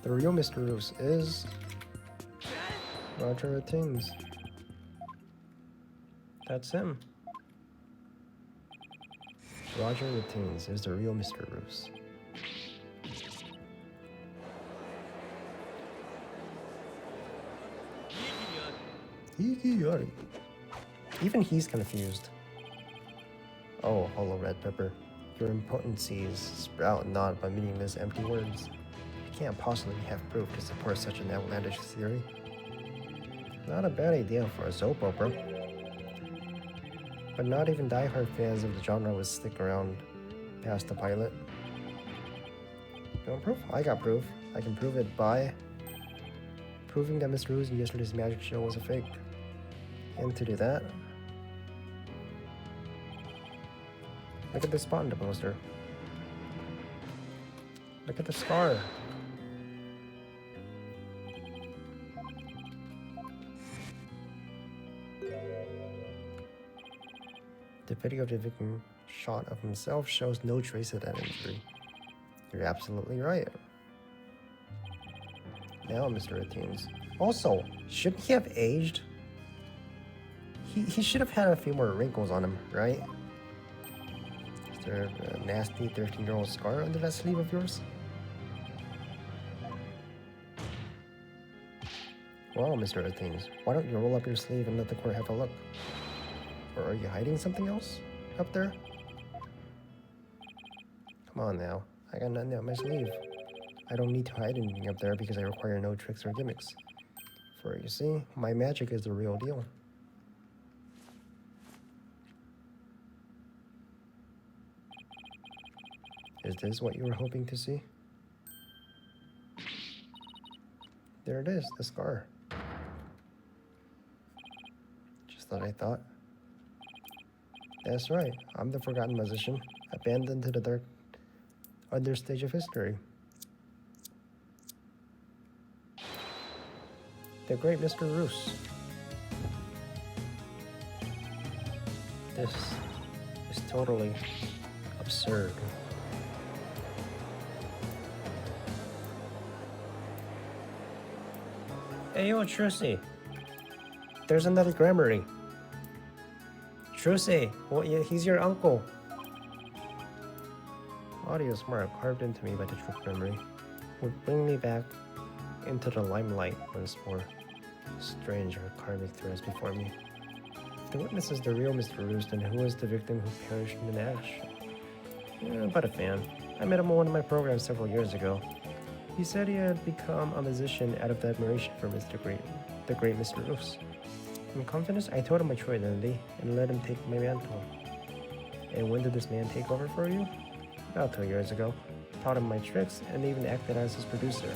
The real Mr. Roos is Roger Attings. That's him. Roger Attings is the real Mr. Roos. Even he's confused. Oh, hello, Red Pepper. Your impotencies sprout not by meaningless empty words. You can't possibly have proof to support such an outlandish theory. Not a bad idea for a soap opera. But not even diehard fans of the genre would stick around past the pilot. You want proof? I got proof. I can prove it by proving that Miss Ruse in yesterday's magic show was a fake. And to do that, look at the spot in the poster. Look at the scar. The video of the victim shot of himself shows no trace of that injury. You're absolutely right. Now, Mr. Ateens. Also, shouldn't he have aged? He should have had a few more wrinkles on him, right? Is there a nasty 13-year-old scar under that sleeve of yours? Well, Mr. Ateens, why don't you roll up your sleeve and let the court have a look? Or are you hiding something else up there? Come on now, I got nothing up my sleeve. I don't need to hide anything up there because I require no tricks or gimmicks. For you see, my magic is the real deal. Is this what you were hoping to see? There it is, the scar. Just what I thought. That's right, I'm the forgotten musician, abandoned to the dark understage of history. The great Mr. Roos. This is totally absurd. Hey, yo, Trucy. There's another Grammary. Trucy, well, yeah, he's your uncle. Audio smart carved into me by the trick memory would bring me back into the limelight once more. Strange or karmic threads before me. If the witness is the real Mr. Roos, then who is the victim who perished in the match? But a fan. I met him on one of my programs several years ago. He said he had become a musician out of admiration for the great Mr. Roos. In confidence, I told him my true identity and let him take my mantle. And when did this man take over for you? About 2 years ago. Taught him my tricks and even acted as his producer.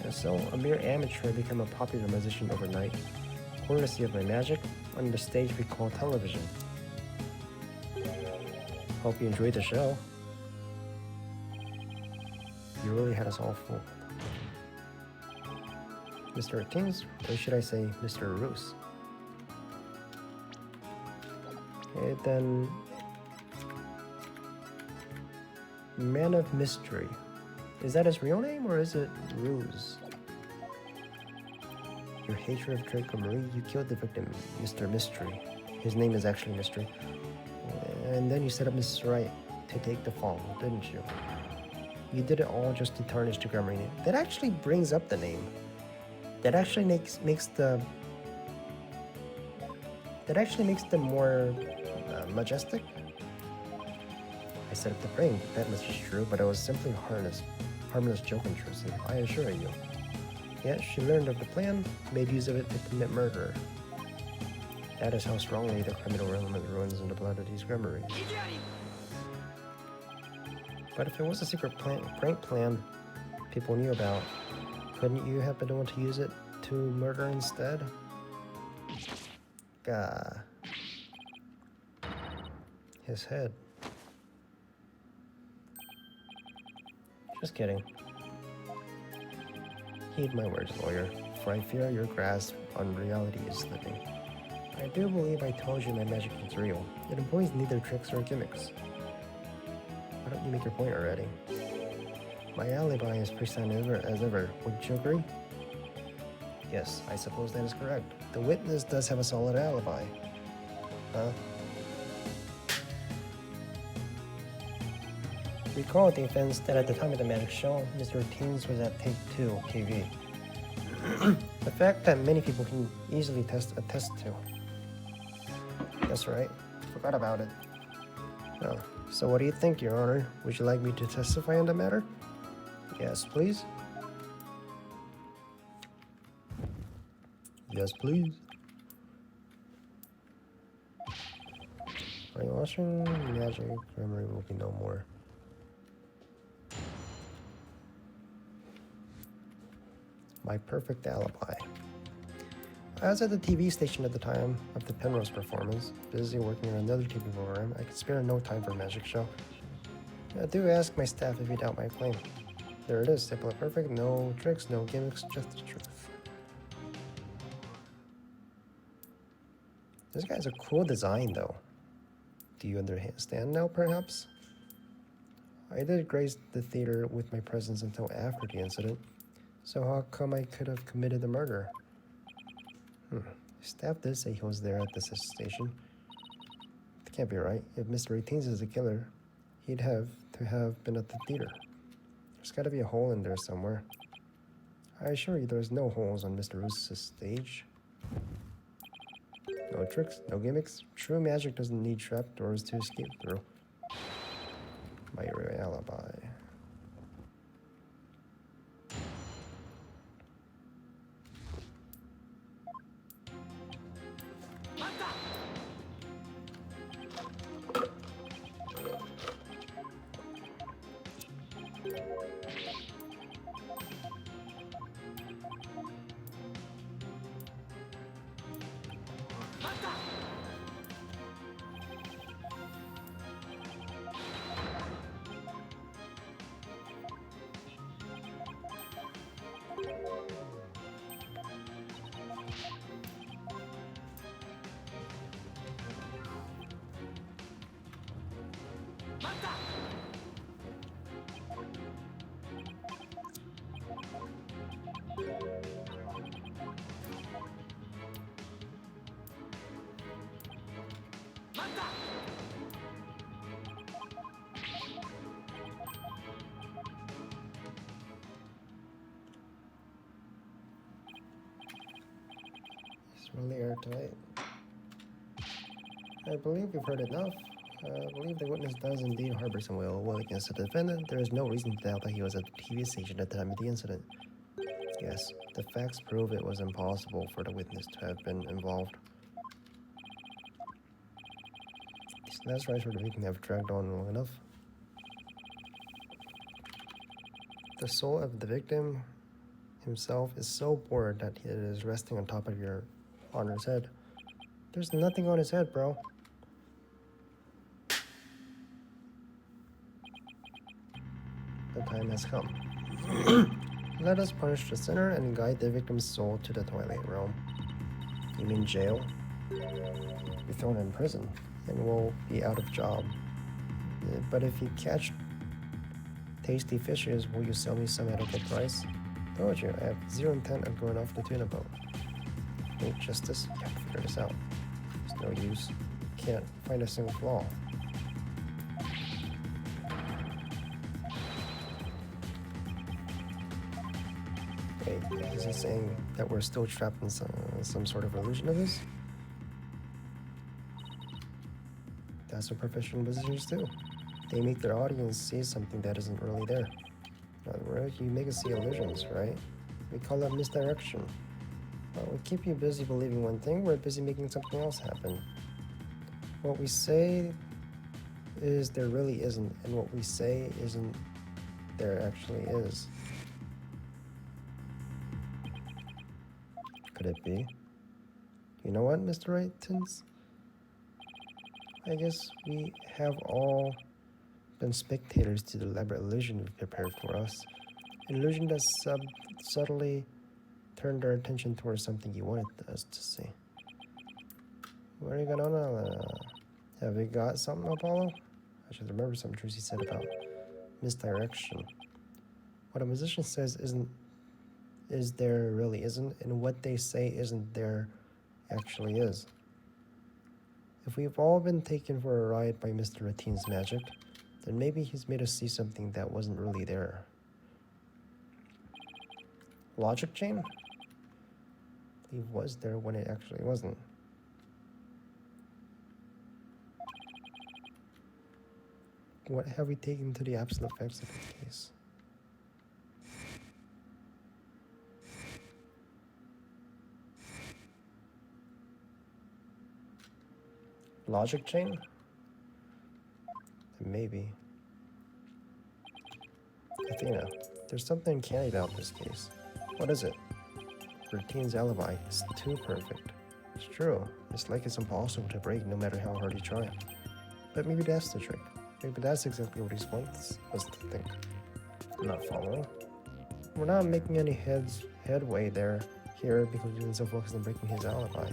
And so, a mere amateur became a popular musician overnight, courtesy of my magic on the stage we call television. Hope you enjoyed the show. You really had us all fooled. Mr. Ateens, or should I say Mr. Roos? Okay, then... Man of Mystery. Is that his real name, or is it Ruse? Your hatred of Draco Marie, you killed the victim, Mr. Mystery. His name is actually Mystery. And then you set up Mrs. Wright to take the fall, didn't you? You did it all just to tarnish the Grammar name. That actually brings up the name. That actually makes them more majestic. I set up the prank, that much is true, but it was simply a harmless joke and truth, I assure you. Yet she learned of the plan, made use of it to commit murder. That is how strongly the criminal element runs in the blood of these Grammaries. But if it was a secret prank plan people knew about, couldn't you have been the one to use it to murder instead? Gah. His head. Just kidding. Heed my words, lawyer, for I fear your grasp on reality is slipping. I do believe I told you my magic is real. It employs neither tricks or gimmicks. Why don't you make your point already? My alibi is pristine as ever. Would you agree? Yes, I suppose that is correct. The witness does have a solid alibi. Huh? Recall at the offense that at the time of the magic show, Mr. Ateens was at Take 2 TV. The fact that many people can easily attest to. That's right. Forgot about it. Oh, so what do you think, Your Honor? Would you like me to testify on the matter? Yes, please. Yes, please. Brainwashing, magic, memory will be no more. My perfect alibi. I was at the TV station at the time of the Penrose performance, busy working on another TV program. I could spare no time for a magic show. I do ask my staff if you doubt my claim. There it is, simple and perfect, no tricks, no gimmicks, just the truth. This guy's a cool design, though. Do you understand now, perhaps? I did grace the theater with my presence until after the incident, so how come I could have committed the murder? Staff did say he was there at the station. That can't be right. If Mr. 18 is the killer, he'd have to have been at the theater. There's gotta be a hole in there somewhere. I assure you there's no holes on Mr. Roos's stage. No tricks, no gimmicks. True magic doesn't need trapdoors to escape through. My alibi. It's really airtight. I believe we've heard enough. I believe the witness does indeed harbor some ill will against the defendant. There is no reason to doubt that he was at the TV station at the time of the incident. Yes, the facts prove it was impossible for the witness to have been involved. These last rites for the victim have dragged on long enough. The soul of the victim himself is so bored that it is resting on top of your Honor's head. There's nothing on his head, bro. The time has come. Let us punish the sinner and guide the victim's soul to the twilight realm. You mean jail? Be thrown in prison and will be out of job. But if you catch tasty fishes, will you sell me some at a good price? Told you, I have zero intent of going off the tuna boat. Ain't justice, you have to figure this out. It's no use. Can't find a single flaw. Wait, is he saying that we're still trapped in some sort of illusion of this? That's what professional musicians do. They make their audience see something that isn't really there. In other words, you make us see illusions, right? We call that misdirection. We keep you busy believing one thing, we're busy making something else happen. What we say is there really isn't, and what we say isn't there actually is. Could it be? You know what, Mr. Rightons? I guess we have all been spectators to the elaborate illusion you've prepared for us. An illusion that subtly turned our attention towards something you wanted us to see. What are you gonna have you got something, Apollo? I should remember something Trucy said about misdirection. What a musician says is there really isn't, and what they say isn't there actually is. If we've all been taken for a ride by Mr. Rateen's magic, then maybe he's made us see something that wasn't really there. Logic chain? He was there when it actually wasn't. What have we taken to the absolute facts of the case? Logic chain? Maybe. Athena, there's something uncanny about this case. What is it? Routine's alibi is too perfect. It's true. It's like it's impossible to break no matter how hard you try. But maybe that's the trick. Maybe that's exactly what he wants us to think. I'm not following. We're not making any headway here because we've been so focused on breaking his alibi.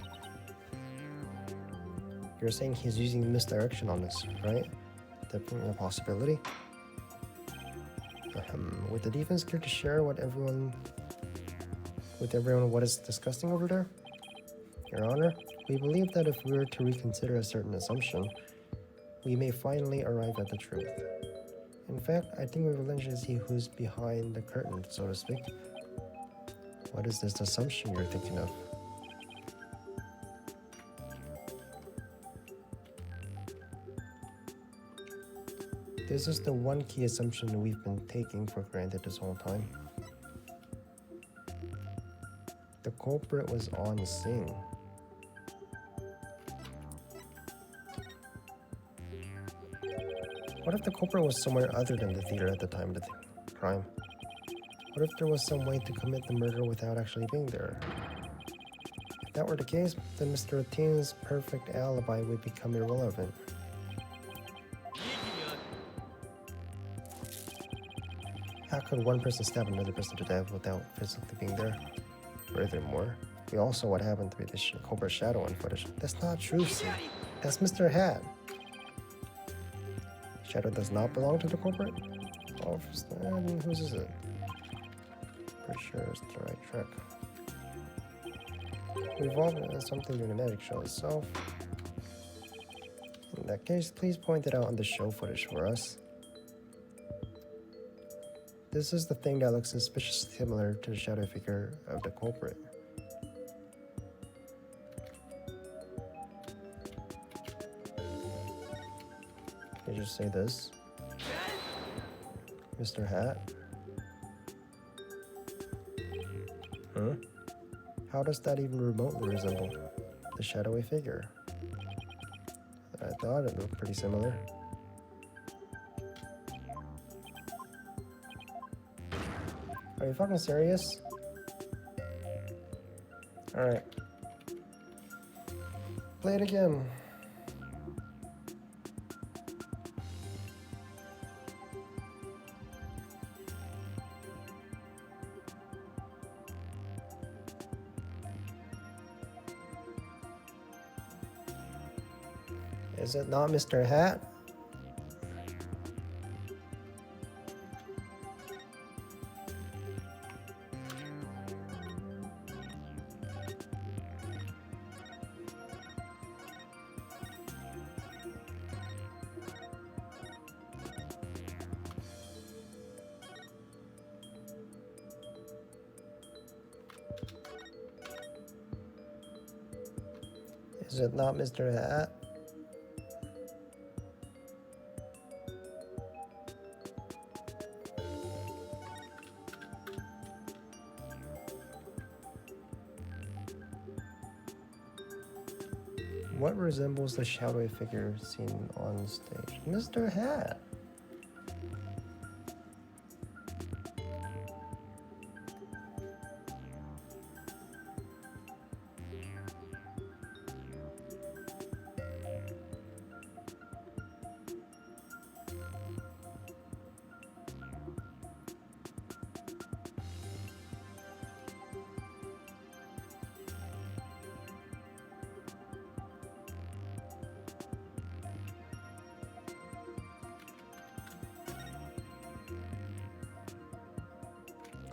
You're saying he's using misdirection on us, right? Definitely a possibility. Would the defense care to share with everyone what is discussing over there? Your Honor, we believe that if we were to reconsider a certain assumption, we may finally arrive at the truth. In fact, I think we will eventually see who's behind the curtain, so to speak. What is this assumption you're thinking of? This is the one key assumption we've been taking for granted this whole time. The culprit was on scene. What if the culprit was somewhere other than the theater at the time of the crime? What if there was some way to commit the murder without actually being there? If that were the case, then Mr. Rotina's perfect alibi would become irrelevant. How could one person stab another person to death without physically being there? Furthermore, we also saw what happened with the culprit's shadow in footage. That's not true, see. That's Mr. Hat. Shadow does not belong to the culprit? Oh, whose is it? Pretty sure it's the right track. We evolved into something in the magic show itself. In that case, please point it out on the show footage for us. This is the thing that looks suspiciously similar to the shadow figure of the culprit. Can you just say this? Mr. Hat? Huh? How does that even remotely resemble the shadowy figure? I thought it looked pretty similar. Are you fucking serious? Alright. Play it again. Is it not Mr. Hat? Is it not Mr. Hat? What resembles the shadowy figure seen on stage? Mr. Hat!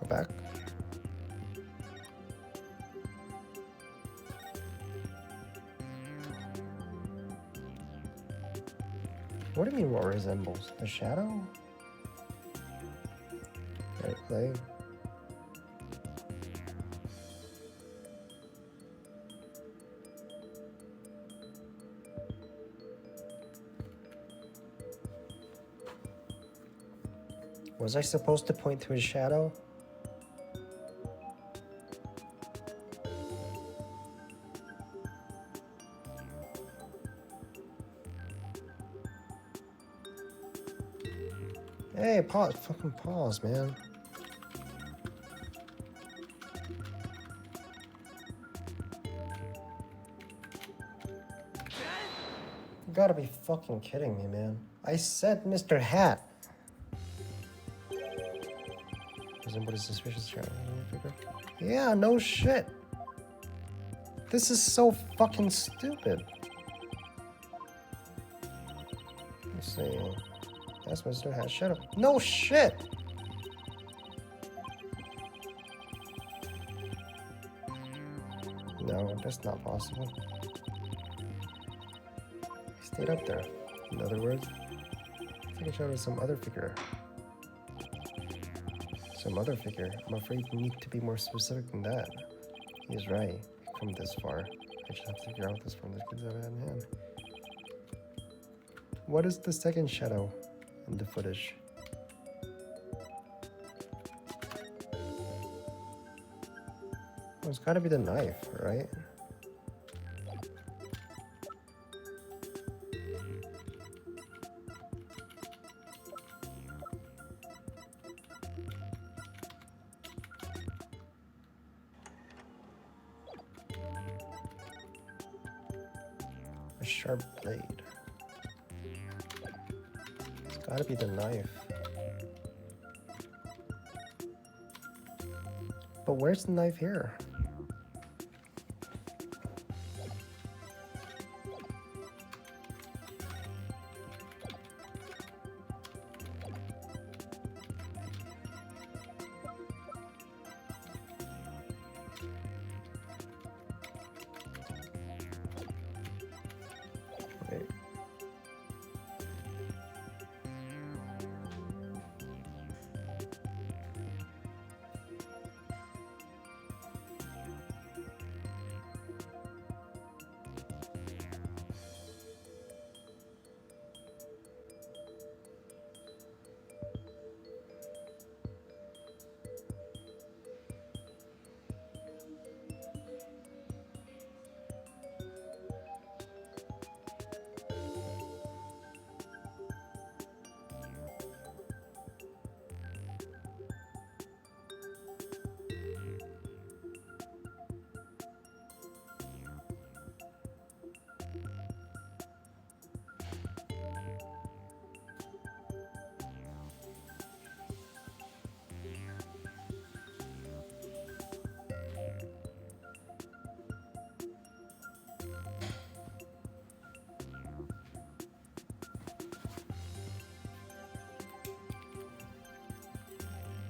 Go back. What do you mean what resembles? The shadow? Right, play. Was I supposed to point to his shadow? Hey, pause, fucking pause, man. You gotta be fucking kidding me, man. I said Mr. Hat. What is suspicious shadow figure? Yeah, no shit. This is so fucking stupid. Let's see. That's Mr. Hat shadow. No shit. No, that's not possible. He stayed up there. In other words, take a shot of some other figure. Some other figure. I'm afraid you need to be more specific than that. He's right. We've come this far. I just have to figure out this from the kids I've had in hand. What is the second shadow in the footage? Well, it's gotta be the knife, right? A sharp blade. It's gotta be the knife. But where's the knife here? Wait.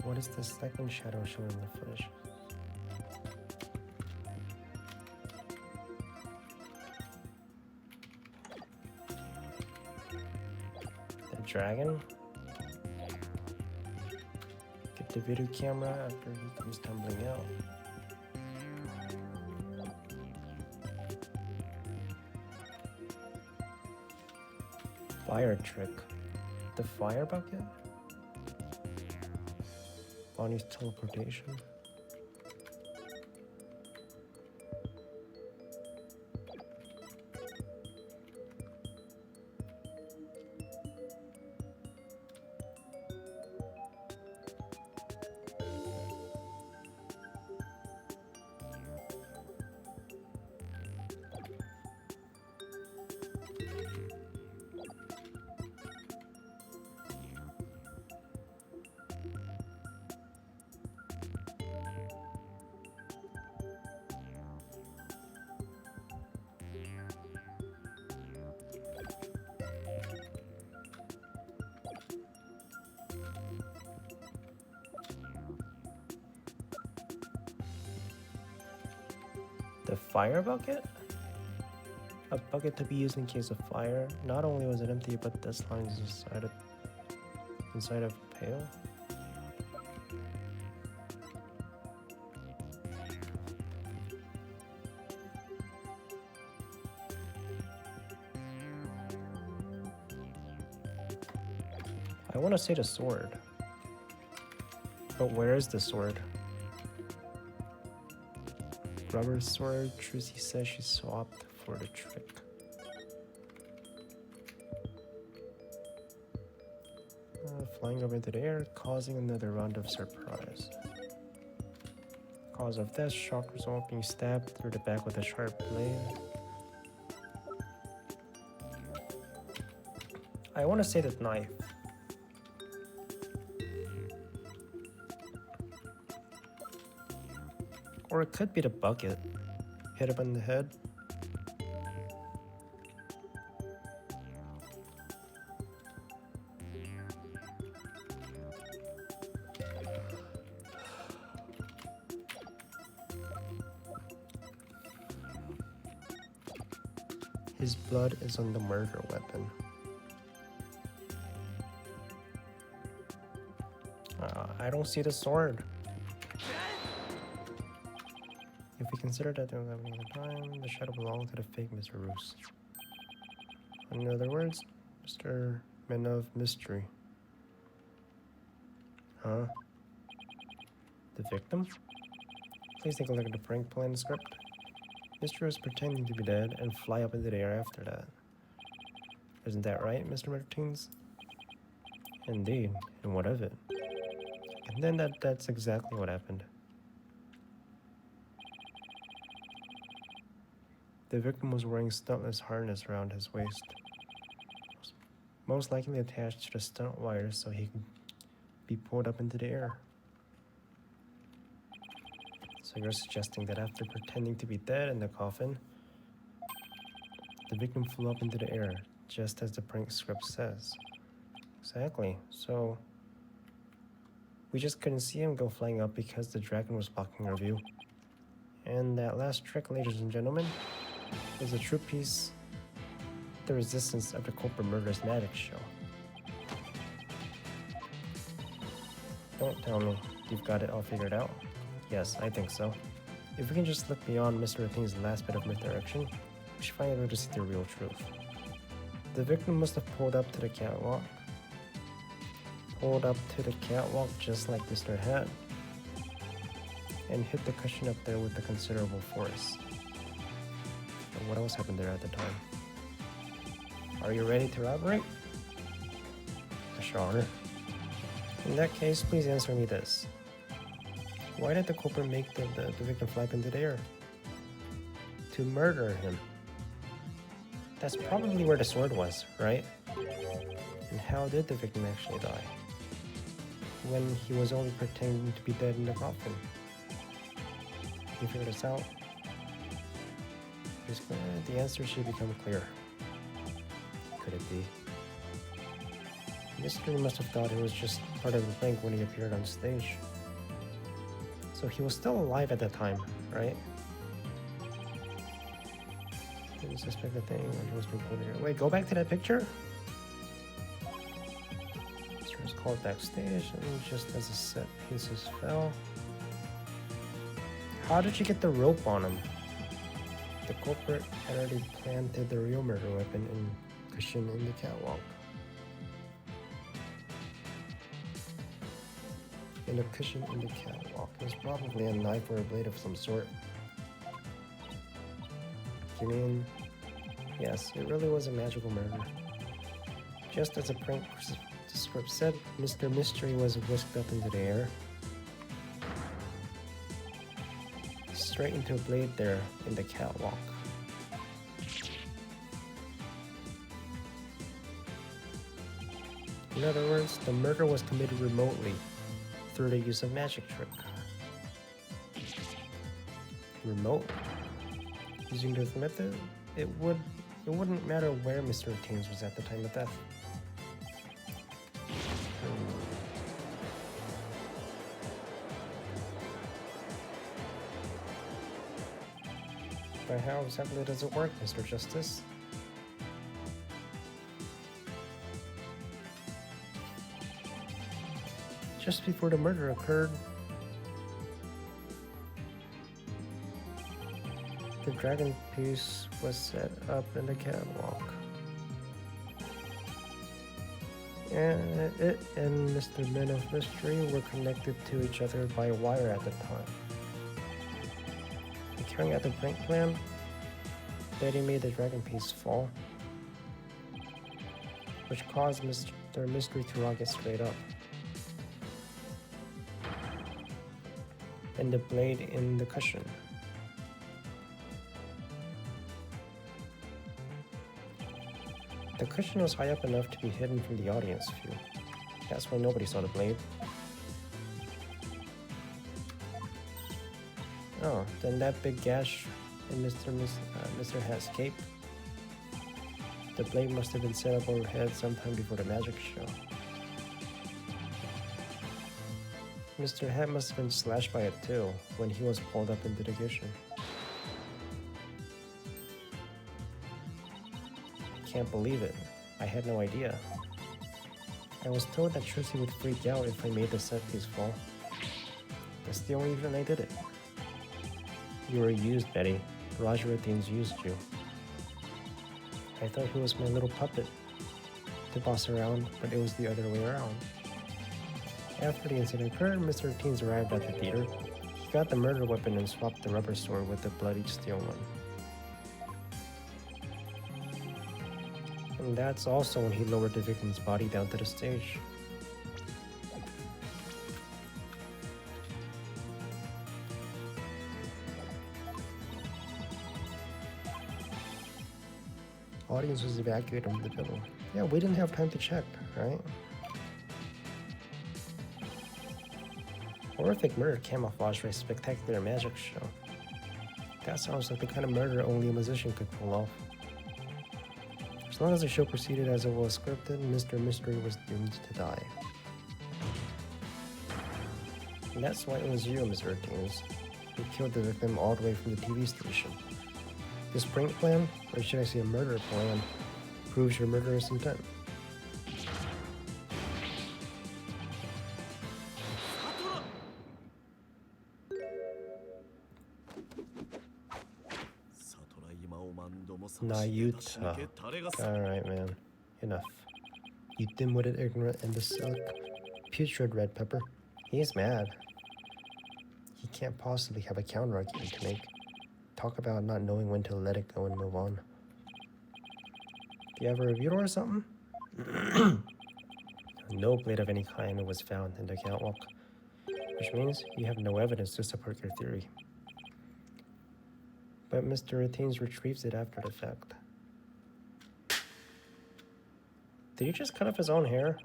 What is the second shadow shown in the footage? The dragon? Get the video camera after he comes tumbling out. Fire trick. The fire bucket? Bonnie's teleportation. The fire bucket? A bucket to be used in case of fire. Not only was it empty, but the slime's inside of a pail. I want to say the sword. But where is the sword? Rubber sword. Trucy says she swapped for the trick. Flying up into the air, causing another round of surprise. Cause of death, shock result, being stabbed through the back with a sharp blade. I want to say the knife. Or it could be the bucket. Hit him in the head. His blood is on the murder weapon. I don't see the sword. If we consider that there was happening at the time, the shadow belonged to the fake Mr. Roos. In other words, Mr. Man of Mystery. Huh? The victim? Please take a look at the prank plan script. Mr. Roos pretending to be dead and fly up into the air after that. Isn't that right, Mr. Martins? Indeed, and what of it? And then that's exactly what happened. The victim was wearing stuntless harness around his waist, most likely attached to the stunt wires so he could be pulled up into the air. So you're suggesting that after pretending to be dead in the coffin, the victim flew up into the air, just as the prank script says. Exactly. So we just couldn't see him go flying up because the dragon was blocking our view. And that last trick, ladies and gentlemen, is a true piece, the resistance of the corporate murder's magic show. Don't tell me you've got it all figured out. Yes, I think so. If we can just look beyond Mr. Rathin's last bit of misdirection, we should finally be able to see the real truth. The victim must have pulled up to the catwalk. Just like Mr. had. And hit the cushion up there with a considerable force. But what else happened there at the time? Are you ready to elaborate? Sure. In that case, please answer me this. Why did the culprit make the victim fly up into the air? To murder him. That's probably where the sword was, right? And how did the victim actually die? When he was only pretending to be dead in the coffin. Can you figure this out? The answer should become clear. Could it be? Mystery must have thought it was just part of the prank when he appeared on stage. So he was still alive at that time, right? Didn't suspect a thing when he was being pulled here. Wait, go back to that picture? Mr. was called backstage, and just as the set pieces fell. How did you get the rope on him? The culprit had already planted the real murder weapon and cushion in the catwalk. In a cushion in the catwalk. It was probably a knife or a blade of some sort. You mean, yes, it really was a magical murder. Just as a prank script said, Mr. Mystery was whisked up into the air. Straight into a blade there in the catwalk. In other words, the murder was committed remotely through the use of magic trick. Remote? Using this method, it wouldn't matter where Mr. Raines was at the time of death. But how exactly does it work, Mr. Justice? Just before the murder occurred, the dragon piece was set up in the catwalk. And it and Mr. Men of Mystery were connected to each other by a wire at the time. And carrying out the prank plan, Betty made the dragon piece fall, which caused Mr. Mystery to rocket straight up. And the blade in the cushion. The cushion was high up enough to be hidden from the audience view. That's why nobody saw the blade. Oh, then that big gash in Mr. Hat's cape. The blade must have been set up overhead sometime before the magic show. Mr. Hat must have been slashed by it too when he was pulled up into the cushion. Can't believe it. I had no idea. I was told that Trilogy would freak out if I made the set piece fall. That's the only reason I did it. You were used, Betty. Roger Athenes used you. I thought he was my little puppet to boss around, but it was the other way around. After the incident occurred, Mr. Athenes arrived at the theater. He got the murder weapon and swapped the rubber sword with the bloody steel one. And that's also when he lowered the victim's body down to the stage. Audience was evacuated from the building. Yeah, we didn't have time to check, right? Horrific murder camouflage for a spectacular magic show. That sounds like the kind of murder only a musician could pull off. As long as the show proceeded as it was scripted, Mr. Mystery was doomed to die. And that's why it was you, Mr. Athenes, who killed the victim all the way from the TV station. This prank plan, or should I say a murder plan, proves your murderous intent. Nayuta. Alright, man. Enough. You dim-witted, ignorant, imbecile, putrid red pepper. He's mad. He can't possibly have a counter-argument to make. Talk about not knowing when to let it go and move on. Do you have a review or something? No blade of any kind was found in the catwalk, which means you have no evidence to support your theory. But Mr. Athenes retrieves it after the fact. Did you just cut off his own hair?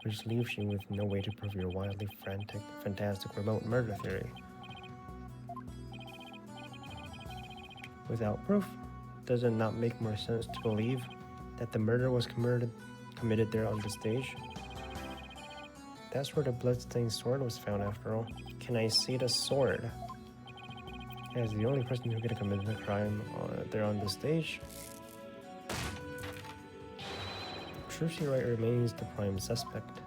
Which leaves you with no way to prove your wildly frantic, fantastic remote murder theory. Without proof, does it not make more sense to believe that the murder was committed there on the stage? That's where the bloodstained sword was found after all. Can I see the sword? As the only person who could have committed the crime there on the stage. Trilogy Wright remains the prime suspect.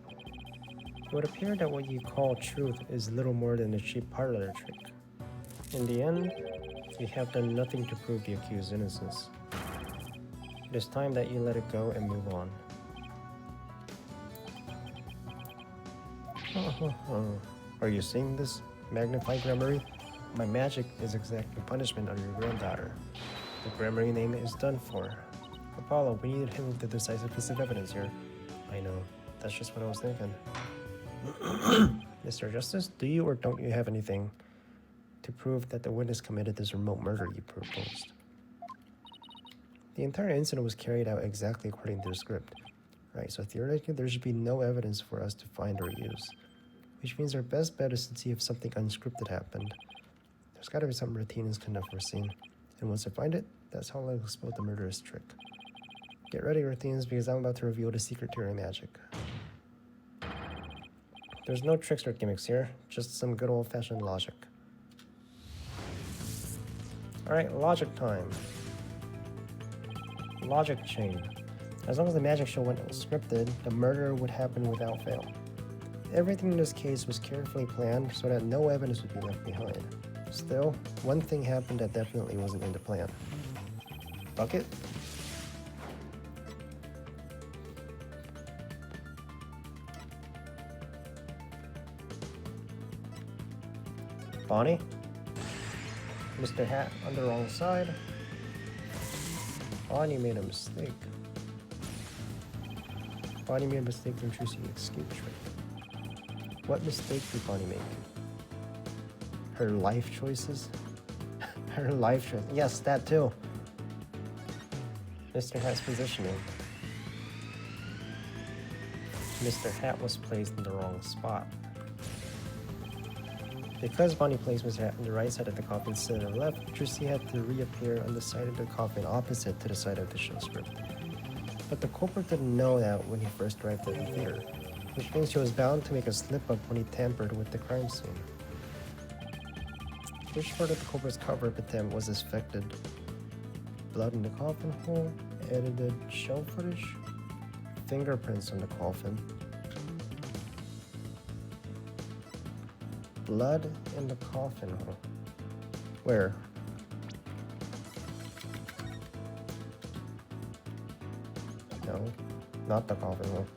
It would appear that what you call truth is little more than a cheap parlor trick. In the end, you have done nothing to prove the accused's innocence. It is time that you let it go and move on. Are you seeing this, magnified Gramarye? My magic is exactly punishment on your granddaughter. The Gramarye name is done for. Apollo, we needed him with the decisive piece of evidence here. I know. That's just what I was thinking. Mr. Justice, do you or don't you have anything to prove that the witness committed this remote murder you proposed? The entire incident was carried out exactly according to the script. Right, so theoretically there should be no evidence for us to find or use. Which means our best bet is to see if something unscripted happened. There's gotta be something Athenes couldn't have foreseen. And once I find it, that's how I'll expose the murderous trick. Get ready, Athenes, because I'm about to reveal the secret to your magic. There's no tricks or gimmicks here, just some good old-fashioned logic. Alright, logic time. Logic chain. As long as the magic show went unscripted, the murder would happen without fail. Everything in this case was carefully planned so that no evidence would be left behind. Still, one thing happened that definitely wasn't in the plan. Bucket? Bonnie? Mr. Hat on the wrong side. Bonnie made a mistake. Bonnie made a mistake and Trucy escaped trick. What mistake did Bonnie make? Her life choices? Her life choice. Yes, that too. Mr. Hat's positioning. Mr. Hat was placed in the wrong spot. Because Bonnie placed Mr. Hat on the right side of the coffin instead of the left, Trucy had to reappear on the side of the coffin opposite to the side of the show script. But the culprit didn't know that when he first arrived at the theater, which means he was bound to make a slip-up when he tampered with the crime scene. Which part of the culprit's cover-up attempt was affected? Blood in the coffin hole, edited show footage, fingerprints on the coffin, blood in the coffin hole. Where? No, not the coffin hole.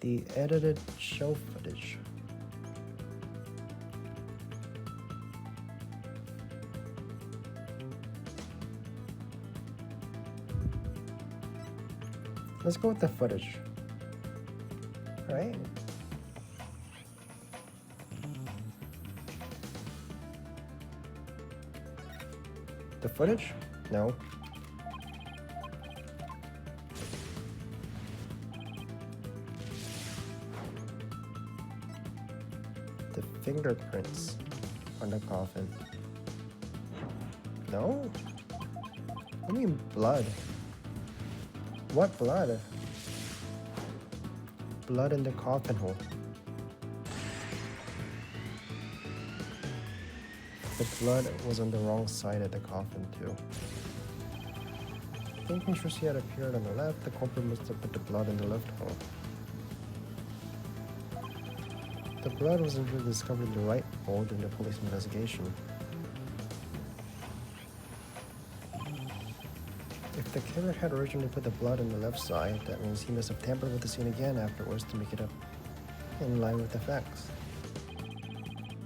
The edited show footage. Let's go with the footage. Right? The footage? No. The fingerprints on the coffin. No? What do you mean blood? What blood? Blood in the coffin hole. The blood was on the wrong side of the coffin too. Thinking Trucy had appeared on the left, the culprit must have put the blood in the left hole. The blood was usually discovered in the right hole during the police investigation. If the killer had originally put the blood on the left side, that means he must have tampered with the scene again afterwards to make it up in line with the facts.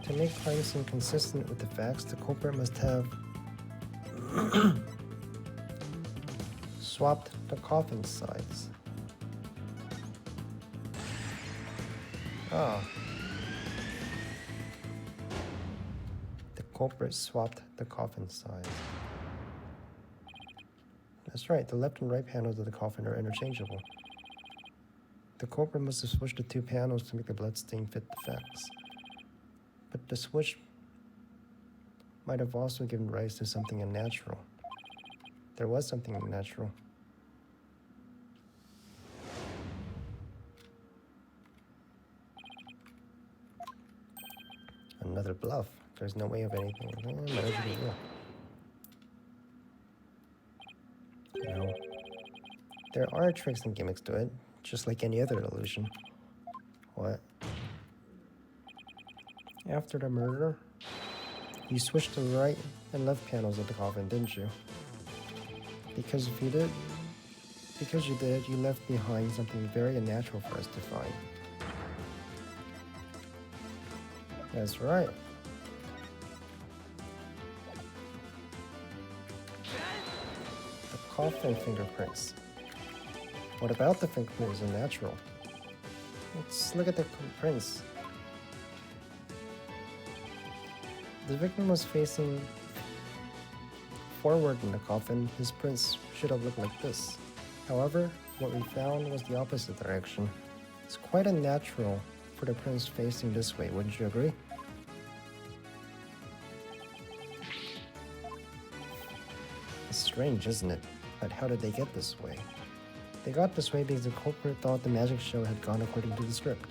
To make crime scene consistent with the facts, the culprit must have swapped the coffin sides. Ah. The culprit swapped the coffin sides. That's right, the left and right panels of the coffin are interchangeable. The culprit must have switched the two panels to make the bloodstain fit the facts. But the switch might have also given rise to something unnatural. There was something unnatural. Another bluff. There's no way of anything. No. There are tricks and gimmicks to it, just like any other illusion. What? After the murder, you switched the right and left panels of the coffin, didn't you? Because you did, you left behind something very unnatural for us to find. That's right. The coffin fingerprints. What about the fingerprints is unnatural? Let's look at the prints. The victim was facing forward in the coffin. His prints should have looked like this. However, what we found was the opposite direction. It's quite unnatural for the prints facing this way, wouldn't you agree? It's strange, isn't it? But how did they get this way? They got this way because the culprit thought the magic show had gone according to the script.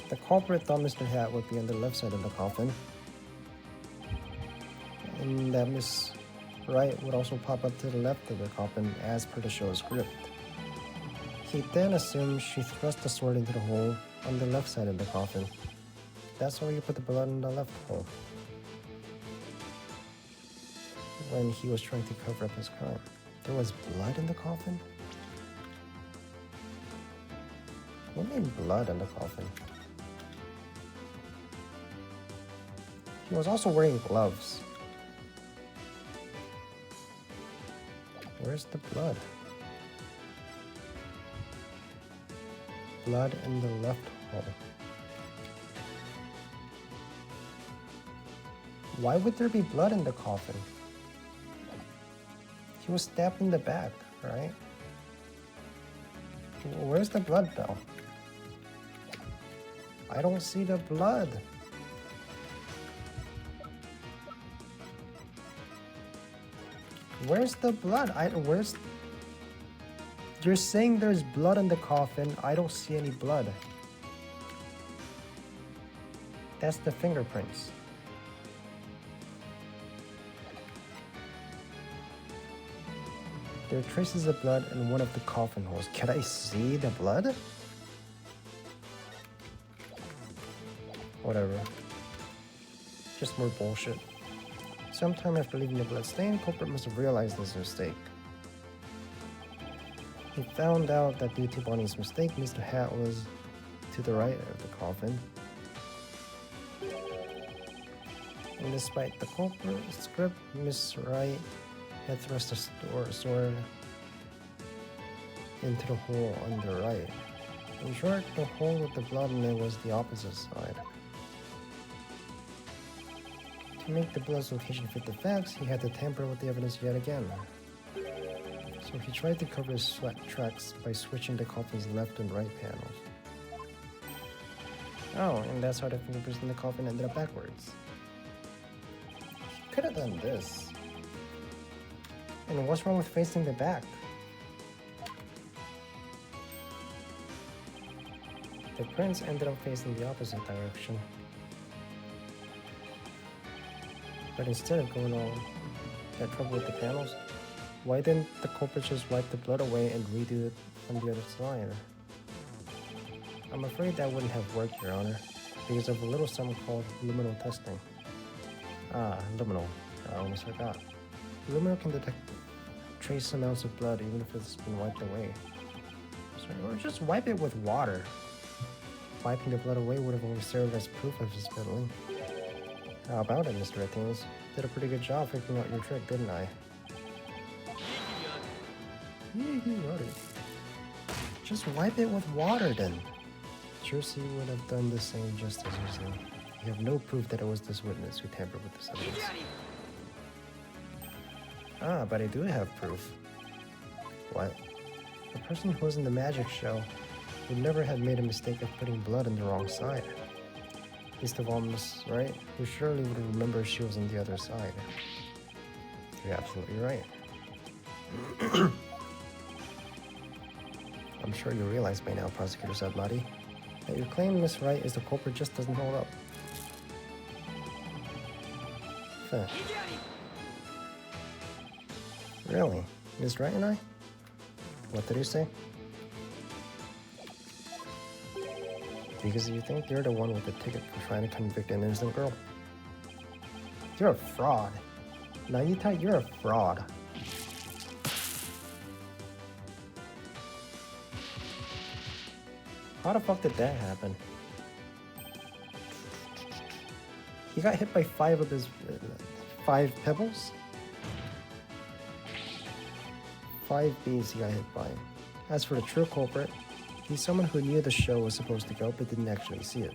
The culprit thought Mr. Hat would be on the left side of the coffin, and that Miss Wright would also pop up to the left of the coffin as per the show's script. He then assumed she thrust the sword into the hole on the left side of the coffin. That's why he put the blood in the left hole when he was trying to cover up his crime. There was blood in the coffin? What do you mean blood in the coffin? He was also wearing gloves. Where's the blood? Blood in the left hole. Why would there be blood in the coffin? He was stabbed in the back, right? Where's the blood though? I don't see the blood. Where's the blood? Where's... You're saying there's blood in the coffin. I don't see any blood. That's the fingerprints. There are traces of blood in one of the coffin holes. Can I see the blood? Whatever. Just more bullshit. Sometime after leaving the bloodstain, culprit must have realized his mistake. He found out that due to Bonnie's mistake, Mr. Hat was to the right of the coffin. And despite the culprit's script, Miss Wright had thrust a sword into the hole on the right. In short, the hole with the blood in it was the opposite side. To make the blood's location fit the facts, he had to tamper with the evidence yet again. So he tried to cover his sweat tracks by switching the coffin's left and right panels. Oh, and that's how the fingerprints in the coffin ended up backwards. He could have done this. And what's wrong with facing the back? The prints ended up facing the opposite direction. But instead of going all that trouble with the panels, why didn't the culprit just wipe the blood away and redo it on the other side? I'm afraid that wouldn't have worked, Your Honor, because of a little something called luminal testing. Ah, luminal. I almost forgot. Luminal can detect trace amounts of blood even if it's been wiped away. Or just wipe it with water. Wiping the blood away would have only served as proof of his meddling. How about it, Mr. Martinez? Did a pretty good job figuring out your trick, didn't I? Just wipe it with water then. Jersey would have done the same just as you say. You have no proof that it was this witness who tampered with this evidence. Ah, but I do have proof. What? The person who was in the magic show would never have made a mistake of putting blood on the wrong side. Least of all, Miss Wright, who surely would remember she was on the other side. You're absolutely right. I'm sure you realize by now, Prosecutor Sadmati, that your claim Miss Wright is the culprit just doesn't hold up. Fair. Really? Miss Wright and I? What did he say? Because you think you're the one with the ticket for trying to convict an innocent girl? You're a fraud. Nagita, you're a fraud. How the fuck did that happen? He got hit by 5 of his 5 pebbles? 5 bees he got hit by. As for the true culprit, he's someone who knew the show was supposed to go but didn't actually see it.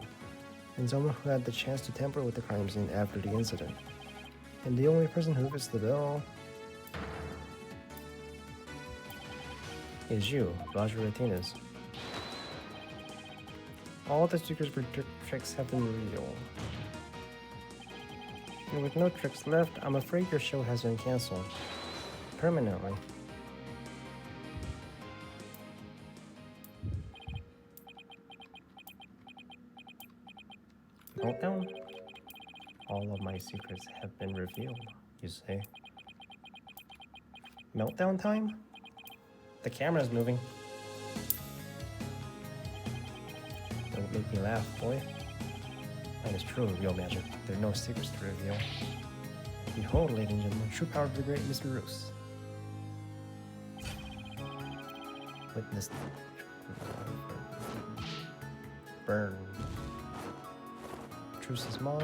And someone who had the chance to tamper with the crime scene after the incident. And the only person who fits the bill is you, Roger Martinez. All the secrets for tricks have been revealed. And with no tricks left, I'm afraid your show has been cancelled. Permanently. Meltdown? All of my secrets have been revealed, you say. Meltdown time? The camera's moving. Don't make me laugh, boy. That is truly real magic. There are no secrets to reveal. Behold, ladies and gentlemen, true power of the great Mr. Roos. Witness burn. Truce's mom.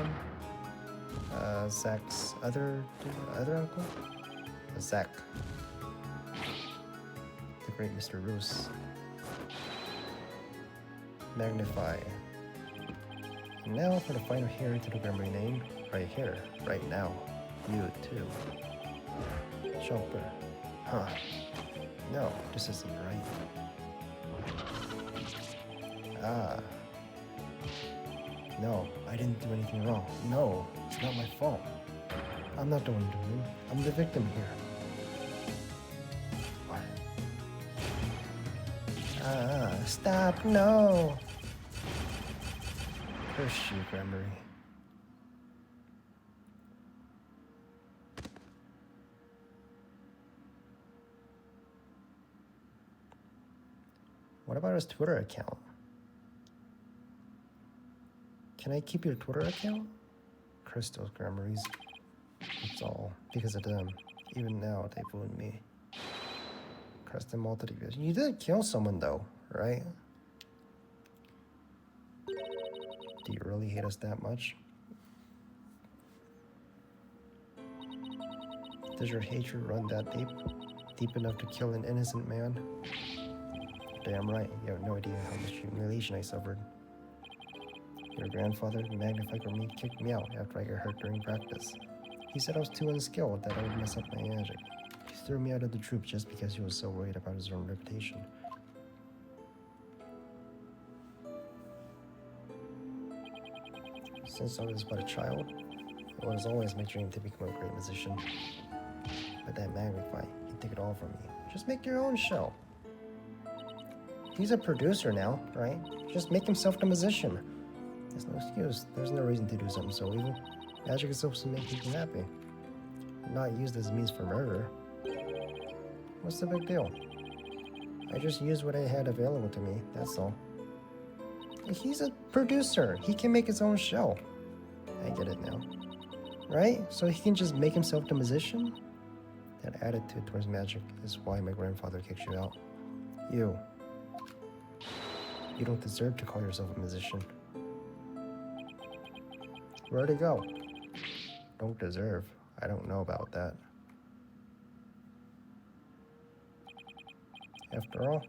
Zach's other uncle? Zach. The great Mr. Roos. Magnify. And now for the final here to the memory name. Right here, right now. You too. Chopper. Huh. No, this isn't right. Ah. No, I didn't do anything wrong. No, it's not my fault. I'm not the one doing it. I'm the victim here. What? Stop, no! Curse you, Gremory. What about his Twitter account? Can I keep your Twitter account? Crystals, Gremories. It's all because of them. Even now, they booed me. Crest them all to the views. You did kill someone though, right? Do you really hate us that much? Does your hatred run that deep? Deep enough to kill an innocent man? Damn right, you have no idea how much humiliation I suffered. Your grandfather, the Magnify for me, kicked me out after I got hurt during practice. He said I was too unskilled, that I would mess up my magic. He threw me out of the troop just because he was so worried about his own reputation. Since I was but a child, it was always my dream to become a great musician. But that Magnify, he'd take it all from me. Just make your own show. He's a producer now, right? Just make himself the musician. There's no excuse. There's no reason to do something so evil. Magic is supposed to make people happy. Not used as a means for murder. What's the big deal? I just used what I had available to me, that's all. He's a producer. He can make his own show. I get it now. Right? So he can just make himself the musician? That attitude towards magic is why my grandfather kicked you out. You don't deserve to call yourself a musician. Where'd he go? Don't deserve. I don't know about that. After all,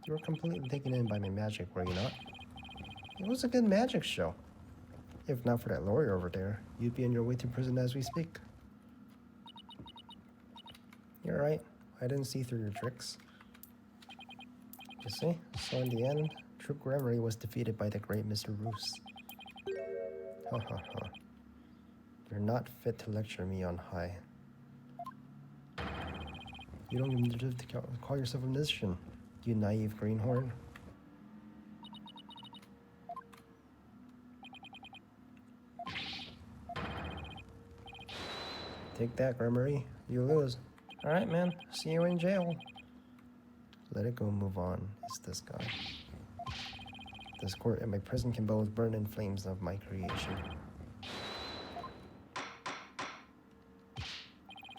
you were completely taken in by my magic, were you not? It was a good magic show. If not for that lawyer over there, you'd be on your way to prison as we speak. You're right. I didn't see through your tricks. You see? So in the end, True Gremory was defeated by the great Mr. Roos. Ha ha ha. You're not fit to lecture me on high. You don't even deserve to call yourself a musician, you naive greenhorn. Take that, Gremory. You lose. Alright, man. See you in jail. Let it go, move on. It's this guy. This court and my prison can both burn in flames of my creation.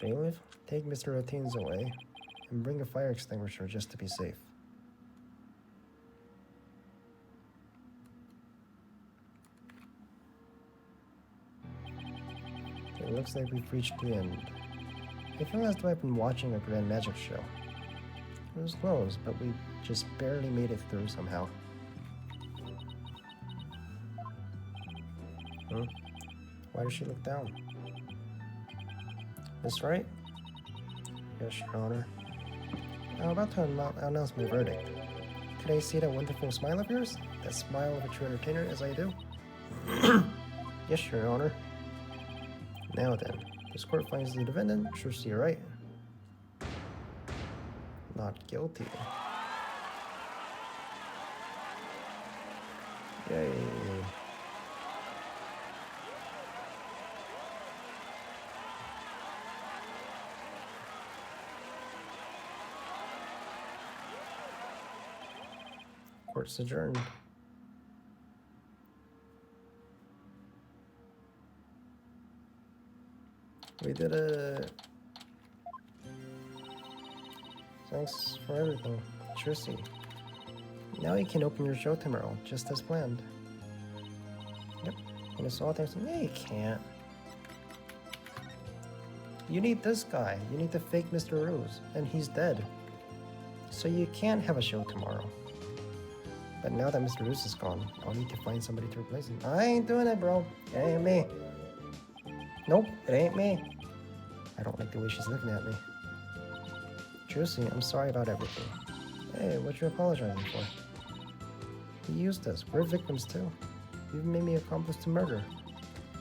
Bailiff, take Mr. Routines away and bring a fire extinguisher just to be safe. It looks like we've reached the end. I feel as though I've been watching a grand magic show. It was close, but we just barely made it through somehow. Why does she look down? This right? Yes, Your Honor. I'm about to announce my verdict. Can I see that wonderful smile of yours? That smile of a true entertainer, as I do? Yes, Your Honor. Now then, this court finds the defendant, Trilogy, right? Not guilty. Yay. Court's adjourned. We did it. Thanks for everything, Trilogy. Now you can open your show tomorrow, just as planned. Yep. And it's all thanks to me. You can't. You need this guy. You need the fake Mr. Rose, and he's dead. So you can't have a show tomorrow. But now that Mr. Rose is gone, I'll need to find somebody to replace him. I ain't doing it, bro. It ain't me. Nope, it ain't me. I don't like the way she's looking at me. Juicy, I'm sorry about everything. Hey, what you apologizing for? You used us. We're victims too. You've made me accomplice to murder.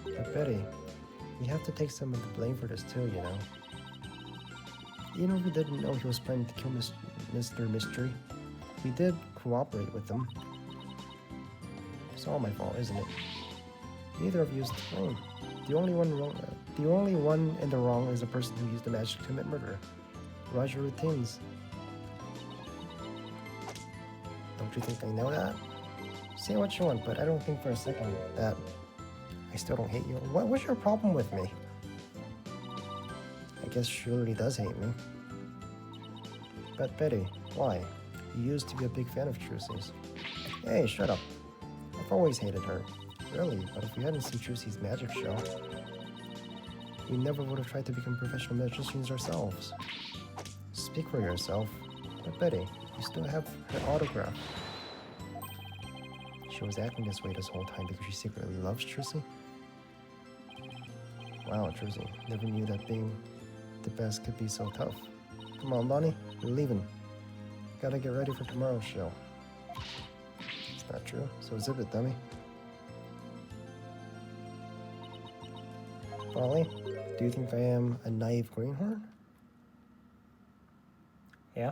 But Betty, you have to take some of the blame for this too, you know. Even if we didn't know he was planning to kill Mr. Mystery, we did cooperate with him. It's all my fault, isn't it? Neither of you is to blame. The only one in the wrong is the person who used the magic to commit murder. Roger routines. Don't you think I know that? Say what you want, but I don't think for a second that I still don't hate you. What's your problem with me? I guess she really does hate me. But Betty, why? You used to be a big fan of Trucy's. Hey, shut up. I've always hated her. Really, but if we hadn't seen Trucy's magic show, we never would have tried to become professional magicians ourselves. Speak for yourself. But Betty, you still have her autograph. She was acting this way this whole time because she secretly loves Trucy? Wow, Trucy, never knew that being the best could be so tough. Come on, Bonnie, we're leaving. Gotta get ready for tomorrow's show. It's not true, so zip it, dummy. Polly, do you think I am a naive greenhorn? Yeah?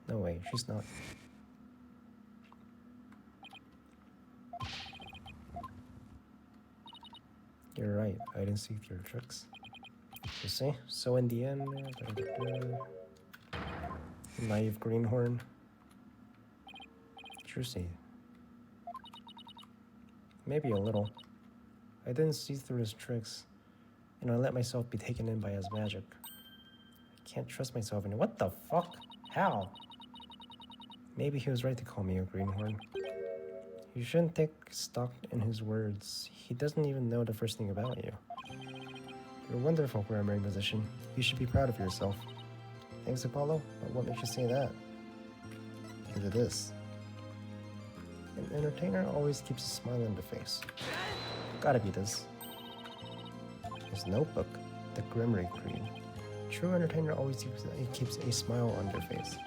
No way, she's not. You're right, I didn't see your tricks. You see? So in the end, naive greenhorn. Trucy. Maybe a little. I didn't see through his tricks, and I let myself be taken in by his magic. I can't trust myself anymore. What the fuck? How? Maybe he was right to call me a greenhorn. You shouldn't take stock in his words. He doesn't even know the first thing about you. You're a wonderful primary musician. You should be proud of yourself. Thanks, Apollo. But what makes you say that? Because of this. An entertainer always keeps a smile on the face. Gotta be this. His notebook, the Grimmery Creed. True entertainer always keeps a smile on their face.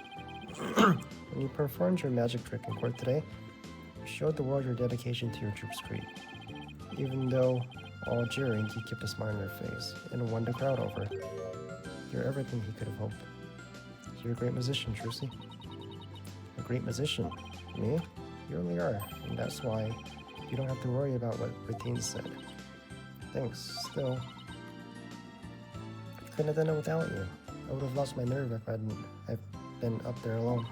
When you performed your magic trick in court today, you showed the world your dedication to your troop's creed. Even though all jeering, you kept a smile on your face and won the crowd over. You're everything he could have hoped. You're a great musician, Trucy. A great musician? Me? You really are, and that's why you don't have to worry about what routines said. Thanks. Still, I couldn't have done it without you. I would have lost my nerve if I'd been up there alone.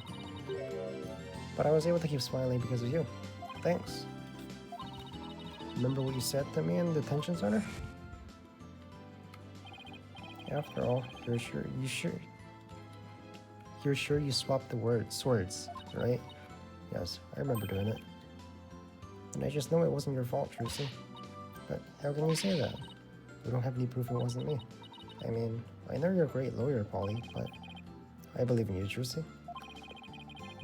But I was able to keep smiling because of you. Thanks. Remember what you said to me in the detention center? After all, you're sure you swapped the swords, right? Yes, I remember doing it. And I just know it wasn't your fault, Trucy. But how can you say that? We don't have any proof it wasn't me. I mean, I know you're a great lawyer, Polly, but I believe in you, Trucy.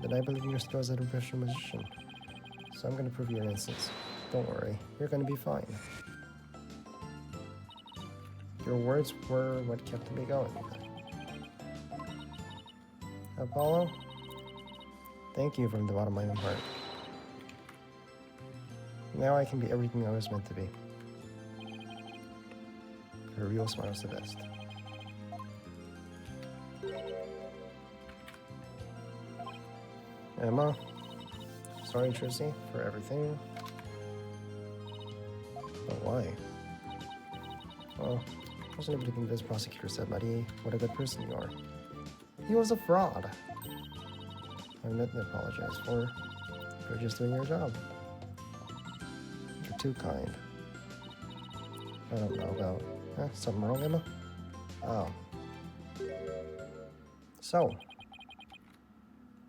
Then I believe in your skills as a professional musician. So I'm gonna prove your innocence. Don't worry, you're gonna be fine. Your words were what kept me going. Apollo, thank you from the bottom of my heart. Now I can be everything I was meant to be. A real smile's the best. Emma, sorry, Trucy, for everything. But why? Well, wasn't able to convince prosecutor said, Marie, what a good person you are. He was a fraud. I have nothing to apologize for. You're just doing your job. You're too kind. I don't know about... something wrong, Emma? Oh. So,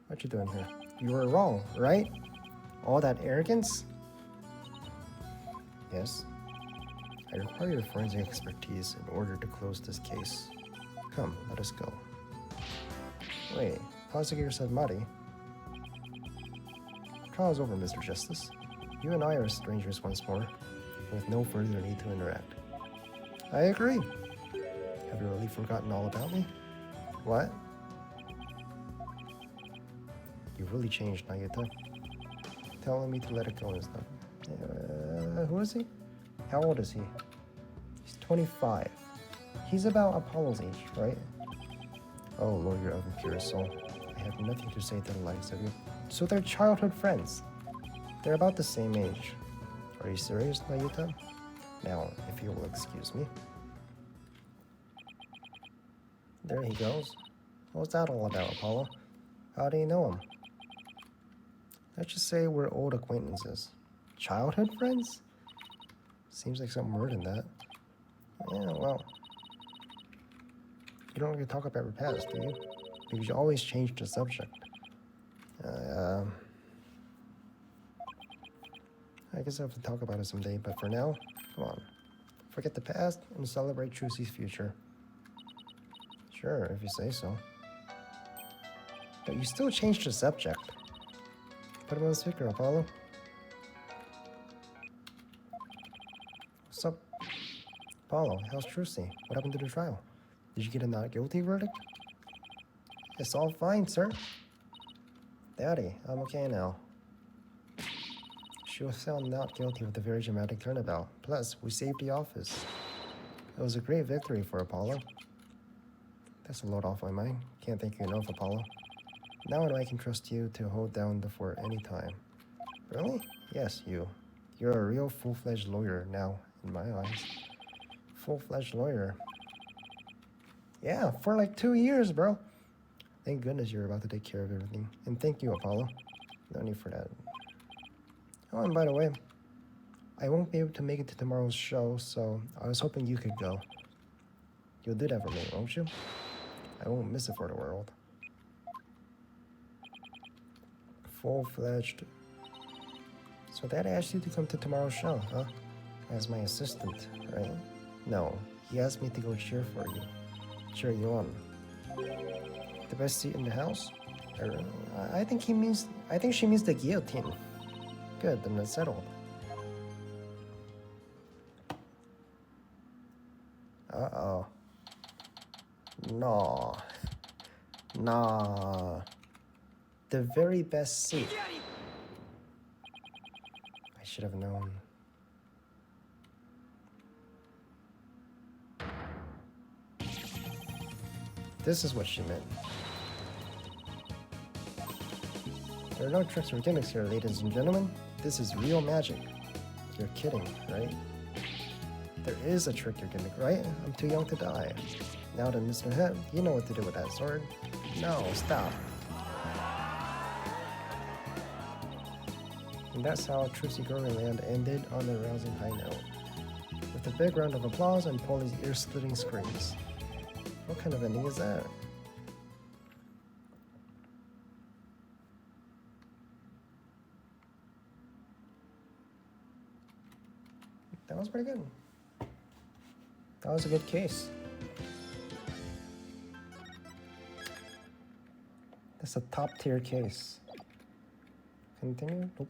what you doing here? You were wrong, right? All that arrogance? Yes. I require your forensic expertise in order to close this case. Come, let us go. Wait, Prosecutor said Mari. Trial's over, Mr. Justice. You and I are strangers once more, with no further need to interact. I agree. Have you really forgotten all about me? What? You've really changed, Nayuta. Telling me to let it go and stuff. Who is he? How old is he? He's 25. He's about Apollo's age, right? Oh, lawyer of impure soul. I have nothing to say to the likes of you. So they're childhood friends. They're about the same age. Are you serious, Nayuta? Now, if you will excuse me. There he goes. What's that all about, Apollo? How do you know him? Let's just say we're old acquaintances. Childhood friends? Seems like something more than that. Yeah, well. You don't really talk about your past, do you? Because you always change the subject. I guess I have to talk about it someday, but for now, come on. Forget the past and celebrate Trucy's future. Sure, if you say so. But you still changed the subject. Put him on the speaker, Apollo. What's up? Apollo, how's Trucy? What happened to the trial? Did you get a not guilty verdict? It's all fine, sir. Daddy, I'm okay now. She was found not guilty with a very dramatic turnabout. Plus, we saved the office. It was a great victory for Apollo. That's a load off my mind. Can't thank you enough, Apollo. Now I know I can trust you to hold down the fort anytime. Really? Yes, you. You're a real full-fledged lawyer now, in my eyes. Full-fledged lawyer. Yeah, for like 2 years, bro. Thank goodness you're about to take care of everything. And thank you, Apollo. No need for that. Oh, and by the way, I won't be able to make it to tomorrow's show, so I was hoping you could go. You'll do that for me, won't you? I won't miss it for the world. Full-fledged. So Dad asked you to come to tomorrow's show, huh? As my assistant, right? No, he asked me to go cheer for you. Cheer you on. The best seat in the house? I think she means the guillotine. Good, then that's settled. Uh-oh. No. Nah. The very best seat. I should have known. This is what she meant. There are no tricks or gimmicks here, ladies and gentlemen. This is real magic. You're kidding, right? There is a trick or gimmick, right? I'm too young to die. Now then, Mr. Head, you know what to do with that sword. No, stop. And that's how Trucy Land ended on a rousing high note. With a big round of applause and Polly's ear-splitting screams. What kind of ending is that? That was pretty good. That was a good case. That's a top tier case. Continue? Nope.